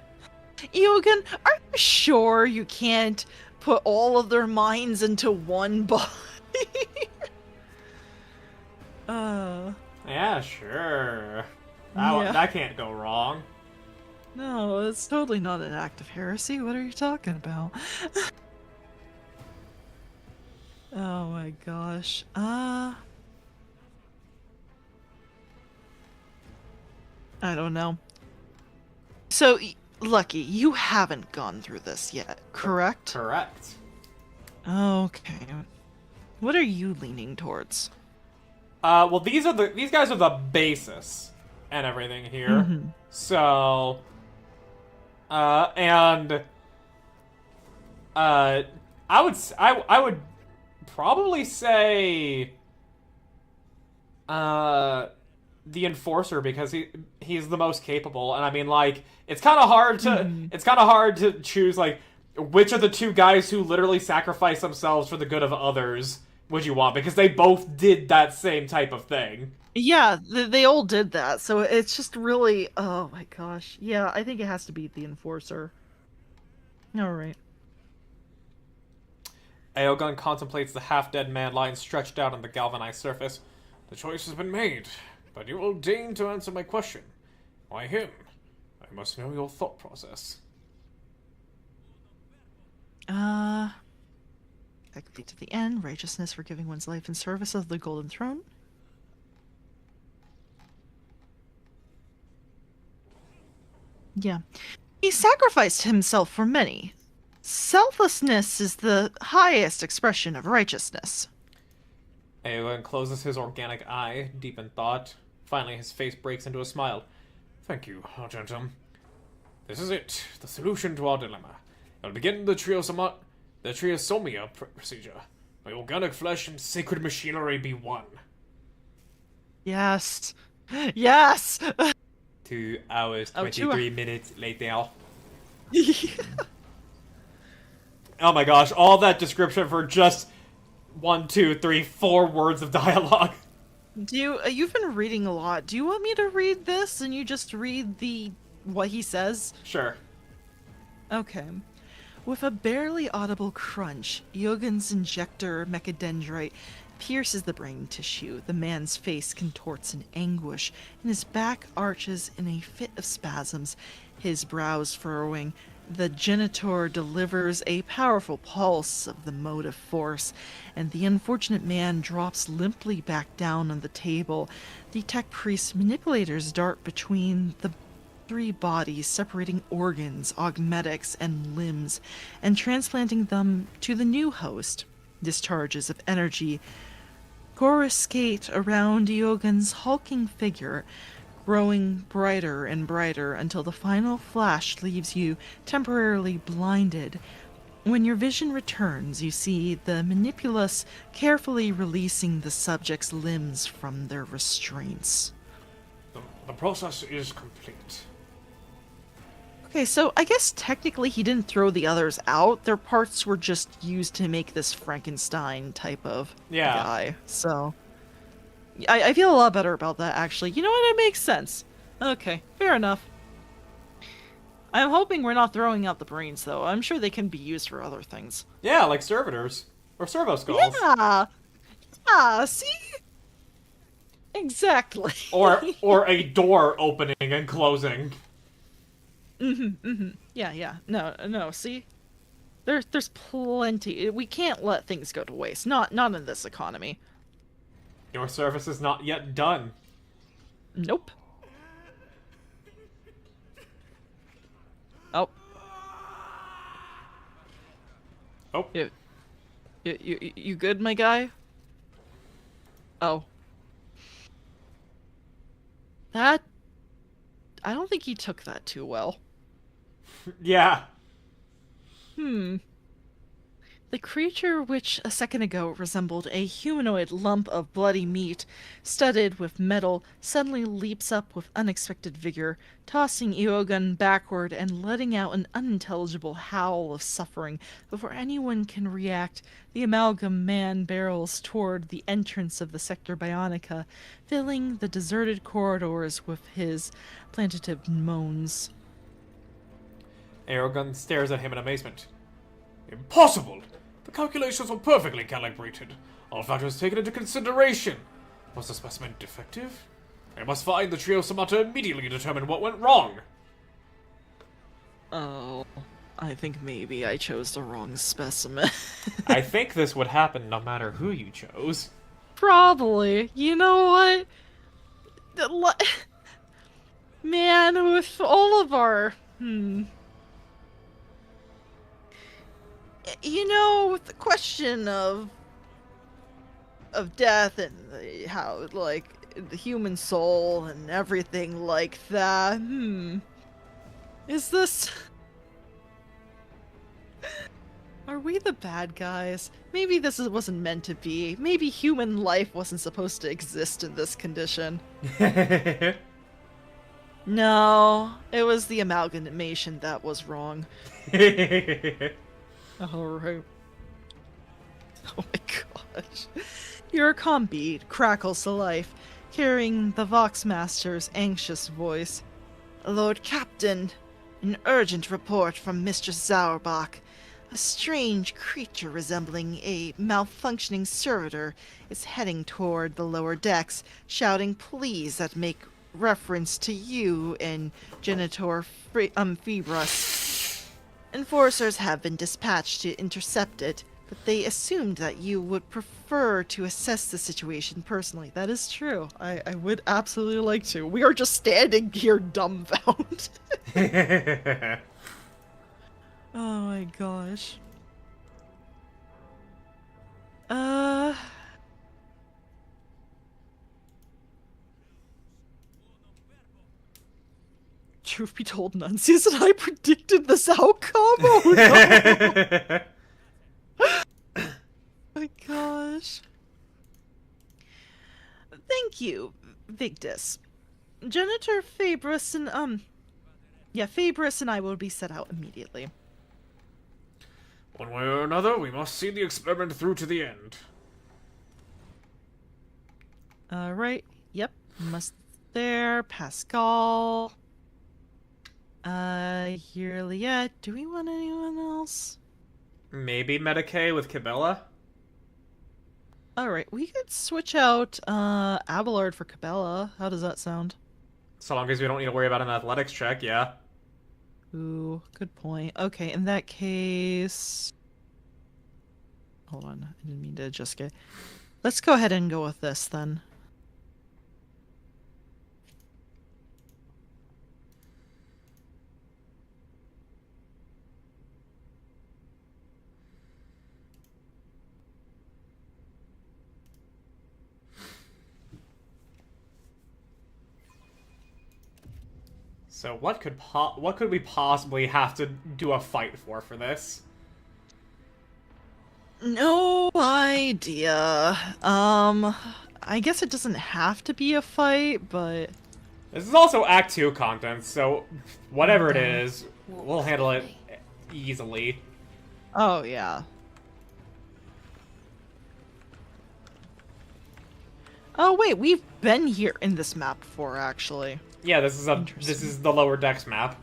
Eogan, are you sure you can't put all of their minds into one body? Yeah, sure. Yeah. That can't go wrong. No, it's totally not an act of heresy. What are you talking about? Oh my gosh. I don't know. So, Lucky, you haven't gone through this yet, correct? Correct. Okay. What are you leaning towards? Well, these guys are the basis and everything here. Mm-hmm. So, I would probably say, the enforcer, because he's the most capable, and I mean, like, it's kind of hard to choose, like, which of the two guys who literally sacrifice themselves for the good of others would you want, because they both did that same type of thing. Yeah, they all did that, so it's just really, oh my gosh. Yeah, I think it has to be the enforcer. Alright. Aogun contemplates the half-dead man lying stretched out on the galvanized surface. The choice has been made. but you will deign to answer my question. Why him? I must know your thought process. Technically to the end, righteousness for giving one's life in service of the Golden Throne. Yeah. He sacrificed himself for many. Selflessness is the highest expression of righteousness. Aowen closes his organic eye, deep in thought. Finally, his face breaks into a smile. Thank you, Argentum. This is it, the solution to our dilemma. I'll begin the triosomia procedure. May organic flesh and sacred machinery be one. Yes. Yes! 2 hours, Oh, 23 minutes later. Oh my gosh, all that description for just 1, 2, 3, 4 words of dialogue. You've been reading a lot. Do you want me to read this and you just read what he says? Sure. Okay. With a barely audible crunch, Yogan's injector mechadendrite pierces the brain tissue. The man's face contorts in anguish, and his back arches in a fit of spasms, his brows furrowing. The genitor delivers a powerful pulse of the motive force, and the unfortunate man drops limply back down on the table. The tech priest's manipulators dart between the 3 bodies, separating organs, augmetics, and limbs, and transplanting them to the new host. Discharges of energy coruscate around Yogan's hulking figure, growing brighter and brighter until the final flash leaves you temporarily blinded. When your vision returns, you see the manipulus carefully releasing the subject's limbs from their restraints. The process is complete. Okay, so I guess technically he didn't throw the others out. Their parts were just used to make this Frankenstein type of guy. So I feel a lot better about that, actually. You know what? It makes sense. Okay, fair enough. I'm hoping we're not throwing out the brains, though. I'm sure they can be used for other things. Yeah, like servitors. Or servo skulls. Yeah! Yeah, see? Exactly. Or a door opening and closing. Yeah. No, see? There's plenty. We can't let things go to waste. Not in this economy. Your service is not yet done. Nope. Oh. Oh. You good, my guy? Oh. I don't think he took that too well. Yeah. The creature, which a second ago resembled a humanoid lump of bloody meat studded with metal, suddenly leaps up with unexpected vigor, tossing Iogun backward and letting out an unintelligible howl of suffering. Before anyone can react, the amalgam man barrels toward the entrance of the Sector Bionica, filling the deserted corridors with his plaintive moans. Aerogun stares at him in amazement. Impossible! The calculations were perfectly calibrated. All factors taken into consideration. Was the specimen defective? I must find the trio somata immediately determine what went wrong. Oh, I think maybe I chose the wrong specimen. I think this would happen no matter who you chose. Probably. You know what? Man, with all of our... You know, with the question of death and how, like, the human soul and everything like that, is this... Are we the bad guys? Maybe this wasn't meant to be. Maybe human life wasn't supposed to exist in this condition. No, it was the amalgamation that was wrong. Alright. Oh my gosh. Your beat crackles to life, carrying the Voxmaster's anxious voice. Lord Captain, an urgent report from Mistress Zauerbach. A strange creature resembling a malfunctioning servitor is heading toward the lower decks, shouting pleas that make reference to you and Genitor Phoebus. Enforcers have been dispatched to intercept it, but they assumed that you would prefer to assess the situation personally. That is true. I would absolutely like to. We are just standing here dumbfounded. Oh my gosh. Truth be told, Nuncius and I predicted this outcome. Oh no. My gosh. Thank you, Victus. Janitor Phoebus and Phoebus and I will be set out immediately. One way or another, we must see the experiment through to the end. Right. Yep. Must there. Pascal. Juliet. Do we want anyone else? Maybe Medicaid with Cabela? Alright, we could switch out, Abelard for Cabela. How does that sound? So long as we don't need to worry about an athletics check, yeah. Ooh, good point. Okay, in that case... Hold on, I didn't mean to just get... Let's go ahead and go with this, then. So what could we possibly have to do a fight for this? No idea. I guess it doesn't have to be a fight, but... This is also Act 2 content, so whatever it is, we'll handle it easily. Oh, yeah. Oh, wait, we've been here in this map before, actually. Yeah, this is the lower decks map.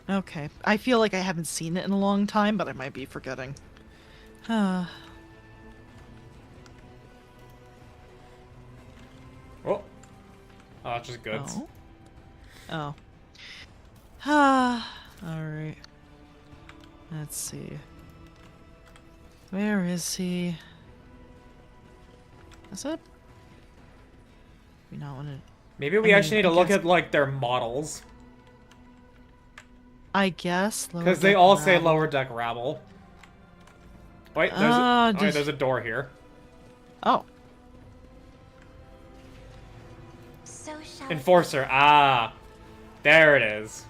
Okay. I feel like I haven't seen it in a long time, but I might be forgetting. Oh. Oh, that's just goods. Oh. Alright. Let's see. Where is he? Is it? We not want to... Maybe we actually need to look at, like, their models. I guess. Because they all say lower deck rabble. Wait, there's a door here. Oh. So shall Enforcer, ah. There it is.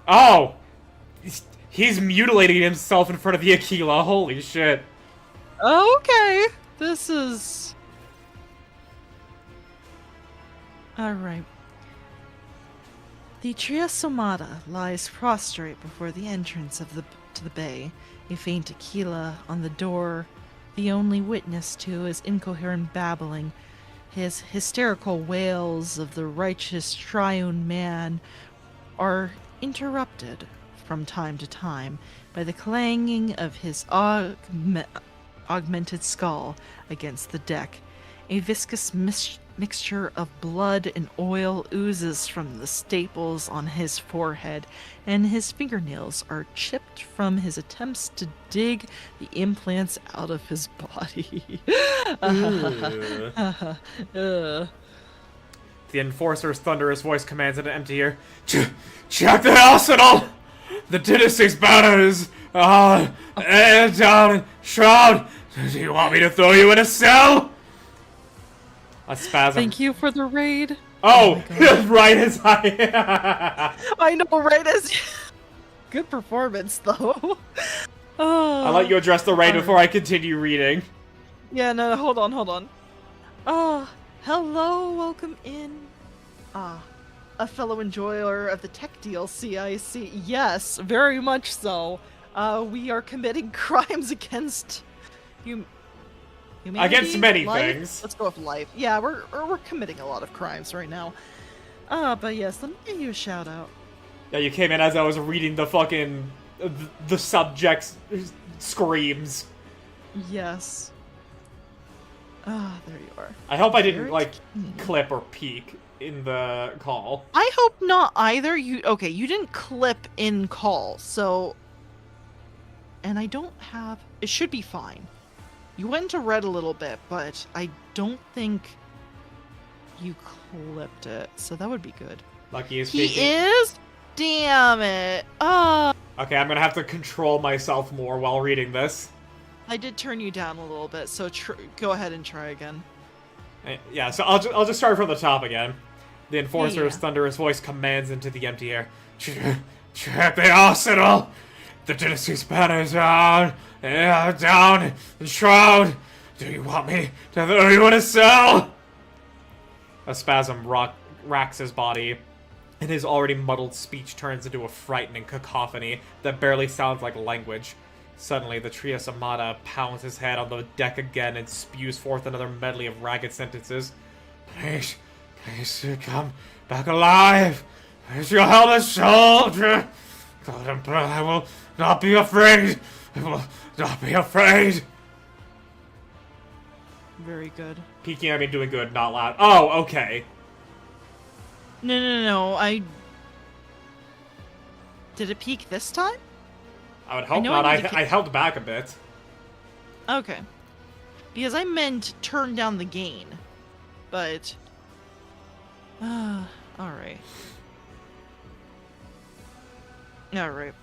Oh! He's mutilating himself in front of the Aquila, holy shit. Okay. This is... Alright. The Triasomata lies prostrate before the entrance to the bay, a faint Aquila on the door, the only witness to his incoherent babbling. His hysterical wails of the righteous triune man are interrupted from time to time by the clanging of his augmented skull against the deck. A viscous mixture of blood and oil oozes from the staples on his forehead, and his fingernails are chipped from his attempts to dig the implants out of his body. The Enforcer's thunderous voice commands in an empty ear. Check the arsenal! The dynasty's banner is, down in Shroud! Do you want me to throw you in a cell? A spasm. Thank you for the raid. Oh right as I... I know, right as... Good performance, though. Oh. I'll let you address the raid before I continue reading. Yeah, no, hold on. Oh, hello, welcome in. A fellow enjoyer of the tech DLC, I see. Yes, very much so. We are committing crimes against humanity, against many life? things. Let's go with life. Yeah, we're committing a lot of crimes right now. But yes, let me give you a shout out. Yeah, you came in as I was reading the fucking... the subject's screams. Yes. Ah, there you are. I hope I didn't, Very like, keen. clip or peek in the call. I hope not either. Okay, you didn't clip in call, so... And I don't have... It should be fine. You went into red a little bit, but I don't think you clipped it, so that would be good. Lucky is He speaking. is? Damn it. Okay, I'm gonna have to control myself more while reading this. I did turn you down a little bit, so go ahead and try again. Yeah, so I'll just start from the top again. The Enforcer's Yeah. thunderous voice commands into the empty air. Check the arsenal! The dynasty's banners are down and shroud! Do you want me to throw you in a cell? A spasm racks his body, and his already muddled speech turns into a frightening cacophony that barely sounds like language. Suddenly, the Trios Amata pounds his head on the deck again and spews forth another medley of ragged sentences. Please come back alive! Please, your helpless soldier! God and blood, I will not be afraid! I will not be afraid! Very good. Peeking at me doing good, not loud. Oh, okay. No, Did it peak this time? I would hope know not. I need to I held back a bit. Okay. Because I meant turn down the gain. But... alright. Alright.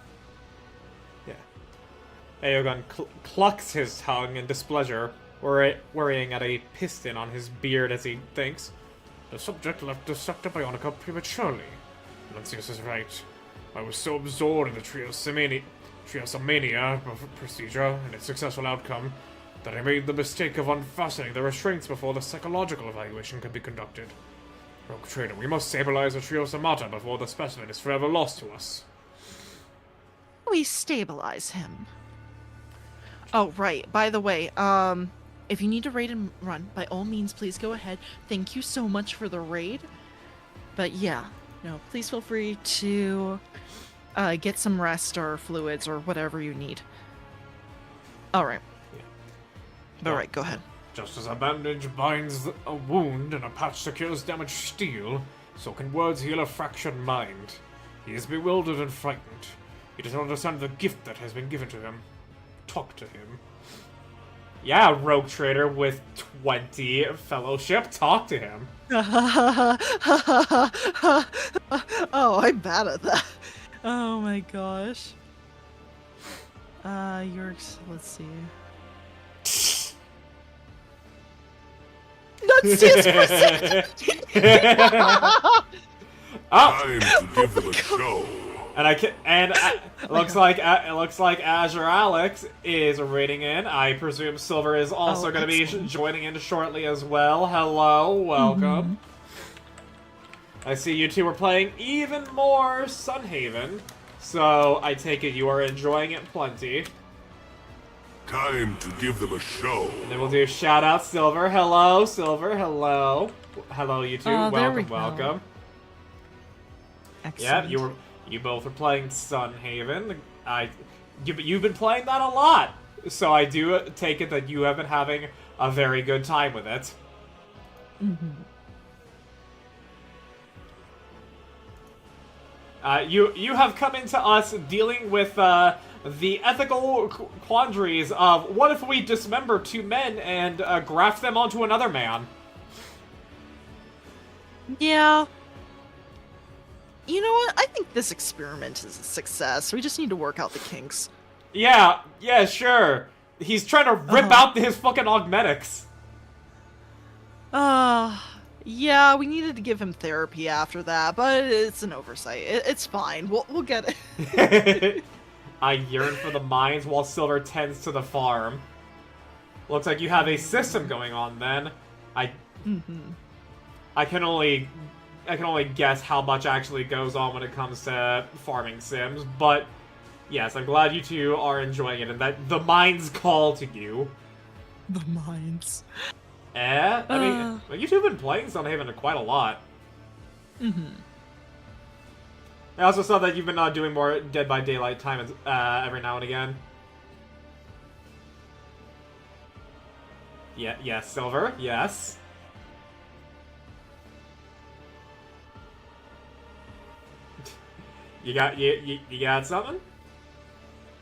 Yeah. Aogun clucks his tongue in displeasure, worrying at a piston on his beard as he thinks. The subject left the Sector Bionica prematurely. Lancius is right. I was so absorbed in the Triosomania procedure and its successful outcome that I made the mistake of unfastening the restraints before the psychological evaluation could be conducted. Rogue Trader, we must stabilize the Triosomata before the specimen is forever lost to us. We stabilize him. Oh, right. By the way, if you need to raid and run, by all means, please go ahead. Thank you so much for the raid. But yeah, no, please feel free to get some rest or fluids or whatever you need. Alright. Yeah. Alright, go ahead. Just as a bandage binds a wound and a patch secures damaged steel, so can words heal a fractured mind. He is bewildered and frightened. He does not understand the gift that has been given to him. Talk to him. Yeah, Rogue Trader with 20 fellowship, talk to him. Oh, I'm bad at that. Oh my gosh. Let's see. That's his Oh! Time to give them a show. It looks like Azure Alex is raiding in. I presume Silver is also going to be joining in shortly as well. Hello, welcome. I see you two are playing even more Sunhaven, so I take it you are enjoying it plenty. Time to give them a show. And then we'll do shout out Silver. Hello, Silver. Hello. Hello, you two. Oh, there we Welcome, go. welcome. Excellent. Yeah, you both are playing Sunhaven. You've been playing that a lot, so I do take it that you have been having a very good time with it. You have come into us dealing with the ethical quandaries of what if we dismember two men and graft them onto another man? Yeah. You know what? I think this experiment is a success. We just need to work out the kinks. Yeah, sure. He's trying to rip out his fucking augmetics. Yeah, we needed to give him therapy after that, but it's an oversight. It's fine. We'll get it. I yearn for the mines while Silver tends to the farm. Looks like you have a system going on then. I can only guess how much actually goes on when it comes to farming sims, but yes, I'm glad you two are enjoying it and that the mines call to you. The mines. I mean, you two have been playing Sunhaven quite a lot. I also saw that you've been doing more Dead by Daylight time every now and again. Yeah, yes, Silver, yes. You got something?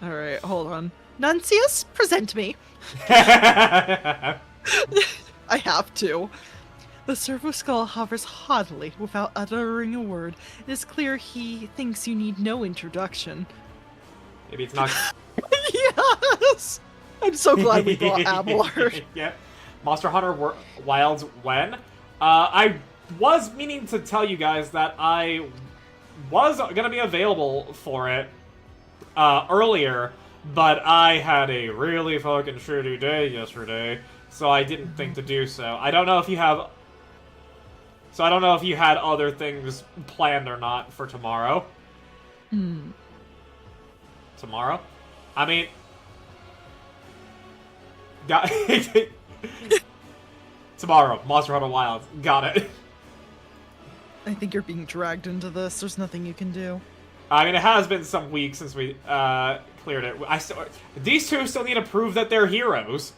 Alright, hold on. Nuncius, present me. I I have to. The Servo Skull hovers haughtily without uttering a word. It is clear he thinks you need no introduction. Maybe it's not. Yes! I'm so glad we brought Abelard. Yeah. Monster Hunter Wilds when? I was meaning to tell you guys that I was gonna be available for it earlier, but I had a really fucking shitty day yesterday, so I didn't think to do so. I don't know if you have. So I don't know if you had other things planned or not for tomorrow. Tomorrow? I mean... Got Tomorrow, Monster Hunter Wilds. Got it. I think you're being dragged into this. There's nothing you can do. I mean, it has been some weeks since we cleared it. These two still need to prove that they're heroes.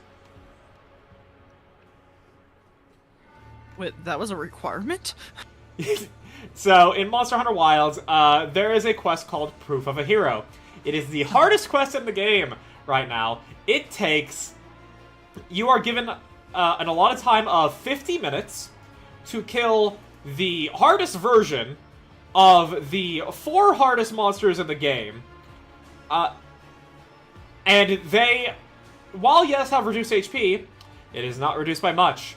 Wait, that was a requirement? So, in Monster Hunter Wilds, there is a quest called Proof of a Hero. It is the hardest quest in the game right now. It takes... You are given an allotted time of 50 minutes to kill the hardest version of the 4 hardest monsters in the game. And they, while yes, have reduced HP, it is not reduced by much.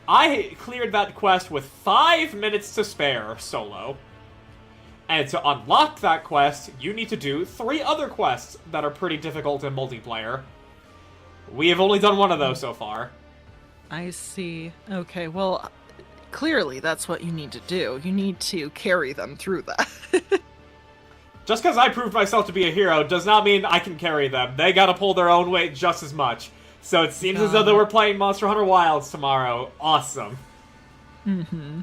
I cleared that quest with 5 minutes to spare, solo. And to unlock that quest, you need to do 3 other quests that are pretty difficult in multiplayer. We have only done one of those so far. I see. Okay, well, clearly that's what you need to do. You need to carry them through that. Just because I proved myself to be a hero does not mean I can carry them. They gotta pull their own weight just as much. So it seems as though that we're playing Monster Hunter Wilds tomorrow. Awesome. Mm-hmm.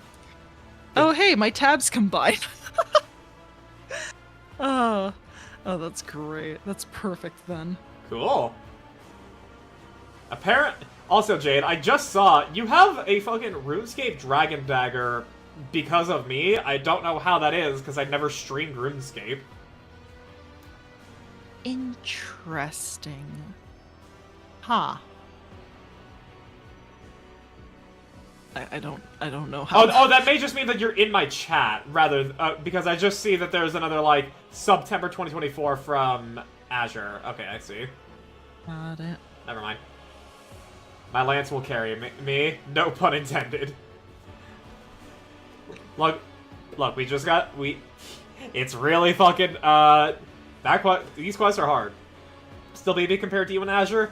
Oh, hey, my tabs combined. Oh, that's great. That's perfect then. Cool. Also, Jade, I just saw you have a fucking RuneScape Dragon Dagger because of me. I don't know how that is because I never streamed RuneScape. Interesting. Huh. I don't know how. Oh, that may just mean that you're in my chat rather because I just see that there's another like September 2024 from Azure. Okay, I see. Got it. Never mind. My lance will carry me. No pun intended. Look, we just got It's really fucking these quests are hard. Still, maybe compared to you in Azure.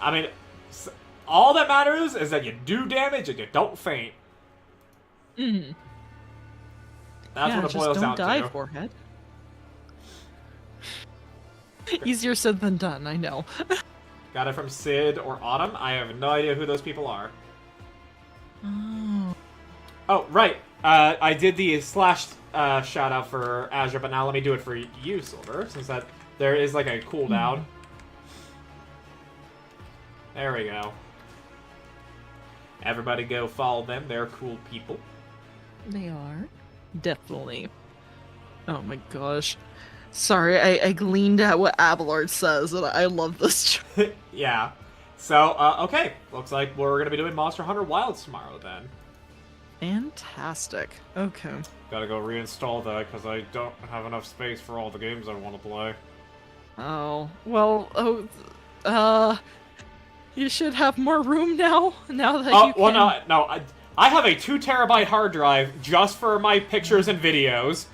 I mean, all that matters is that you do damage and you don't faint. Mm. That's what it boils down to. Don't die, forehead. Easier said than done, I know. Got it from Sid or Autumn. I have no idea who those people are. Oh. Oh, right. I did the slash shout out for Azure, but now let me do it for you, Silver, since that there is like a cooldown. There we go. Everybody go follow them. They're cool people. They are. Definitely. Oh my gosh. Sorry, I gleaned at what Abelard says, and I love this. Yeah. So, okay. Looks like we're going to be doing Monster Hunter Wilds tomorrow, then. Fantastic. Okay. Gotta go reinstall that, because I don't have enough space for all the games I want to play. Oh, well, you should have more room now that you can... Well, no, I have a 2 terabyte hard drive just for my pictures and videos.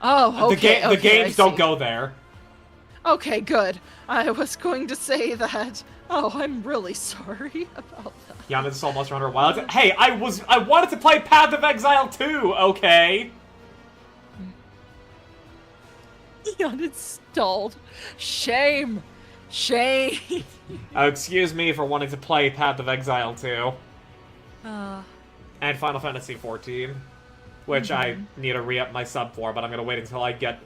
Oh, okay, The games don't go there. Okay, good. I was going to say that... Oh, I'm really sorry about that. Yeah, I installed Monster Hunter Wilds. Hey, I wanted to play Path of Exile 2, okay? Uninstalled. Shame. Shame. Excuse me for wanting to play Path of Exile 2. And Final Fantasy 14. which I need to re-up my sub for, but I'm gonna wait until I get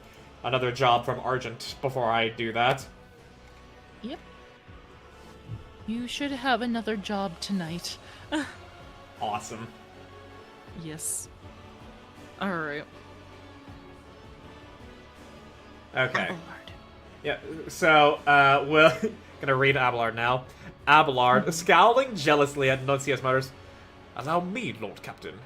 another job from Argent before I do that. Yep. You should have another job tonight. Awesome. Yes. Alright. Okay. Abelard. Yeah, so, we're gonna read Abelard now. Abelard, scowling jealously at Nuncius, mutters, "Allow me, Lord Captain.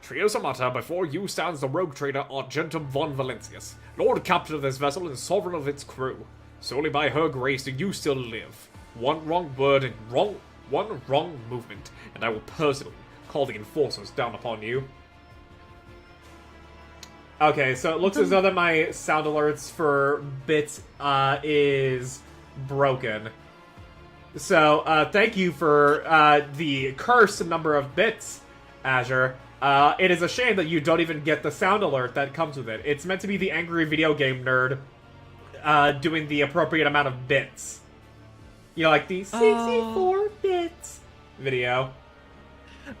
Trios Amata, before you stands the rogue trader Argentum von Valentius, Lord Captain of this vessel and sovereign of its crew. Solely by her grace do you still live. One wrong word and one wrong movement, and I will personally call the enforcers down upon you." Okay, so it looks as though that my sound alerts for bits is broken. So, thank you for the cursed number of bits, Azure. It is a shame that you don't even get the sound alert that comes with it. It's meant to be the angry video game nerd doing the appropriate amount of bits. You know, like the 64 bits video.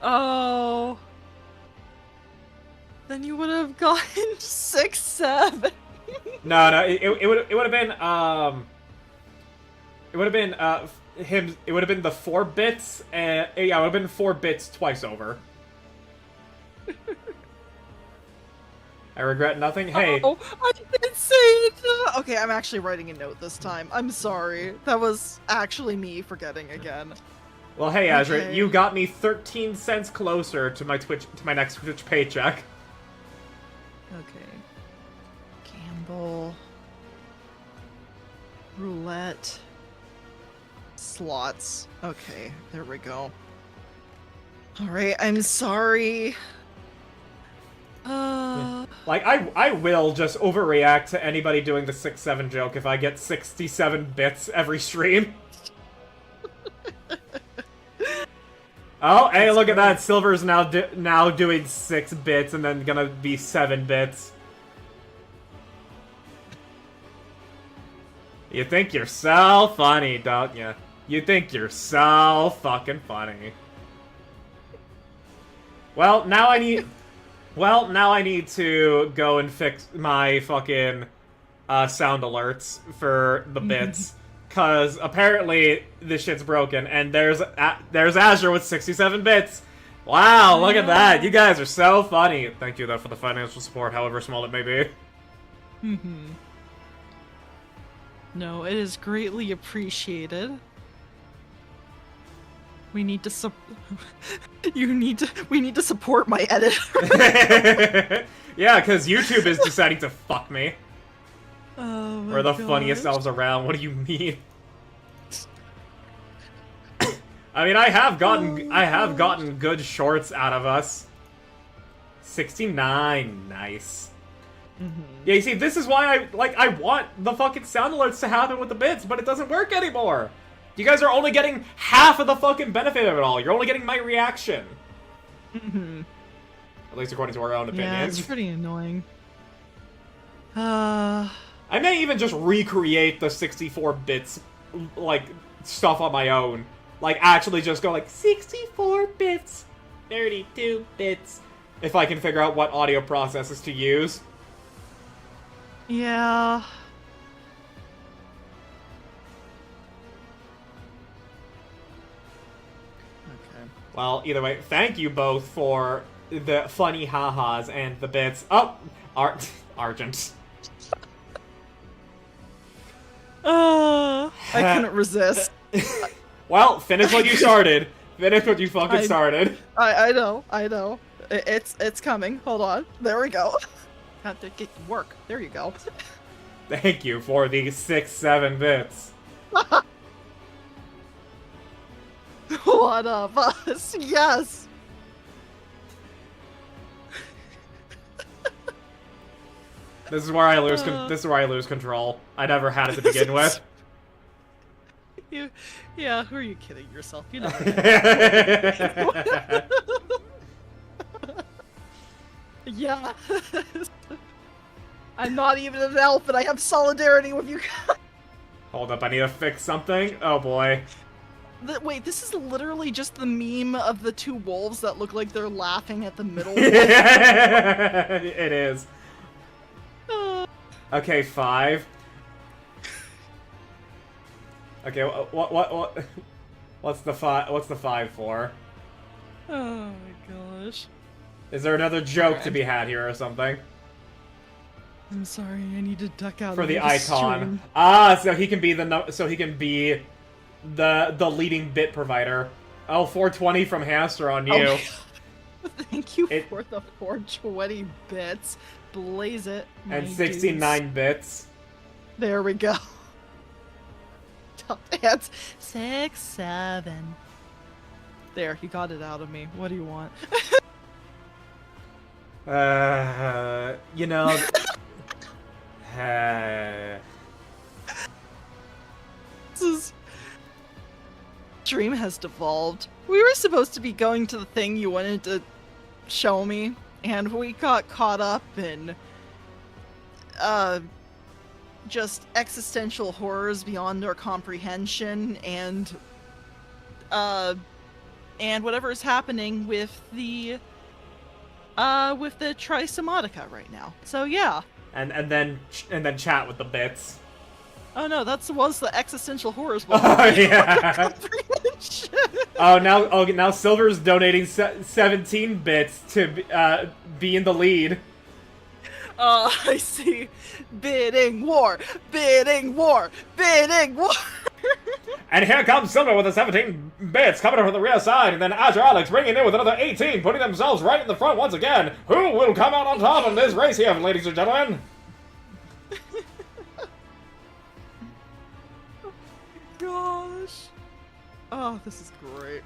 Oh. Then you would have gotten 6, 7. No, it would have been it would have been him. It would have been the 4 bits, and yeah, it would have been 4 bits twice over. I regret nothing. Hey. Oh, I didn't say it. Okay, I'm actually writing a note this time. I'm sorry. That was actually me forgetting again. Well, hey, Azure, Okay. you got me 13 cents closer to my next Twitch paycheck. Okay. Gamble. Roulette. Slots. Okay, there we go. Alright, I'm sorry. Like, I will just overreact to anybody doing the 6-7 joke if I get 67 bits every stream. Oh, hey, look at that. Silver's now doing 6 bits and then gonna be 7 bits. You think you're so funny, don't you? You think you're so fucking funny. Well, now I need to go and fix my fucking sound alerts for the bits. Cause apparently this shit's broken, and there's Azure with 67 bits. Wow, look at that! You guys are so funny. Thank you though for the financial support, however small it may be. No, it is greatly appreciated. We need to we need to support my editor. Yeah, cause YouTube is deciding to fuck me. Oh my We're the gosh. funniest elves around. What do you mean? I mean, I have gotten good shorts out of us. 69, nice. Yeah, you see, this is why I want the fucking sound alerts to happen with the bits, but it doesn't work anymore. You guys are only getting half of the fucking benefit of it all. You're only getting my reaction. At least according to our own opinions. Yeah, it's pretty annoying. I may even just recreate the 64 bits, like, stuff on my own. Like, actually just go, like, 64 bits, 32 bits, if I can figure out what audio processes to use. Yeah. Okay. Well, either way, thank you both for the funny ha-has and the bits. Oh! Argent. I couldn't resist. Well, finish what you started. Finish what you fucking started. I know. It's coming. Hold on. There we go. Have to get work. There you go. Thank you for the 6-7 bits. One of us. Yes. This is where I lose. This is where I lose control. I never had it to begin with. Yeah. Who are you kidding yourself? You know. Yeah. I'm not even an elf, but I have solidarity with you guys. Hold up, I need to fix something. Oh boy. Wait, this is literally just the meme of the two wolves that look like they're laughing at the middle. It is. Okay, 5. Okay, what's the 5? What's the 5 for? Oh my gosh. Is there another joke to Alright. be had here or something? I'm sorry, I need to duck out For of the this icon. stream. Ah, so he can be the leading bit provider. Oh, 420 from Hamster on you. Oh, thank you It- for the 420 bits. Blaze it. my And dudes. 69 bits. There we go. Top hands. 6, 7. There, he got it out of me. What do you want? You know. This is... Dream has devolved. We were supposed to be going to the thing you wanted to show me, and we got caught up in just existential horrors beyond our comprehension, and whatever is happening with the Trisomatica right now. So yeah. And then chat with the bits. Oh no, was the existential horrors. Oh yeah. Now Silver's donating 17 bits to be in the lead. I see. Bidding war, bidding war, bidding war. And here comes Silver with the 17 bits coming from the rear side, and then Azure Alex bringing in with another 18, putting themselves right in the front once again. Who will come out on top in this race here, ladies and gentlemen? Gosh. Oh, this is great.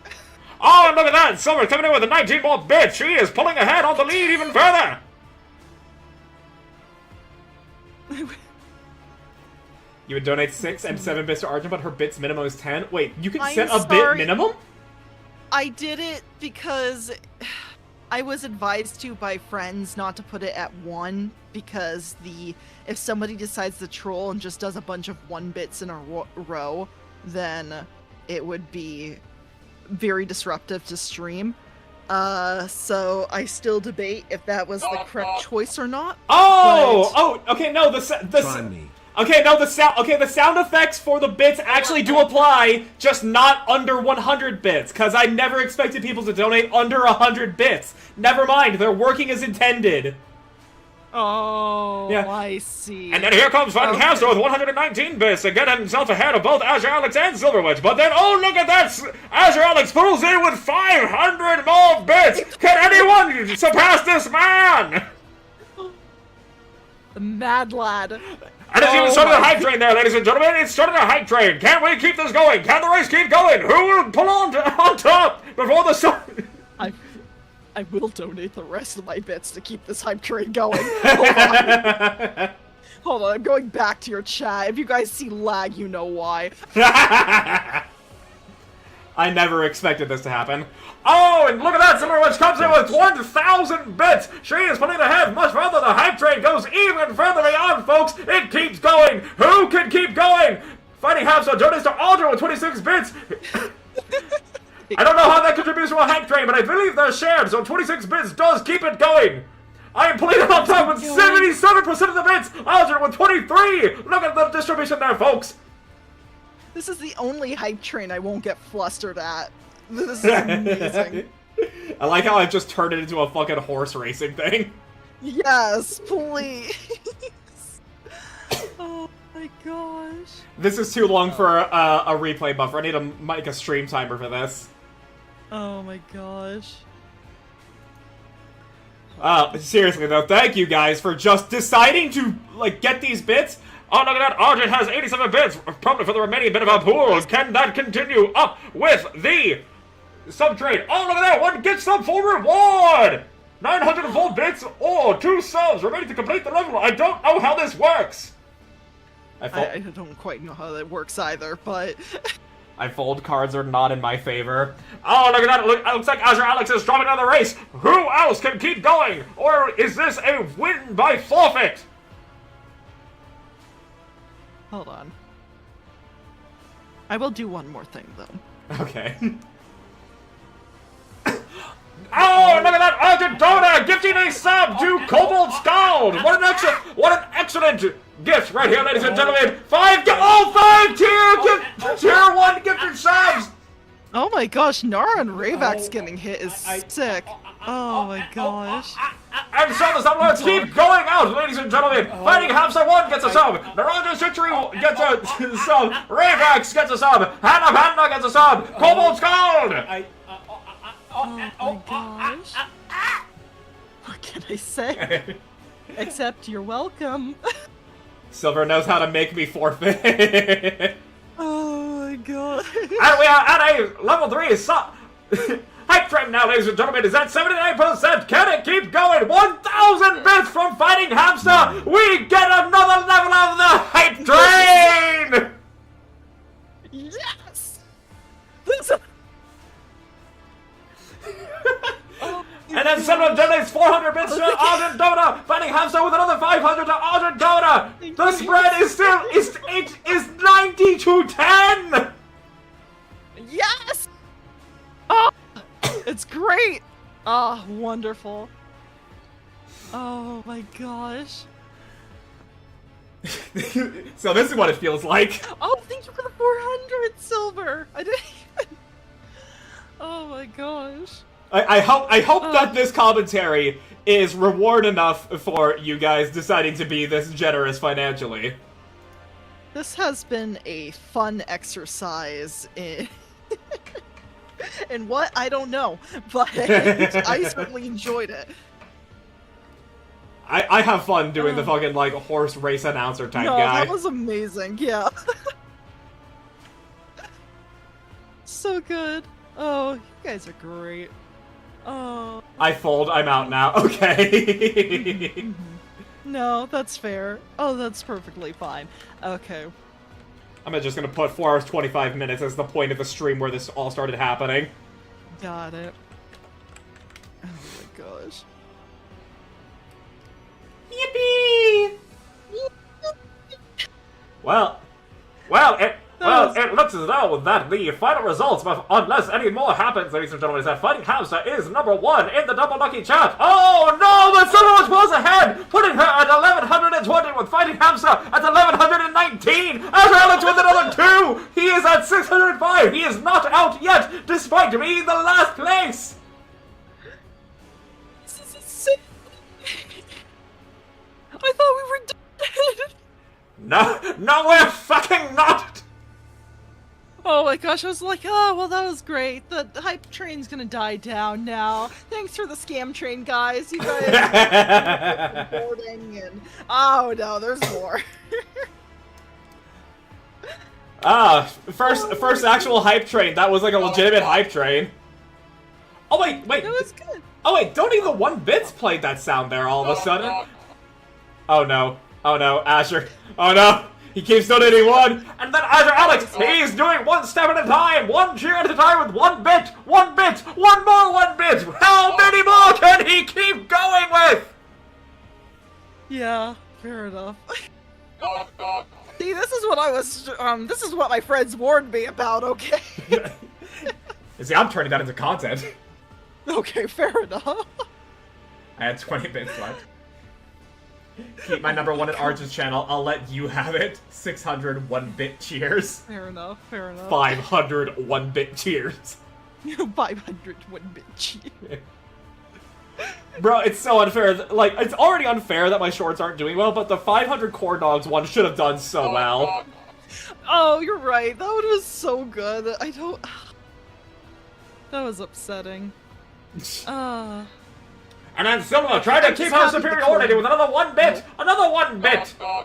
Oh, and look at that! Silver coming in with a 19 more bits. She is pulling ahead on the lead even further. You would donate 6 and 7 bits to Arjun, but her bits minimum is 10. Wait, you can set a bit minimum? I did it because I was advised to by friends not to put it at 1, because if somebody decides to troll and just does a bunch of 1 bits in a row, then it would be very disruptive to stream. So I still debate if that was the correct choice or not. Okay, no, Try me. Okay, no, the sound effects for the bits actually do apply, just not under 100 bits, because I never expected people to donate under 100 bits. Never mind, they're working as intended. Oh, Yeah. I see. And then here comes Van Castor with 119 bits to get himself ahead of both Azure Alex and Silverwitch. But then, oh, look at that! Azure Alex pulls in with 500 more bits! Can anyone surpass this man? The mad lad. And it's even started a hype train there, ladies and gentlemen. It's started a hype train. Can we keep this going? Can the race keep going? Who will pull on top before the sun? I will donate the rest of my bits to keep this hype train going. Hold on. Hold on, I'm going back to your chat. If you guys see lag, you know why. I never expected this to happen. Oh, and look at that! Silverwitch comes in with 1,000 bits! She is pulling ahead much further. The hype train goes even further beyond, folks! It keeps going! Who can keep going? Fighting Hamster donates to Audra with 26 bits! I don't know how that contributes to a hype train, but I believe they're shared, so 26 bits does keep it going! I am pulling on top with 77% of the bits! Audra with 23! Look at the distribution there, folks! This is the only hype train I won't get flustered at. This is amazing. I like how I've just turned it into a fucking horse racing thing. Yes, please. Oh my gosh. This is too long for a replay buffer. I need to make a stream timer for this. Oh my gosh. Seriously though, thank you guys for just deciding to, like, get these bits. Oh, look at that, Argent has 87 bits, probably for the remaining bit of our pool. Can that continue up with the sub-trade? Oh, look at that, one gets some full reward! 904 bits or 2 subs remaining to complete the level. I don't know how this works. I don't quite know how that works either, but... I fold cards are not in my favor. Oh, look at that, it looks like Azure Alex is dropping out of the race. Who else can keep going? Or is this a win by forfeit? Hold on. I will do one more thing, though. Okay. Oh, look at that Argentona gifting a sub to Cobalt Scald! What an excellent gift right here, ladies and gentlemen! Five tier 1 gifted subs! Oh my gosh, Nara and Ravax getting hit is sick. Oh my gosh. And so the subloads keep going out, ladies and gentlemen! Fighting Hamsa 1 gets a sub! Naranja Citrus gets a sub! Ravax gets a sub! Hannah Panda gets a sub! Cobalt Scald! Oh my gosh. What can I say? Except you're welcome. Silver knows how to make me forfeit. Oh my god. And we are at a level 3 hype train now, ladies and gentlemen, is at 79%. Can it keep going? 1,000 bits from Fighting Hamster! We get another level of the hype train! Yes! This And then Silver donates 400 bits to Argentona! Fighting Hamster with another 500 to Argentona! The spread is still is 90 to 10! Yes! Oh, it's great! Oh, wonderful. Oh my gosh. So this is what it feels like. Oh, thank you for the 400 silver! I didn't even... Oh my gosh. I hope that this commentary is reward enough for you guys deciding to be this generous financially. This has been a fun exercise in... in what? I don't know, but I certainly enjoyed it. I have fun doing the fucking, like, horse race announcer type guy. That was amazing, yeah. So good. Oh, you guys are great. Oh. I fold, I'm out now. Okay. No, that's fair. Oh, that's perfectly fine. Okay. I'm just gonna put 4 hours 25 minutes as the point of the stream where this all started happening. Got it. Oh my gosh. Yippee! Well, it looks as though that the final results, unless any more happens, ladies and gentlemen, is that Fighting Hamster is #1 in the Double Lucky chat. Oh no, but someone was ahead, putting her at 1120 with Fighting Hamster at 1119. Azure Alex with another 2. He is at 605. He is not out yet, despite being the last place. I thought we were dead. No, we're fucking not. Oh my gosh, I was like, oh, well, that was great. The hype train's gonna die down now. Thanks for the scam train, guys. You guys recording and... Oh, no, there's more. First actual hype train. That was like a legitimate hype train. Oh, wait. That was good. Oh, wait, don't even the 1-bits played that sound there all of a sudden. Oh, no, Azure. Oh, no. He keeps donating 1, and then Azure Alex, he's doing 1 step at a time, 1 cheer at a time with 1 bit, 1 bit, 1 more 1 bit. How many more can he keep going with? Yeah, fair enough. See, this is what I was, this is what my friends warned me about, okay? See, I'm turning that into content. Okay, fair enough. I had 20 bits left. Keep my #1 at Arch's channel. I'll let you have it. 600 1-bit cheers. Fair enough, fair enough. 500 1-bit cheers. 500 1-bit cheers. Bro, it's so unfair. Like, it's already unfair that my shorts aren't doing well, but the 500 Core Dogs one should have done so well. Oh, you're right. That one was so good. I don't... That was upsetting. And then Silva tried to keep her superiority with another 1 bit! Another 1 bit! Oh,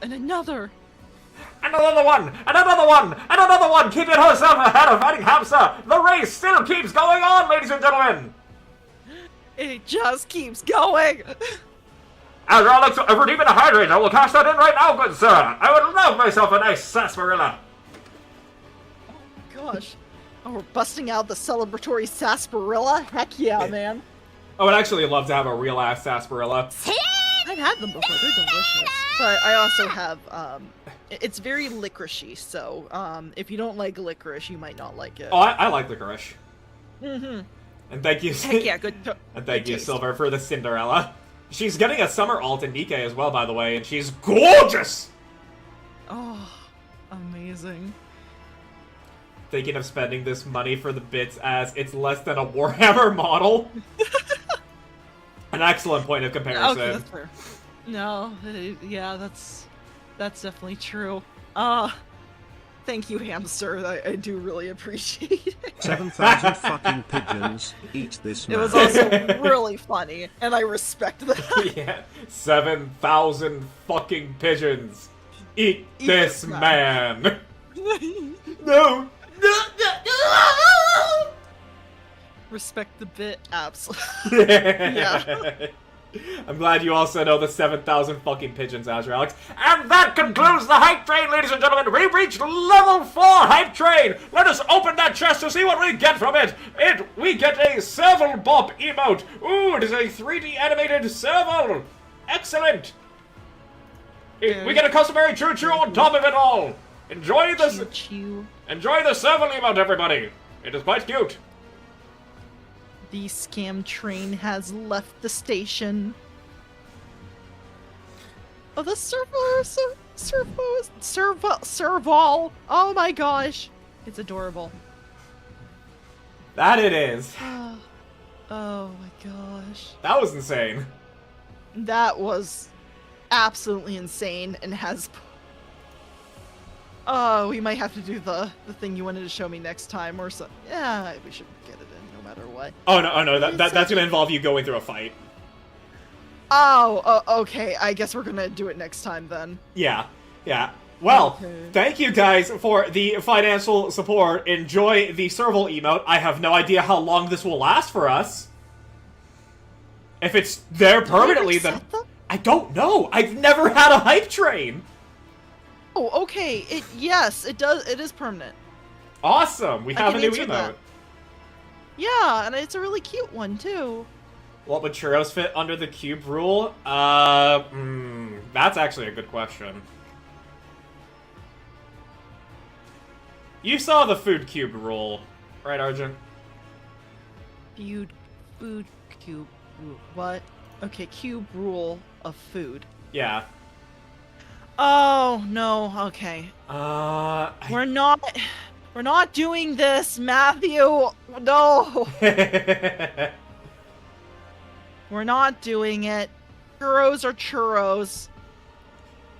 and another! And another one! And another one! And another one! Keeping herself ahead of Fighting Hamster! The race still keeps going on, ladies and gentlemen! It just keeps going! As Alex redeeming a hydrate, I will cash that in right now, good sir! I would love myself a nice sarsaparilla! Oh my gosh. Oh, we're busting out the celebratory sarsaparilla? Heck yeah, man. I would actually love to have a real-ass sarsaparilla. I've had them before, they're delicious. But I also have, It's very licoricey, so if you don't like licorice, you might not like it. Oh, I like licorice. Mm-hmm. And thank you, Heck yeah, good. and thank good you, taste. Silver, for the Cinderella. She's getting a summer alt in Nikkei as well, by the way, and she's gorgeous! Oh, amazing. Thinking of spending this money for the bits as it's less than a Warhammer model. An excellent point of comparison. Okay, that's fair. No, yeah, that's definitely true. Thank you, hamster. I do really appreciate it. 7,000 fucking pigeons. Eat this man. It was also really funny, and I respect that. Yeah, 7,000 fucking pigeons. Eat this man. No. Respect the bit, absolutely. Yeah. I'm glad you also know the 7,000 fucking pigeons, Azure Alex. And that concludes the hype train, ladies and gentlemen. We reached level 4 hype train. Let us open that chest to see what we get from it. We get a Serval Bop emote. Ooh, it is a 3D animated Serval. Excellent. We get a customary choo-choo on top of it all. Enjoy this. Enjoy the Serval emote, everybody. It is quite cute. The scam train has left the station. Oh, the serval. Oh my gosh. It's adorable. That it is. Oh my gosh. That was insane. That was absolutely insane and has... Oh, we might have to do the thing you wanted to show me next time or so. Yeah, we should get it in no matter what. Oh no, that's gonna involve you going through a fight. Oh, okay. I guess we're gonna do it next time then. Yeah. Well, Okay. Thank you guys for the financial support. Enjoy the Serval emote. I have no idea how long this will last for us. If it's there permanently, then... I don't know. I've never had a hype train. Oh, okay. Yes, it does. It is permanent. Awesome. We have a new answer emote. that. Yeah, and it's a really cute one too. What would churros fit under the cube rule? That's actually a good question. You saw the food cube rule, right, Arjun? Food cube. What? Okay, cube rule of food. Yeah. Oh no. Okay. We're not doing this, Matthew. No. We're not doing it. Churros are churros.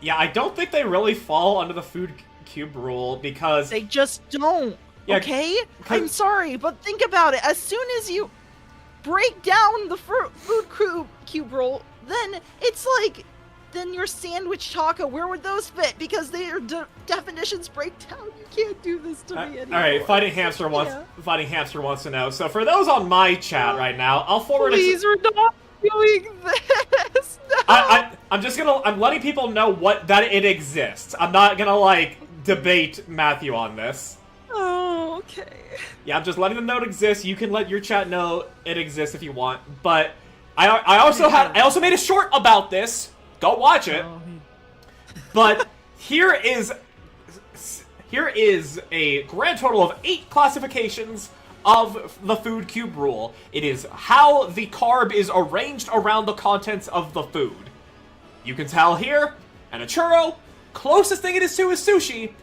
Yeah, I don't think they really fall under the food cube rule because... They just don't, Yeah, okay? I'm sorry, but think about it. As soon as you break down the food cube rule, then it's like... Then your sandwich taco, where would those fit? Because their definitions break down. You can't do this to me anymore. Alright, Fighting Hamster wants to know. So for those on my chat right now, I'll forward Please, we're not doing this. No. I'm letting people know that it exists. I'm not gonna, like, debate Matthew on this. Oh, okay. Yeah, I'm just letting them know it exists. You can let your chat know it exists if you want. But I also made a short about this. Go watch it. But here is a grand total of 8 classifications of the food cube rule. It is how the carb is arranged around the contents of the food. You can tell here, and a churro, closest thing it is to is sushi,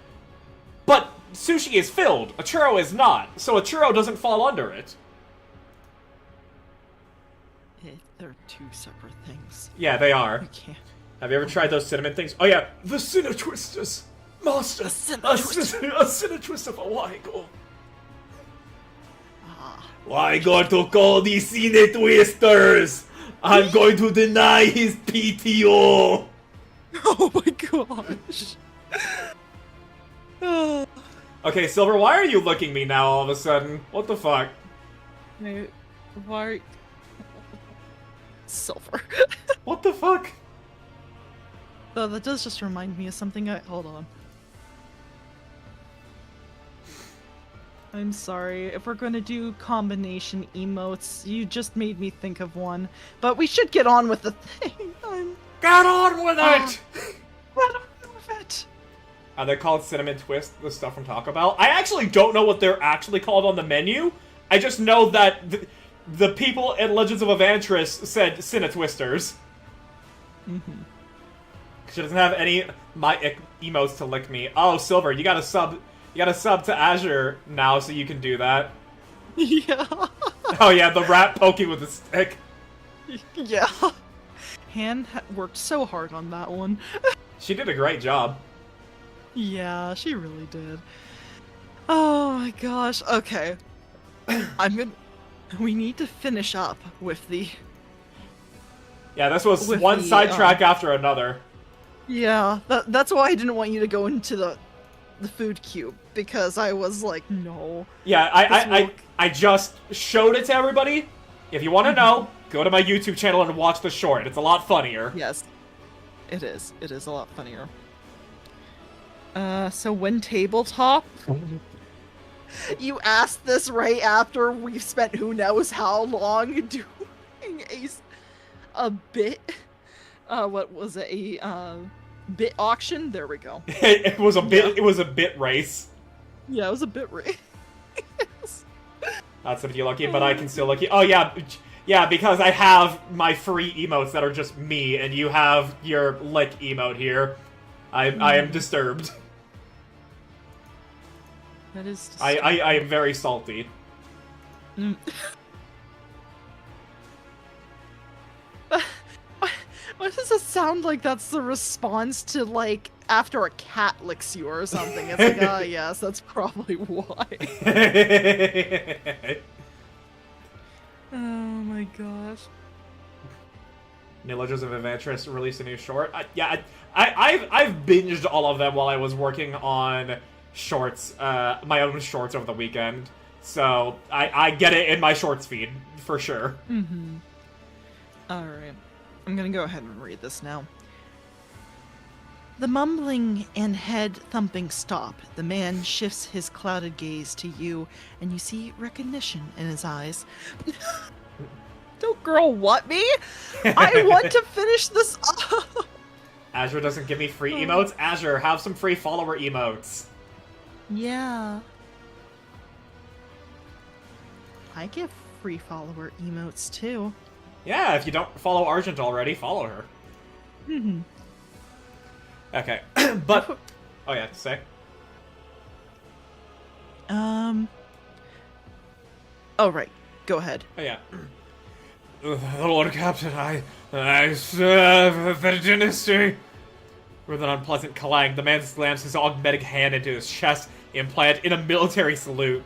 but sushi is filled, a churro is not, so a churro doesn't fall under it. They're two separate things. Yeah, they are. I can't. Have you ever tried those cinnamon things? Oh yeah, the Cinna Twisters! Master! A Cinna Twister for Wygo! Wygo took all these Cinna Twisters! I'm going to deny his PTO! Oh my gosh. Okay, Silver, why are you looking me now all of a sudden? What the fuck? Wait, why? Silver. What the fuck? Oh, that does just remind me of something. Hold on. I'm sorry. If we're gonna do combination emotes, you just made me think of one. But we should get on with the thing. Get on with it! Get on with it! They're called Cinnamon Twist, the stuff from Taco Bell. I actually don't know what they're actually called on the menu. I just know that the people at Legends of Evantris said Cinna Twisters. Mm-hmm. She doesn't have any my emotes to lick me. Oh, Silver, you gotta sub to Azure now so you can do that. Yeah. Oh yeah, the rat poking with a stick. Yeah. Han worked so hard on that one. She did a great job. Yeah, she really did. Oh my gosh. Okay. We need to finish up with the... Yeah, this was with one the, sidetrack after another. Yeah, that's why I didn't want you to go into the food cube, because I was like, no. Yeah, I just showed it to everybody. If you want to know, go to my YouTube channel and watch the short. It's a lot funnier. Yes. It is. It is a lot funnier. So when tabletop... You asked this right after we've spent who knows how long doing a bit... what was it? A, bit auction? There we go. It was a bit. Yeah. It was a bit race. Yeah, it was a bit race. That's if you're lucky, but I can still look. Oh yeah, because I have my free emotes that are just me, and you have your lick emote here. I am disturbed. That is. I am very salty. Mm. Why does it sound like that's the response to, like, after a cat licks you or something? It's like, ah, yes, that's probably why. Oh my gosh. New Legends of Evantris released a new short. I've binged all of them while I was working on shorts, my own shorts over the weekend. So I get it in my shorts feed for sure. Mm-hmm. All right. I'm gonna go ahead and read this now. The mumbling and head-thumping stop. The man shifts his clouded gaze to you, and you see recognition in his eyes. Don't girl what me? I want to finish this up! Azure doesn't give me free emotes? Azure, have some free follower emotes. Yeah. I give free follower emotes, too. Yeah, if you don't follow Argent already, follow her. Mm-hmm. Okay, but... Oh yeah, say? Oh, right. Go ahead. Oh yeah. Lord Captain, I serve the dynasty. With an unpleasant clang, the man slams his augmetic hand into his chest implant in a military salute.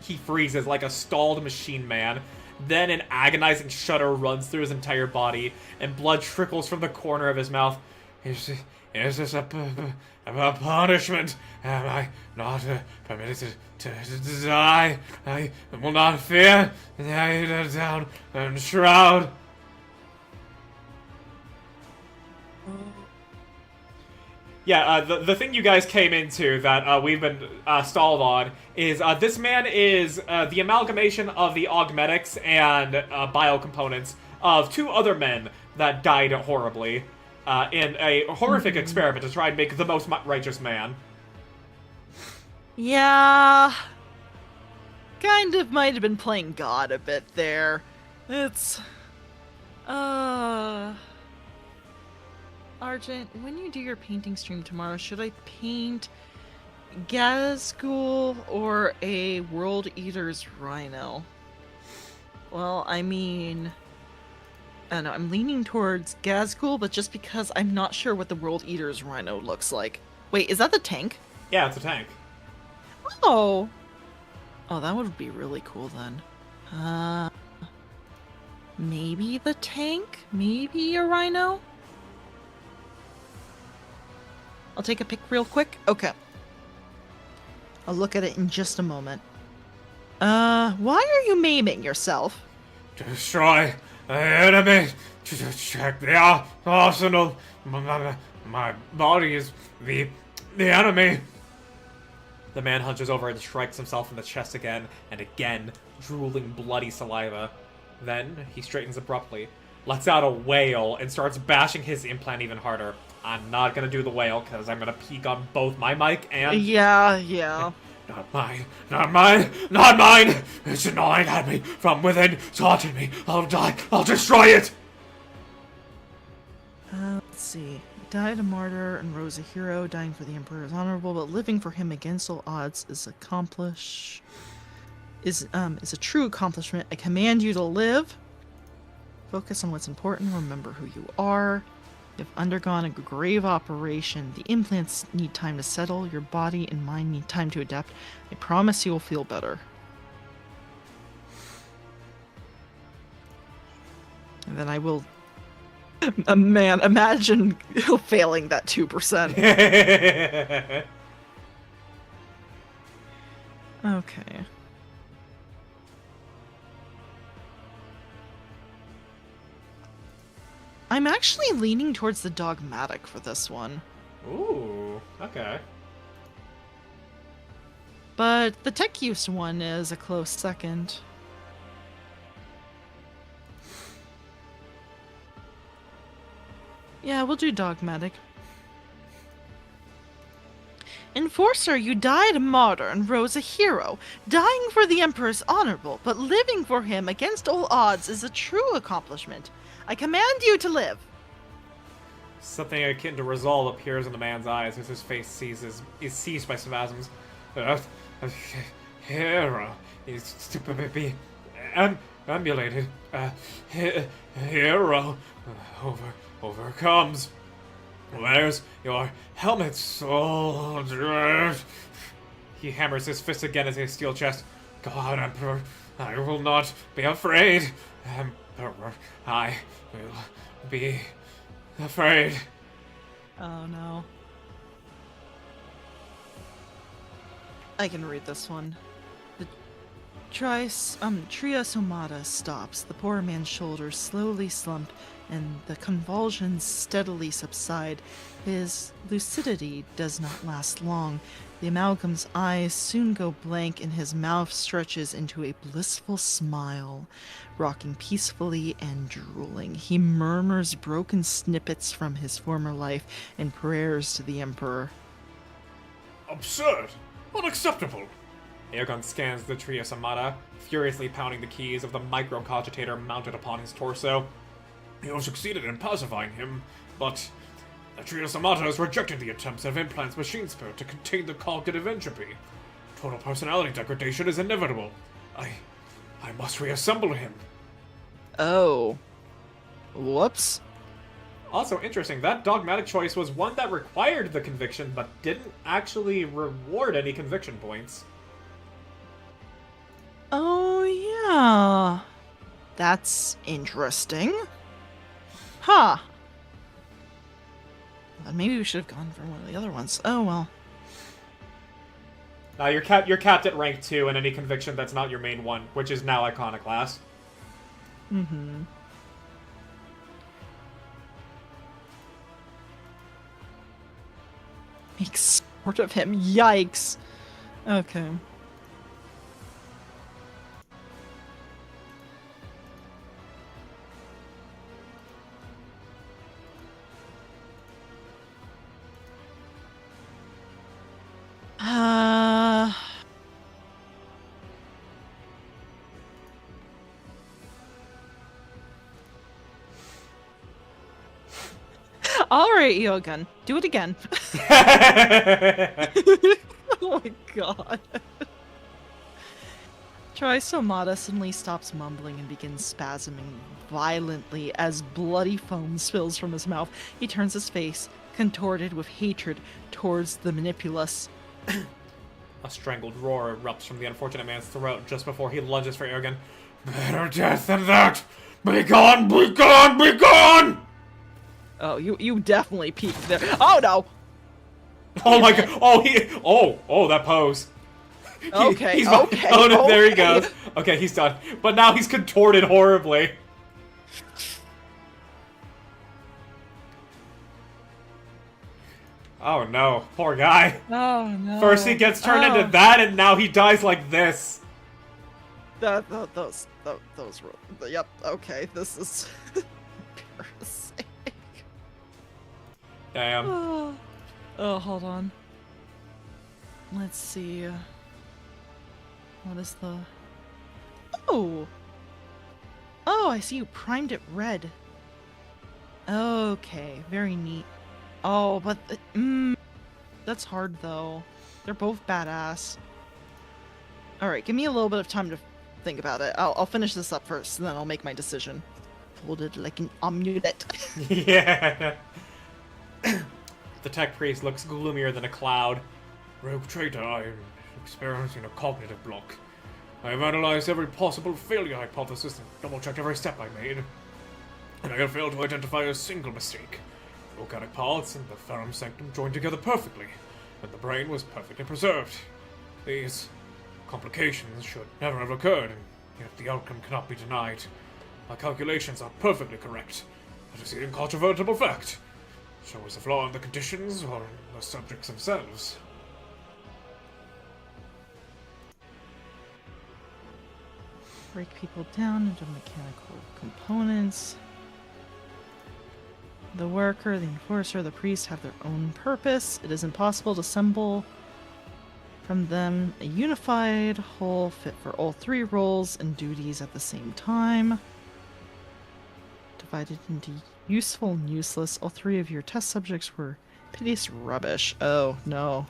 He freezes like a stalled machine man. Then an agonizing shudder runs through his entire body, and blood trickles from the corner of his mouth. Is this a punishment? Am I not permitted to die? I will not fear. Down and shroud. Yeah, the thing you guys came into that we've been stalled on is this man is the amalgamation of the augmetics and biocomponents of two other men that died horribly in a horrific experiment to try and make the most righteous man. Yeah. Kind of might have been playing God a bit there. It's... Argent, when you do your painting stream tomorrow, should I paint Gazgul or a World Eater's Rhino? Well, I mean... I don't know, I'm leaning towards Gazgul, but just because I'm not sure what the World Eater's Rhino looks like. Wait, is that the tank? Yeah, it's a tank. Oh! Oh, that would be really cool then. Maybe the tank? Maybe a Rhino? I'll take a pic real quick. Okay. I'll look at it in just a moment. Why are you maiming yourself? To destroy the enemy, to check the arsenal. My body is the enemy. The man hunches over and strikes himself in the chest again and again, drooling bloody saliva. Then he straightens abruptly, lets out a wail, and starts bashing his implant even harder. I'm not gonna do the whale, because I'm gonna peek on both my mic and... Yeah. Not mine, not mine, not mine! It's gnawing at me from within, taunting me. I'll die, I'll destroy it! Let's see. Died a martyr and rose a hero. Dying for the Emperor is honorable, but living for him against all odds is a true accomplishment. I command you to live. Focus on what's important. Remember who you are. You've undergone a grave operation. The implants need time to settle. Your body and mind need time to adapt. I promise you will feel better. And then I will... Man, imagine failing that 2%. Okay. I'm actually leaning towards the dogmatic for this one. Ooh, okay. But the tech use one is a close second. Yeah, we'll do dogmatic. Enforcer, you died a martyr and rose a hero. Dying for the Emperor is honorable, but living for him against all odds is a true accomplishment. I command you to live. Something akin to resolve appears in the man's eyes as his face is seized by spasms. Hero is to be emulated. Hero overcomes. Where's your helmet, soldier? He hammers his fist again at his steel chest. God, Emperor, I will not be afraid. Emperor, I will be afraid. Oh no. I can read this one. The triosomata stops. The poor man's shoulders slowly slump, and the convulsions steadily subside. His lucidity does not last long. The amalgam's eyes soon go blank, and his mouth stretches into a blissful smile. Rocking peacefully and drooling, he murmurs broken snippets from his former life and prayers to the Emperor. Absurd! Unacceptable! Aegon scans the Triosomata, furiously pounding the keys of the microcogitator mounted upon his torso. You have succeeded in pacifying him, but the Triosomata has rejected the attempts of Implant's machine spirit to contain the cognitive entropy. Total personality degradation is inevitable. I must reassemble him. Oh. Whoops. Also interesting, that dogmatic choice was one that required the conviction, but didn't actually reward any conviction points. Oh, yeah. That's interesting. Huh. Then maybe we should have gone for one of the other ones. Oh, well. Now you're capped at rank 2 in any conviction that's not your main one, which is now Iconoclast. Mm-hmm. Make sport of him. Yikes. Okay. Alright, Yogun. Do it again. Oh my god. Somata suddenly stops mumbling and begins spasming violently as bloody foam spills from his mouth. He turns his face, contorted with hatred, towards the Manipulus. A strangled roar erupts from the unfortunate man's throat just before he lunges for Aegon. Better death than that! Be gone, be gone, be gone! Oh, you definitely peeked there. Oh no! Oh my god! Oh, that pose. Okay, okay. Oh no, okay. there he goes. Okay, he's done. But now he's contorted horribly. Oh no, poor guy. Oh no. First he gets turned into that, and now he dies like this. Those were. Yep. Okay, this is embarrassing. Damn. Oh, hold on. Let's see. What is the... Oh! Oh, I see you primed it red. Okay, very neat. Oh, but... that's hard, though. They're both badass. Alright, give me a little bit of time to think about it. I'll finish this up first, and then I'll make my decision. Folded like an omelette. Yeah. The tech priest looks gloomier than a cloud. Rogue Trader, I am experiencing a cognitive block. I have analyzed every possible failure hypothesis and double-checked every step I made, and I have failed to identify a single mistake. The organic parts and the ferrum sanctum joined together perfectly, and the brain was perfectly preserved. These complications should never have occurred, and yet the outcome cannot be denied. My calculations are perfectly correct. That is the incontrovertible fact. So is the flaw in the conditions or in the subjects themselves? Break people down into mechanical components. The worker, the enforcer, the priest have their own purpose. It is impossible to assemble from them a unified whole fit for all three roles and duties at the same time. Divided into useful and useless. All three of your test subjects were piteous rubbish. Oh, no.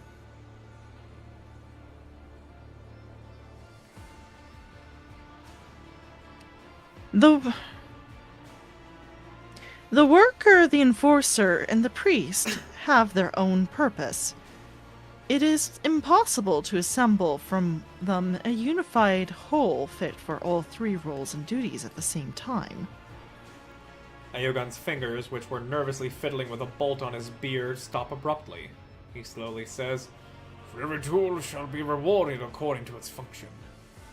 The worker, the enforcer, and the priest have their own purpose. It is impossible to assemble from them a unified whole fit for all three roles and duties at the same time. Aogun's fingers, which were nervously fiddling with a bolt on his beard, stop abruptly. He slowly says, For every tool shall be rewarded according to its function.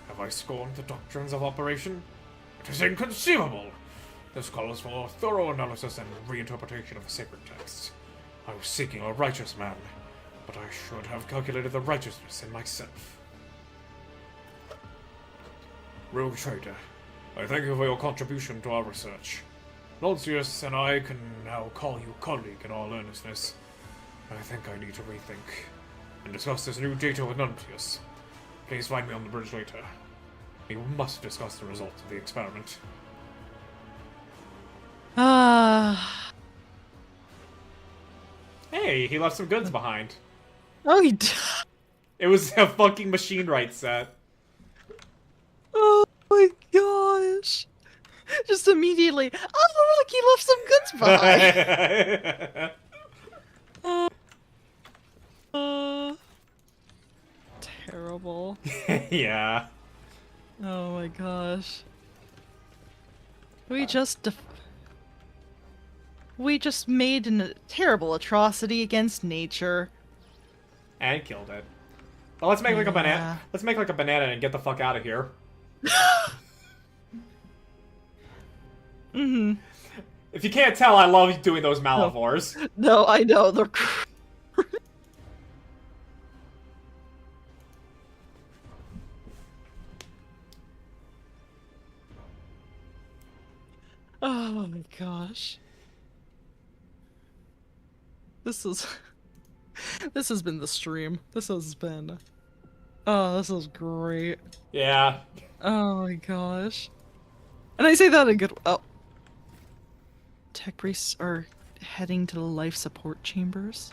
Have I scorned the doctrines of operation? It is inconceivable! This calls for thorough analysis and reinterpretation of the sacred texts. I was seeking a righteous man, but I should have calculated the righteousness in myself. Rogue Trader, I thank you for your contribution to our research. Lancius and I can now call you colleague in all earnestness. I think I need to rethink and discuss this new data with Nuntius. Please find me on the bridge later. We must discuss the results of the experiment. Hey, he left some goods behind. Oh, he did. It was a fucking machine right set. Oh my gosh. Just immediately, oh look, he left some goods behind. Terrible. Yeah. Oh my gosh. We just made a terrible atrocity against nature. And killed it. Well, let's make like a banana. Let's make like a banana and get the fuck out of here. Mm-hmm. If you can't tell, I love doing those Malivores. No, I know. They're oh my gosh. This has been the stream. This has been... Oh, this is great. Yeah. Oh my gosh. And I say that in good... Oh. Tech priests are heading to the life support chambers.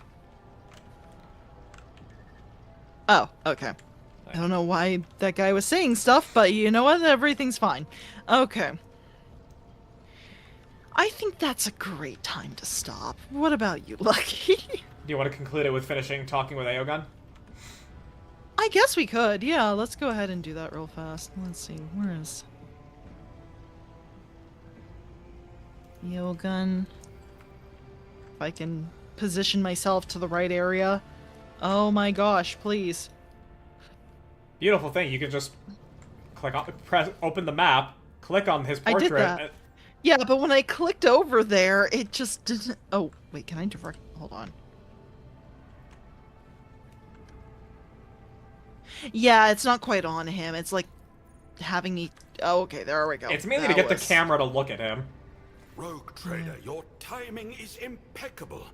Oh, okay. I don't know why that guy was saying stuff, but you know what? Everything's fine. Okay. I think that's a great time to stop. What about you, Lucky? Do you want to conclude it with finishing talking with Aogun? I guess we could. Yeah, let's go ahead and do that real fast. Let's see. Where is... Aogun. If I can position myself to the right area. Oh my gosh, please. Beautiful thing. You can just click on, open the map, click on his portrait. I did that. Yeah, but when I clicked over there, it just didn't... Oh, wait, can I direct... Hold on. Yeah, it's not quite on him. It's like having me... Oh, okay, there we go. It's mainly to get the camera to look at him. Rogue Trader, your timing is impeccable.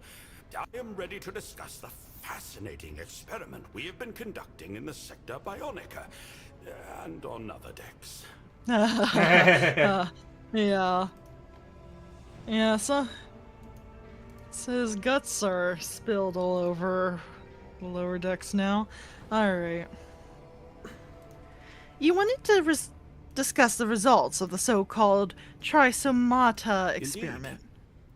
I am ready to discuss the fascinating experiment we have been conducting in the Sector Bionica, and on other decks. Yeah. Yeah, so his guts are spilled all over the lower decks now. Alright. You wanted to discuss the results of the so-called Trisomata experiment. Indeed.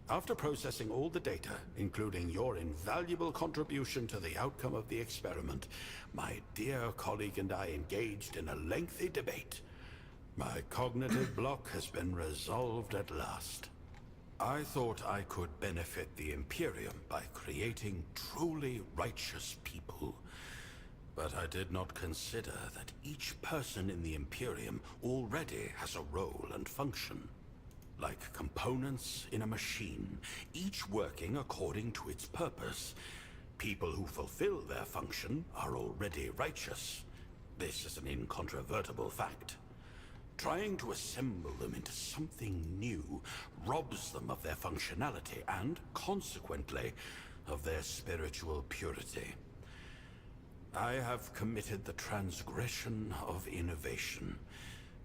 After processing all the data, including your invaluable contribution to the outcome of the experiment, my dear colleague and I engaged in a lengthy debate. My cognitive block has been resolved at last. I thought I could benefit the Imperium by creating truly righteous people. But I did not consider that each person in the Imperium already has a role and function. Like components in a machine, each working according to its purpose. People who fulfill their function are already righteous. This is an incontrovertible fact. Trying to assemble them into something new robs them of their functionality and, consequently, of their spiritual purity. I have committed the transgression of innovation,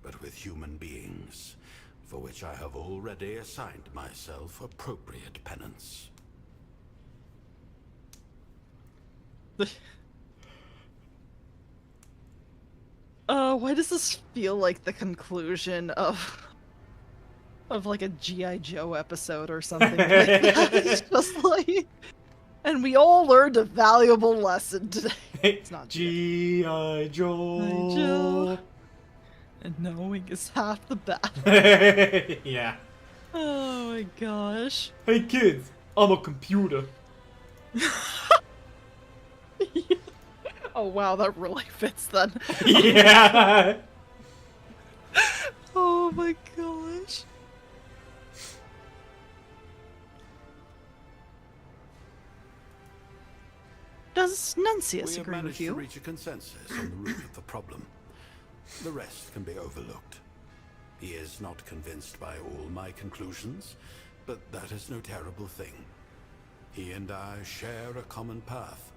but with human beings, for which I have already assigned myself appropriate penance. Why does this feel like the conclusion of like a G.I. Joe episode or something like that? It's just like... And we all learned a valuable lesson today. It's not G.I. Joe. Joe. And knowing is half the battle. Yeah. Oh my gosh. Hey kids, I'm a computer. Oh wow, that really fits then. Yeah. Oh my gosh. Does Nuncius We have agree with managed to you? reach a consensus on the root of the problem. The rest can be overlooked. He is not convinced by all my conclusions, but that is no terrible thing. He and I share a common path,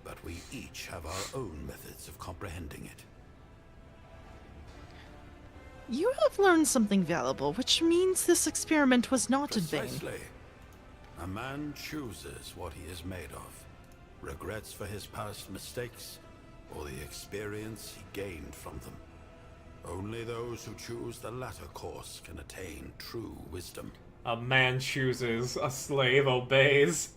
but we each have our own methods of comprehending it. You have learned something valuable, which means this experiment was not in vain. Precisely. A man chooses what he is made of. Regrets for his past mistakes, or the experience he gained from them. Only those who choose the latter course can attain true wisdom. A man chooses, a slave obeys.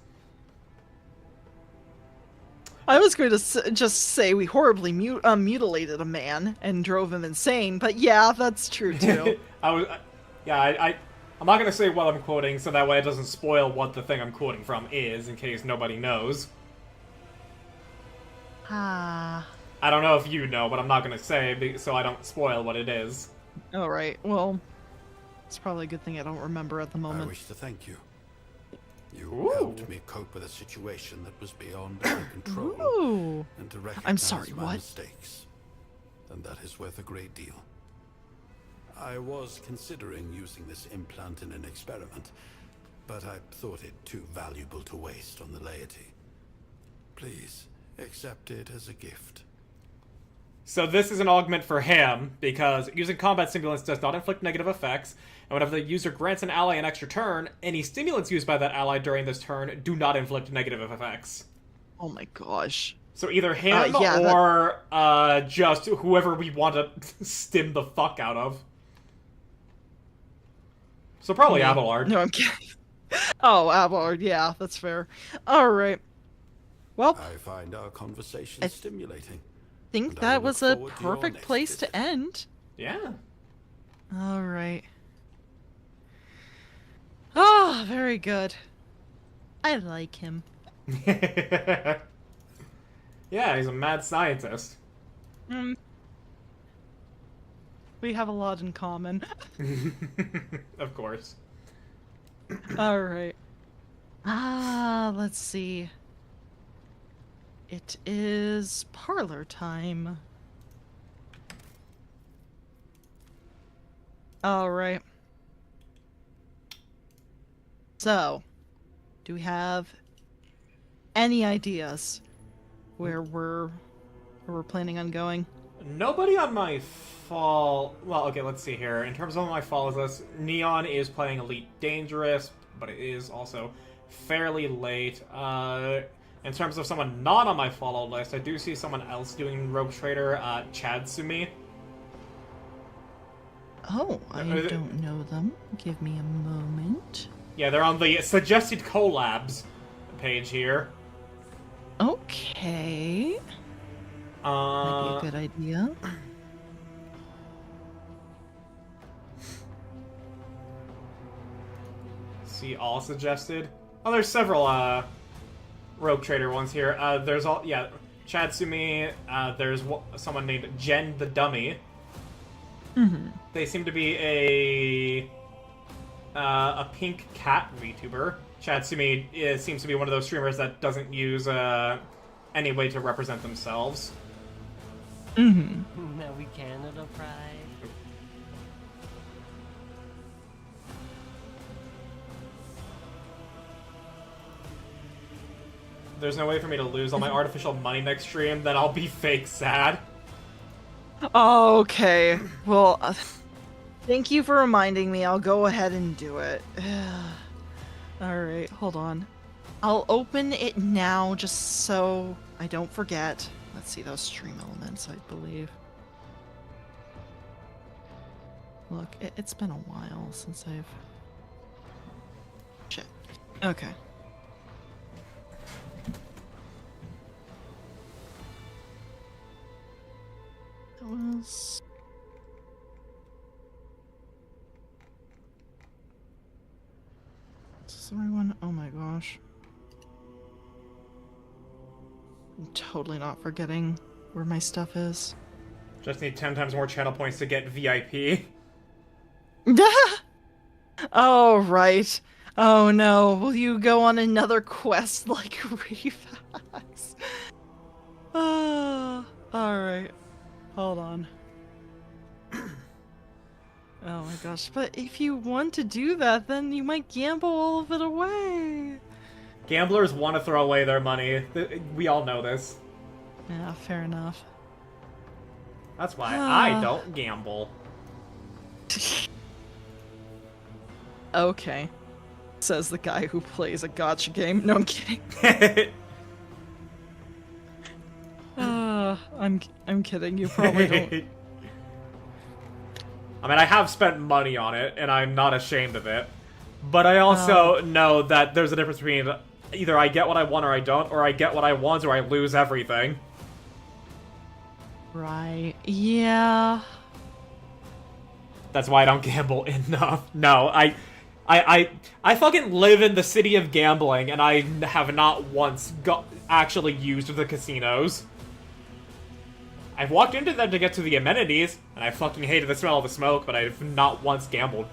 I was going to just say we horribly mutilated a man and drove him insane, but yeah, that's true too. I'm not gonna say what I'm quoting, so that way it doesn't spoil what the thing I'm quoting from is, in case nobody knows. Ah. I don't know if you know, but I'm not gonna say, so I don't spoil what it is. Alright, well, it's probably a good thing I don't remember at the moment. I wish to thank you. You Ooh. helped me cope with a situation that was beyond my control, Ooh. and to recognize I'm sorry, my what? mistakes. And that is worth a great deal. I was considering using this implant in an experiment, but I thought it too valuable to waste on the laity. Please, accept it as a gift. So this is an augment for him, because using combat stimulants does not inflict negative effects, and whenever the user grants an ally an extra turn, any stimulants used by that ally during this turn do not inflict negative effects. Oh my gosh. So either him yeah, or just whoever we want to stim the fuck out of. So probably Abelard. No, I'm kidding. Oh, Abelard, yeah, that's fair. Alright. Well, I find our conversation stimulating. I think and I that look was a forward to your perfect next place visit. to end. Yeah. Alright. Ah, very good. I like him. Yeah, he's a mad scientist. We have a lot in common. Of course. Alright. Let's see. It is parlor time. Alright. So, do we have any ideas where we're planning on going? Nobody on my fall... Well, okay, let's see here. In terms of my follows list, Neon is playing Elite Dangerous, but it is also fairly late. In terms of someone not on my follow list, I do see someone else doing Rogue Trader, Chadsumi. Oh, I don't know them. Give me a moment. Yeah, they're on the suggested collabs page here. Okay. Might be a good idea. See all suggested. Oh, there's several Rogue Trader ones here. There's all Chadsumi. There's someone named Jen the Dummy. Mm-hmm. They seem to be a pink cat VTuber. Chadsumi seems to be one of those streamers that doesn't use any way to represent themselves. Mm-hmm. Now we Canada Pride. There's no way for me to lose all my artificial money next stream, then I'll be fake sad. Okay. Well, thank you for reminding me. I'll go ahead and do it. Alright, hold on. I'll open it now just so I don't forget. Let's see those stream elements, I believe. Look, it's been a while since I've... Shit. Okay. That was... Is this the right one? Oh my gosh. I'm totally not forgetting where my stuff is. Just need 10 times more channel points to get VIP. Oh, right. Oh no, will you go on another quest like Refax? Alright. Hold on. Oh my gosh, but if you want to do that, then you might gamble all of it away. Gamblers want to throw away their money. We all know this. Yeah, fair enough. That's why I don't gamble. Okay. Says the guy who plays a gotcha game. No, I'm kidding. I'm kidding. You probably don't. I mean, I have spent money on it, and I'm not ashamed of it. But I also know that there's a difference between either I get what I want or I don't, or I get what I want or I lose everything. Right. Yeah. That's why I don't gamble enough. No, I fucking live in the city of gambling, and I have not once actually used the casinos. I've walked into them to get to the amenities, and I fucking hated the smell of the smoke, but I've not once gambled.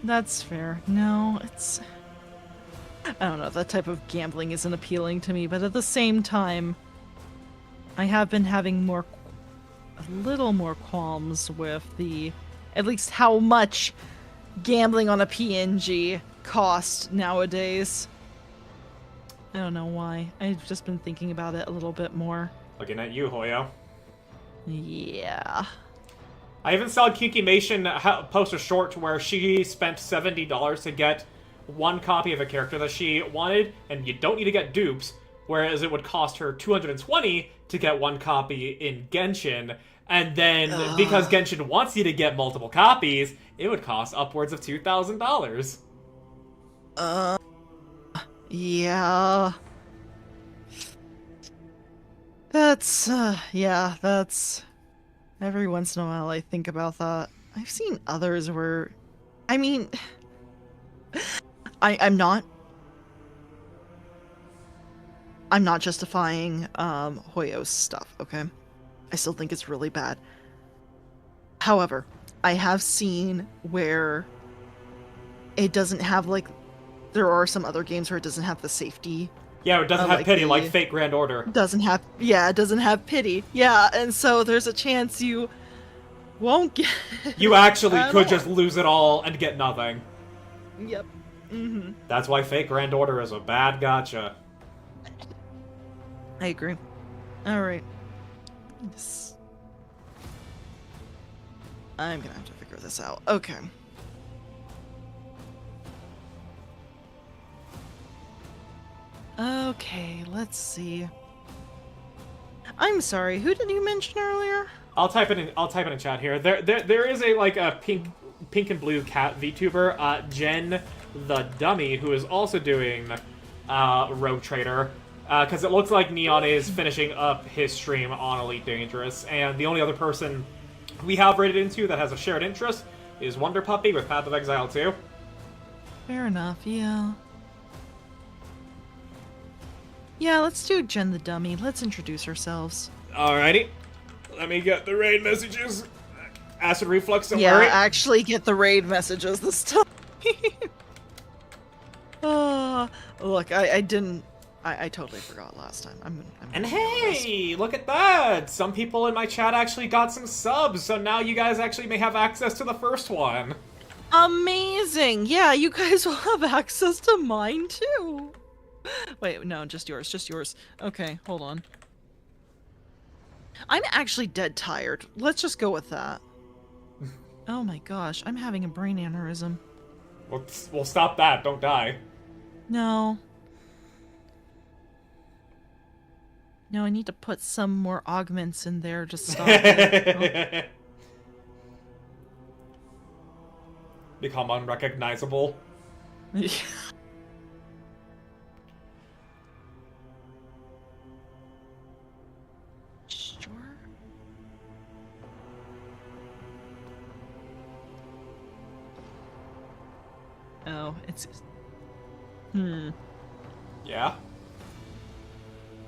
That's fair. No, it's... I don't know, that type of gambling isn't appealing to me, but at the same time, I have been having a little more qualms with at least how much gambling on a PNG costs nowadays. I don't know why. I've just been thinking about it a little bit more. Looking at you, Hoyo. Yeah. I even saw Kinkymation post a short where she spent $70 to get one copy of a character that she wanted, and you don't need to get dupes, whereas it would cost her $220 to get one copy in Genshin, and then because Genshin wants you to get multiple copies, it would cost upwards of $2,000. Yeah. That's, every once in a while I think about that. I've seen others where, I mean, I'm not justifying, Hoyo's stuff, okay? I still think it's really bad. However, I have seen where it doesn't have, like, there are some other games where it doesn't have the safety. Yeah, it doesn't have pity, like Fate Grand Order. It doesn't have pity. Yeah, and so there's a chance you won't get You actually could just lose it all and get nothing. Yep. Mm-hmm. That's why fake Grand Order is a bad gotcha. I agree. Alright. Yes. I'm gonna have to figure this out. Okay. Okay, let's see. I'm sorry, who did you mention earlier? I'll type it in chat here. There is a pink and blue cat VTuber, Jen the Dummy, who is also doing Rogue Trader. Because it looks like Neon is finishing up his stream on Elite Dangerous, and the only other person we have rated into that has a shared interest is Wonder Puppy with Path of Exile 2. Fair enough, yeah. Yeah, let's do Jen the Dummy. Let's introduce ourselves. Alrighty. Let me get the raid messages. Acid reflux, don't Yeah, worry. actually get the raid messages this time. Look, I didn't... I totally forgot last time. And hey, look at that! Some people in my chat actually got some subs, so now you guys actually may have access to the first one. Amazing! Yeah, you guys will have access to mine too. Wait, no, just yours. Okay, hold on. I'm actually dead tired. Let's just go with that. Oh my gosh, I'm having a brain aneurysm. We'll stop that, don't die. No. No, I need to put some more augments in there to stop it. Become unrecognizable. Yeah. Sure. Oh, it's... Yeah?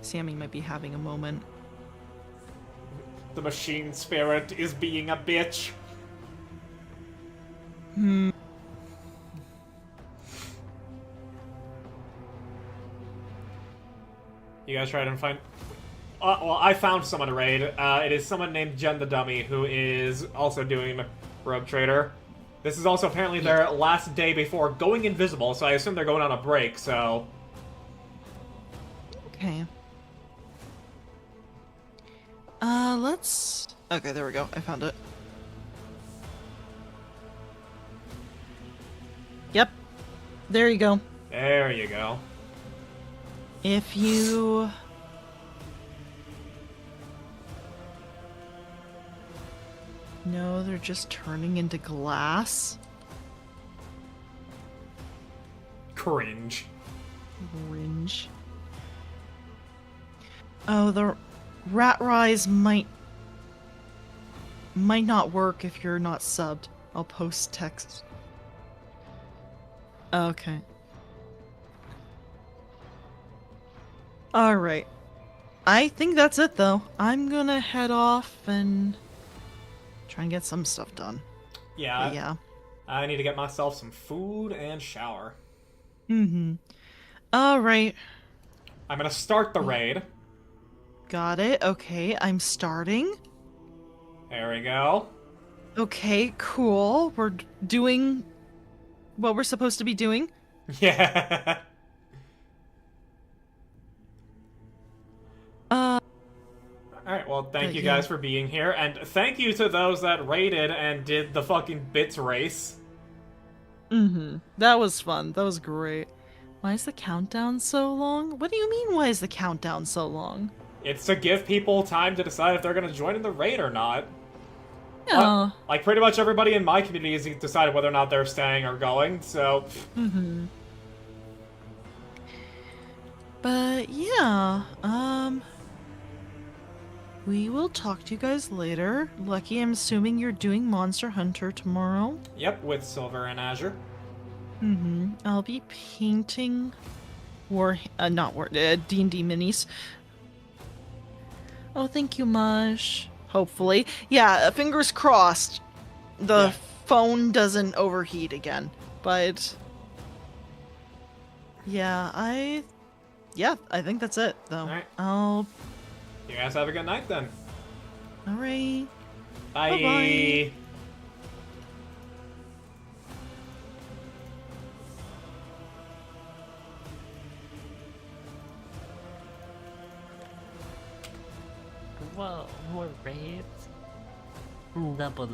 Sammy might be having a moment. The machine spirit is being a bitch. You guys try to find... well, I found someone to raid. It is someone named Jen the Dummy, who is also doing Rogue Trader. This is also apparently their last day before going invisible, so I assume they're going on a break, so... Okay. Let's... Okay, there we go. I found it. Yep. There you go. There you go. If you... No, they're just turning into glass. Cringe. Cringe. Oh, the rat rise might not work if you're not subbed. I'll post text. Okay. Alright. I think that's it though. I'm gonna head off and try and get some stuff done. Yeah. But yeah. I need to get myself some food and shower. Alright. I'm gonna start the raid. Got it. Okay, I'm starting. There we go. Okay, cool. We're doing what we're supposed to be doing. Yeah. Alright, well, thank you guys for being here, and thank you to those that raided and did the fucking bits race. That was fun. That was great. Why is the countdown so long? What do you mean, why is the countdown so long? It's to give people time to decide if they're gonna join in the raid or not. Yeah. Like, pretty much everybody in my community has decided whether or not they're staying or going, so... But, yeah, we will talk to you guys later. Lucky, I'm assuming you're doing Monster Hunter tomorrow. Yep, with Silver and Azure. I'll be painting D&D minis. Oh, thank you, Mush. Hopefully. Yeah, fingers crossed the phone doesn't overheat again. But... Yeah, I think that's it, though. Alright. You guys have a good night, then. Alright. Bye. Bye-bye. Whoa, more raids? Double